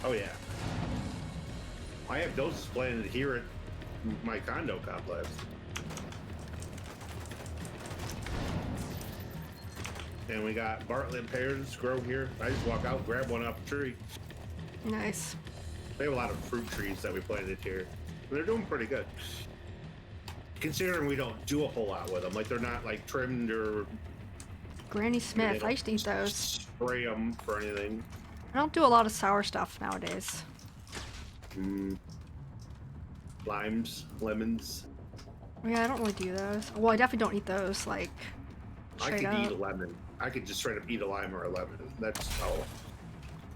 D: Oh yeah. I have those planted here at my condo complex. And we got Bartlett pears grow here. I just walk out, grab one off the tree.
A: Nice.
D: We have a lot of fruit trees that we planted here. And they're doing pretty good. Considering we don't do a whole lot with them. Like they're not like trimmed or
A: Granny Smith.
D: They
A: I used to eat those.
D: Spray them for anything.
A: I don't do a lot of sour stuff nowadays.
D: Limes, lemons.
A: Yeah, I don't really do those. Well, I definitely don't eat those, like,
D: I
A: straight
D: could
A: up.
D: eat a lemon. I could just straight up eat a lime or a lemon. That's how.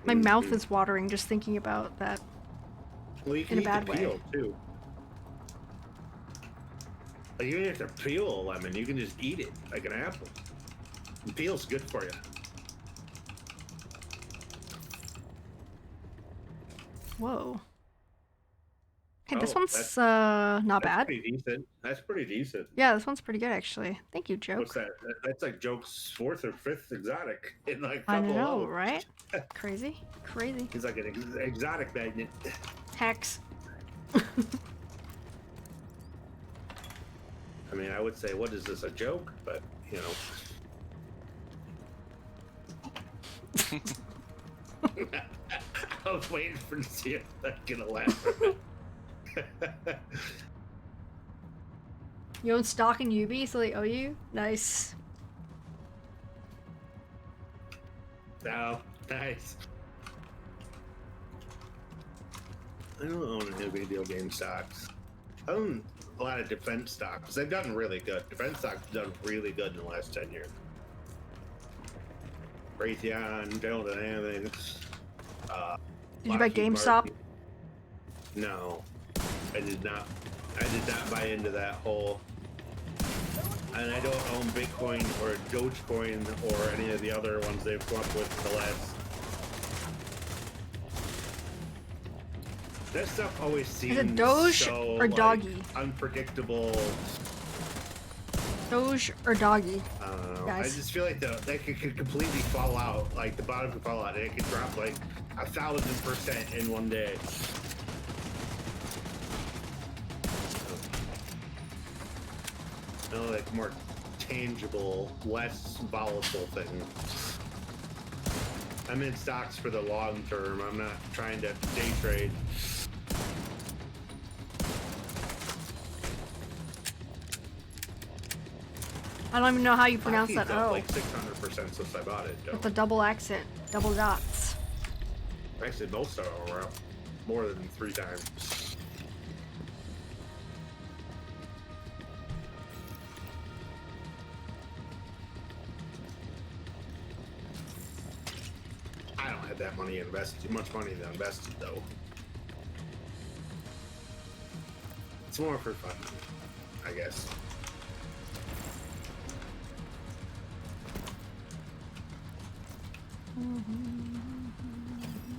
A: My mouth is watering just thinking about that.
D: Well, you can
A: in a
D: eat
A: bad
D: the
A: way.
D: peel too. Like, you don't have to peel a lemon. You can just eat it like an apple. The peel's good for you.
A: Whoa. Hey, this
D: Oh,
A: one's not
D: That's
A: bad.
D: pretty decent. That's pretty decent.
A: Yeah, this one's pretty good actually. Thank you, Joke.
D: What's that? That's like Joke's 4th or 5th exotic in like a
A: I
D: couple
A: know,
D: levels.
A: right? Crazy, crazy.
D: He's like an exotic magnet.
A: Hacks.
D: I mean, I would say, what is this, a joke? But, you know. I was waiting for to see if I'm gonna laugh.
A: You own stock in UB, so they owe you? Nice.
D: No, nice. I don't own any video game stocks. I own a lot of defense stocks. They've done really good. Defense stocks have done really good in the last 10 years. Raytheon, General Dynamics.
A: Did you buy
D: Lockheed
A: GameStop?
D: Martin. No, I did not. I did not buy into that whole. And I don't own Bitcoin or Dogecoin or any of the other ones they've come up with the last. That stuff always seems
A: it Doge
D: so,
A: or
D: like,
A: Doggy?
D: unpredictable.
A: Doge or Doggy?
D: I don't know.
A: Guys.
D: I just feel like that could completely fall out. Like the bottom could fall out, and it could drop like 1,000% in one day. No, like more tangible, less volatile thing. I'm in stocks for the long term. I'm not trying to day trade.
A: I don't even know how you pronounce
D: Lockheed's
A: that.
D: up
A: Oh,
D: like 600% since I bought it. Though.
A: with the double accent, double dots.
D: Actually, most of them are up more than 3 times. I don't have that money invested. Much money to invested though. It's more for fun, I guess.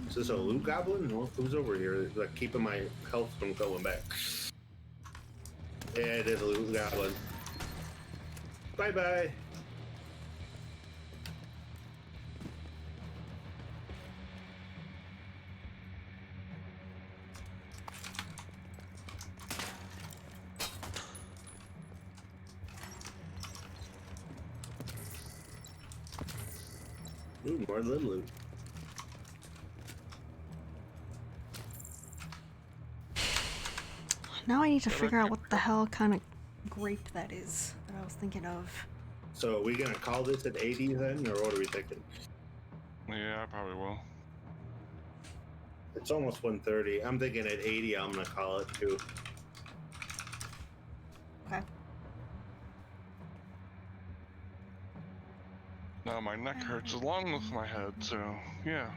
D: Is this a loot goblin? No, who's over here? Like keeping my health from going back. Yeah, it is a loot goblin. Bye bye. Ooh, more than loot.
A: Now I need to figure out what the hell kind of grape that is that I was thinking of.
D: So are we gonna call this an 80 then, or what are we thinking?
B: Yeah, I probably will.
D: It's almost 1:30. I'm thinking at 80, I'm gonna call it too.
A: Okay.
B: Now my neck hurts along with my head, so yeah.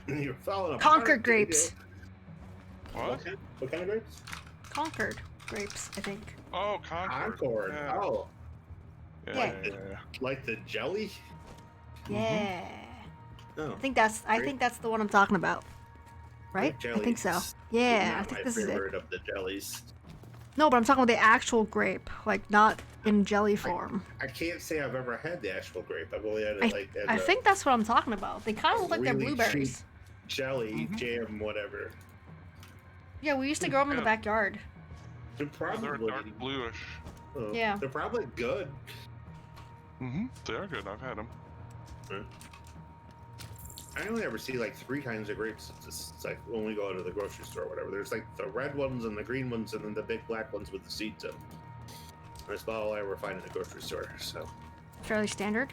D: You're falling apart.
A: Concord
D: JJ.
A: grapes.
B: What?
D: What kind of grapes?
A: Concord grapes, I think.
B: Oh, Concord.
D: Concord.
B: Yeah.
D: Oh,
B: Yeah.
D: like the jelly?
A: Yeah.
D: Oh,
A: I think that's the one I'm talking about. Right?
D: Grape
A: I think so.
D: jellies.
A: Yeah,
D: Not
A: I think
D: my
A: this is it.
D: favorite of the jellies.
A: No, but I'm talking about the actual grape, like not in jelly form.
D: I can't say I've ever had the actual grape. I've only had it like as
A: I
D: a
A: think that's what I'm talking about. They kind of look like they're
D: really
A: blueberries.
D: cheap jelly, jam, whatever.
A: Yeah, we used to grow them in the
B: Yeah.
A: backyard.
D: They're
B: Yeah, they're
D: probably
B: dark bluish.
A: Yeah.
D: They're probably good.
B: They are good. I've had them.
D: I only ever see like 3 kinds of grapes. It's like when we go to the grocery store or whatever. There's like the red ones and the green ones and then the big black ones with the seeds in them. That's about all I ever find in the grocery store. So
A: Fairly standard.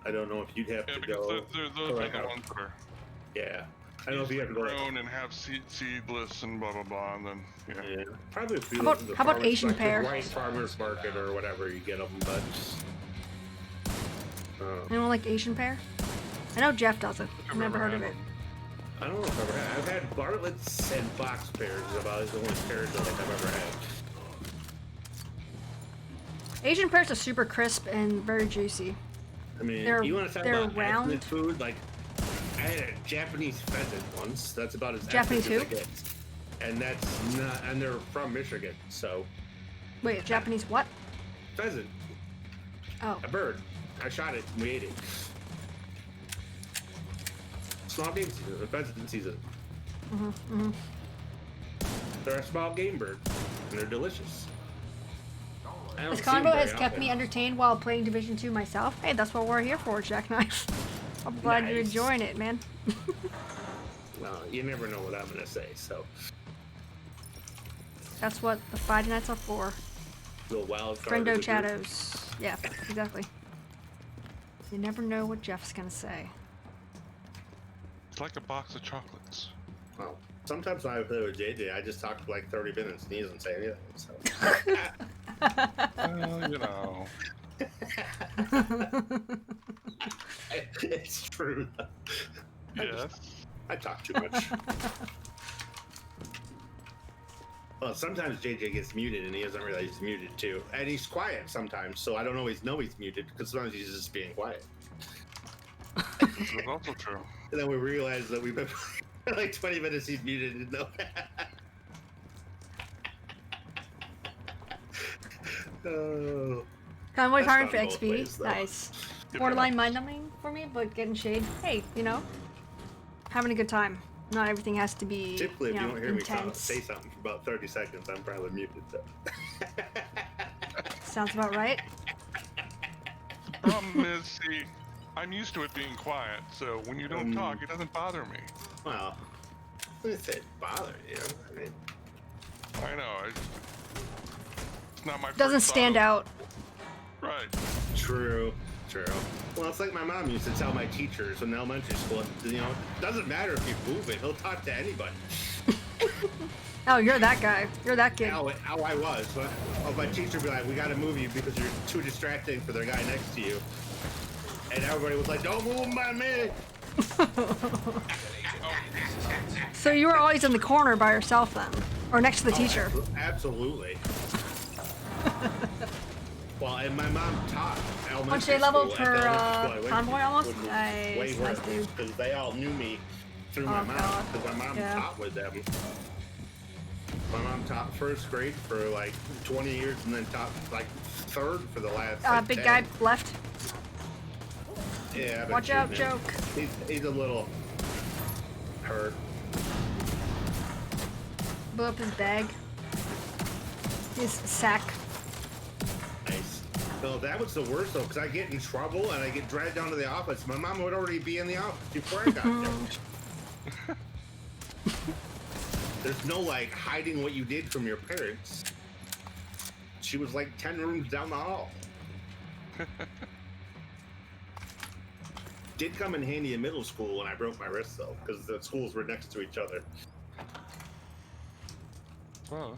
D: I don't know if you'd have
B: Yeah,
D: to
B: because
D: go.
B: those
D: like
B: are the
D: a-
B: ones that are
D: Yeah. I don't know if you have to go.
B: grown and have seedless and blah blah blah, and then
D: Yeah, probably if you
A: How
D: go
A: about-
D: to the
A: how about
D: farmers
A: Asian
D: market,
A: pear?
D: White farmers market or whatever, you get them. But
A: Anyone like Asian pear? I know Jeff doesn't. I've never heard of it.
D: I don't know if I've had Bartlett's and box pears. About the only pears that I've ever had.
A: Asian pears are super crisp and very juicy.
D: I mean,
A: They're-
D: you want to talk
A: they're
D: about
A: round.
D: ethnic food? Like, I had a Japanese pheasant once. That's about as
A: Japanese
D: ethnic
A: who?
D: as it gets. And that's not. And they're from Michigan, so
A: Wait, Japanese what?
D: pheasant,
A: Oh,
D: a bird. I shot it and we ate it. Small game season, the pheasant season. They're a small game bird, and they're delicious. I don't
A: this
D: see them
A: convo
D: very
A: has kept
D: often.
A: me entertained while playing Division 2 myself. Hey, that's what we're here for, Jackknife. I'm glad you're
D: Nice.
A: enjoying it, man.
D: Well, you never know what I'm gonna say, so
A: That's what the Friday nights are for.
D: the wild card.
A: Friendo
D: of the group.
A: chattos. Yeah, exactly. You never know what Jeff's gonna say.
B: it's like a box of chocolates.
D: Well, sometimes when I play with JJ, I just talk for like 30 minutes and he doesn't say anything. So.
B: Well, you know.
D: It's true.
B: Yes.
D: I talk too much. Well, sometimes JJ gets muted and he doesn't realize he's muted too. And he's quiet sometimes, so I don't always know he's muted because sometimes he's just being quiet.
B: That's also true.
D: And then we realize that we've been for like 20 minutes he's muted and no. Oh.
A: Convoy
D: That's
A: farming
D: fun
A: for
D: both
A: XP.
D: ways, though.
A: Nice.
B: Yeah.
A: Borderline mind numbing for me, but getting shade. Hey, you know, having a good time. Not everything has to be,
D: Typically, if
A: you
D: you
A: know,
D: don't hear me
A: intense.
D: say something for about 30 seconds, I'm probably muted. So.
A: Sounds about right.
B: Problem is, see, I'm used to it being quiet, so when you don't talk, it doesn't bother me.
D: Well, I didn't say it bothered you. I mean,
B: I know. It's not my.
A: Doesn't
B: first
A: stand
B: thought
A: out.
B: of- Right.
D: true. Well, it's like my mom used to tell my teachers in elementary school, you know, it doesn't matter if you move it, he'll talk to anybody.
A: Oh, you're that guy. You're that kid.
D: How I was. My teacher would be like, we gotta move you because you're too distracting for the guy next to you. And everybody was like, don't move my man.
A: So you were always in the corner by yourself then, or next to the teacher.
D: Absolutely. Well, and my mom taught elementary
A: Punch day level
D: school at
A: per,
D: the elementary school I went
A: convoy
D: to,
A: almost?
D: which was
A: Nice,
D: way
A: nice
D: worse,
A: dude.
D: because they all knew me through my
A: Oh,
D: mom,
A: God.
D: because my mom
A: Yeah.
D: taught with them. My mom taught first grade for like 20 years and then taught like third for the last like,
A: Big
D: 10.
A: guy left.
D: Yeah, I've been
A: Watch out,
D: shooting him.
A: joke.
D: He's a little hurt.
A: Blew up his bag. His sack.
D: Nice. No, that was the worst though, because I get in trouble and I get dragged down to the office. My mom would already be in the office before I got there. There's no like hiding what you did from your parents. She was like 10 rooms down the hall. Did come in handy in middle school when I broke my wrist though, because the schools were next to each other.
B: Well,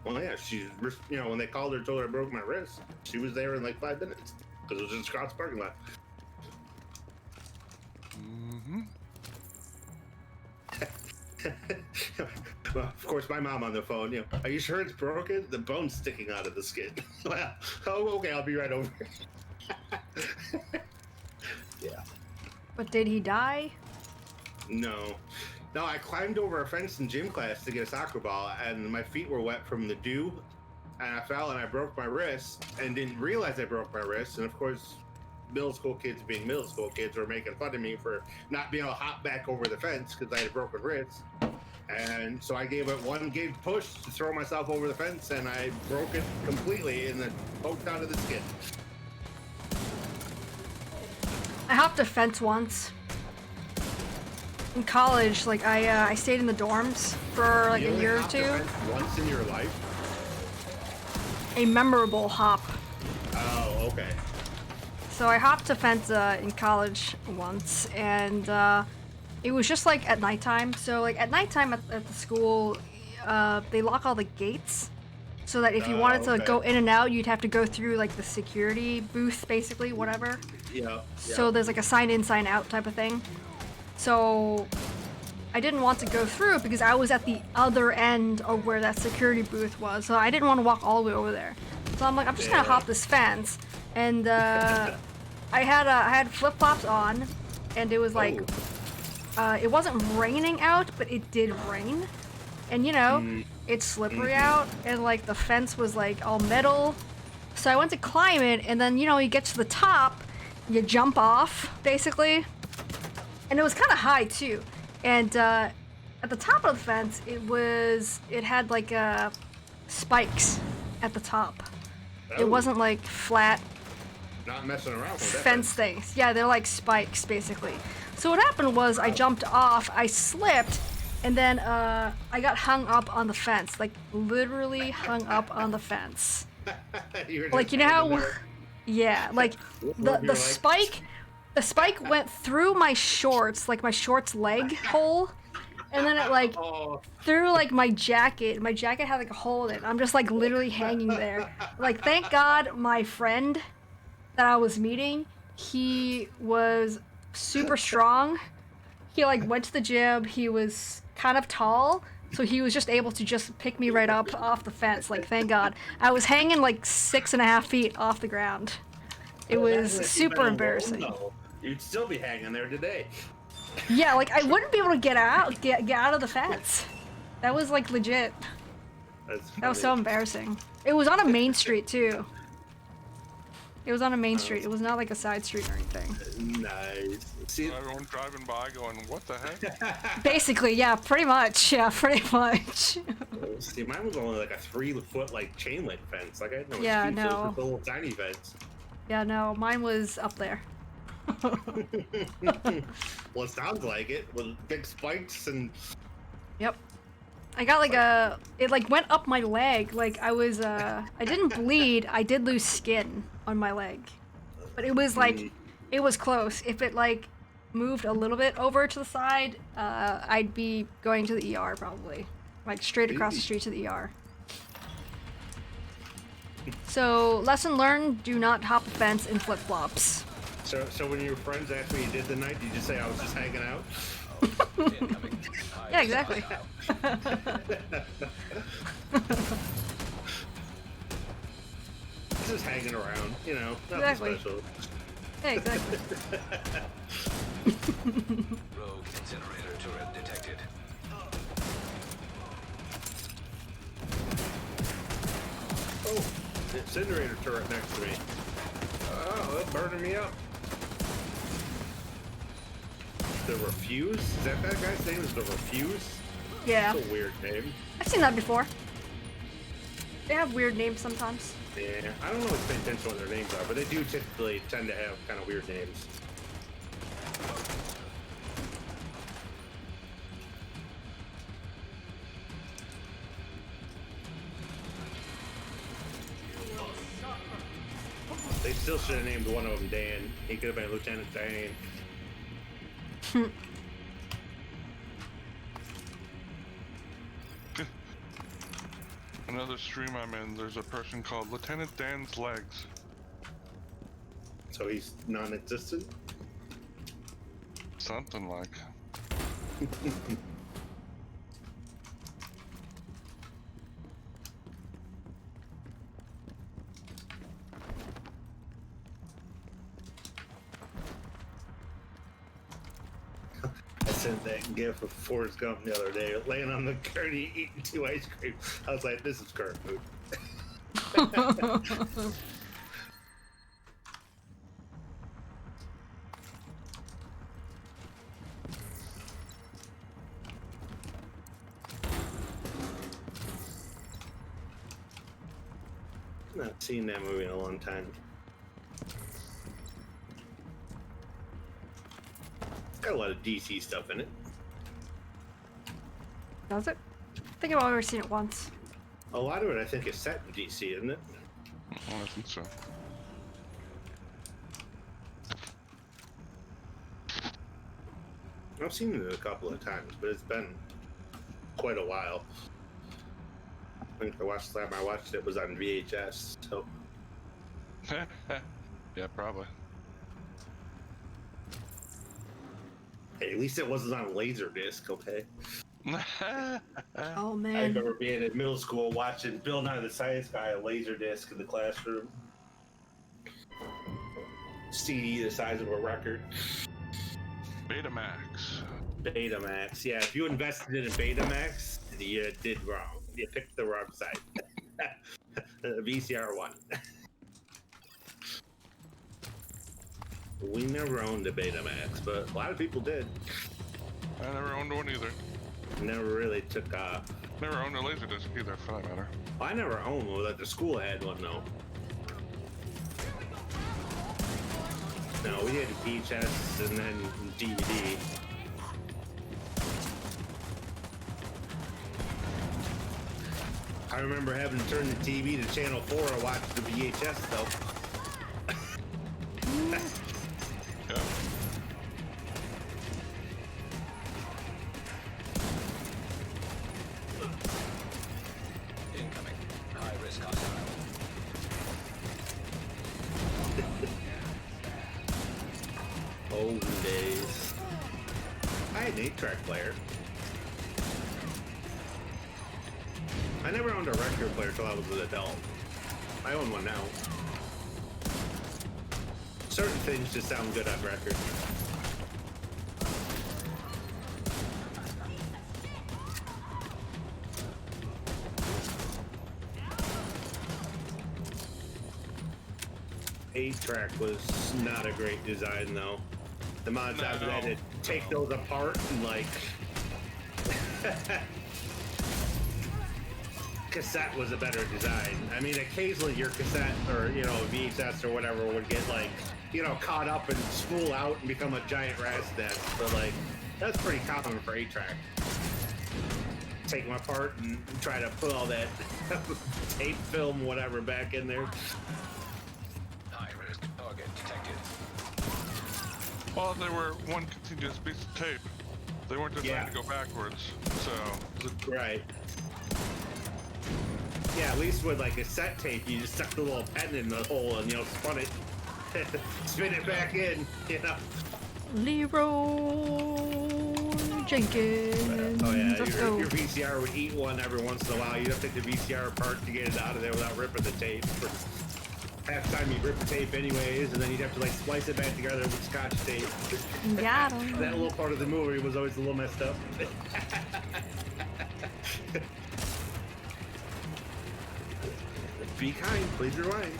D: Well, yeah, she, you know, when they called her, told her I broke my wrist, she was there in like 5 minutes because it was in Scott's parking lot.
B: mm-hmm.
D: Well, of course, my mom on the phone, you know, are you sure it's broken? The bone's sticking out of the skin. Well, oh, okay, I'll be right over. Yeah.
A: But did he die?
D: No. No, I climbed over a fence in gym class to get a soccer ball, and my feet were wet from the dew, and I fell and I broke my wrist, and didn't realize I broke my wrist, and of course, middle school kids being middle school kids were making fun of me for not being able to hop back over the fence because I had a broken wrist. And so I gave it one gave push to throw myself over the fence, and I broke it completely and then poked out of the skin.
A: I hopped a fence once. In college, like I stayed in the dorms for like
D: You
A: a
D: only
A: year or
D: hopped a
A: two.
D: fence once in your life?
A: A memorable hop.
D: Oh, okay.
A: So I hopped a fence in college once, and it was just like at nighttime. So like at nighttime at the school, they lock all the gates, so that if you wanted to go in and out, you'd have to go through like the security booth, basically, whatever.
D: Yeah.
A: So there's like a sign in, sign out type of thing. So I didn't want to go through because I was at the other end of where that security booth was. So I didn't want to walk all the way over there. So I'm like, I'm just gonna hop this fence, and I had flip flops on, and it was like, it wasn't raining out, but it did rain, and you know, it's slippery out, and like the fence was like all metal. So I went to climb it, and then you know, you get to the top, you jump off basically, and it was kind of high too, and at the top of the fence, it had like spikes at the top. It wasn't like flat
D: Not messing around with that.
A: fence things. Yeah, they're like spikes basically. So what happened was I jumped off, I slipped, and then I got hung up on the fence, like literally hung up on the fence. Like you know how, yeah, like the spike went through my shorts, like my shorts leg hole, and then it like through like my jacket. My jacket had like a hole in it. I'm just like literally hanging there. Like thank God my friend that I was meeting, he was super strong. He like went to the gym. He was kind of tall, so he was just able to just pick me right up off the fence. Like thank God. I was hanging like 6.5 feet off the ground. It was super embarrassing.
D: You'd still be hanging there today.
A: Yeah, like I wouldn't be able to get out of the fence. That was like legit. That was so embarrassing. It was on a main street too. It was on a main street. It was not like a side street or anything.
D: Nice. See,
B: Everyone driving by going, what the heck?
A: Basically, yeah, pretty much. Yeah, pretty much.
D: see, mine was only like a 3-foot like chain link fence. Like I had no
A: Yeah,
D: excuse.
A: no.
D: It was a little tiny fence.
A: Yeah, no, mine was up there.
D: Well, it sounds like it with big spikes and.
A: Yep. I got like it like went up my leg. Like I was, I didn't bleed. I did lose skin on my leg. But it was like, it was close. If it like moved a little bit over to the side, I'd be going to the ER probably. Like straight across the street to the ER. So, lesson learned, do not hop a fence in flip-flops.
D: So when your friends asked what you did the night, did you say I was just hanging out?
A: Yeah, exactly.
D: Just hanging around, you know, nothing
A: Exactly.
D: special.
A: Yeah, exactly.
C: Rogue incinerator turret detected.
D: Oh, the incinerator turret next to me. Oh, that's burning me up. The Refuse? Is that guy's name? Is the Refuse?
A: Yeah.
D: That's a weird name.
A: I've seen that before. They have weird names sometimes.
D: Yeah, I don't always pay attention to what their names are, but they do typically tend to have kind of weird names. They still should have named one of them Dan. He could have been Lieutenant Dan.
B: Another stream I'm in, there's a person called Lieutenant Dan's Legs.
D: So he's non-existent?
B: Something like.
D: I sent that gif of Forrest Gump the other day, laying on the gurney eating 2 ice cream. I was like, this is current food. Not seen that movie in a long time. It's got a lot of DC stuff in it.
A: Does it? I think I've already seen it once.
D: A lot of it, I think, is set in DC, isn't it?
B: I think so.
D: I've seen it a couple of times, but it's been quite a while. I think the last time I watched it was on VHS. So
B: Yeah, probably.
D: hey, at least it wasn't on Laserdisc, okay?
A: Oh
D: I
A: man.
D: remember being in middle school watching Bill Nye the Science Guy on Laserdisc in the classroom. CD the size of a record.
B: Betamax.
D: Betamax. Yeah, if you invested in a Betamax, you did wrong. You picked the wrong side. VCR 1. We never owned a Betamax, but a lot of people did.
B: I never owned one either.
D: Never really took off.
B: Never owned a Laserdisc either, for that matter.
D: I never owned one. Like the school had one though. No, we had VHS and then DVD. I remember having to turn the TV to channel 4 and watch the VHS though.
B: Yeah.
C: Incoming. High risk hostile.
D: Olden days. I had an 8-track player. I never owned a record player till I was an adult. I own one now. Certain things just sound good on record. Eight-track was not a great design though. The amount of times I had to take those apart and like cassette was a better design. I mean, occasionally your cassette or VHS or whatever would get like caught up and spool out and become a giant rat's nest, but like that's pretty common for 8-track. Take them apart and try to put all that tape film whatever back in there.
C: High risk target detected.
B: Well, they were one continuous piece of tape. They weren't designed
D: Yeah.
B: to go backwards, so...
D: Right. Yeah, at least with like a set tape, you just stuck the little pen in the hole and spun it, spin it back in.
A: Leroy Jenkins.
D: Oh yeah,
A: Let's go.
D: your VCR would eat one every once in a while. You'd have to take the VCR apart to get it out of there without ripping the tape. Half the time you'd rip the tape anyways, and then you'd have to like splice it back together with Scotch tape.
A: Got him.
D: That little part of the movie was always a little messed up. Be kind, please rewind.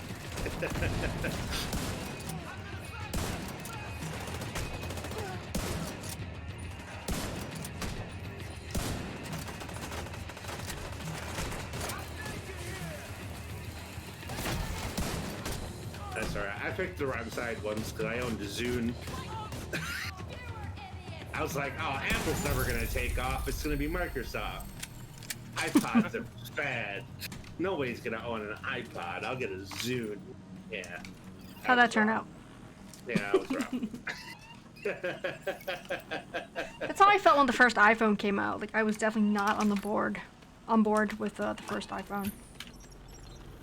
D: That's alright. I picked the wrong side once because I owned a Zune. I was like, oh, Apple's never going to take off. It's going to be Microsoft. iPods are bad. Nobody's going to own an iPod. I'll get a Zune. Yeah.
A: How'd that turn out?
D: Yeah, I was wrong.
A: That's how I felt when the first iPhone came out. Like I was definitely not on board with the first iPhone.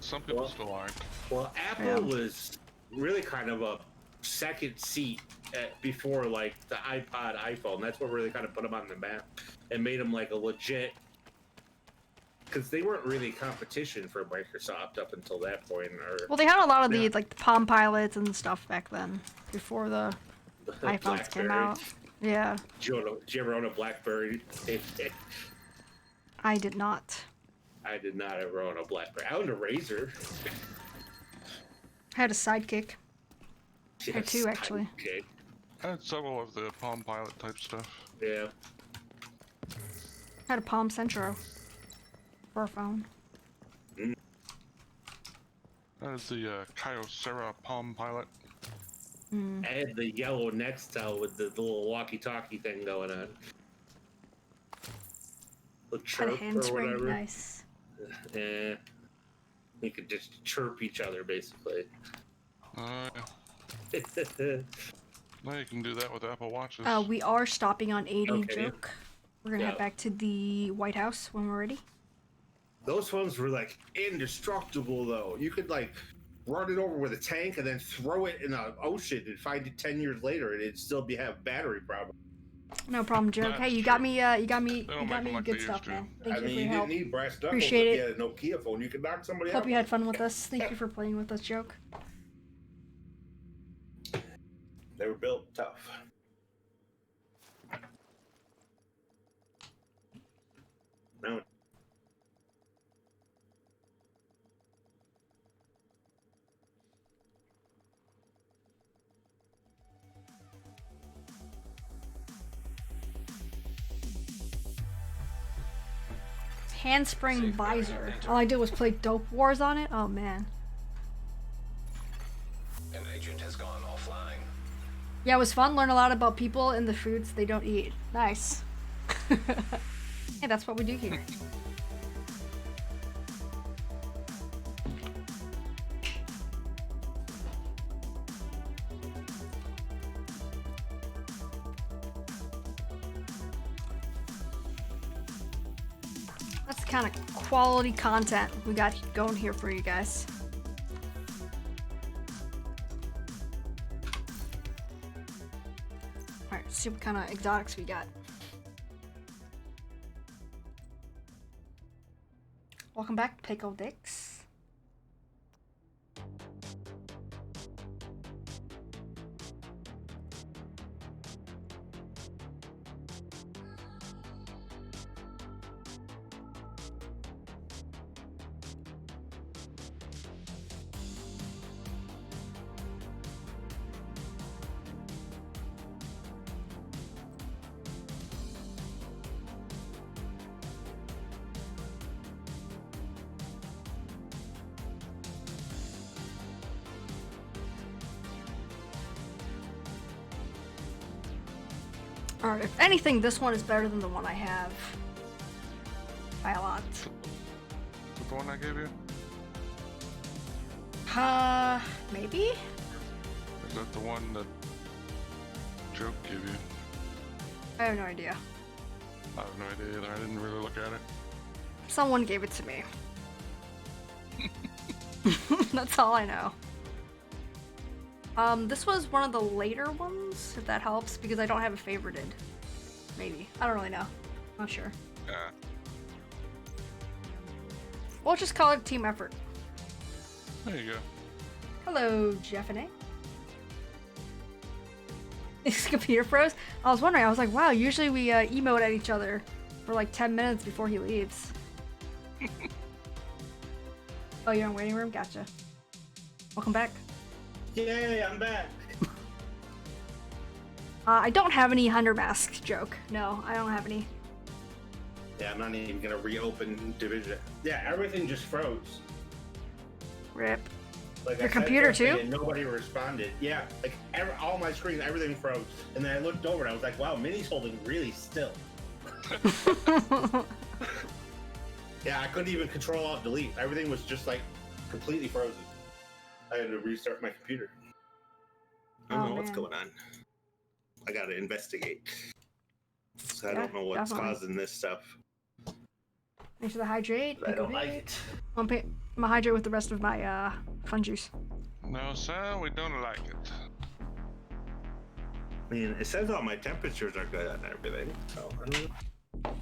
B: Some people
D: Well-
B: still aren't.
D: Well, Apple
A: Yeah.
D: was really kind of a second seat before like the iPod, iPhone. That's what really kind of put them on the map and made them like a legit. Because they weren't really competition for Microsoft up until that point. Or
A: Well, they had a lot of
D: Yeah.
A: the Palm Pilots and stuff back then, before the iPhones came
D: BlackBerry.
A: out. Yeah,
D: Did you ever own a BlackBerry?
A: I did not.
D: I did not ever own a BlackBerry. I owned a Razor.
A: I had a Sidekick. Or two,
D: Yes,
A: actually.
D: Okay.
B: I had several of the Palm Pilot type stuff.
D: Yeah.
A: I had a Palm Centro for a phone.
B: That is the Kyocera Palm Pilot.
A: Mm.
D: I had the yellow Nextel with the little walkie-talkie thing going on. The
A: Had a
D: chirp or
A: handspring.
D: whatever.
A: Nice.
D: Yeah. You could just chirp each other, basically.
B: Yeah. No, you can do that with Apple Watches.
A: We are stopping on 80
D: Okay.
A: joke. We're gonna head
D: Yeah.
A: back to the White House when we're ready.
D: Those phones were like indestructible, though. You could like run it over with a tank and then throw it in the ocean and find it 10 years later, and it'd still have battery problems.
A: No problem, joke.
B: That's
A: Hey, you
B: true.
A: got me. You got me.
B: They don't
A: You got
B: make 'em
A: me
B: like
A: good
B: they
A: stuff,
B: used to.
A: man. Thank
D: I
A: you
D: mean,
A: for
D: you
A: your help.
D: didn't need brass knuckles
A: Appreciate
D: if
A: it.
D: you had a Nokia phone. You could knock somebody
A: Hope
D: out.
A: you had fun with us. Thank you for playing with us, joke.
D: They were built tough. No.
A: Handspring visor. All I did was play Dope Wars on it. Oh man.
C: An agent has gone offline.
A: Yeah, it was fun. Learn a lot about people and the foods they don't eat. Nice. Hey, that's what we do here. That's the kind of quality content we got going here for you guys. Alright, let's see what kind of exotics we got. Welcome back, Pickle Dicks. Alright, if anything, this one is better than the one I have. By a lot.
B: Is that the one I gave you?
A: Maybe?
B: Is that the one that Joke gave you?
A: I have no idea.
B: I have no idea either. I didn't really look at it.
A: Someone gave it to me. That's all I know. This was one of the later ones, if that helps, because I don't have it favorited. Maybe. I don't really know. Not sure.
B: Yeah.
A: We'll just call it team effort.
B: There you go.
A: Hello, Jeff and A. His computer froze. I was wondering, I was like, wow, usually we emote at each other for like 10 minutes before he leaves. Oh, you're in waiting room? Gotcha. Welcome back.
D: Yay, I'm back.
A: I don't have any hunter mask joke. No, I don't have any.
D: Yeah, I'm not even gonna reopen Division. Yeah, everything just froze.
A: Rip.
D: Like
A: Your
D: I said
A: computer
D: something
A: too?
D: And nobody responded. Yeah, like all my screens, everything froze. And then I looked over and I was like, wow, Mini's holding really still. Yeah, I couldn't even control alt delete. Everything was just like completely frozen. I had to restart my computer. I don't
A: Oh,
D: know what's
A: man.
D: going on. I gotta investigate. So I
A: Yeah,
D: don't know what's
A: definitely.
D: causing this stuff.
A: Thanks for the hydrate.
D: But I don't like it.
A: I'm gonna hydrate with the rest of my fun juice.
B: No, sir, we don't like it.
D: I mean, it says all my temperatures are good on everything. So I don't know.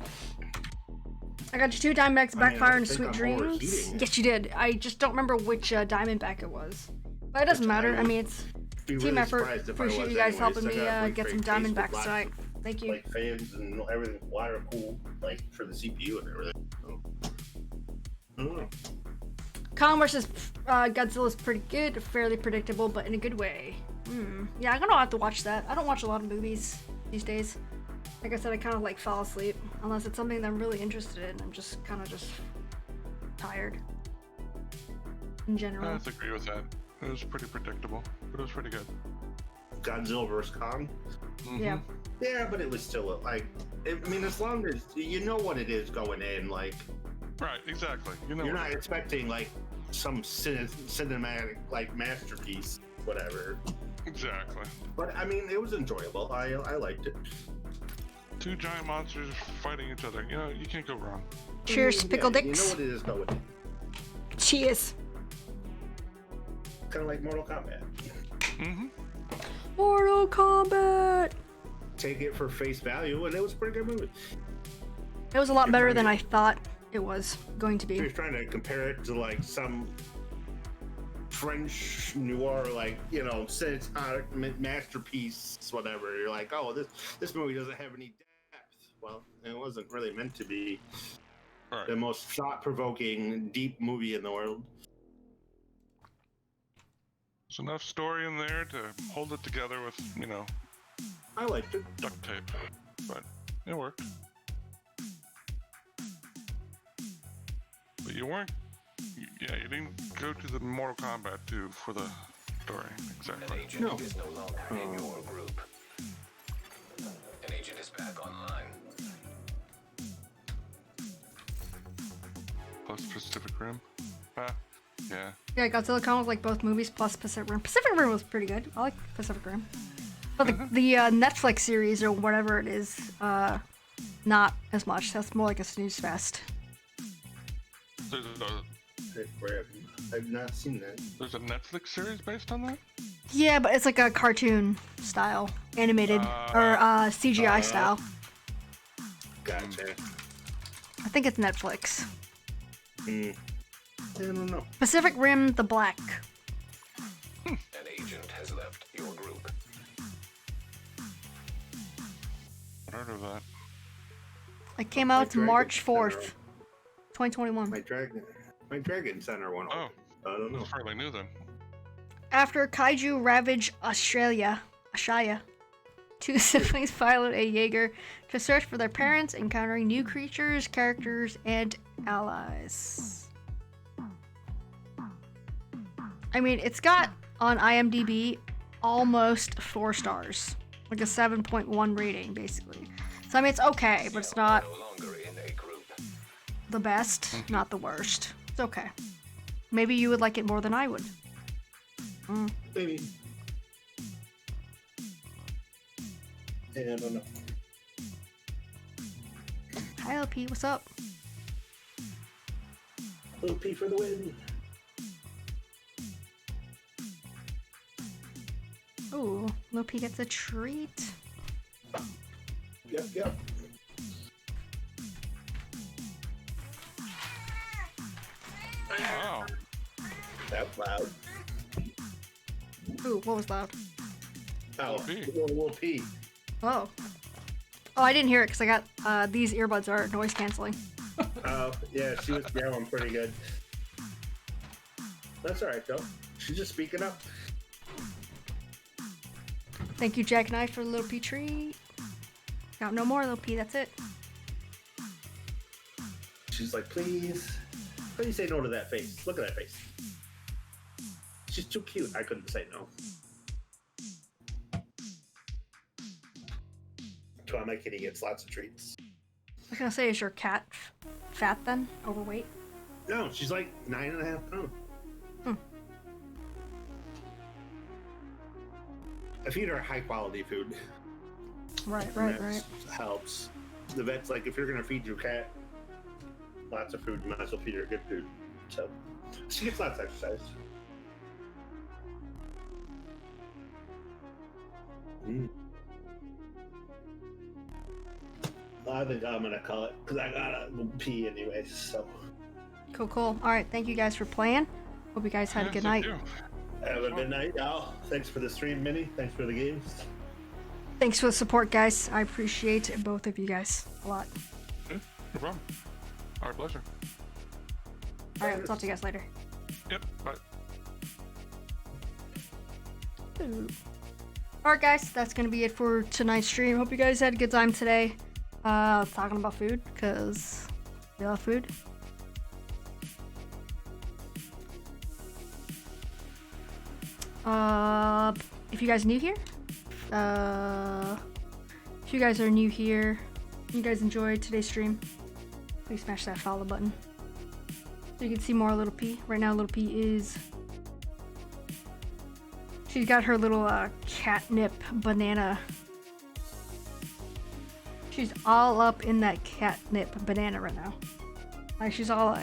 A: I got you 2 Diamondbacks,
D: I mean, I
A: Backfire,
D: don't
A: and
D: think
A: Sweet
D: I'm
A: Dreams.
D: overheating.
A: Yes, you did. I just don't remember which Diamondback it was. But it doesn't
D: Which I
A: matter. I
D: would
A: mean, it's
D: Be
A: team
D: really
A: effort.
D: surprised if I
A: Appreciate
D: was
A: you guys
D: anyways.
A: helping
D: I
A: me
D: got a really
A: get some
D: great case with
A: Diamondbacks
D: lots
A: tonight.
D: of,
A: Thank you.
D: Like fans and everything, water cool, like for the CPU and everything. So, I don't know.
A: Kong vs. Godzilla is pretty good, fairly predictable, but in a good way. Yeah, I'm gonna have to watch that. I don't watch a lot of movies these days. Like I said, I kind of like fall asleep unless it's something that I'm really interested in. I'm just kind of just tired in
B: I
A: general.
B: have to agree with that. It was pretty predictable, but it was pretty good.
D: Godzilla vs. Kong.
B: Mhm.
A: Yeah.
D: Yeah, but it was still like, I mean, as long as you know what it is going in, like
B: Right, exactly. You know
D: you're
B: what
D: not
B: it is.
D: expecting like some cinematic like masterpiece, whatever.
B: Exactly.
D: But I mean, it was enjoyable. I liked it.
B: Two giant monsters fighting each other. You know, you can't go wrong.
A: Cheers, Pickle
D: Yeah,
A: Dicks.
D: You know what it is, go with it.
A: Cheers.
D: Kind of like Mortal Kombat.
B: Mm-hmm.
A: Mortal Kombat.
D: Take it for face value, and it was a pretty good movie.
A: It was a lot better than I thought it was going to
D: If you're
A: be.
D: trying to compare it to like some French noir, like, you know, cinematic masterpiece, whatever. You're like, oh, this movie doesn't have any depth. Well, it wasn't really meant to be
B: Right.
D: the most thought-provoking, deep movie in the world.
B: There's enough story in there to hold it together with, you know,
D: I liked it.
B: duct tape. But it worked. But you weren't. Yeah, you didn't go to the Mortal Kombat 2 for the story.
C: An
B: Exactly.
C: agent
D: No.
C: is no longer in your group. An agent is back online.
B: Plus Pacific Rim. Ah, yeah.
A: Yeah, Godzilla Con was like both movies plus Pacific Rim. Pacific Rim was pretty good. I like Pacific Rim. But the Netflix series or whatever it is, not as much. That's more like a snooze fest.
B: There's a,
D: I've not seen that.
B: there's a Netflix series based on that?
A: Yeah, but it's like a cartoon style, animated or CGI style.
D: Gotcha.
A: I think it's Netflix.
D: I don't know.
A: Pacific Rim: The Black.
C: An agent has left your group.
B: I heard of that.
A: It came out
D: Dragon
A: March
D: Center.
A: 4th, 2021.
D: My Dragon Center went
B: Oh,
D: off. I don't know.
B: it's fairly new then.
A: After kaiju ravage Australia, two siblings pilot a Jaeger to search for their parents, encountering new creatures, characters, and allies. I mean, it's got on IMDb almost 4 stars, like a 7.1 rating, basically. So I mean, it's okay, but it's not
C: No longer in a group.
A: the best, not the worst. It's okay. Maybe you would like it more than I would.
D: Maybe. Yeah, I don't know.
A: Hi, LP, what's up?
D: Little P for the win.
A: Ooh, Lil P gets a treat.
D: Yep.
B: Wow.
D: That's loud.
A: Ooh, what was loud?
D: Oh,
B: Little P.
D: Little P.
A: Oh. Oh, I didn't hear it because I got these earbuds are noise canceling.
D: Oh, yeah, she was yelling pretty good. That's alright, though. She's just speaking up.
A: Thank you, Jack Knight, for the Lil P treat. Got no more Lil P, that's it.
D: She's like, please say no to that face. Look at that face. She's too cute. I couldn't say no. That's why my kitty gets lots of treats.
A: I was gonna say, is your cat fat then? Overweight?
D: No, she's like 9.5 pounds. I feed her high quality food.
A: Right.
D: That helps. The vet's like, if you're gonna feed your cat lots of food, you might as well feed her good food. So she gets lots of exercise. I think I'm gonna call it because I gotta pee anyway. So
A: Cool. Alright, thank you guys for playing. Hope you guys had a good night.
B: Thank you.
D: have a good night, y'all. Thanks for the stream, Minnie. Thanks for the games.
A: Thanks for the support, guys. I appreciate both of you guys a lot.
B: Yeah, no problem. Our pleasure.
A: Alright, we'll talk to you guys later.
B: Yep, bye.
A: Alright, guys, that's gonna be it for tonight's stream. Hope you guys had a good time today. Talking about food, because we love food. If you guys are new here, if you guys are new here, you guys enjoyed today's stream, please smash that follow button so you can see more Little P. Right now, Little P is She's got her little catnip banana. She's all up in that catnip banana right now. Like she's all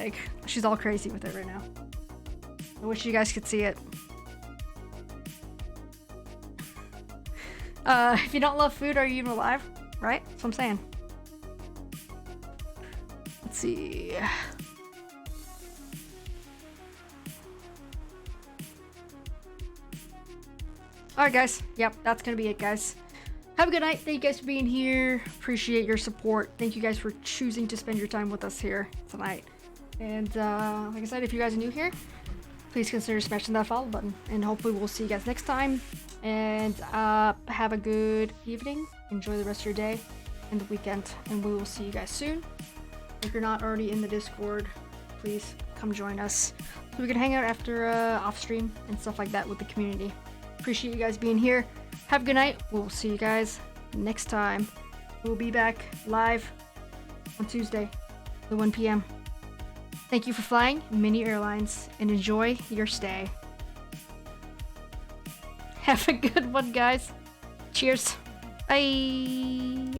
A: crazy with it right now. I wish you guys could see it. If you don't love food, are you even alive? Right? That's what I'm saying. Let's see. Alright guys, yep, that's gonna be it guys. Have a good night, thank you guys for being here, appreciate your support, thank you guys for choosing to spend your time with us here tonight. And like I said, if you guys are new here, please consider smashing that follow button, and hopefully we'll see you guys next time. And have a good evening, enjoy the rest of your day and the weekend, and we will see you guys soon. If you're not already in the Discord, please come join us so we can hang out after off stream and stuff like that with the community. Appreciate you guys being here. Have a good night. We'll see you guys next time. We'll be back live on Tuesday at 1 p.m. Thank you for flying Mini Airlines and enjoy your stay. Have a good one, guys. Cheers. Bye.